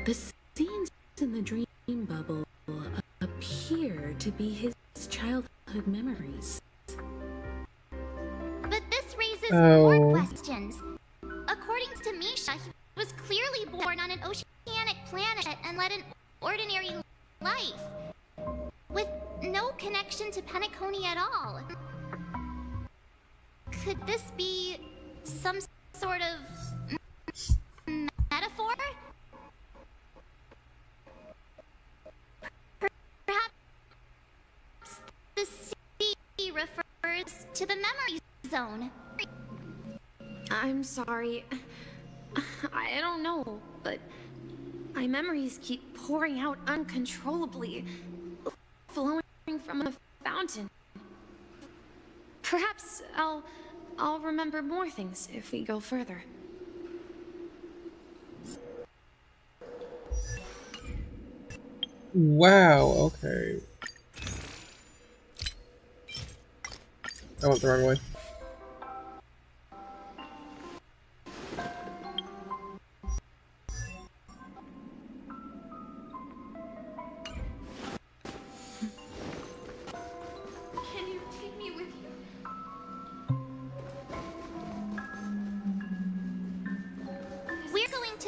the scenes in the dream bubble appear to be his childhood memories. But this raises more questions. According to Misha, he was clearly born on an oceanic planet and led an ordinary life, with no connection to Penacony at all. Could this be some sort of metaphor? Perhaps the sea refers to the memory zone. I'm sorry. I don't know, but my memories keep pouring out uncontrollably, flowing from a fountain. Perhaps I'll remember more things if we go further. Wow, okay. I went the wrong way. Can you take me with you?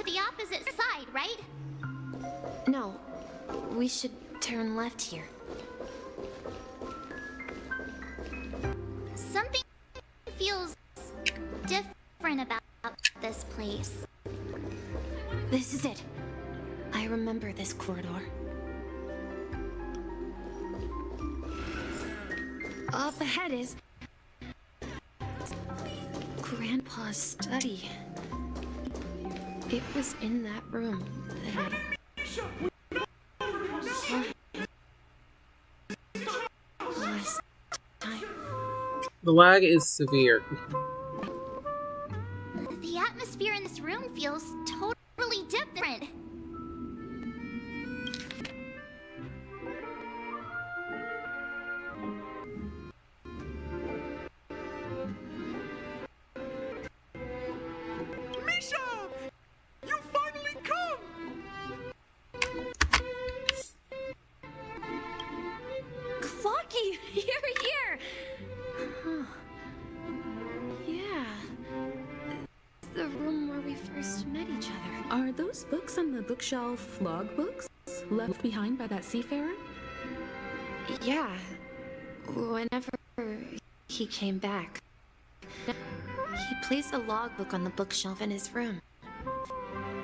the opposite side, right? No, we should turn left here. Something feels different about this place. This is it. I remember this corridor. Up ahead is Grandpa's study. It was in that room that I saw last time. The lag is severe. The atmosphere in this room feels totally different. Misha! You finally come! Clocky, you're here! Huh. Yeah. The room where we first met each other. Are those books on the bookshelf logbooks left behind by that seafarer? Yeah. Whenever he came back, he placed a logbook on the bookshelf in his room.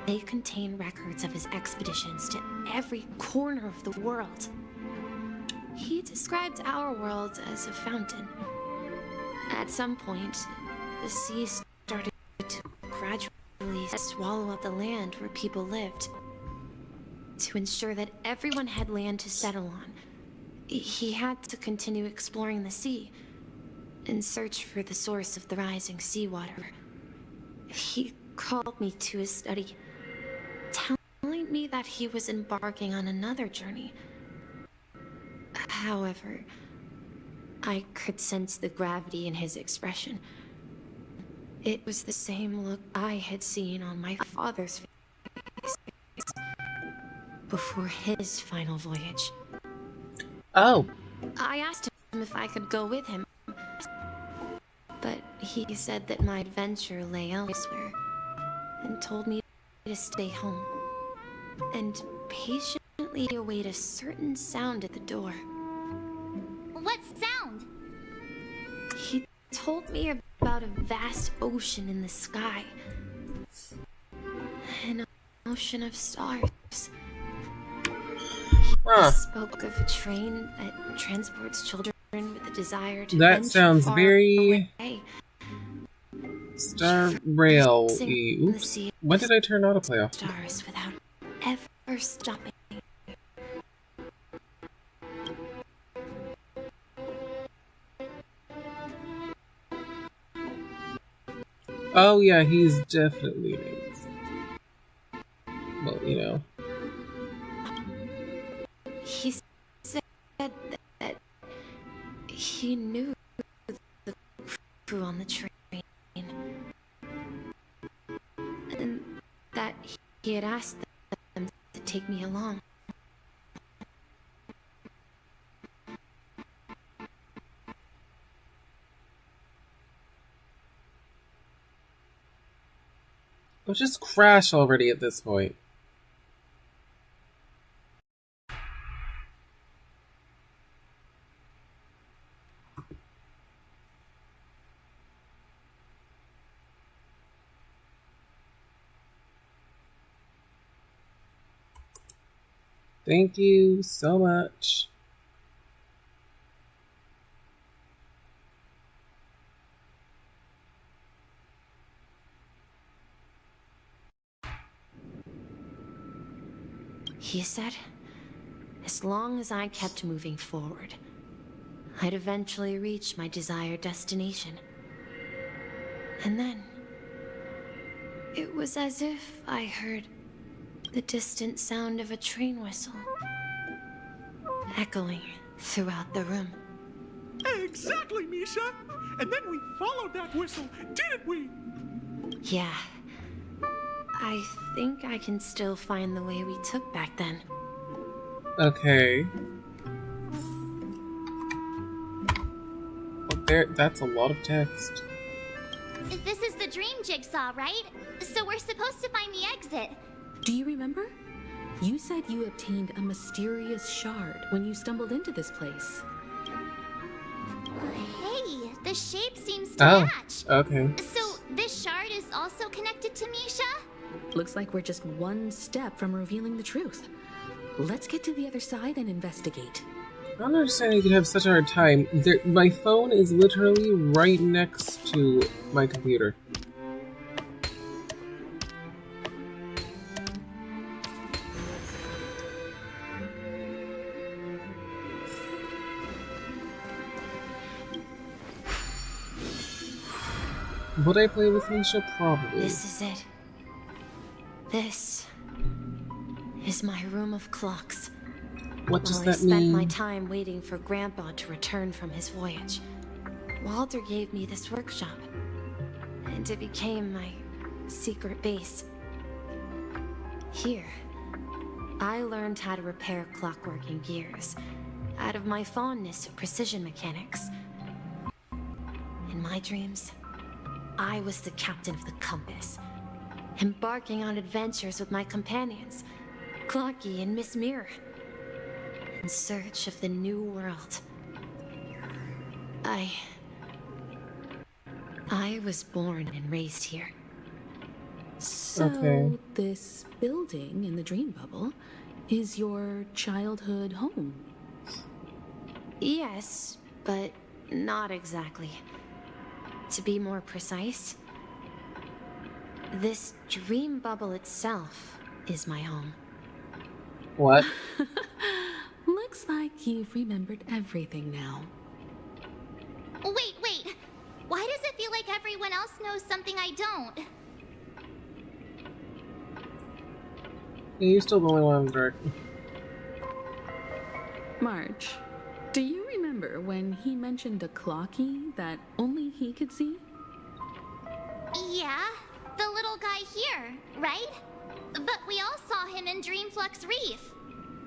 They contain records of his expeditions to every corner of the world. He described our world as a fountain. At some point, the sea started to gradually swallow up the land where people lived. To ensure that everyone had land to settle on, he had to continue exploring the sea in search for the source of the rising seawater. He called me to his study, telling me that he was embarking on another journey. However, I could sense the gravity in his expression. It was the same look I had seen on my father's face before his final voyage. Oh. I asked him if I could go with him, but he said that my adventure lay elsewhere, and told me to stay home, and patiently await a certain sound at the door. What sound? He told me about a vast ocean in the sky. An ocean of stars. He spoke of a train that transports children with a desire to That venture sounds far very away. Star Rail-y. Oops. When did I turn autoplay off? Stars without ever stopping. Oh yeah, he's definitely nice. Well, you know. He said that he knew the crew on the train, and that he had asked them to take me along. Let's just crash already at this point. Thank you so much. He said, as long as I kept moving forward, I'd eventually reach my desired destination. And then, it was as if I heard the distant sound of a train whistle, echoing throughout the room. Exactly, Misha! And then we followed that whistle, didn't we? Yeah. I think I can still find the way we took back then. Okay. Well, that's a lot of text. This is the dream jigsaw, right? So we're supposed to find the exit. Do you remember? You said you obtained a mysterious shard when you stumbled into this place. Hey, the shape seems to match. Okay. So this shard is also connected to Misha? Looks like we're just one step from revealing the truth. Let's get to the other side and investigate. I don't understand you could have such a hard time. My phone is literally right next to my computer. Would I play with Misha? Probably. This is it. This is my room of clocks. What does While that I spent mean? my time waiting for Grandpa to return from his voyage, Walter gave me this workshop, and it became my secret base. Here, I learned how to repair clockwork and gears out of my fondness of precision mechanics. In my dreams, I was the captain of the compass, embarking on adventures with my companions, Clocky and Miss Mirror, in search of the new world. I was born and raised here. So, this building in the dream bubble is your childhood home? Yes, but not exactly. To be more precise, this dream bubble itself is my home. What? Looks like you've remembered everything now. Wait. Why does it feel like everyone else knows something I don't? Yeah, you're still the only one in the dark. March, do you remember when he mentioned a clocky that only he could see? Yeah, the little guy here, right? But we all saw him in Dreamflux Reef,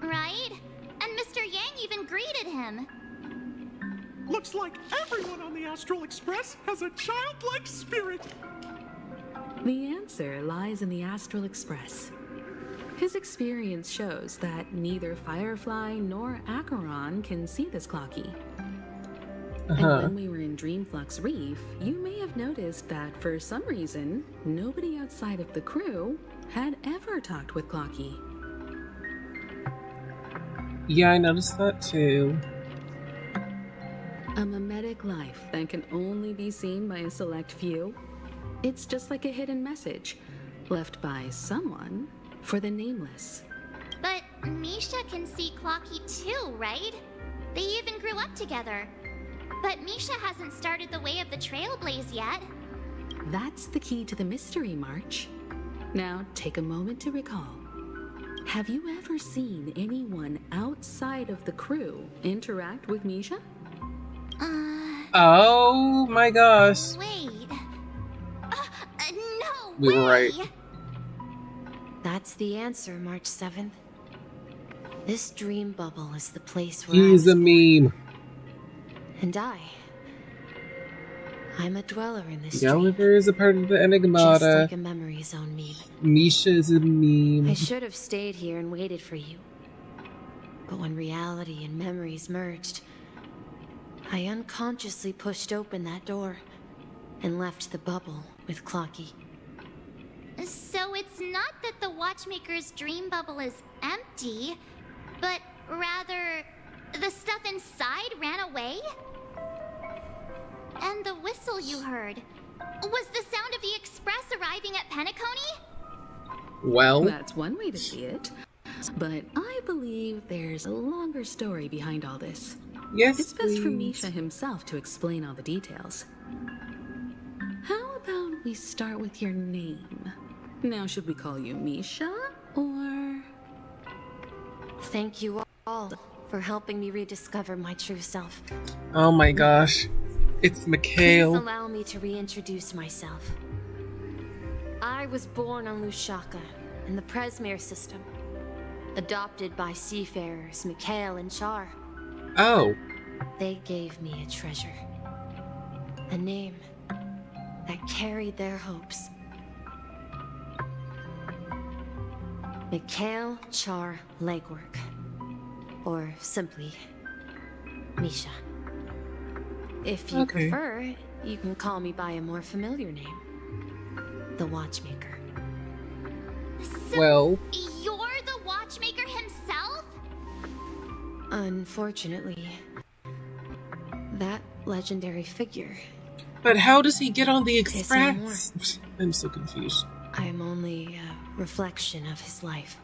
right? And Mr. Yang even greeted him. Looks like everyone on the Astral Express has a childlike spirit. The answer lies in the Astral Express. His experience shows that neither Firefly nor Acheron can see this clocky. And when we were in Dreamflux Reef, you may have noticed that for some reason, nobody outside of the crew had ever talked with Clocky. Yeah, I noticed that too. A mimetic life that can only be seen by a select few. It's just like a hidden message left by someone for the nameless. But Misha can see Clocky too, right? They even grew up together. But Misha hasn't started the way of the Trailblaze yet. That's the key to the mystery, March. Now, take a moment to recall. Have you ever seen anyone outside of the crew interact with Misha? Oh my gosh. Wait. No We were right. That's the answer, March 7th. This dream bubble is the place where He's I a was meme. And I'm a dweller in this Gulliver is a part of the just Enigmata. like a memory zone meme. Misha is a meme. I should have stayed here and waited for you. But when reality and memories merged, I unconsciously pushed open that door and left the bubble with Clocky. So it's not that the Watchmaker's dream bubble is empty, but rather the stuff inside ran away? And the whistle you heard was the sound of the express arriving at Penacony? Well, that's one way to see it. But I believe there's a longer story behind all this. Yes, it's best for please. Misha himself to explain all the details. How about we start with your name? Now, should we call you Misha, or... Thank you all for helping me rediscover my true self. Oh my gosh. It's Please Mikhail. allow me to reintroduce myself. I was born on Lushaka in the Presmere system, adopted by seafarers Mikhail and Char. Oh. They gave me a treasure, a name that carried their hopes. Mikhail Char Legwork. Or simply, Misha. If you prefer, you can call me by a more familiar name. The Watchmaker. Well, You're the Watchmaker himself? Unfortunately, that legendary figure. but how does he get on the is no more. express? I'm so confused. I'm only a reflection of his life.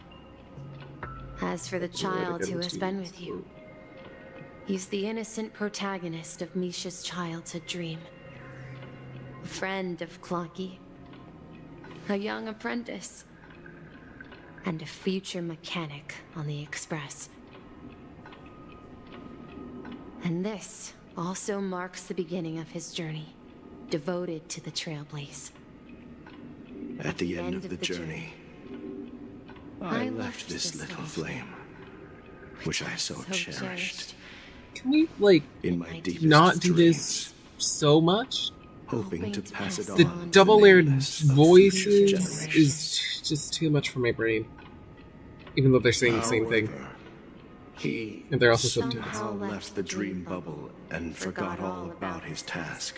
As for the child who has been with you, he's the innocent protagonist of Misha's childhood dream. A friend of Clocky, a young apprentice, and a future mechanic on the Express. And this also marks the beginning of his journey, devoted to the Trailblaze. At the end of the journey, I left this little flame, which I so cherished. Can we, like, in my deepest not do dreams, this so much? hoping to pass it The on. double-layered voices is just too much for my brain. Even though they're saying the same thing. He And they're also somehow subtitles. left the dream bubble and forgot all about his task.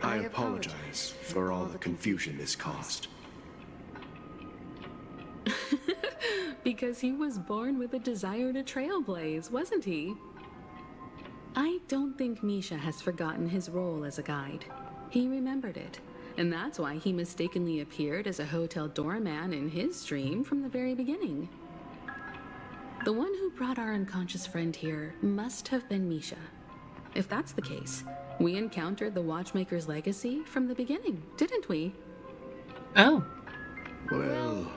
I apologize for all the confusion this caused. Because he was born with a desire to trailblaze, wasn't he? I don't think Misha has forgotten his role as a guide. He remembered it, and that's why he mistakenly appeared as a hotel doorman in his dream from the very beginning. The one who brought our unconscious friend here must have been Misha. If that's the case, we encountered the Watchmaker's legacy from the beginning, didn't we? Oh. Well,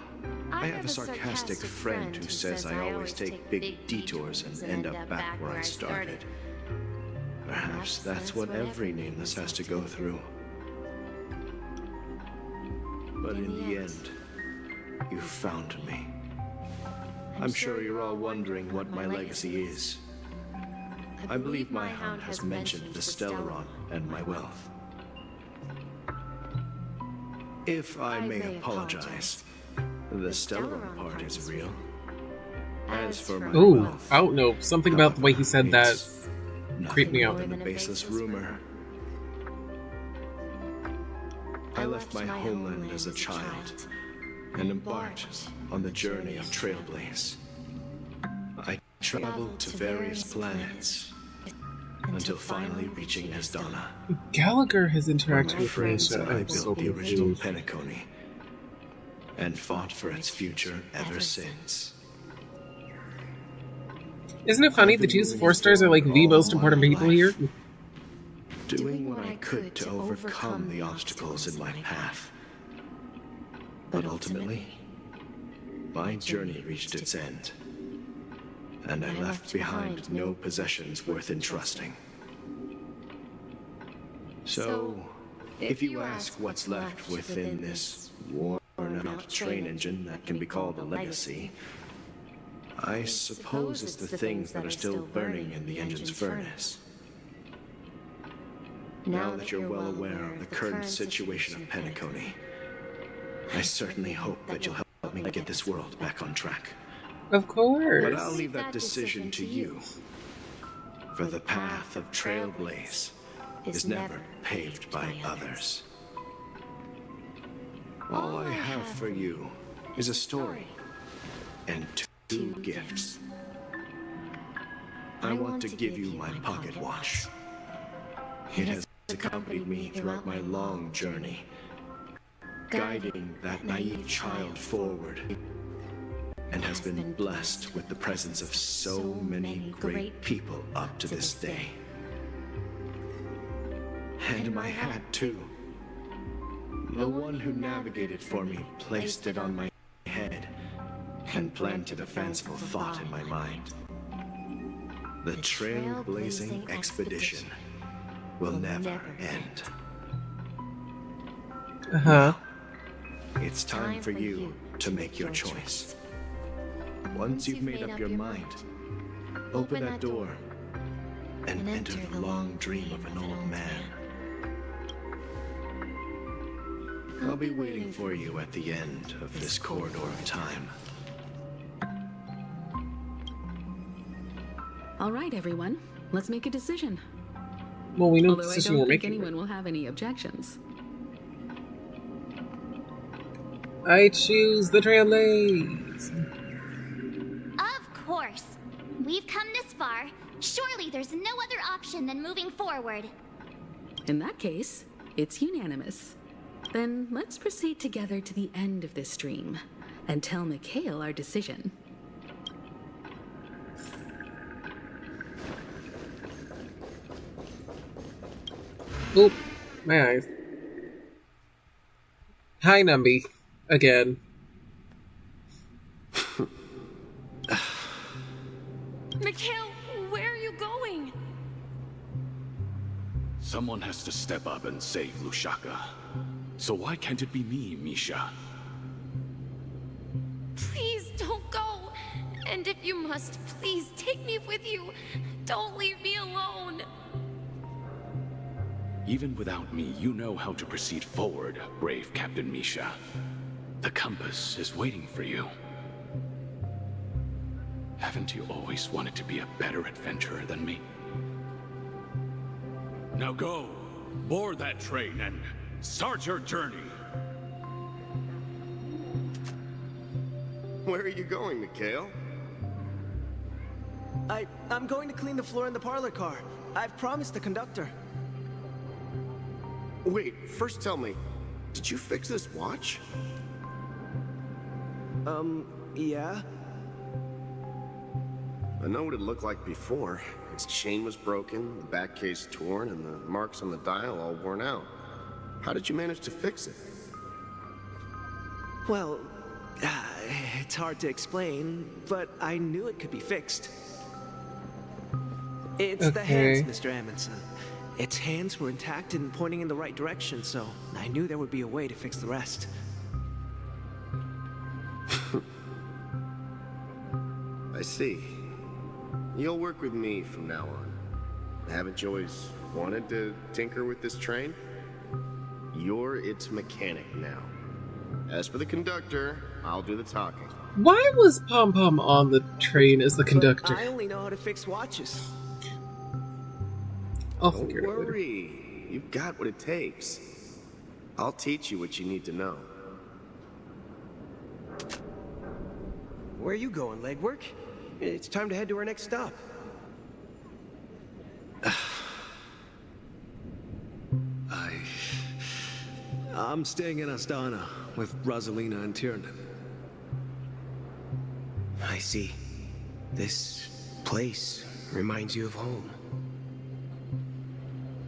I have a sarcastic friend who says I always take big detours and end up back where I started. Perhaps that's what every nameless has to go through. But in the end, you found me. I'm sure you're all wondering what my legacy is. I believe my hound has mentioned the Stellaron and my wealth. If I may apologize, the Stellaron part is real. As for my Ooh, wealth, I don't know. Something about the way he said that creeped me out. more than a baseless rumor. I left my homeland as a child and embarked on the journey of Trailblaze. I traveled to various planets until finally reaching Esdana, Gallagher has where interacted my with friends Misha. and I I'm so built the original confused. Penacony and fought for its future ever since. Isn't it funny the two 4-stars are like the most important people here? Doing what I could to overcome the obstacles in my path. But ultimately, my journey reached its end, and I left behind no possessions worth entrusting. So, if you ask what's left within this worn-out train engine that can be called a legacy, I suppose it's the things that are still burning in the engine's furnace. Now that you're well aware of the current situation of Penacony, I certainly hope that you'll help me get this world back on track. Of course. But I'll leave that decision to you. For the path of Trailblaze is never paved by others. All I have for you is a story and two gifts. I want to give you my pocket watch. It has accompanied me throughout my long journey, guiding that naive child forward, and has been blessed with the presence of so many great people up to this day. And my hat, too. The one who navigated for me placed it on my head and planted a fanciful thought in my mind. The trailblazing expedition will never end. Uh-huh. It's time for you to make your choice. Once you've made up your mind, open that door and enter the long dream of an old man. I'll be waiting for you at the end of this corridor of time. All right, everyone. Let's make a decision. Well, we know Although the I decision don't we're think making. anyone will have any objections. I choose the Trailblaze. Of course. We've come this far. Surely there's no other option than moving forward. In that case, it's unanimous. Then let's proceed together to the end of this stream and tell Mikhail our decision. Oop, my eyes. Hi, Numby. Again. Mikhail, where are you going? Someone has to step up and save Lushaka. So why can't it be me, Misha? Please don't go. And if you must, please take me with you. Don't leave me alone. Even without me, you know how to proceed forward, brave Captain Misha. The compass is waiting for you. Haven't you always wanted to be a better adventurer than me? Now go, board that train and start your journey. Where are you going, Mikhail? I'm going to clean the floor in the parlor car. I've promised the conductor. Wait, first tell me, did you fix this watch? Yeah? I know what it looked like before. Its chain was broken, the back case torn, and the marks on the dial all worn out. How did you manage to fix it? Well, it's hard to explain, but I knew it could be fixed. It's the hands, Mr. Amundsen. Its hands were intact and pointing in the right direction, so I knew there would be a way to fix the rest. I see. You'll work with me from now on. Haven't you always wanted to tinker with this train? You're its mechanic now. As for the conductor, I'll do the talking. Why was Pom Pom on the train as the conductor? I only know how to fix watches. I'll Don't figure it out later. worry. You've got what it takes. I'll teach you what you need to know. Where are you going, legwork? It's time to head to our next stop. I'm staying in Astana with Rosalina and Tiernan. I see. This place reminds you of home.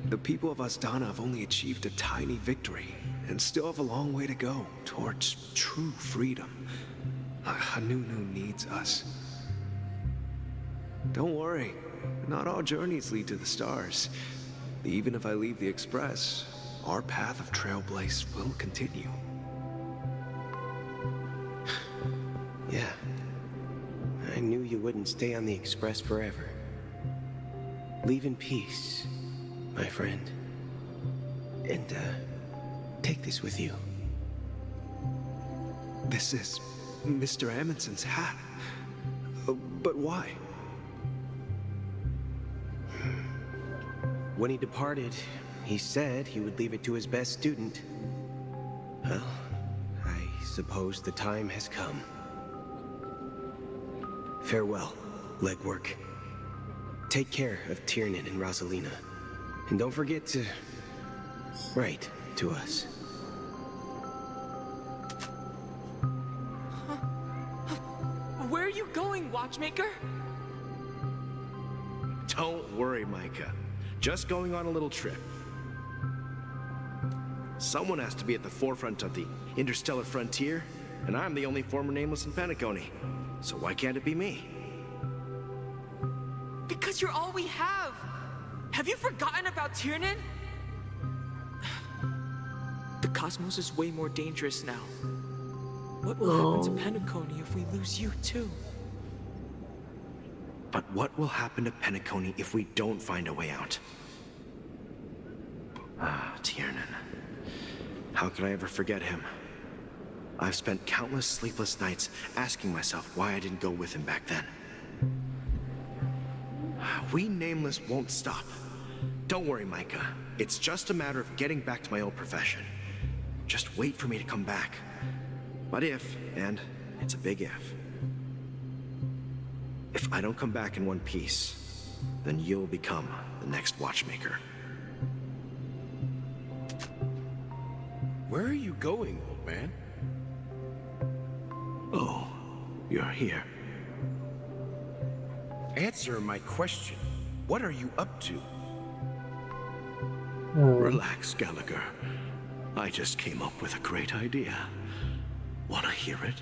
The people of Astana have only achieved a tiny victory and still have a long way to go towards true freedom. Hanunu needs us. Don't worry, not all journeys lead to the stars. Even if I leave the Express, our path of Trailblaze will continue. Yeah, I knew you wouldn't stay on the Express forever. Leave in peace, my friend. And, take this with you. This is Mr. Amundsen's hat. But why? When he departed, he said he would leave it to his best student. Well, I suppose the time has come. Farewell, legwork. Take care of Tiernan and Rosalina. And don't forget to write to us. Where are you going, Watchmaker? Don't worry, Micah. Just going on a little trip. Someone has to be at the forefront of the interstellar frontier, and I'm the only former nameless in Penacony. So why can't it be me? Because you're all we have. Have you forgotten about Tiernan? The cosmos is way more dangerous now. What will happen to Penacony if we lose you too? But what will happen to Penacony if we don't find a way out? Ah, Tiernan. How could I ever forget him? I've spent countless sleepless nights asking myself why I didn't go with him back then. We Nameless won't stop. Don't worry, Micah. It's just a matter of getting back to my old profession. Just wait for me to come back. But if, and it's a big if I don't come back in one piece, then you'll become the next watchmaker. Where are you going, old man? Oh, you're here. Answer my question. What are you up to? Relax, Gallagher. I just came up with a great idea. Wanna hear it?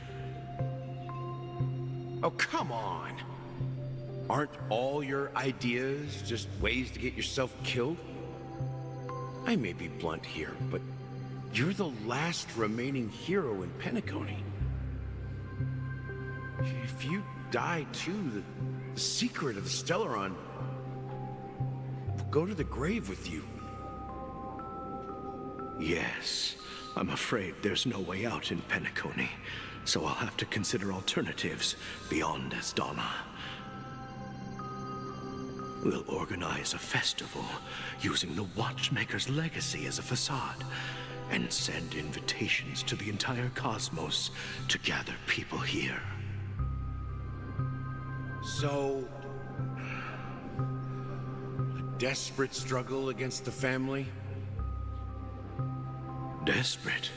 Oh, come on. Aren't all your ideas just ways to get yourself killed? I may be blunt here, but you're the last remaining hero in Penacony. If you die too, the secret of the Stellaron will go to the grave with you. Yes, I'm afraid there's no way out in Penacony, so I'll have to consider alternatives beyond Asdana. We'll organize a festival using the Watchmaker's legacy as a facade and send invitations to the entire cosmos to gather people here. So, a desperate struggle against the family? Desperate?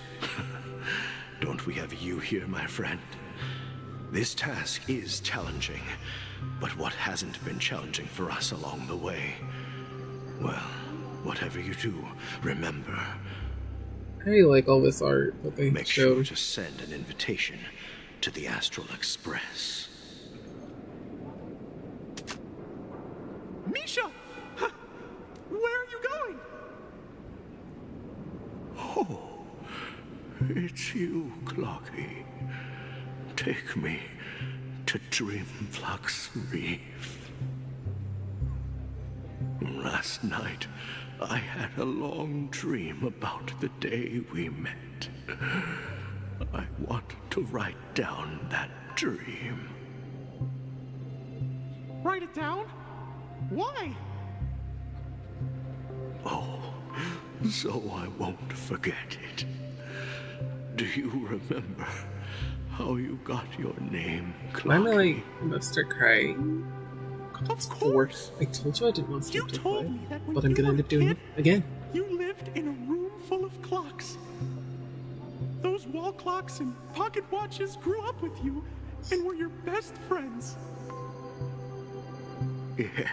Don't we have you here, my friend? This task is challenging, but what hasn't been challenging for us along the way? Well, whatever you do, remember. I like all this art that they Make showed. sure to send an invitation to the Astral Express. Misha! Huh. Where are you going? Oh, it's you, Clocky. Take me to Dreamflux Reef. Last night, I had a long dream about the day we met. I want to write down that dream. Write it down? Why? Oh, so I won't forget it. Do you remember how you got your name, Clocky? Why am I like about to start crying? Of course. I told you I didn't want to You told me that when but I'm you gonna were end a up doing kid, it again. You lived in a room full of clocks. Those wall clocks and pocket watches grew up with you and were your best friends. Yes,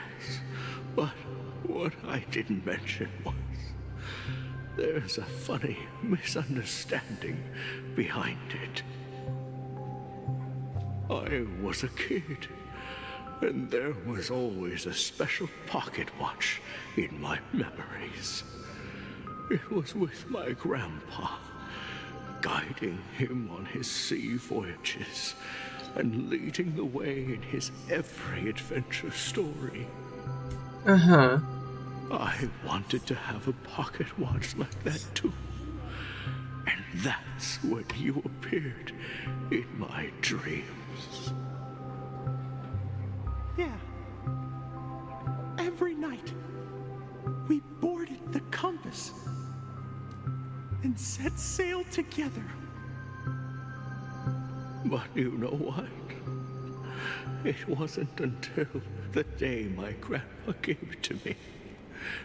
but what I didn't mention was there's a funny misunderstanding behind it. I was a kid, and there was always a special pocket watch in my memories. It was with my grandpa, guiding him on his sea voyages and leading the way in his every adventure story. Uh-huh. I wanted to have a pocket watch like that too. And that's when you appeared in my dreams. Yeah. Every night, we boarded the compass and set sail together. But you know what? It wasn't until the day my grandpa gave it to me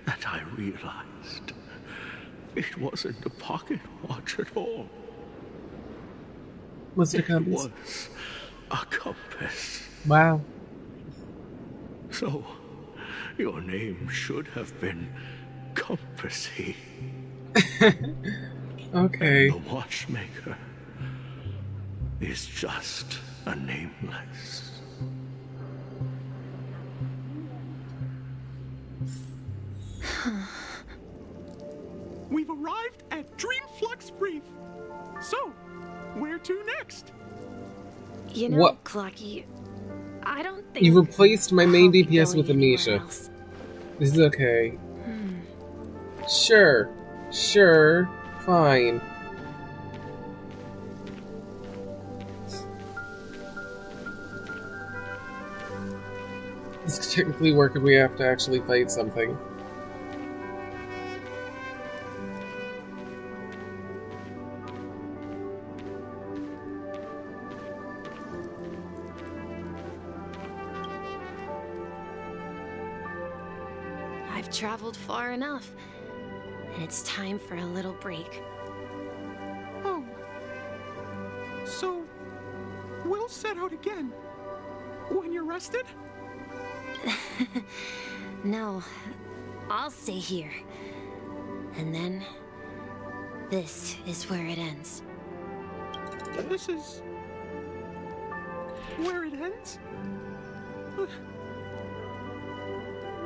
that I realized it wasn't a pocket watch at all. Was it a compass? It was a compass. Wow. So, your name should have been Compassy. Okay. And the Watchmaker is just a nameless. We've arrived at Dreamflux Reef. So, where to next? You know, What? Clocky, I don't think You replaced my main I'll be DPS with going anywhere Amisha. else. This is okay. Sure. fine. This could technically work if we have to actually fight something. I've traveled far enough, and it's time for a little break. Oh. So, we'll set out again. When you're rested? No, I'll stay here. And then, this is where it ends. This is... where it ends?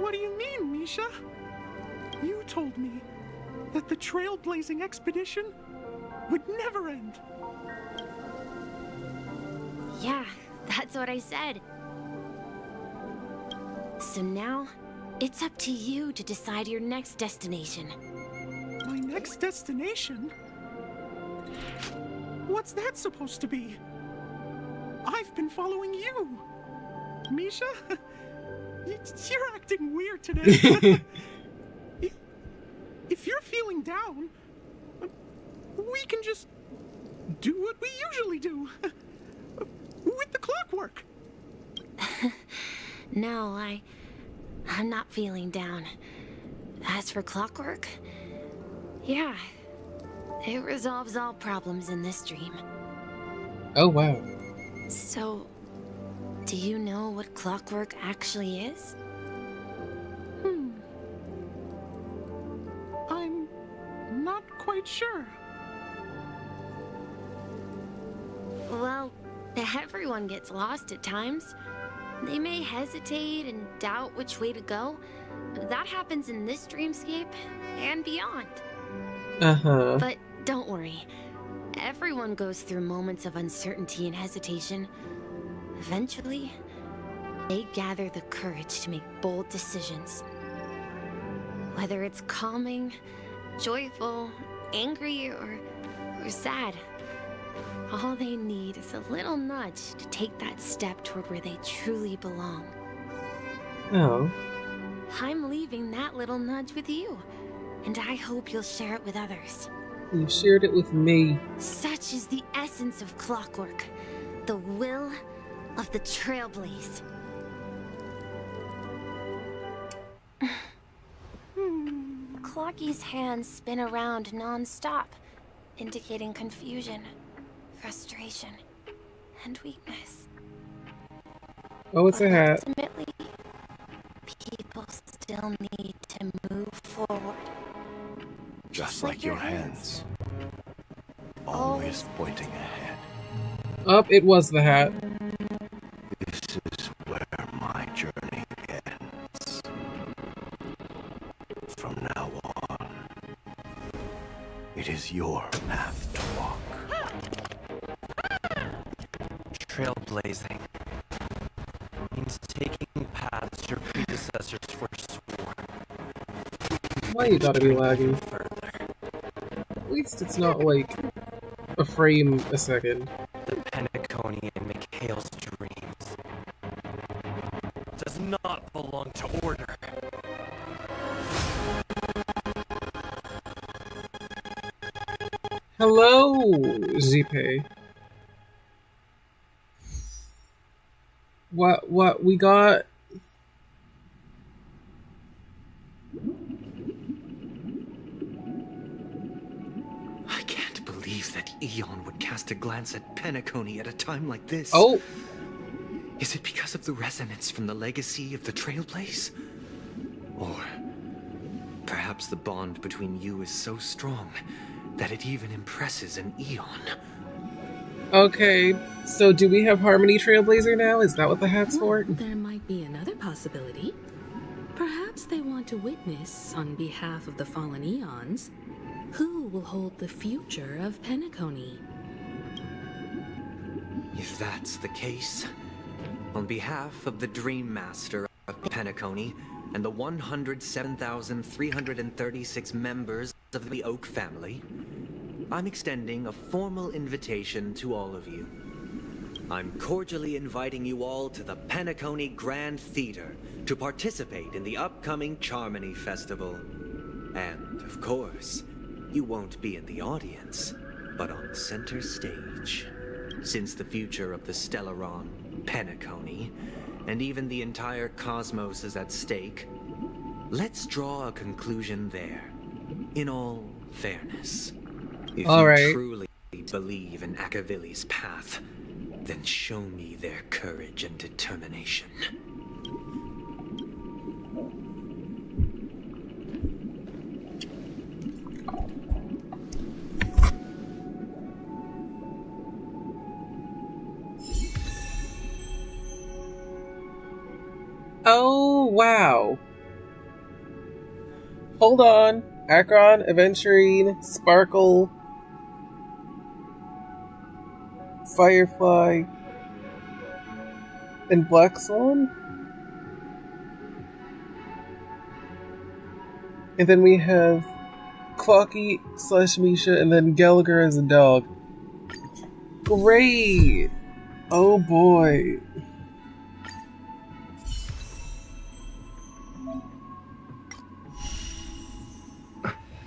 What do you mean, Misha? You told me that the trailblazing expedition would never end. Yeah, that's what I said. So now, it's up to you to decide your next destination. My next destination? What's that supposed to be? I've been following you. Misha? You're acting weird today. If you're feeling down, we can just do what we usually do. With the clockwork. No, I'm not feeling down. As for clockwork, yeah, it resolves all problems in this dream. Oh, wow. So, do you know what clockwork actually is? I'm not quite sure. Well, everyone gets lost at times. They may hesitate and doubt which way to go. That happens in this dreamscape and beyond. Uh-huh. But don't worry. Everyone goes through moments of uncertainty and hesitation. Eventually, they gather the courage to make bold decisions. Whether it's calming, joyful, angry, or sad, all they need is a little nudge to take that step toward where they truly belong. Oh. I'm leaving that little nudge with you, and I hope you'll share it with others. You shared it with me. Such is the essence of clockwork, the will of the Trailblaze. Clocky's hands spin around non-stop, indicating confusion, frustration, and weakness. Oh, it's a hat. Ultimately, people still need to move forward. Just like your hands. Always pointing ahead. Oh, it was the hat. This is where my journey ends. From now on, it is your path to walk. Trailblazing means taking paths your predecessors forswore. Why you gotta be laggy? At least it's not like a frame a second. The Penacony and Mikhail's dreams does not belong to order. Hello, Zipe. What we got? I can't believe that Eon would cast a glance at Penacony at a time like this. Oh! Is it because of the resonance from the legacy of the Trailblaze? Or perhaps the bond between you is so strong that it even impresses an Eon? Okay, so do we have Harmony Trailblazer now? Is that what the hat's for? There might be another possibility. Perhaps they want to witness, on behalf of the fallen Eons, who will hold the future of Penacony. If that's the case, on behalf of the Dream Master of Penacony and the 107,336 members of the Oak family, I'm extending a formal invitation to all of you. I'm cordially inviting you all to the Penacony Grand Theater to participate in the upcoming Charmony Festival. And, of course, you won't be in the audience, but on center stage. Since the future of the Stellaron, Penacony, and even the entire cosmos is at stake, let's draw a conclusion there, in all fairness. If All you right. truly believe in Akavilli's path, then show me their courage and determination. Oh, wow. Hold on. Akron, Aventurine, Sparkle, Firefly, and Black Swan? And then we have Clocky / Misha, and then Gallagher as a dog. Great! Oh boy.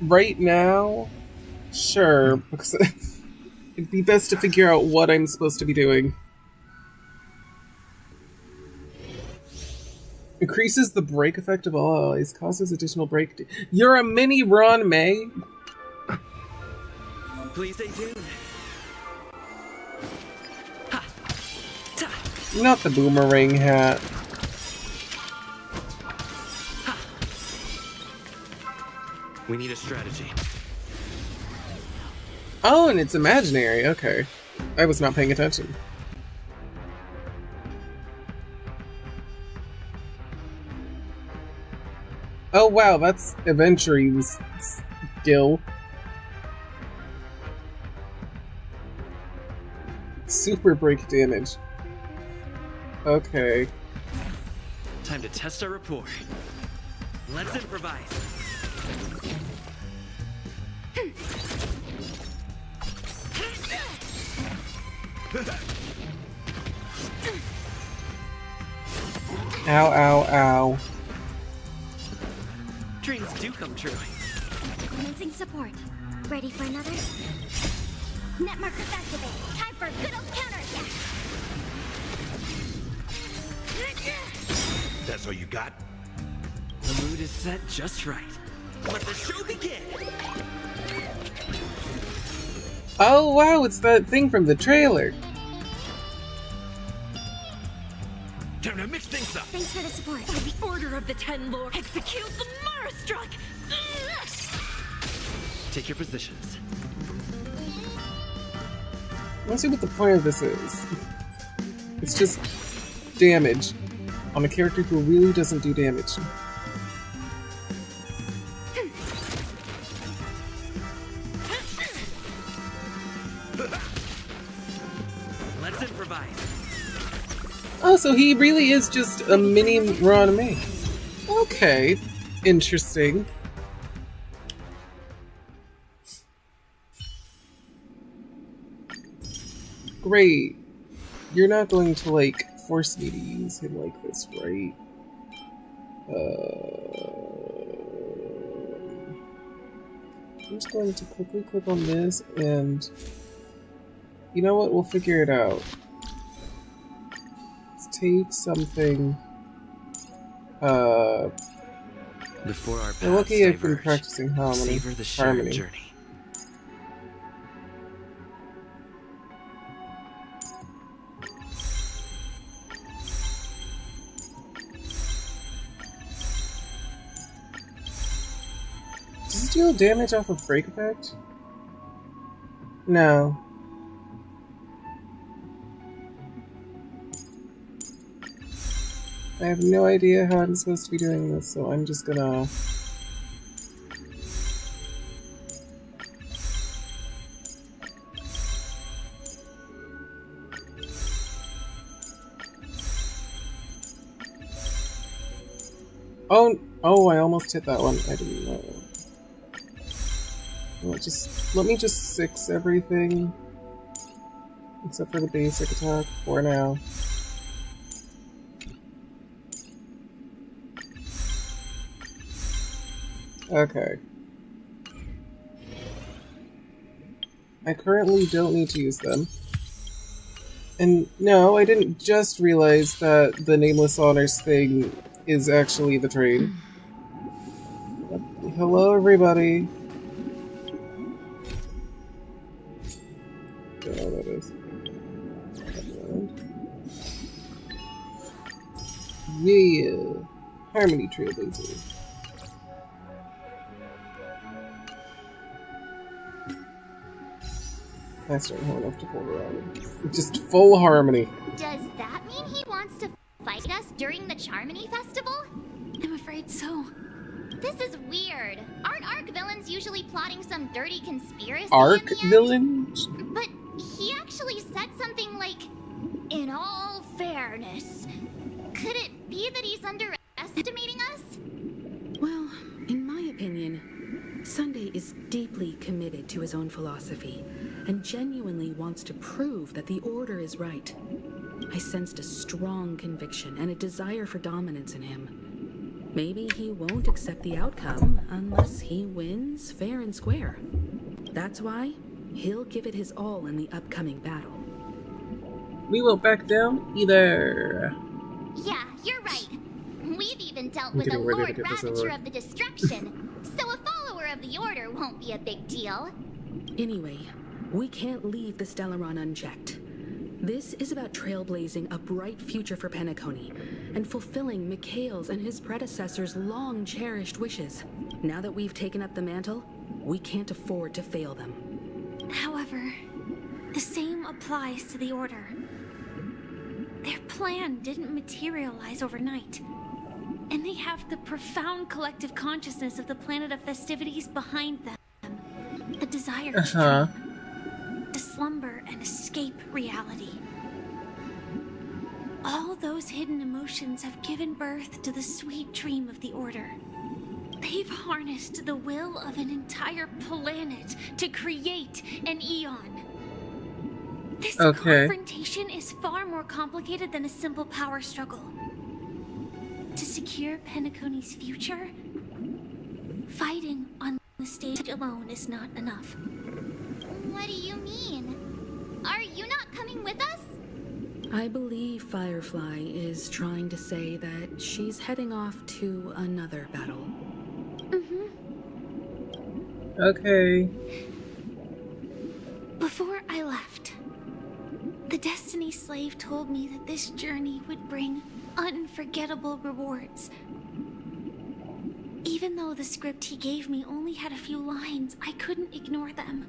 Right now? Sure, because it'd be best to figure out what I'm supposed to be doing. Increases the break effect of all allies, causes additional break. You're a mini Ron May? Please stay tuned. Not the boomerang hat. We need a strategy. Oh, and it's imaginary. Okay. I was not paying attention. Oh wow, that's Aventurine's skill. Super break damage. Okay. Time to test our rapport. Let's improvise. Ow, ow, ow. Dreams do come true. Commencing support. Ready for another? Net markers activate. Time for a good old counterattack. That's all you got? The mood is set just right. Let the show begin! Oh wow, it's that thing from the trailer. Time to mix things up. Thanks for the support. By the order of the Ten Lords, execute the Marastruck! Take your positions. Let's see what the point of this is. It's just damage on a character who really doesn't do damage. Let's improvise. Oh, so he really is just a mini Ron May. Okay. Interesting. Great. You're not going to, like, force me to use him like this, right? I'm just going to quickly click on this and... You know what? We'll figure it out. Let's take something... Before our You're lucky I've been diverge, practicing harmony. savor the shared journey. Does it deal damage off of break effect? No. I have no idea how I'm supposed to be doing this, so I'm just gonna... Oh, I almost hit that one. I didn't know. Let me just 6 everything. Except for the basic attack for now. Okay. I currently don't need to use them. And no, I didn't just realize that the Nameless Honors thing is actually the train. Hello, everybody. Don't know what that is. Yeah. Harmony Trailblaze. That's not hard enough to pull around. Just full harmony. Does that mean he wants to fight us during the Charmony Festival? I'm afraid so. This is weird. Aren't Arc villains usually plotting some dirty conspiracy? Arc villains? But he actually said something like, "In all fairness." Could it be that he's underestimating us? Well, in my opinion, Sunday is deeply committed to his own philosophy and genuinely wants to prove that the Order is right. I sensed a strong conviction and a desire for dominance in him. Maybe he won't accept the outcome unless he wins fair and square. That's why he'll give it his all in the upcoming battle. We won't back down either. Yeah, you're right. We've even dealt with a Lord Ravager of the Destruction, so a follower of the Order won't be a big deal. Anyway, we can't leave the Stellaron unchecked. This is about trailblazing a bright future for Penacony and fulfilling Mikhail's and his predecessors' long-cherished wishes. Now that we've taken up the mantle, we can't afford to fail them. However, the same applies to the Order. Their plan didn't materialize overnight, and they have the profound collective consciousness of the planet of festivities behind them. A desire to slumber and escape reality. All those hidden emotions have given birth to the sweet dream of the Order. They've harnessed the will of an entire planet to create an eon. This confrontation is far more complicated than a simple power struggle. To secure Penacony's future, fighting on the stage alone is not enough. What do you mean? Are you not coming with us? I believe Firefly is trying to say that she's heading off to another battle. Okay. Before I left, the Destiny Slave told me that this journey would bring unforgettable rewards. Even though the script he gave me only had a few lines, I couldn't ignore them.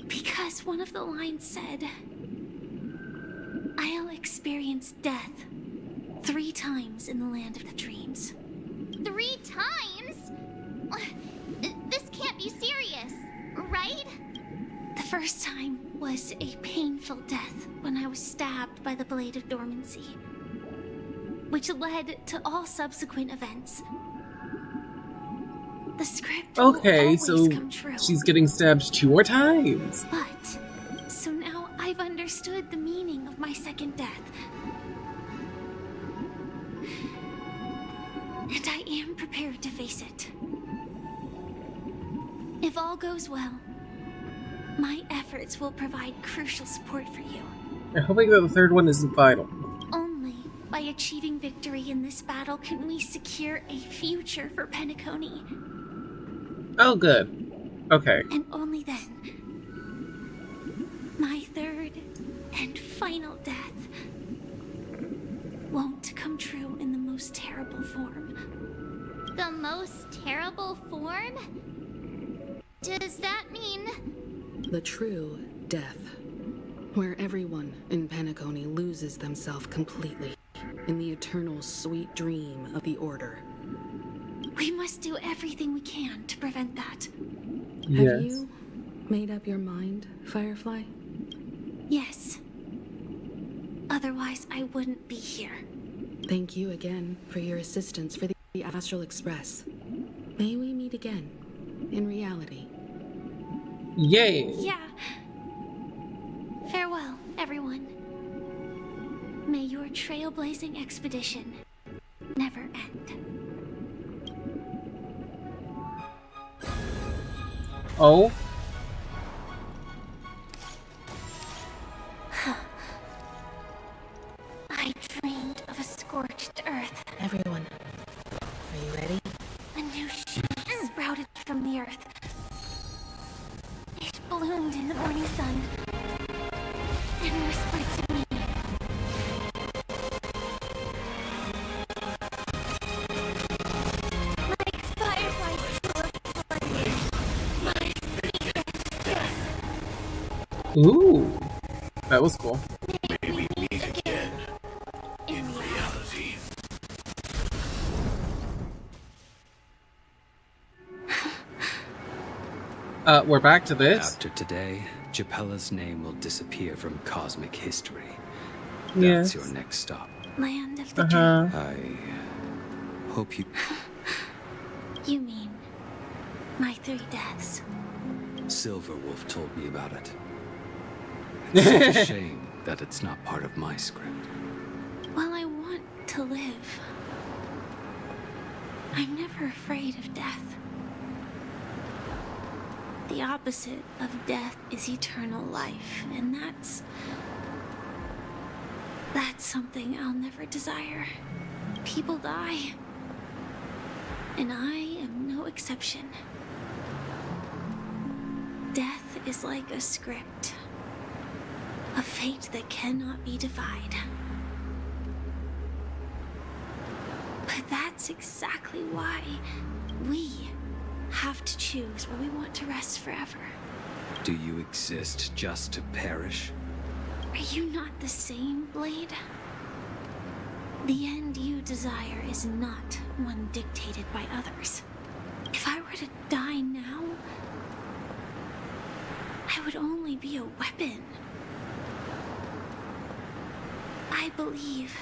Because one of the lines said, "I'll experience death 3 times in the land of the dreams." 3 times? This can't be serious, right? The first time was a painful death when I was stabbed by the Blade of Dormancy, which led to all subsequent events. The script will always come true. She's getting stabbed 2 more times. But, so now I've understood the meaning of my second death. And I am prepared to face it. If all goes well, my efforts will provide crucial support for you. I'm hoping that the third one isn't final. Only by achieving victory in this battle can we secure a future for Penacony. Oh, good. Okay. And only then. My third and final death won't come true in the most terrible form. The most terrible form? Does that mean... The true death, where everyone in Penacony loses themselves completely in the eternal sweet dream of the Order. We must do everything we can to prevent that. Have you made up your mind, Firefly? Yes. Otherwise, I wouldn't be here. Thank you again for your assistance for the Astral Express. May we meet again, in reality. Yay! Yeah. Farewell, everyone. May your trailblazing expedition never end. Oh? I dreamed of a scorched earth. Everyone, are you ready? A new shoot sprouted from the earth. It bloomed in the morning sun and whispered to me. Like fireflies to look for you. My secret death. Ooh. That was cool. May we meet again in reality. We're back to this. After today, Japella's name will disappear from cosmic history. Yes. That's your next stop. Land of the I hope you... You mean my 3 deaths? Silverwolf told me about it. It's such a shame that it's not part of my script. Well, I want to live. I'm never afraid of death. The opposite of death is eternal life, and that's something I'll never desire. People die, and I am no exception. Death is like a script, a fate that cannot be defied. But that's exactly why we have to choose where we want to rest forever. Do you exist just to perish? Are you not the same, Blade? The end you desire is not one dictated by others. If I were to die now, I would only be a weapon. I believe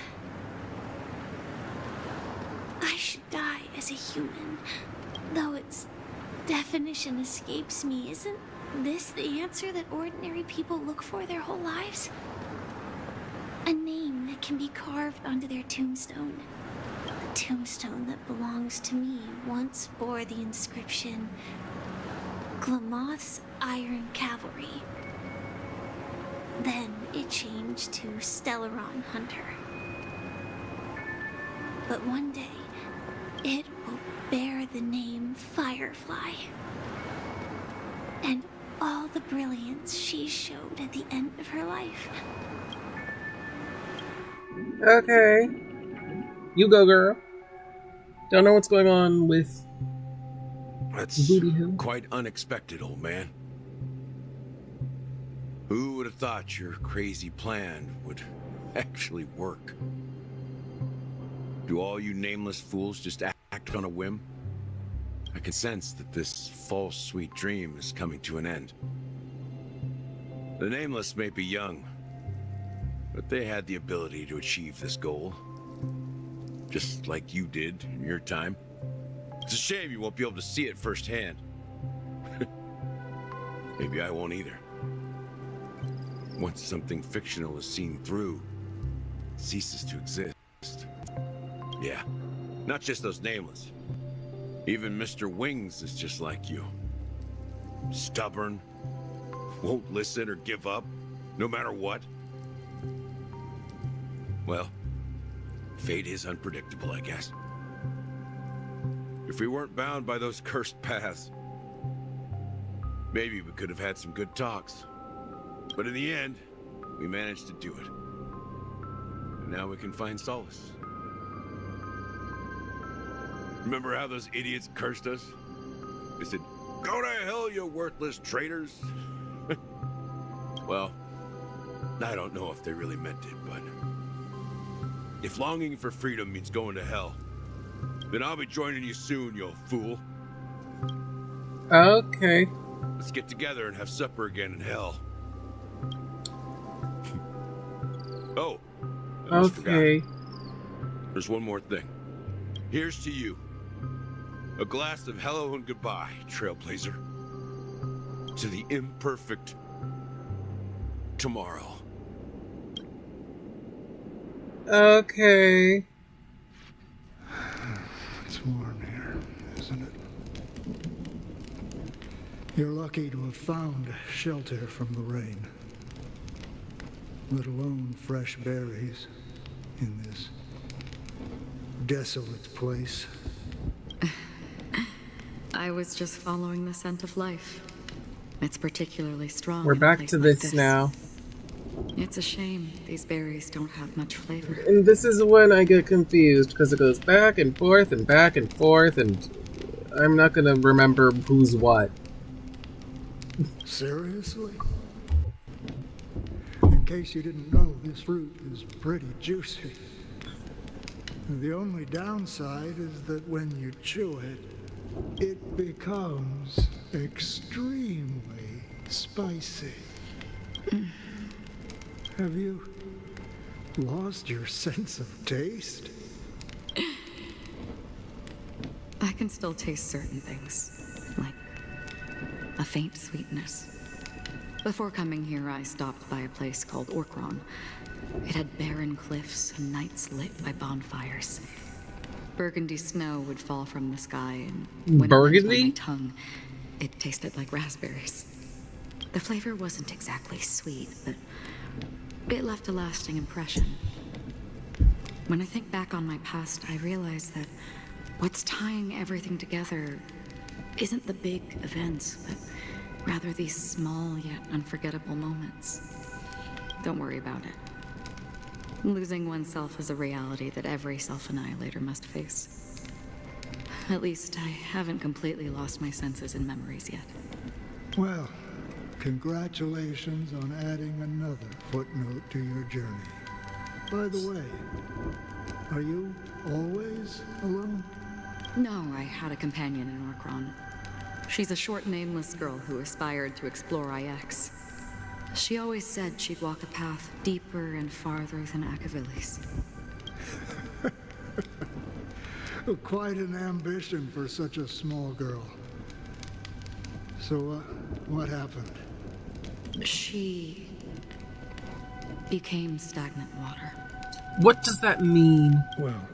I should die as a human, though its definition escapes me. Isn't this the answer that ordinary people look for their whole lives? A name that can be carved onto their tombstone. The tombstone that belongs to me once bore the inscription, Glamoth's Iron Cavalry. Then it changed to Stellaron Hunter. But one day, it will bear the name Firefly. And all the brilliance she showed at the end of her life. Okay. You go, girl. Don't know what's going on with That's Booty Hill. quite unexpected, old man. Who would have thought your crazy plan would actually work? Do all you nameless fools just act on a whim? I can sense that this false sweet dream is coming to an end. The nameless may be young, but they had the ability to achieve this goal. Just like you did in your time. It's a shame you won't be able to see it firsthand. Maybe I won't either. Once something fictional is seen through, it ceases to exist. Yeah, not just those nameless. Even Mr. Wings is just like you. Stubborn, won't listen or give up, no matter what. Well, fate is unpredictable, I guess. If we weren't bound by those cursed paths, maybe we could have had some good talks. But in the end, we managed to do it. And now we can find solace. Remember how those idiots cursed us? They said, "Go to hell, you worthless traitors." Well, I don't know if they really meant it, but if longing for freedom means going to hell, then I'll be joining you soon, you fool. Okay. Let's get together and have supper again in hell. Oh, I almost Okay. forgot. There's one more thing. Here's to you. A glass of hello and goodbye, Trailblazer. to the imperfect tomorrow. Okay. It's warm here, isn't it? You're lucky to have found shelter from the rain, let alone fresh berries in this desolate place. I was just following the scent of life. It's particularly strong. We're in a back place to like this now. It's a shame these berries don't have much flavor. And this is when I get confused, because it goes back and forth and back and forth, and I'm not gonna remember who's what. Seriously? In case you didn't know, this fruit is pretty juicy. The only downside is that when you chew it, it becomes extremely spicy. Have you lost your sense of taste? I can still taste certain things, like a faint sweetness. Before coming here, I stopped by a place called Orkron. It had barren cliffs and nights lit by bonfires. Burgundy snow would fall from the sky, and when it went by my tongue, it tasted like raspberries. The flavor wasn't exactly sweet, but it left a lasting impression. When I think back on my past, I realize that what's tying everything together isn't the big events, but rather these small yet unforgettable moments. Don't worry about it. Losing oneself is a reality that every self-annihilator must face. At least I haven't completely lost my senses and memories yet. Well, congratulations on adding another footnote to your journey. By the way, are you always alone? No, I had a companion in Orkron. She's a short, nameless girl who aspired to explore IX. She always said she'd walk a path deeper and farther than Akavilis. Quite an ambition for such a small girl. So, what happened? She became stagnant water. What does that mean? Well,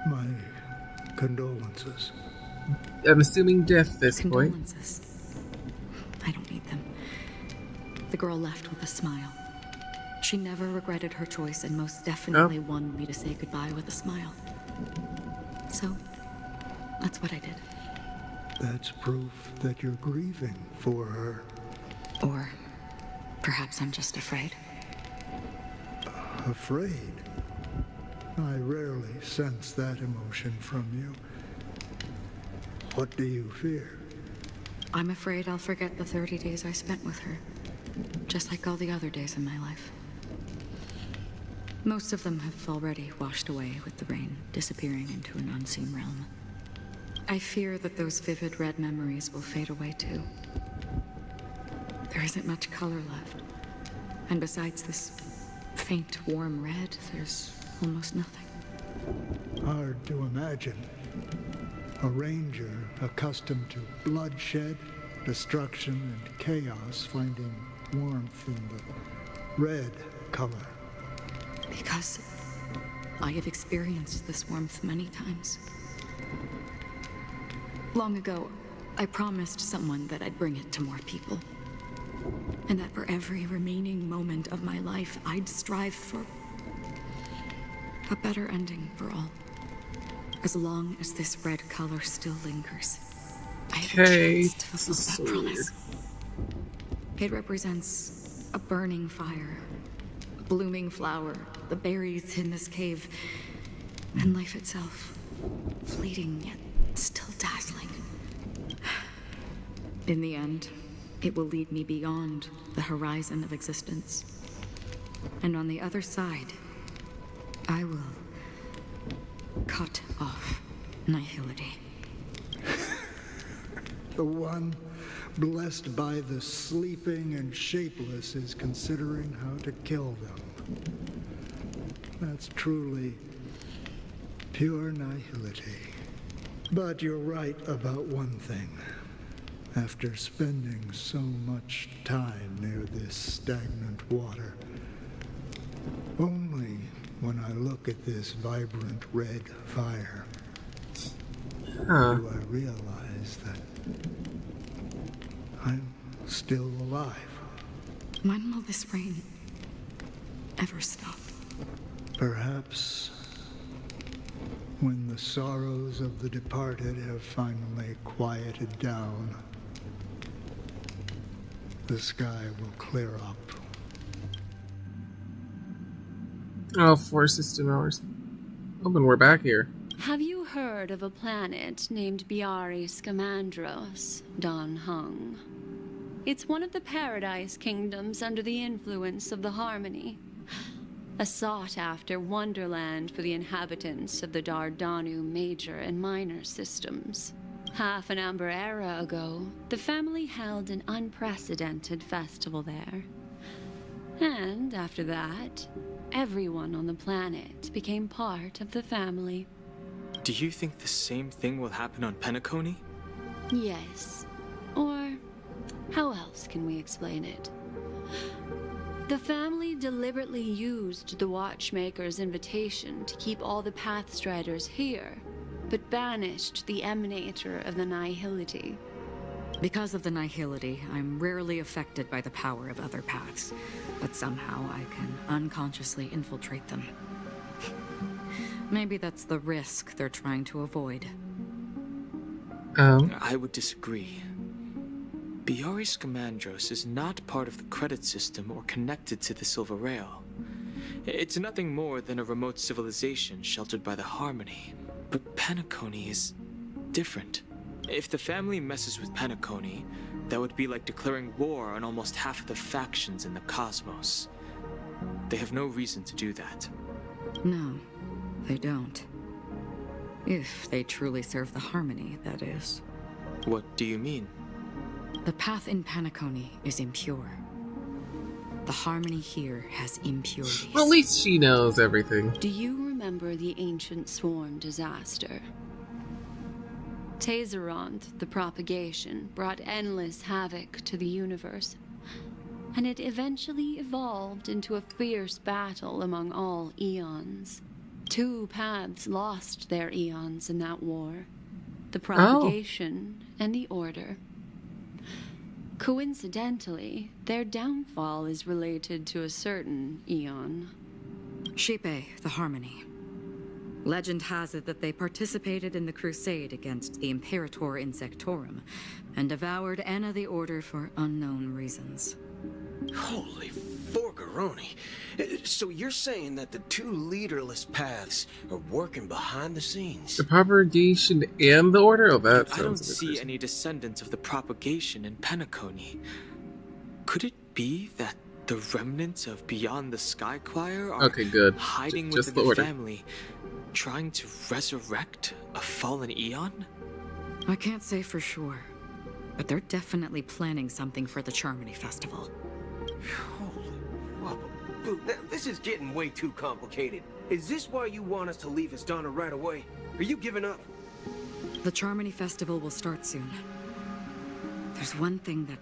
my condolences. I'm assuming death at this point. Condolences. I don't need them. The girl left with a smile. She never regretted her choice and most definitely wanted me to say goodbye with a smile. So, that's what I did. That's proof that you're grieving for her. Or perhaps I'm just afraid. Afraid? I rarely sense that emotion from you. What do you fear? I'm afraid I'll forget the 30 days I spent with her. Just like all the other days in my life. Most of them have already washed away with the rain, disappearing into an unseen realm. I fear that those vivid red memories will fade away too. There isn't much color left. And besides this faint, warm red, there's almost nothing. Hard to imagine. A ranger accustomed to bloodshed, destruction, and chaos finding warmth in the red color. Because I have experienced this warmth many times. Long ago, I promised someone that I'd bring it to more people. And that for every remaining moment of my life, I'd strive for a better ending for all. As long as this red color still lingers, I have a chance to fulfill that promise. It represents a burning fire, a blooming flower, the berries in this cave, and life itself, fleeting yet still dazzling. In the end, it will lead me beyond the horizon of existence. And on the other side, I will cut off nihility. The one blessed by the sleeping and shapeless is considering how to kill them. That's truly pure nihility. But you're right about one thing. after spending so much time near this stagnant water. Only when I look at this vibrant red fire do I realize that I'm still alive. When will this rain ever stop? Perhaps when the sorrows of the departed have finally quieted down, the sky will clear up. Oh, 4 system hours. Oh, and we're back here. Have you heard of a planet named Biari Scamandros, Don Hung? It's one of the Paradise Kingdoms under the influence of the Harmony. A sought-after wonderland for the inhabitants of the Dardanu Major and Minor systems. Half an Amber Era ago, the family held an unprecedented festival there. And after that, everyone on the planet became part of the family. Do you think the same thing will happen on Penacony? Yes. Or how else can we explain it? The family deliberately used the Watchmaker's invitation to keep all the Pathstriders here, but banished the Emanator of the Nihility. Because of the Nihility, I'm rarely affected by the power of other paths, but somehow I can unconsciously infiltrate them. Maybe that's the risk they're trying to avoid. I would disagree. Biari Scamandros is not part of the credit system or connected to the Silver Rail. It's nothing more than a remote civilization sheltered by the Harmony. But Penacony is different. If the family messes with Penacony, that would be like declaring war on almost half of the factions in the cosmos. They have no reason to do that. No, they don't. If they truly serve the Harmony, that is. What do you mean? The path in Penacony is impure. The Harmony here has impurities. Well, at least she knows everything. Do you remember the Ancient Swarm disaster? Tazeront, the propagation, brought endless havoc to the universe, and it eventually evolved into a fierce battle among all eons. 2 paths lost their eons in that war, the propagation and the Order. Coincidentally, their downfall is related to a certain eon. Shipe, the Harmony. Legend has it that they participated in the crusade against the Imperator Insectorum and devoured Anna the Order for unknown reasons. Holy forgaroni. So you're saying that the 2 leaderless paths are working behind the scenes? The propagation and the Order? Oh, that sounds I don't see any descendants of the propagation in Penacony. Could it be that the remnants of Beyond the Sky Choir are hiding just within the family, trying to resurrect a fallen eon? I can't say for sure, but they're definitely planning something for the Charmony Festival. Holy wobble. Now, this is getting way too complicated. Is this why you want us to leave Astana right away? Are you giving up? The Charmony Festival will start soon. There's one thing that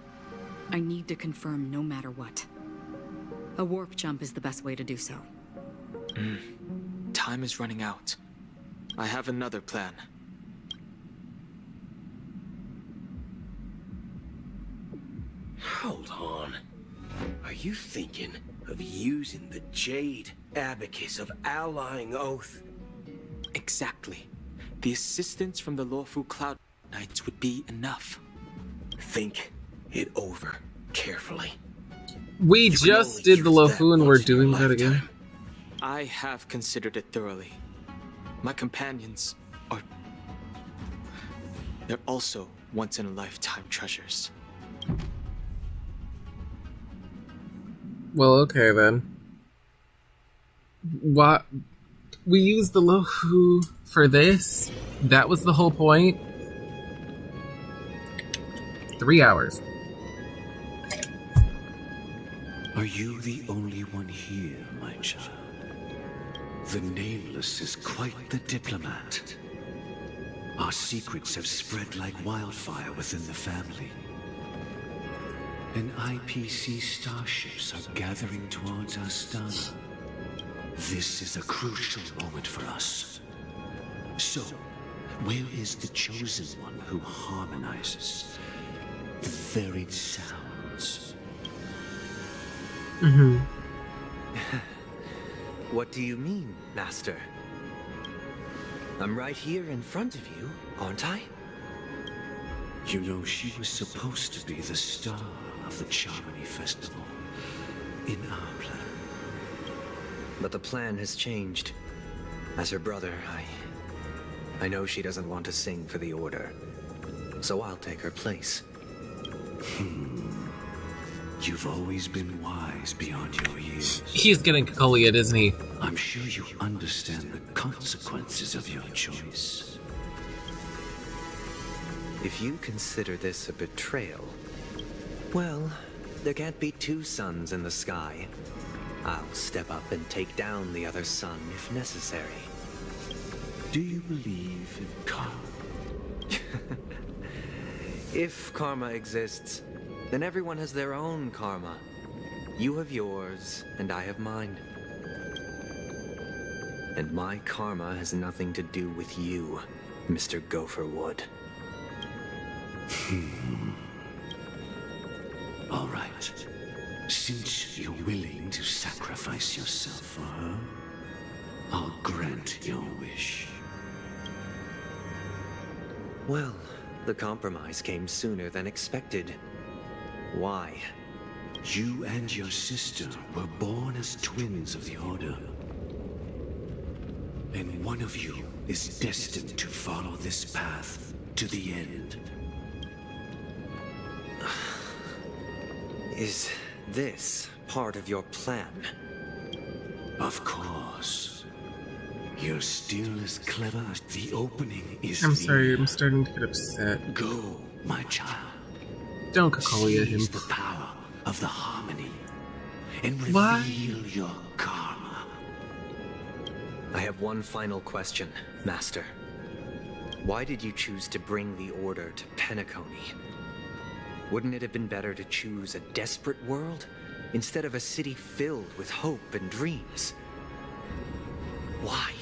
I need to confirm no matter what. A warp jump is the best way to do so. Time is running out. I have another plan. Hold on. Are you thinking of using the Jade Abacus of Allying Oath? Exactly. The assistance from the Lawful Cloud Knights would be enough. Think it over carefully. We just did the Lofu and we're doing that again. I have considered it thoroughly. My companions are... they're also once-in-a-lifetime treasures. Well, okay then. What? We used the Lofu for this? That was the whole point? 3 hours. Are you the only one here, my child? The Nameless is quite the diplomat. Our secrets have spread like wildfire within the family. and IPC starships are gathering towards Astana. This is a crucial moment for us. So, where is the chosen one who harmonizes the varied sounds? Mm-hmm. What do you mean, Master? I'm right here in front of you, aren't I? You know, she was supposed to be the star of the Charmony Festival in our plan. But the plan has changed. As her brother, I know she doesn't want to sing for the Order. So I'll take her place. You've always been wise beyond your years. He's getting Kakolia, isn't he? I'm sure you understand the consequences of your choice. If you consider this a betrayal, well, there can't be two suns in the sky. I'll step up and take down the other sun if necessary. Do you believe in karma? If karma exists, then everyone has their own karma. You have yours, and I have mine. And my karma has nothing to do with you, Mr. Gopherwood. All right. Since you're willing to sacrifice yourself for her, I'll grant your wish. Well, the compromise came sooner than expected. Why? You and your sister were born as twins of the Order. And one of you is destined to follow this path to the end. Is this part of your plan? Of course. You're still as clever as the opening is. I'm sorry, I'm starting to get upset. Go, my child. Don't Kakolia him. Seize the power of the harmony and reveal your karma. I have one final question, Master. Why did you choose to bring the Order to Penacony? Wouldn't it have been better to choose a desperate world instead of a city filled with hope and dreams? Why?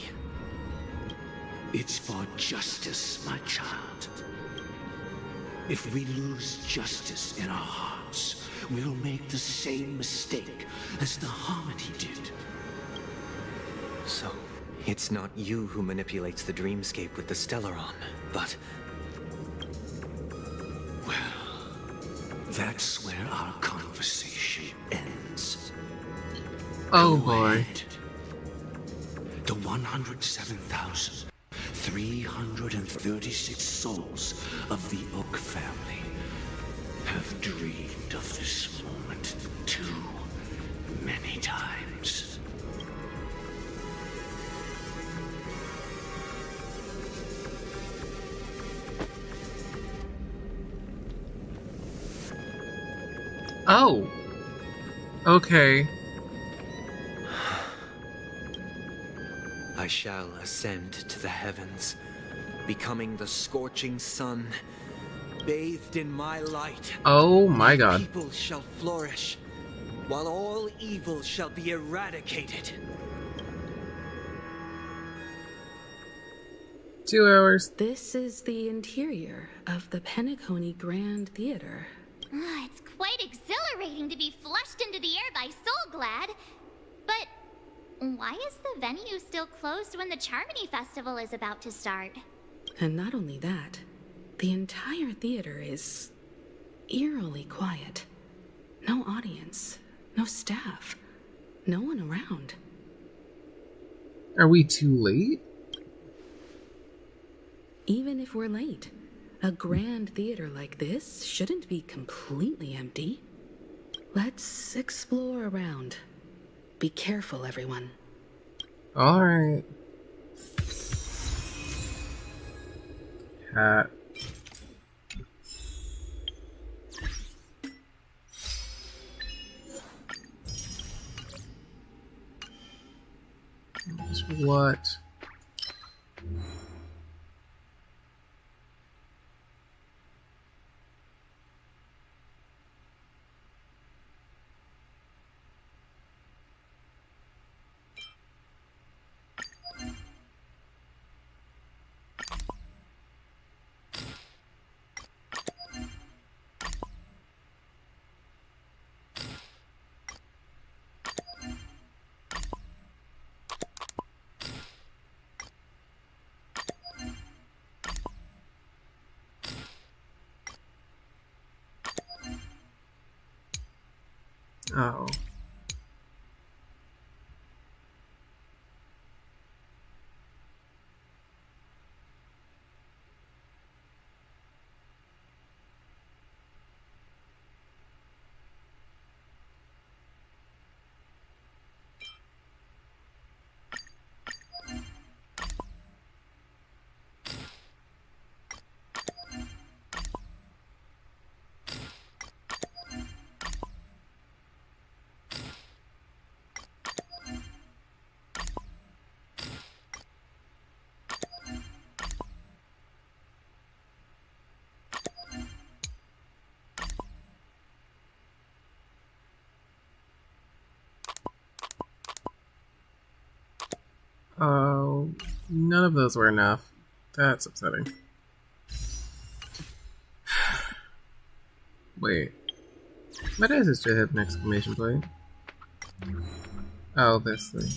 It's for justice, my child. If we lose justice in our hearts, we'll make the same mistake as the Harmony did. So, it's not you who manipulates the dreamscape with the Stellaron, but... That's where our conversation ends. Oh Go boy. ahead. The 107,336 souls of the Oak family have dreamed of this moment too many times. Oh. Okay. I shall ascend to the heavens, becoming the scorching sun, bathed in my light. Oh my god. People shall flourish, while all evil shall be eradicated. 2 hours. This is the interior of the Penacony Grand Theater. It's quite exhilarating to be flushed into the air by Soulglad. But why is the venue still closed when the Charmony Festival is about to start? And not only that, the entire theater is eerily quiet. No audience, no staff, no one around. Are we too late? Even if we're late, a grand theater like this shouldn't be completely empty. Let's explore around. Be careful, everyone. Alright. Hat. What? Oh. Oh, none of those were enough. That's upsetting. Wait. What is this to have an exclamation point? Oh, this thing.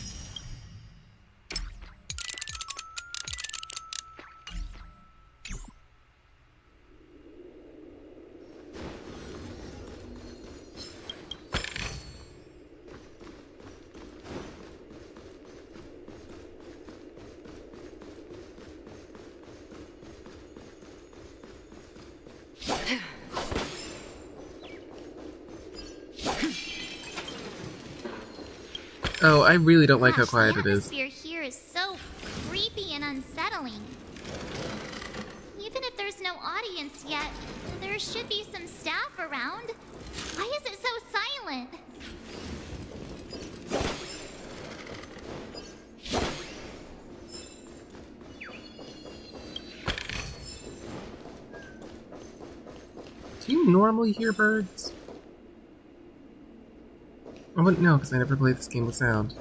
Oh, I really don't like how quiet it is. The atmosphere here is so creepy and unsettling. Even if there's no audience yet, there should be some staff around. Why is it so silent? Do you normally hear birds? I wouldn't know because I never played this game with sound.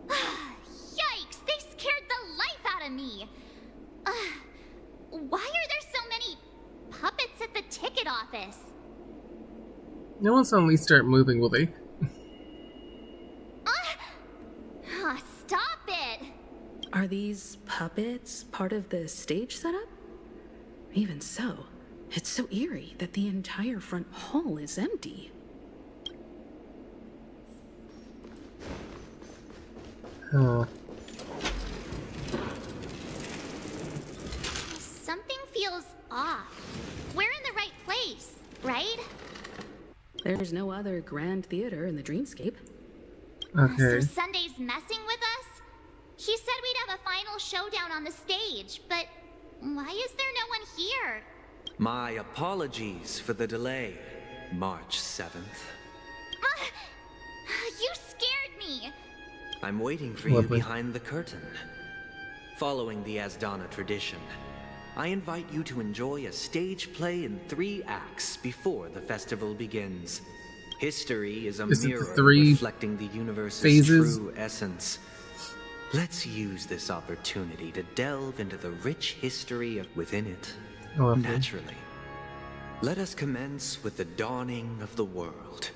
Yikes! They scared the life out of me! Why are there so many puppets at the ticket office? No one suddenly start moving, will they? Stop it! Are these puppets part of the stage setup? Even so, it's so eerie that the entire front hall is empty. Huh. Something feels off. We're in the right place, right? There's no other grand theater in the dreamscape. Okay. So Sunday's messing with us? She said we'd have a final showdown on the stage, but why is there no one here? My apologies for the delay, March 7th. You scared me! I'm waiting for Lovely. you behind the curtain. Following the Asdana tradition, I invite you to enjoy a stage play in 3 acts before the festival begins. History is a mirror reflecting the universe's true essence. Let's use this opportunity to delve into the rich history within it. Naturally. Let us commence with the dawning of the world.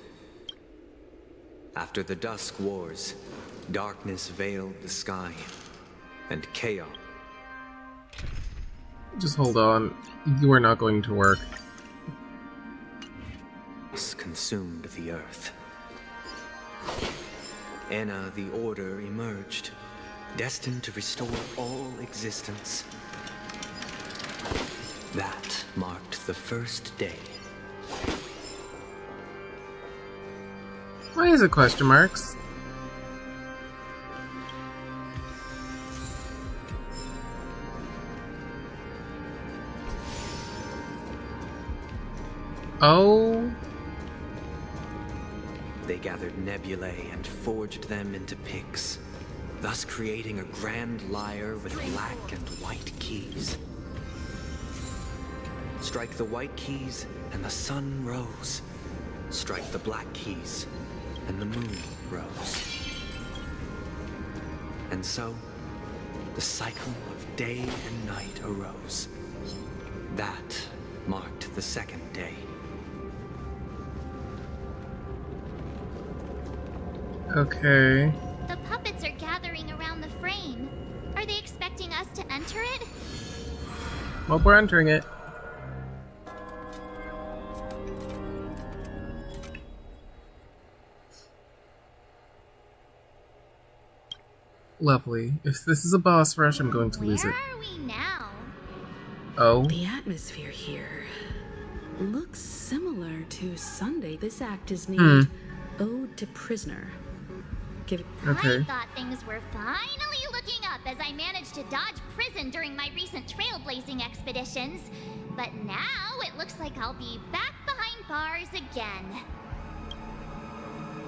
After the Dusk Wars, darkness veiled the sky, and chaos. Just hold on. You are not going to work. Consumed the earth. Enna the Order emerged, destined to restore all existence. That marked the first day. Why is it question marks? Oh. They gathered nebulae and forged them into picks, thus creating a grand lyre with black and white keys. Strike the white keys and the sun rose. Strike the black keys and the moon rose. And so, the cycle of day and night arose. That marked the second day. Okay. The puppets are gathering around the frame. Are they expecting us to enter it? Well, we're entering it. Lovely. If this is a boss rush, I'm going to lose it. Where are we now? Oh? The atmosphere here looks similar to Sunday. This act is named Ode to Prisoner. Okay. I thought things were finally looking up as I managed to dodge prison during my recent trailblazing expeditions. But now it looks like I'll be back behind bars again.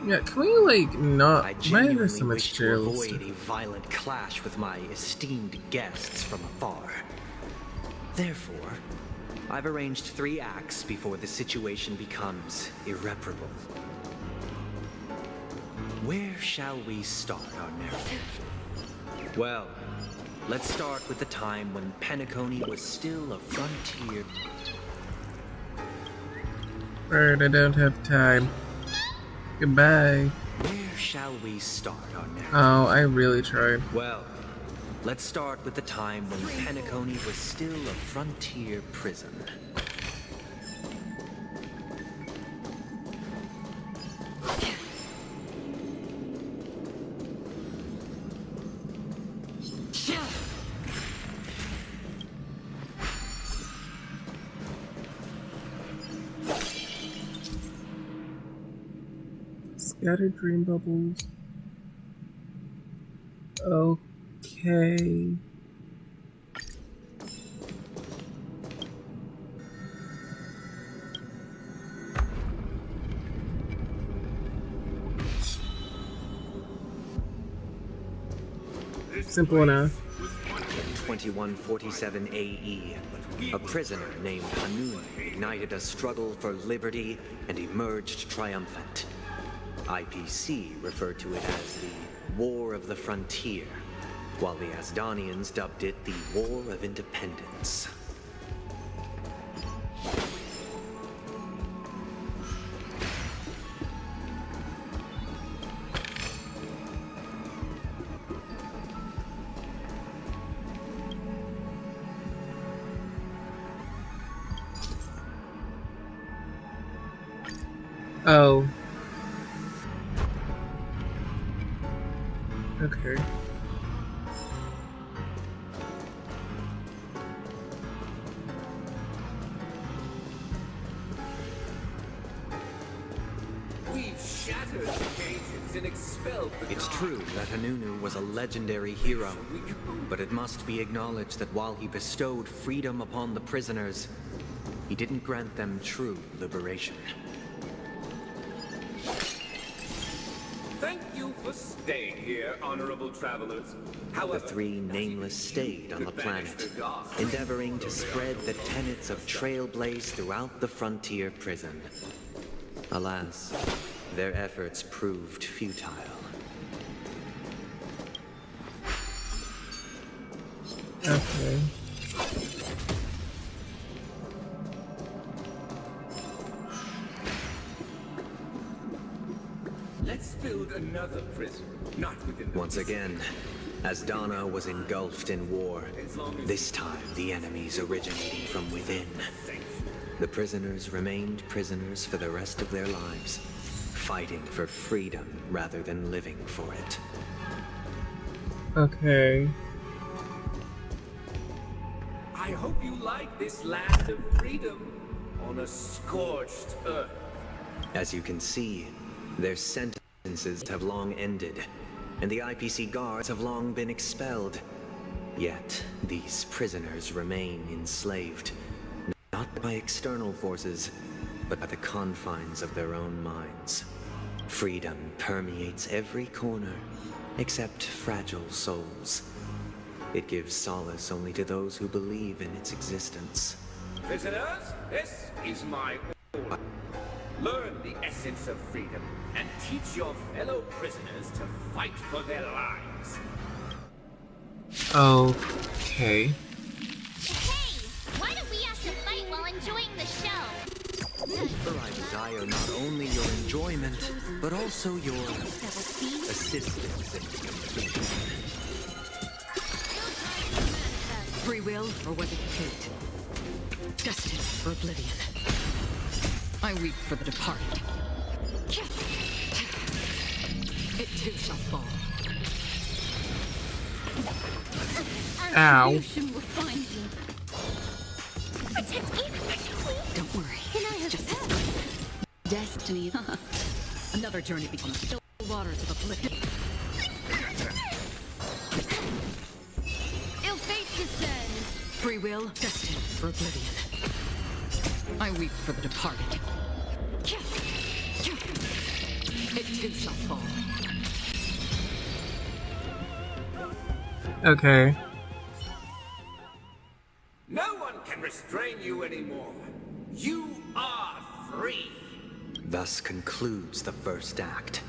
Yeah, can we, like, not... I Why are there genuinely so much wish to jails? avoid a violent clash with my esteemed guests from afar. Therefore, I've arranged 3 acts before the situation becomes irreparable. Where shall we start our narrative? Well, let's start with the time when Penacony was still a frontier. Bird, I don't have time. Goodbye. Where shall we start our narrative? Oh, I really tried. Well, let's start with the time when Penacony was still a frontier prison. Scattered dream bubbles. Okay. Simple enough. In 2147 AE, a prisoner named Hanun ignited a struggle for liberty and emerged triumphant. IPC referred to it as the War of the Frontier, while the Asdanians dubbed it the War of Independence. Oh. Okay. We've shattered the cages and expelled the It's guards. true that Hanunu was a legendary hero, but it must be acknowledged that while he bestowed freedom upon the prisoners, he didn't grant them true liberation. Thank you for staying here, honorable travelers. However, The 3 nameless stayed on the planet, endeavoring to spread the tenets of Trailblaze throughout the frontier prison. Alas, their efforts proved futile. Okay. let's build another prison, not within the Once again, Asdana was engulfed in war. This time, the enemies originating from within. The prisoners remained prisoners for the rest of their lives, fighting for freedom rather than living for it. Okay. I hope you like this land of freedom on a scorched earth. As you can see, their sentences have long ended, and the IPC guards have long been expelled. Yet, these prisoners remain enslaved, not by external forces, but by the confines of their own minds. Freedom permeates every corner, except fragile souls. It gives solace only to those who believe in its existence. Prisoners, this is my order. Learn the essence of freedom and teach your fellow prisoners to fight for their lives. Okay. Hey, why don't we have to fight while enjoying the show? For I desire not only your enjoyment, but also your assistance in completion. Free will, or was it fate? Destined for oblivion. I weep for the departed. It too shall fall. Ow. Retribution will find you. Don't worry. It's just destiny. Another journey becomes still waters of oblivion. Ill fate descends. Free will destined for oblivion. I weep for the departed. It too shall fall. Okay. No one can restrain you anymore. You are free. Thus concludes the first act.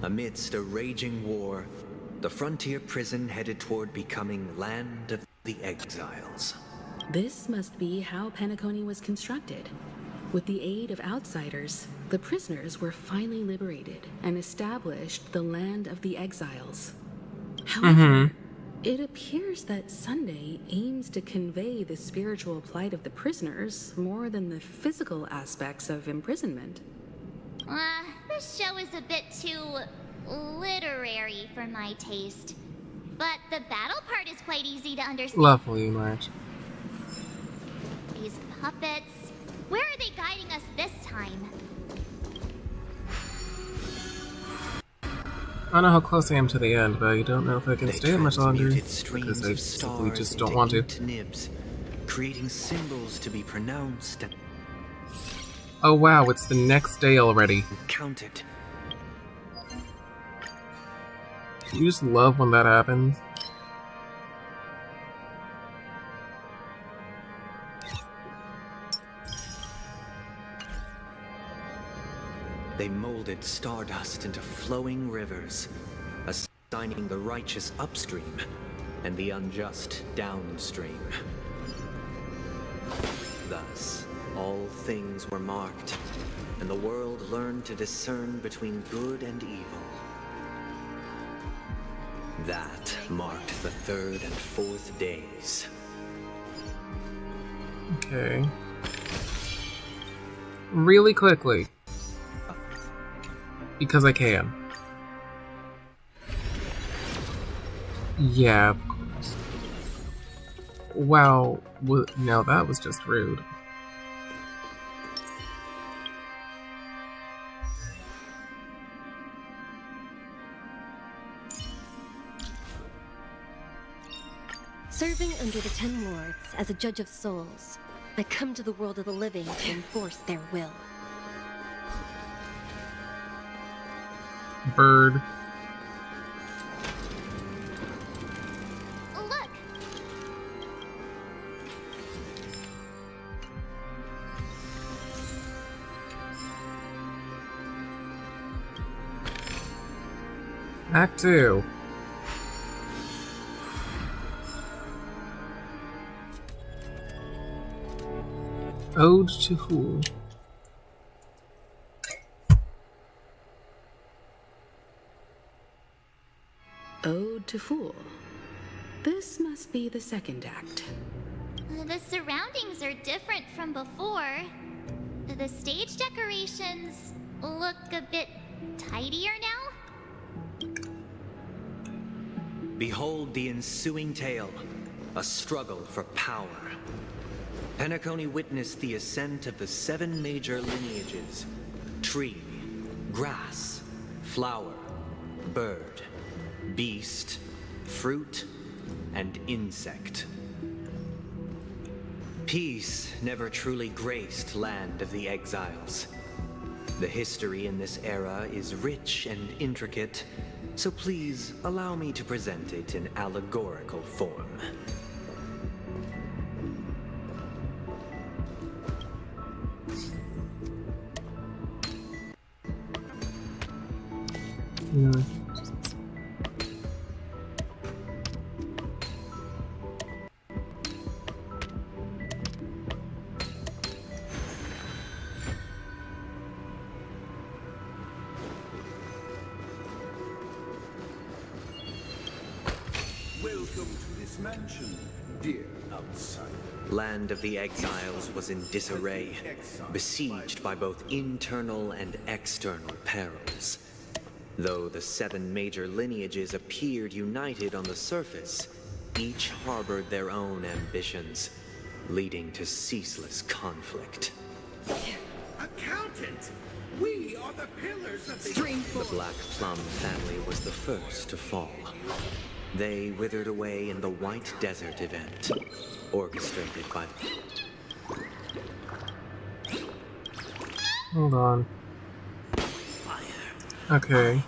Amidst a raging war, the frontier prison headed toward becoming Land of the Exiles. This must be how Penacony was constructed. With the aid of outsiders, the prisoners were finally liberated and established the Land of the Exiles. However, it appears that Sunday aims to convey the spiritual plight of the prisoners more than the physical aspects of imprisonment. This show is a bit too literary for my taste. But the battle part is quite easy to understand. Lovely, Marge. These puppets. Where are they guiding us this time? I don't know how close I am to the end, but I don't know if I can stay much longer because I simply just don't want to. Nibs, creating symbols to be pronounced and Oh wow, it's the next day already. counted. You just love when that happens. They molded stardust into flowing rivers, assigning the righteous upstream and the unjust downstream. Thus, all things were marked, and the world learned to discern between good and evil. That marked the third and fourth days. Okay. Really quickly. Because I can. Yeah, of course. Wow, now that was just rude. Serving under the Ten Lords as a judge of souls, I come to the world of the living to enforce their will. Bird. Look! Act 2. Ode to who? Ode to Fool. This must be the second act. The surroundings are different from before. The stage decorations look a bit tidier now. Behold the ensuing tale, a struggle for power. Penacony witnessed the ascent of the 7 major lineages: tree, grass, flower, bird, beast, fruit, and insect. Peace never truly graced Land of the Exiles. The history in this era is rich and intricate, so please allow me to present it in allegorical form. Yeah. Welcome to this mansion, dear Land of the Exiles was in disarray, besieged by both internal and external perils. Though the 7 major lineages appeared united on the surface, each harbored their own ambitions, leading to ceaseless conflict. Accountant! We are the pillars of The Black Plum family was the first to fall. They withered away in the White Desert event, orchestrated by... Hold on. Okay.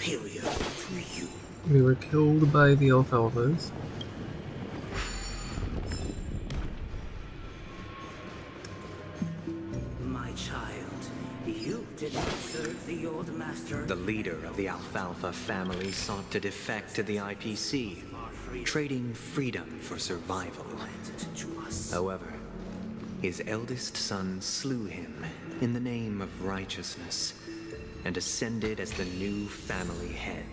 superior to you. We were killed by the alfalfas. My child, you did not serve the old master. The leader of the Alfalfa family sought to defect to the IPC, trading freedom for survival. However, his eldest son slew him in the name of righteousness and ascended as the new family head.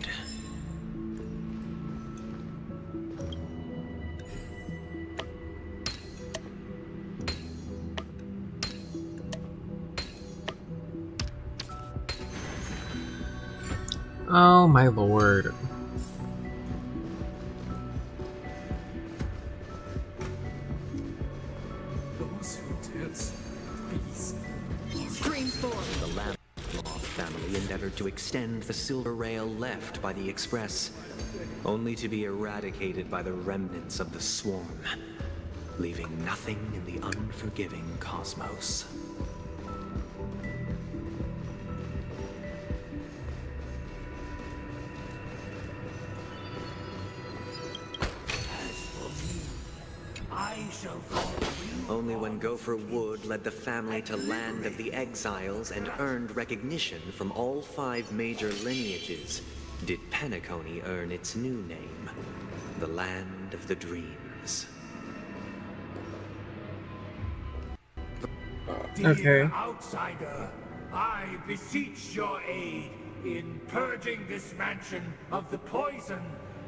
Oh my lord. The Lamb family endeavored to extend the silver rail left by the Express, only to be eradicated by the remnants of the swarm, leaving nothing in the unforgiving cosmos. Only when Gopher Wood led the family to Land of the Exiles and earned recognition from all 5 major lineages did Penacony earn its new name, the Land of the Dreams. Okay. Dear outsider, I beseech your aid in purging this mansion of the poison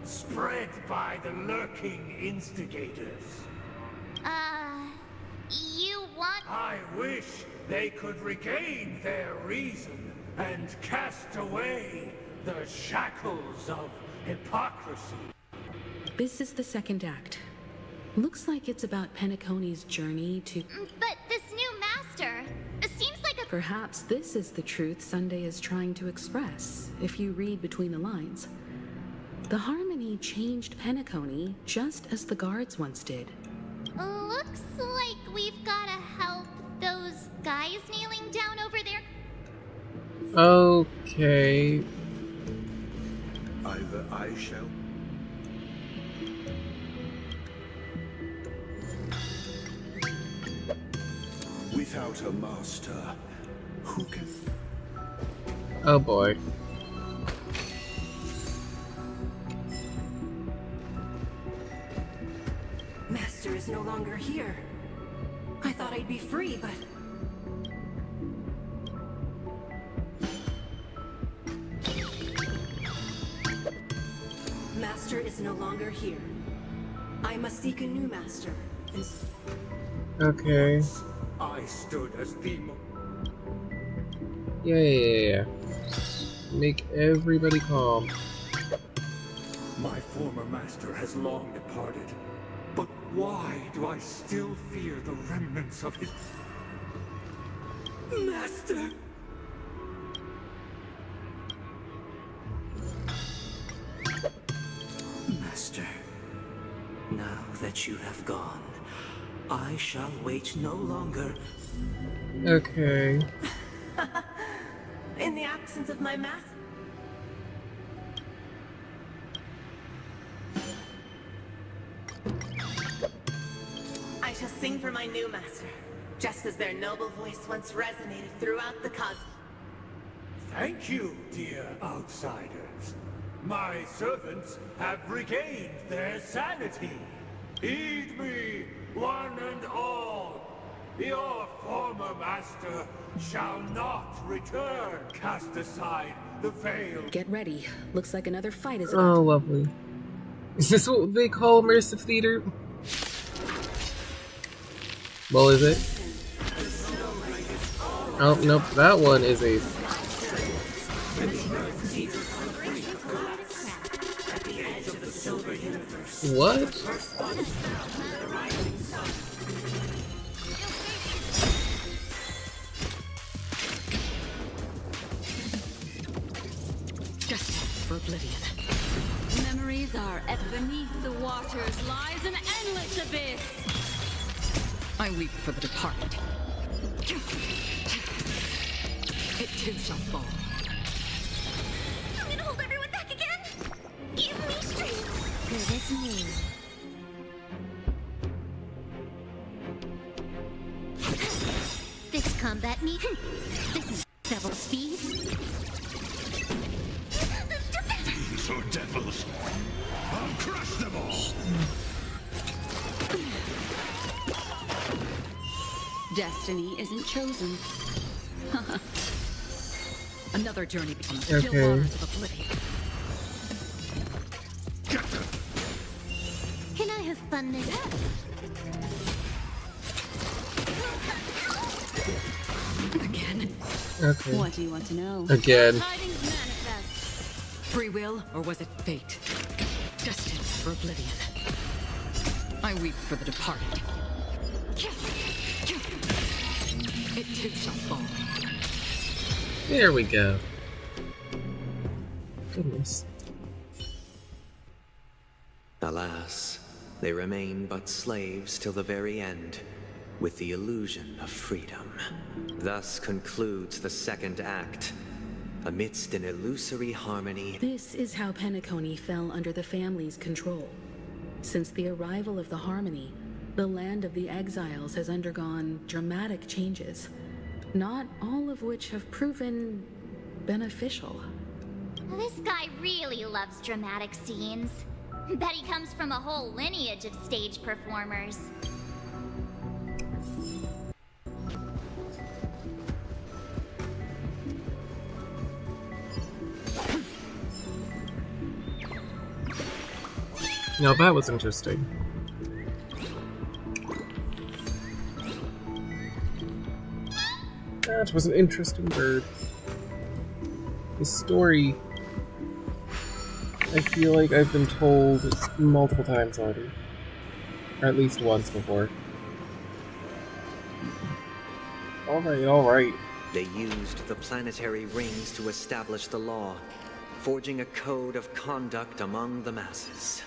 spread by the lurking instigators. You want... I wish they could regain their reason and cast away the shackles of hypocrisy. This is the second act. Looks like it's about Penacony's journey to... But this new master, it seems like a... Perhaps this is the truth Sunday is trying to express, if you read between the lines. The Harmony changed Penacony just as the guards once did. Looks like we've gotta help those guys kneeling down over there. Okay. Either I shall. Without a master, who can... Oh boy. Master is no longer here. I thought I'd be free, but... Master is no longer here. I must seek a new master. Okay. I stood as the... Yeah. Make everybody calm. My former master has long departed. But why do I still fear the remnants of his... Master! Master, now that you have gone, I shall wait no longer. Okay. In the absence of my master... I shall sing for my new master, just as their noble voice once resonated throughout the cosmos. Thank you, dear outsiders. My servants have regained their sanity. Heed me, one and all. Your former master shall not return. Cast aside the veil. Get ready. Looks like another fight is about Oh, lovely. Is this what they call immersive theater? Well, is it? Oh, nope, that one is a... What? Just for oblivion. Memories are beneath the waters lies an endless abyss. I weep for the departed. It too shall fall. I'm gonna hold everyone back again. Give me strength. Good as new. This combat meet. This is double speed. So devils, I'll crush them all. Destiny isn't chosen. Another journey becomes Okay. still waters of oblivion. Can I have fun this? Again. Okay. What do you want to know? Again. Tidings manifest. Free will, or was it fate? Destined for oblivion. I weep for the departed. It too shall fall. There we go. Goodness. Alas, they remain but slaves till the very end, with the illusion of freedom. Thus concludes the second act. Amidst an illusory harmony... This is how Penacony fell under the family's control. Since the arrival of the Harmony, the land of the exiles has undergone dramatic changes, not all of which have proven beneficial. This guy really loves dramatic scenes. Bet he comes from a whole lineage of stage performers. Now that was interesting. That was an interesting bird. The story, I feel like I've been told multiple times already. Or at least once before. Alright, alright. They used the planetary rings to establish the law, forging a code of conduct among the masses.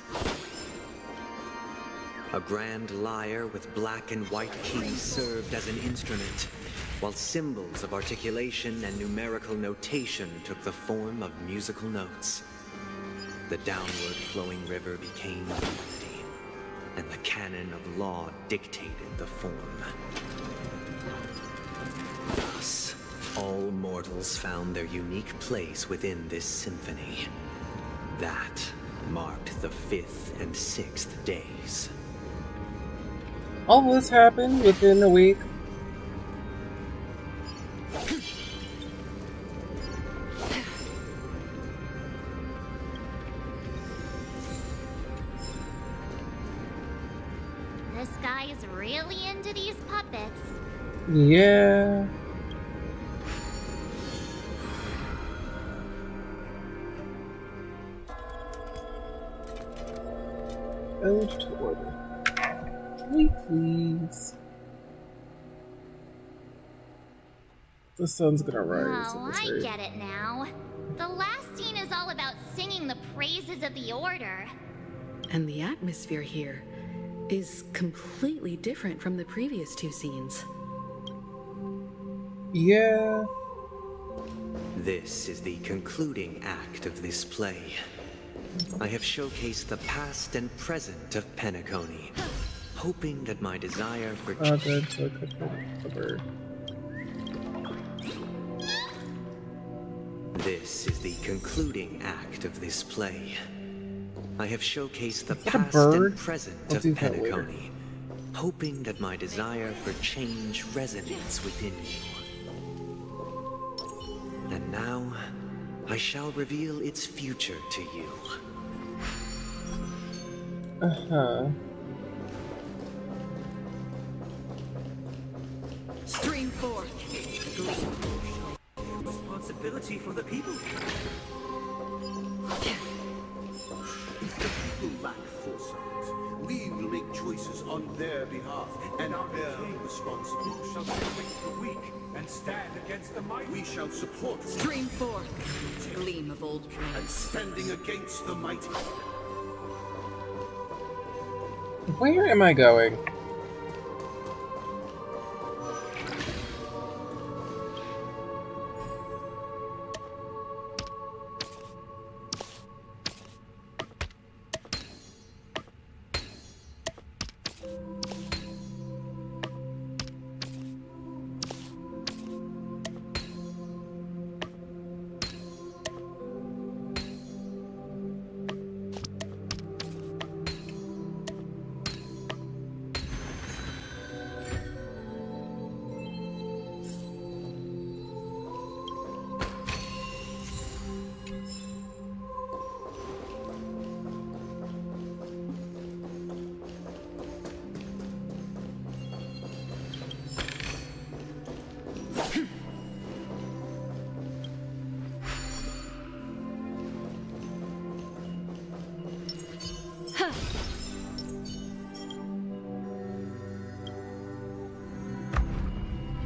A grand lyre with black and white keys served as an instrument, while symbols of articulation and numerical notation took the form of musical notes. The downward flowing river became the melody, and the canon of law dictated the form. Thus, all mortals found their unique place within this symphony. That marked the 5th and 6th days. All this happened within a week. This guy is really into these puppets. Yeah. Ode to order. Can we please? The sun's gonna rise. Oh, at this I rate. get it now. The last scene is all about singing the praises of the Order. And the atmosphere here is completely different from the previous two scenes. Yeah. This is the concluding act of this play. I have showcased the past and present of Penacony, hoping that my desire for Oh, good. So I could put the bird. This is the concluding act of this play. I have showcased the Is that a past bird? and present I'll of do that later. Penacony, hoping that my desire for change resonates within you. And now, I shall reveal its future to you. forth. Gleam. Responsibility for the people. If the people lack foresight, we will make choices on their behalf, and Our their king responsibility. shall protect the weak and stand against the mighty. We shall support Stream forth. Gleam of old flame. and standing against the mighty. Where am I going?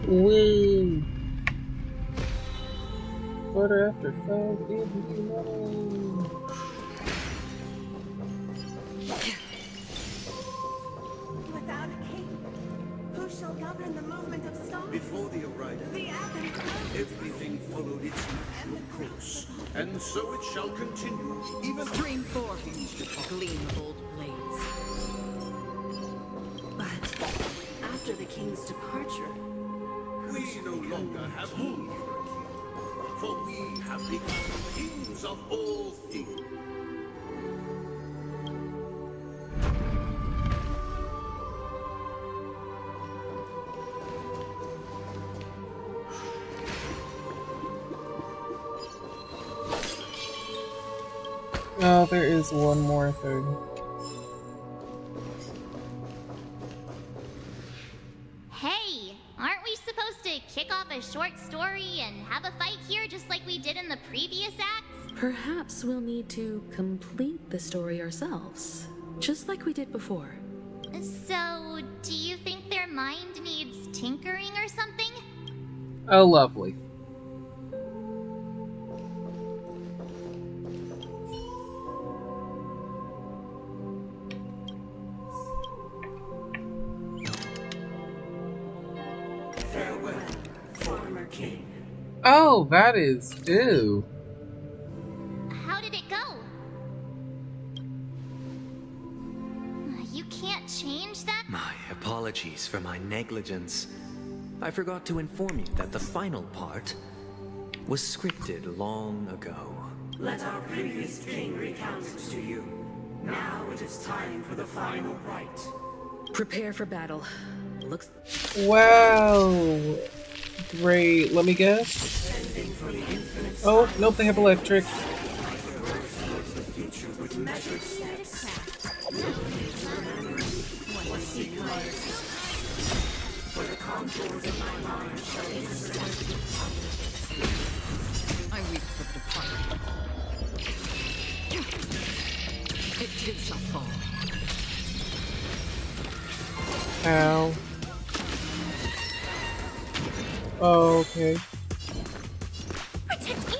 Woo! Quarter after 5, give me money. Without a king, who shall govern the movement of stars? Before the Orion, The abbot everything followed its natural course, and so it shall continue, even Stream forth. Gleam of old blades. But after the king's departure, we no longer have need for a king, for we have become kings of all things. Oh, there is one more thing. Hey, aren't we supposed to kick off a short story and have a fight here just like we did in the previous acts? Perhaps we'll need to complete the story ourselves, just like we did before. So, do you think their mind needs tinkering or something? Oh, lovely. Farewell, former king. Oh, that is ew. How did it go? You can't change that? My apologies for my negligence. I forgot to inform you that the final part was scripted long ago. Let our previous king recount it to you. Now it is time for the final rite. Prepare for battle. Looks. Wow. Great. Let me guess. Oh, nope, they have electric. I weep for the departed. It too shall fall. Ow. Oh, okay. Protect me!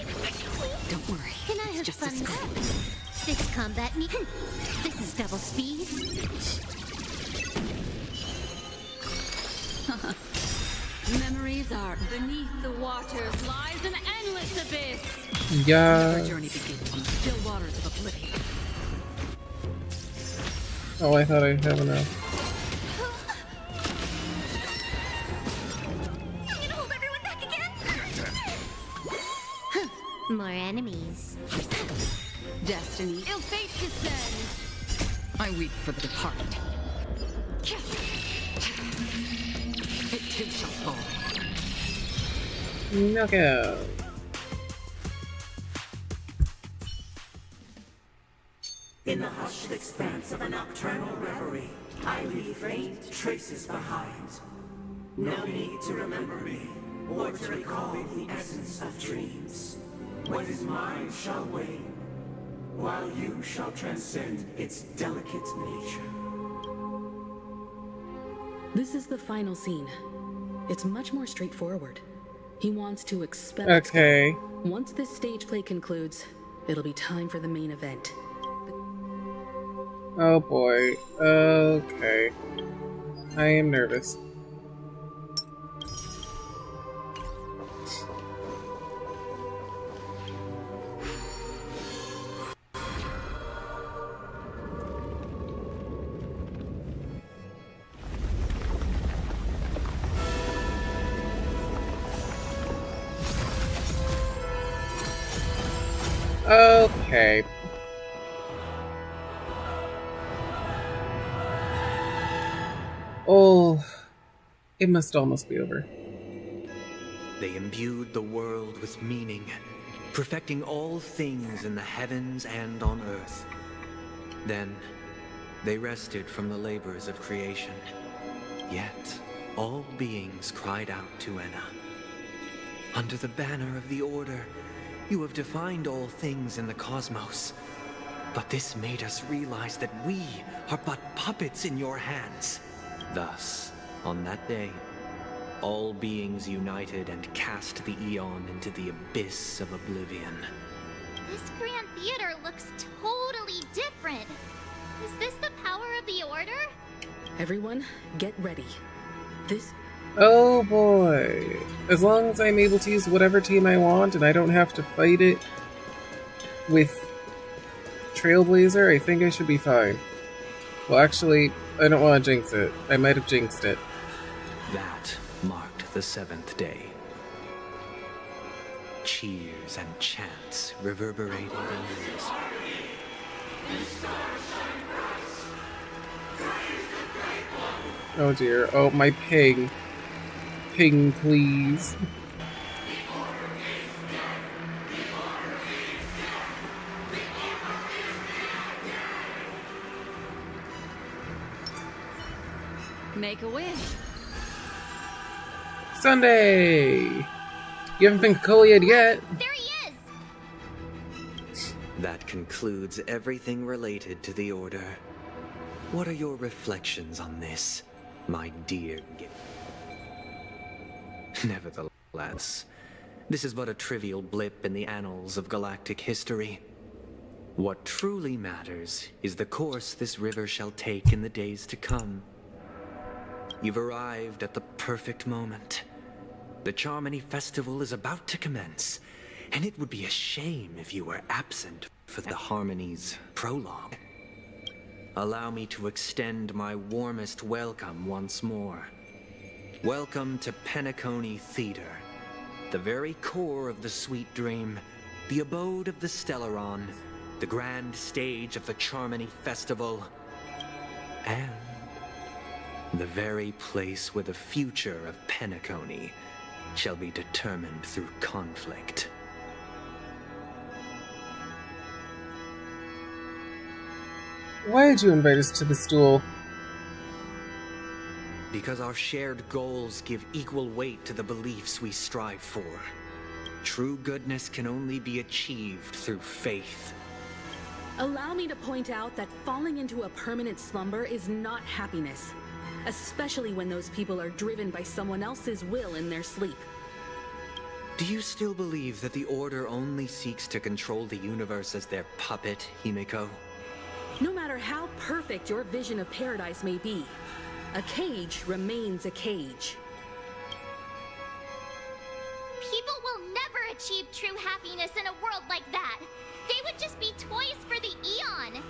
Don't worry. Can I have just fun a scrap. This combat me. This is double speed. Memories are beneath the waters lies an endless abyss. Yeah. Our journey begins on the still waters of oblivion. Oh, I thought I'd have enough. I'm gonna hold everyone back again. More enemies. Destiny. Ill fate descends. I weep for the departed. It too shall fall. Knockout. In the hushed expanse of a nocturnal reverie, I leave faint traces behind. No need to remember me, or to recall the essence of dreams. What is mine shall wane, while you shall transcend its delicate nature. This is the final scene. It's much more straightforward. He wants to expel. Okay. Once this stage play concludes, it'll be time for the main event. Oh boy. Okay. I am nervous. Okay. Oh, it must almost be over. They imbued the world with meaning, perfecting all things in the heavens and on earth. Then, they rested from the labors of creation. Yet, all beings cried out to Enna. Under the banner of the Order, you have defined all things in the cosmos. But this made us realize that we are but puppets in your hands. Thus, on that day, all beings united and cast the Eon into the abyss of oblivion. This Grand Theater looks totally different. Is this the power of the Order? Everyone, get ready. This... Oh boy. As long as I'm able to use whatever team I want and I don't have to fight it with Trailblazer, I think I should be fine. Well, actually, I don't want to jinx it. I might have jinxed it. That marked the 7th day. Cheers and chants reverberated in the Oh dear. Oh, my ping. Ping, please. Make a wish. Sunday! You haven't been Kakoliad yet. There he is! That concludes everything related to the Order. What are your reflections on this, my dear Nevertheless, this is but a trivial blip in the annals of galactic history. What truly matters is the course this river shall take in the days to come. You've arrived at the perfect moment. The Charmony Festival is about to commence, and it would be a shame if you were absent for the Harmony's prologue. Allow me to extend my warmest welcome once more. Welcome to Penacony Theater, the very core of the Sweet Dream, the abode of the Stellaron, the grand stage of the Charmony Festival, and the very place where the future of Penacony shall be determined through conflict. Why did you invite us to the stool? Because our shared goals give equal weight to the beliefs we strive for. True goodness can only be achieved through faith. Allow me to point out that falling into a permanent slumber is not happiness. Especially when those people are driven by someone else's will in their sleep. Do you still believe that the Order only seeks to control the universe as their puppet, Himiko? No matter how perfect your vision of paradise may be, a cage remains a cage. People will never achieve true happiness in a world like that. They would just be toys for the Eon.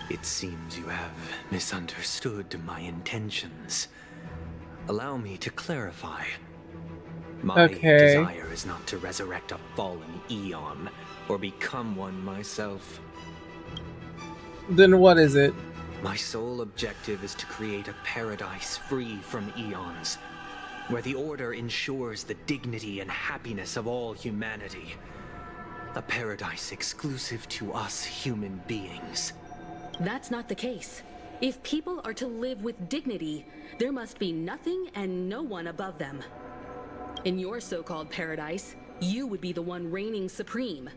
It seems you have misunderstood my intentions. Allow me to clarify. My desire is not to resurrect a fallen Eon, or become one myself. Then what is it? My sole objective is to create a paradise free from Eons, where the Order ensures the dignity and happiness of all humanity. A paradise exclusive to us human beings. That's not the case. If people are to live with dignity, there must be nothing and no one above them. In your so-called paradise, you would be the one reigning supreme.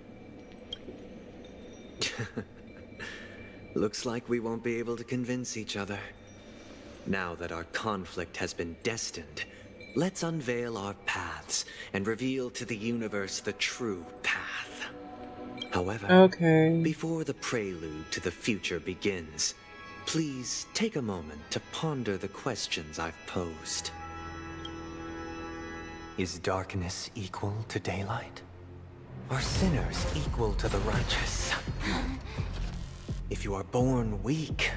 Looks like we won't be able to convince each other. Now that our conflict has been destined, let's unveil our paths and reveal to the universe the true path. However, before the prelude to the future begins, please take a moment to ponder the questions I've posed. Is darkness equal to daylight? Are sinners equal to the righteous? If you are born weak,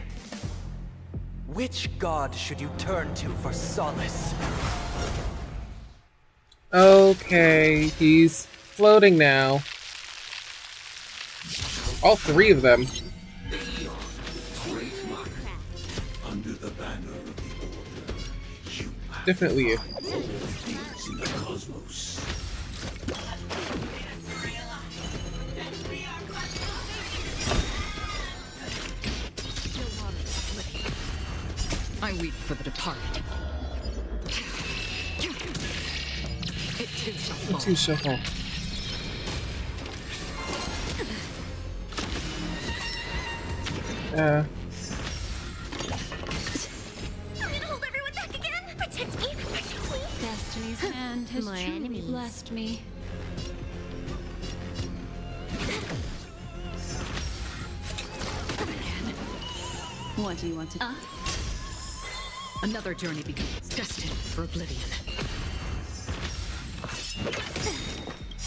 which god should you turn to for solace? Okay, he's floating now. All three of them. Under the banner of the Order, you Definitely you. beings in the cosmos. I weep for the departed. It too shall fall. It too shall fall. I'm gonna hold everyone back again. Protect me, protect me. Destiny's hand has More truly enemies. blessed me. What do you want to... Another journey begins, destined for oblivion.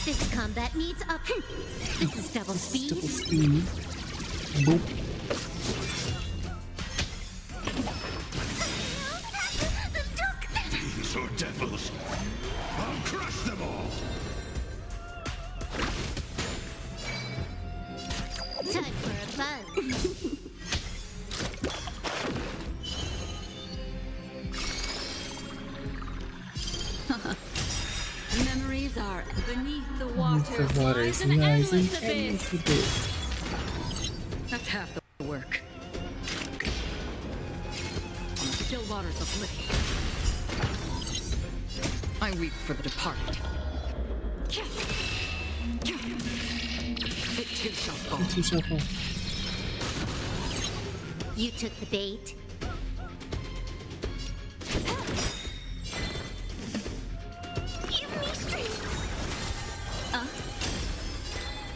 This combat needs up. This is double speed. Double speed. Boop. These are devils. I'll crush them all. Time for a fun. Memories are beneath the Beneath the waters, lies an endless abyss. That's half the work. On the still waters of oblivion, I weep for the departed. It too shall fall. It too shall fall. You took the bait.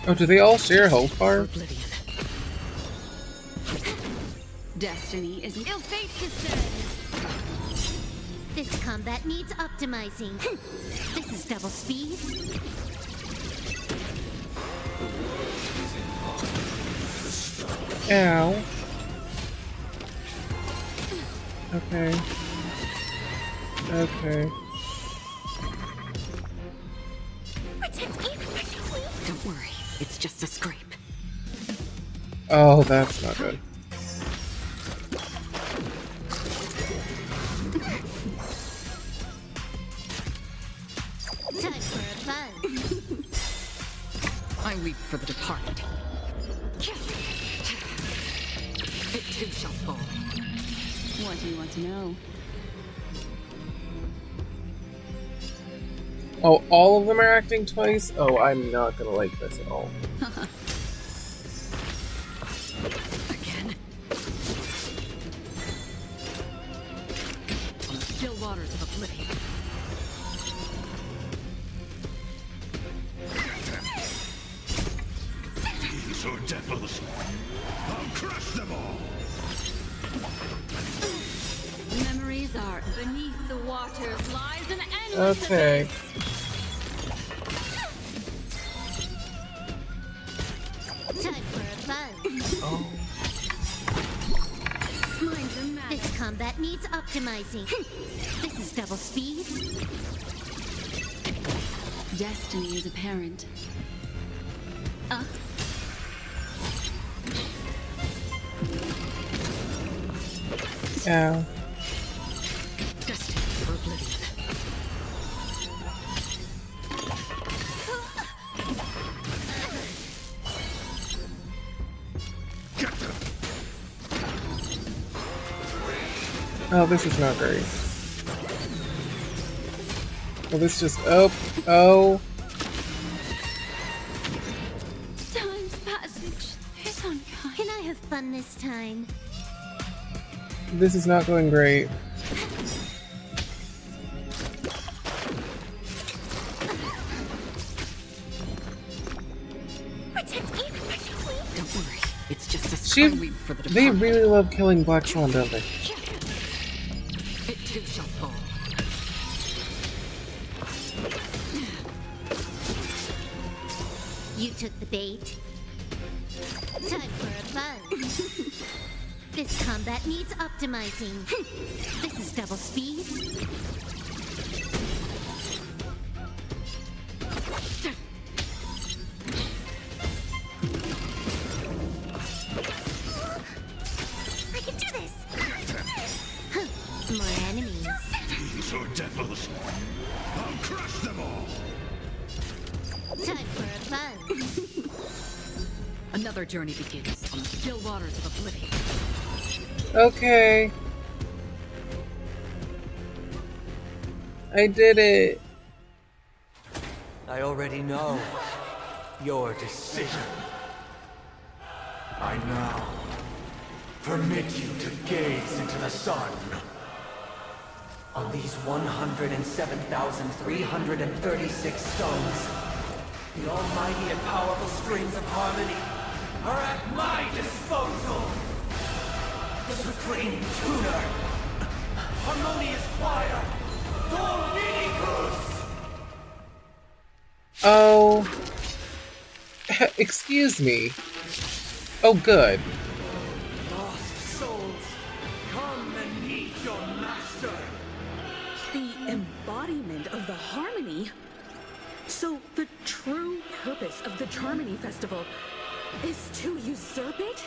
Oh, do they all share health bar? Destiny is ill fate descends. This combat needs optimizing. This is double speed. Ow. Okay. Okay. Don't worry, it's just a scrape. Oh, that's not good. Time for a fun. I weep for the departed. It too shall fall. What do you want to know? Oh, all of them are acting twice? Oh, I'm not gonna like this at all. Again. On the still waters of oblivion. These are devils. I'll crush them all. Memories are beneath the waters lies an endless Okay. abyss. Time for a fun. Oh. Mine's a mess. This combat needs optimizing. This is double speed. Destiny is apparent. Ow. Destined for oblivion. Oh, this is not great. Well, this just... Oh. Time's passage is unkind. Can I have fun this time? This is not going great. Don't worry, it's just a sky for the They really love killing Black Swan, don't they? It too shall fall. You took the bait. Time for a buzz. This combat needs optimizing. This is double speed. I can do this. More enemies. These are devils. I'll crush them all. Time for a buzz. Another journey begins on the still waters of oblivion. Okay. I did it. I already know your decision. I now permit you to gaze into the sun. On these 107,336 stones, the almighty and powerful strings of harmony are at my disposal. The supreme tuner, harmonious choir, Dominicus. Oh. Excuse me. Oh, good. Lost souls, come and meet your master. The embodiment of the harmony? So the true purpose of the Charmony Festival is to usurp it?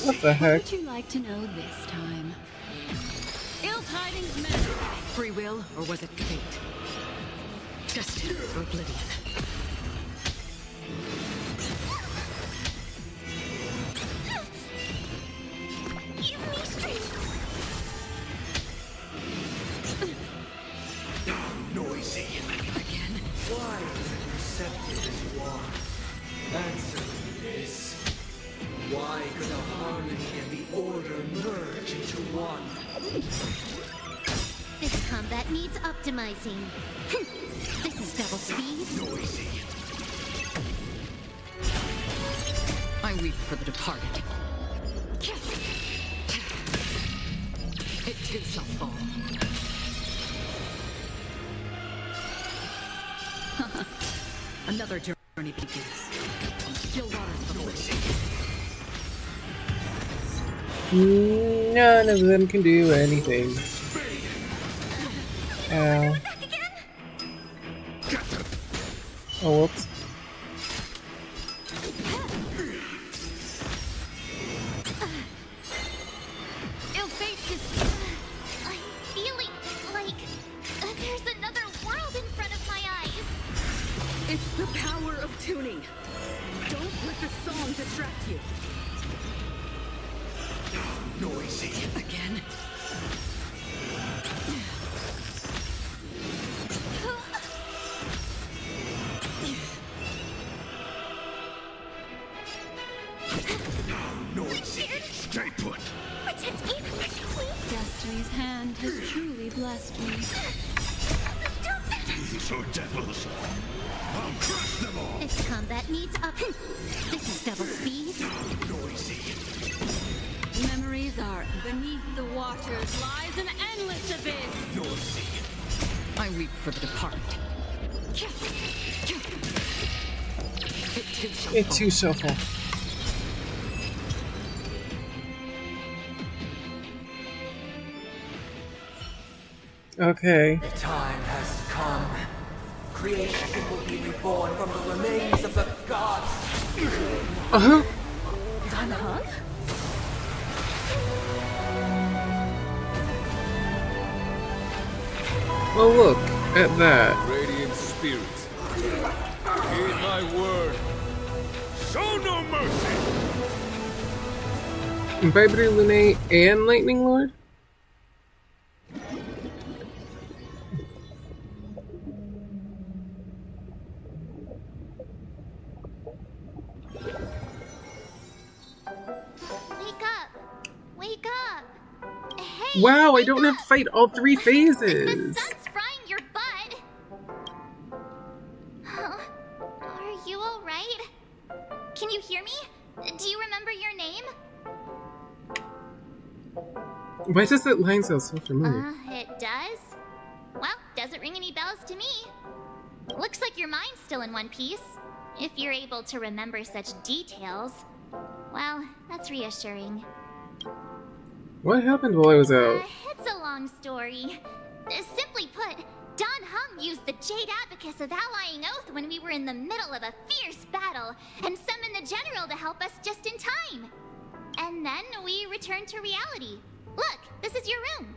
What the heck? What would you like to know this time? Ill tidings meant free will, or was it fate? Destined for oblivion. Noisy. Again? Why is it receptive as you are? Answer me this. Why could the harmony and the order merge into one? This combat needs optimizing. This is double speed. Noisy. I weep for the departed. It too shall fall. Another journey begins. On still waters of oblivion. None of them can do anything. Ow. Oh, whoops. Ill fate is... I'm feeling like there's another world in front of my eyes. It's the power of tuning. Don't let the song distract you. Noisy. Again? Noisy. Stay put. Destiny's hand has truly blessed me. These are devils. I'll crush them all. This combat needs up. This is double speed. Noisy. Memories are beneath the waters lies an endless abyss. Noisy. I weep for the departed. It too shall fall. Okay. The time has come. Creation will be reborn from the remains of the gods. Uh-huh. Dan Heng? Oh, look at that. Radiant spirits, heed my word. Show no mercy. Vibrator Lune and Lightning Lord? Wake up! Wake up! Hey! Wow, I don't have to fight all 3 phases! The sun's frying your butt! Huh? Are you alright? Can you hear me? Do you remember your name? Why does that line sound so familiar? It does? Well, doesn't ring any bells to me. Looks like your mind's still in one piece. If you're able to remember such details. Well, that's reassuring. What happened while I was out? It's a long story. Simply put, Don Hung used the Jade Abacus of Allying Oath when we were in the middle of a fierce battle, and summoned the General to help us just in time. And then we returned to reality. Look, this is your room.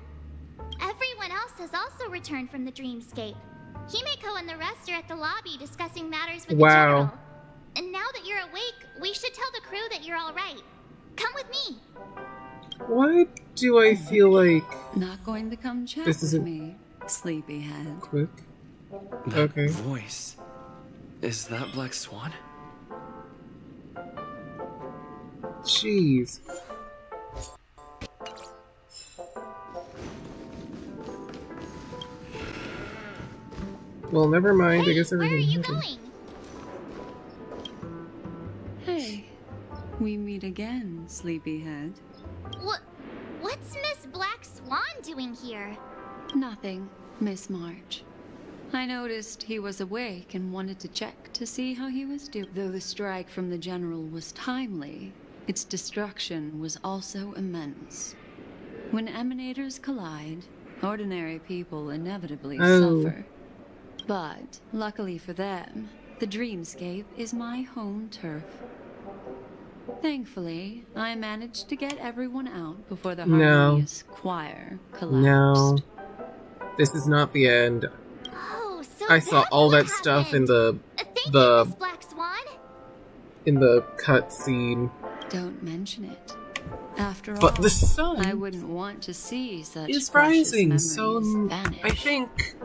Everyone else has also returned from the dreamscape. Himeko and the rest are at the lobby discussing matters with the General. And now that you're awake, we should tell the crew that you're alright. Come with me. Why do I feel like... Not going to come chat this with me, sleepyhead. Quick. That Okay. voice. Is that Black Swan? Jeez. Well, never mind. I guess everything happened. Hey, we meet again, sleepyhead. What's Miss Black Swan doing here? Nothing, Miss March. I noticed he was awake and wanted to check to see how he was doing. Though the strike from the General was timely, its destruction was also immense. When emanators collide, ordinary people inevitably suffer. But, luckily for them, the dreamscape is my home turf. Thankfully, I managed to get everyone out before the harmonious choir collapsed. No. This is not the end. I saw all that stuff in the in the cutscene. Don't mention it. After But all, the sun I wouldn't want to see such is precious rising, so vanish. I think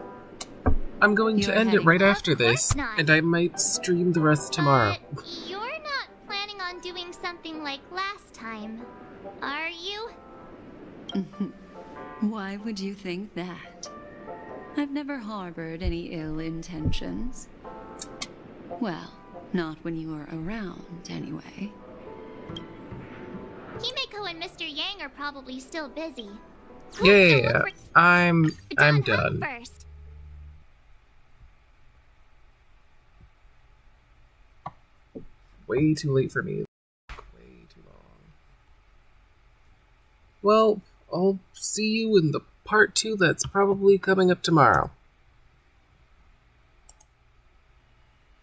I'm going to You're end it heading right up? after this, and I might stream the rest tomorrow. You're not planning on doing something like last time, are you? Why would you think that? I've never harbored any ill intentions. Well, not when you were around, anyway. Himeko and Mr. Yang are probably still busy. Yeah, I'm done. First. Way too late for me. Way too long. Well, I'll see you in the part 2 that's probably coming up tomorrow.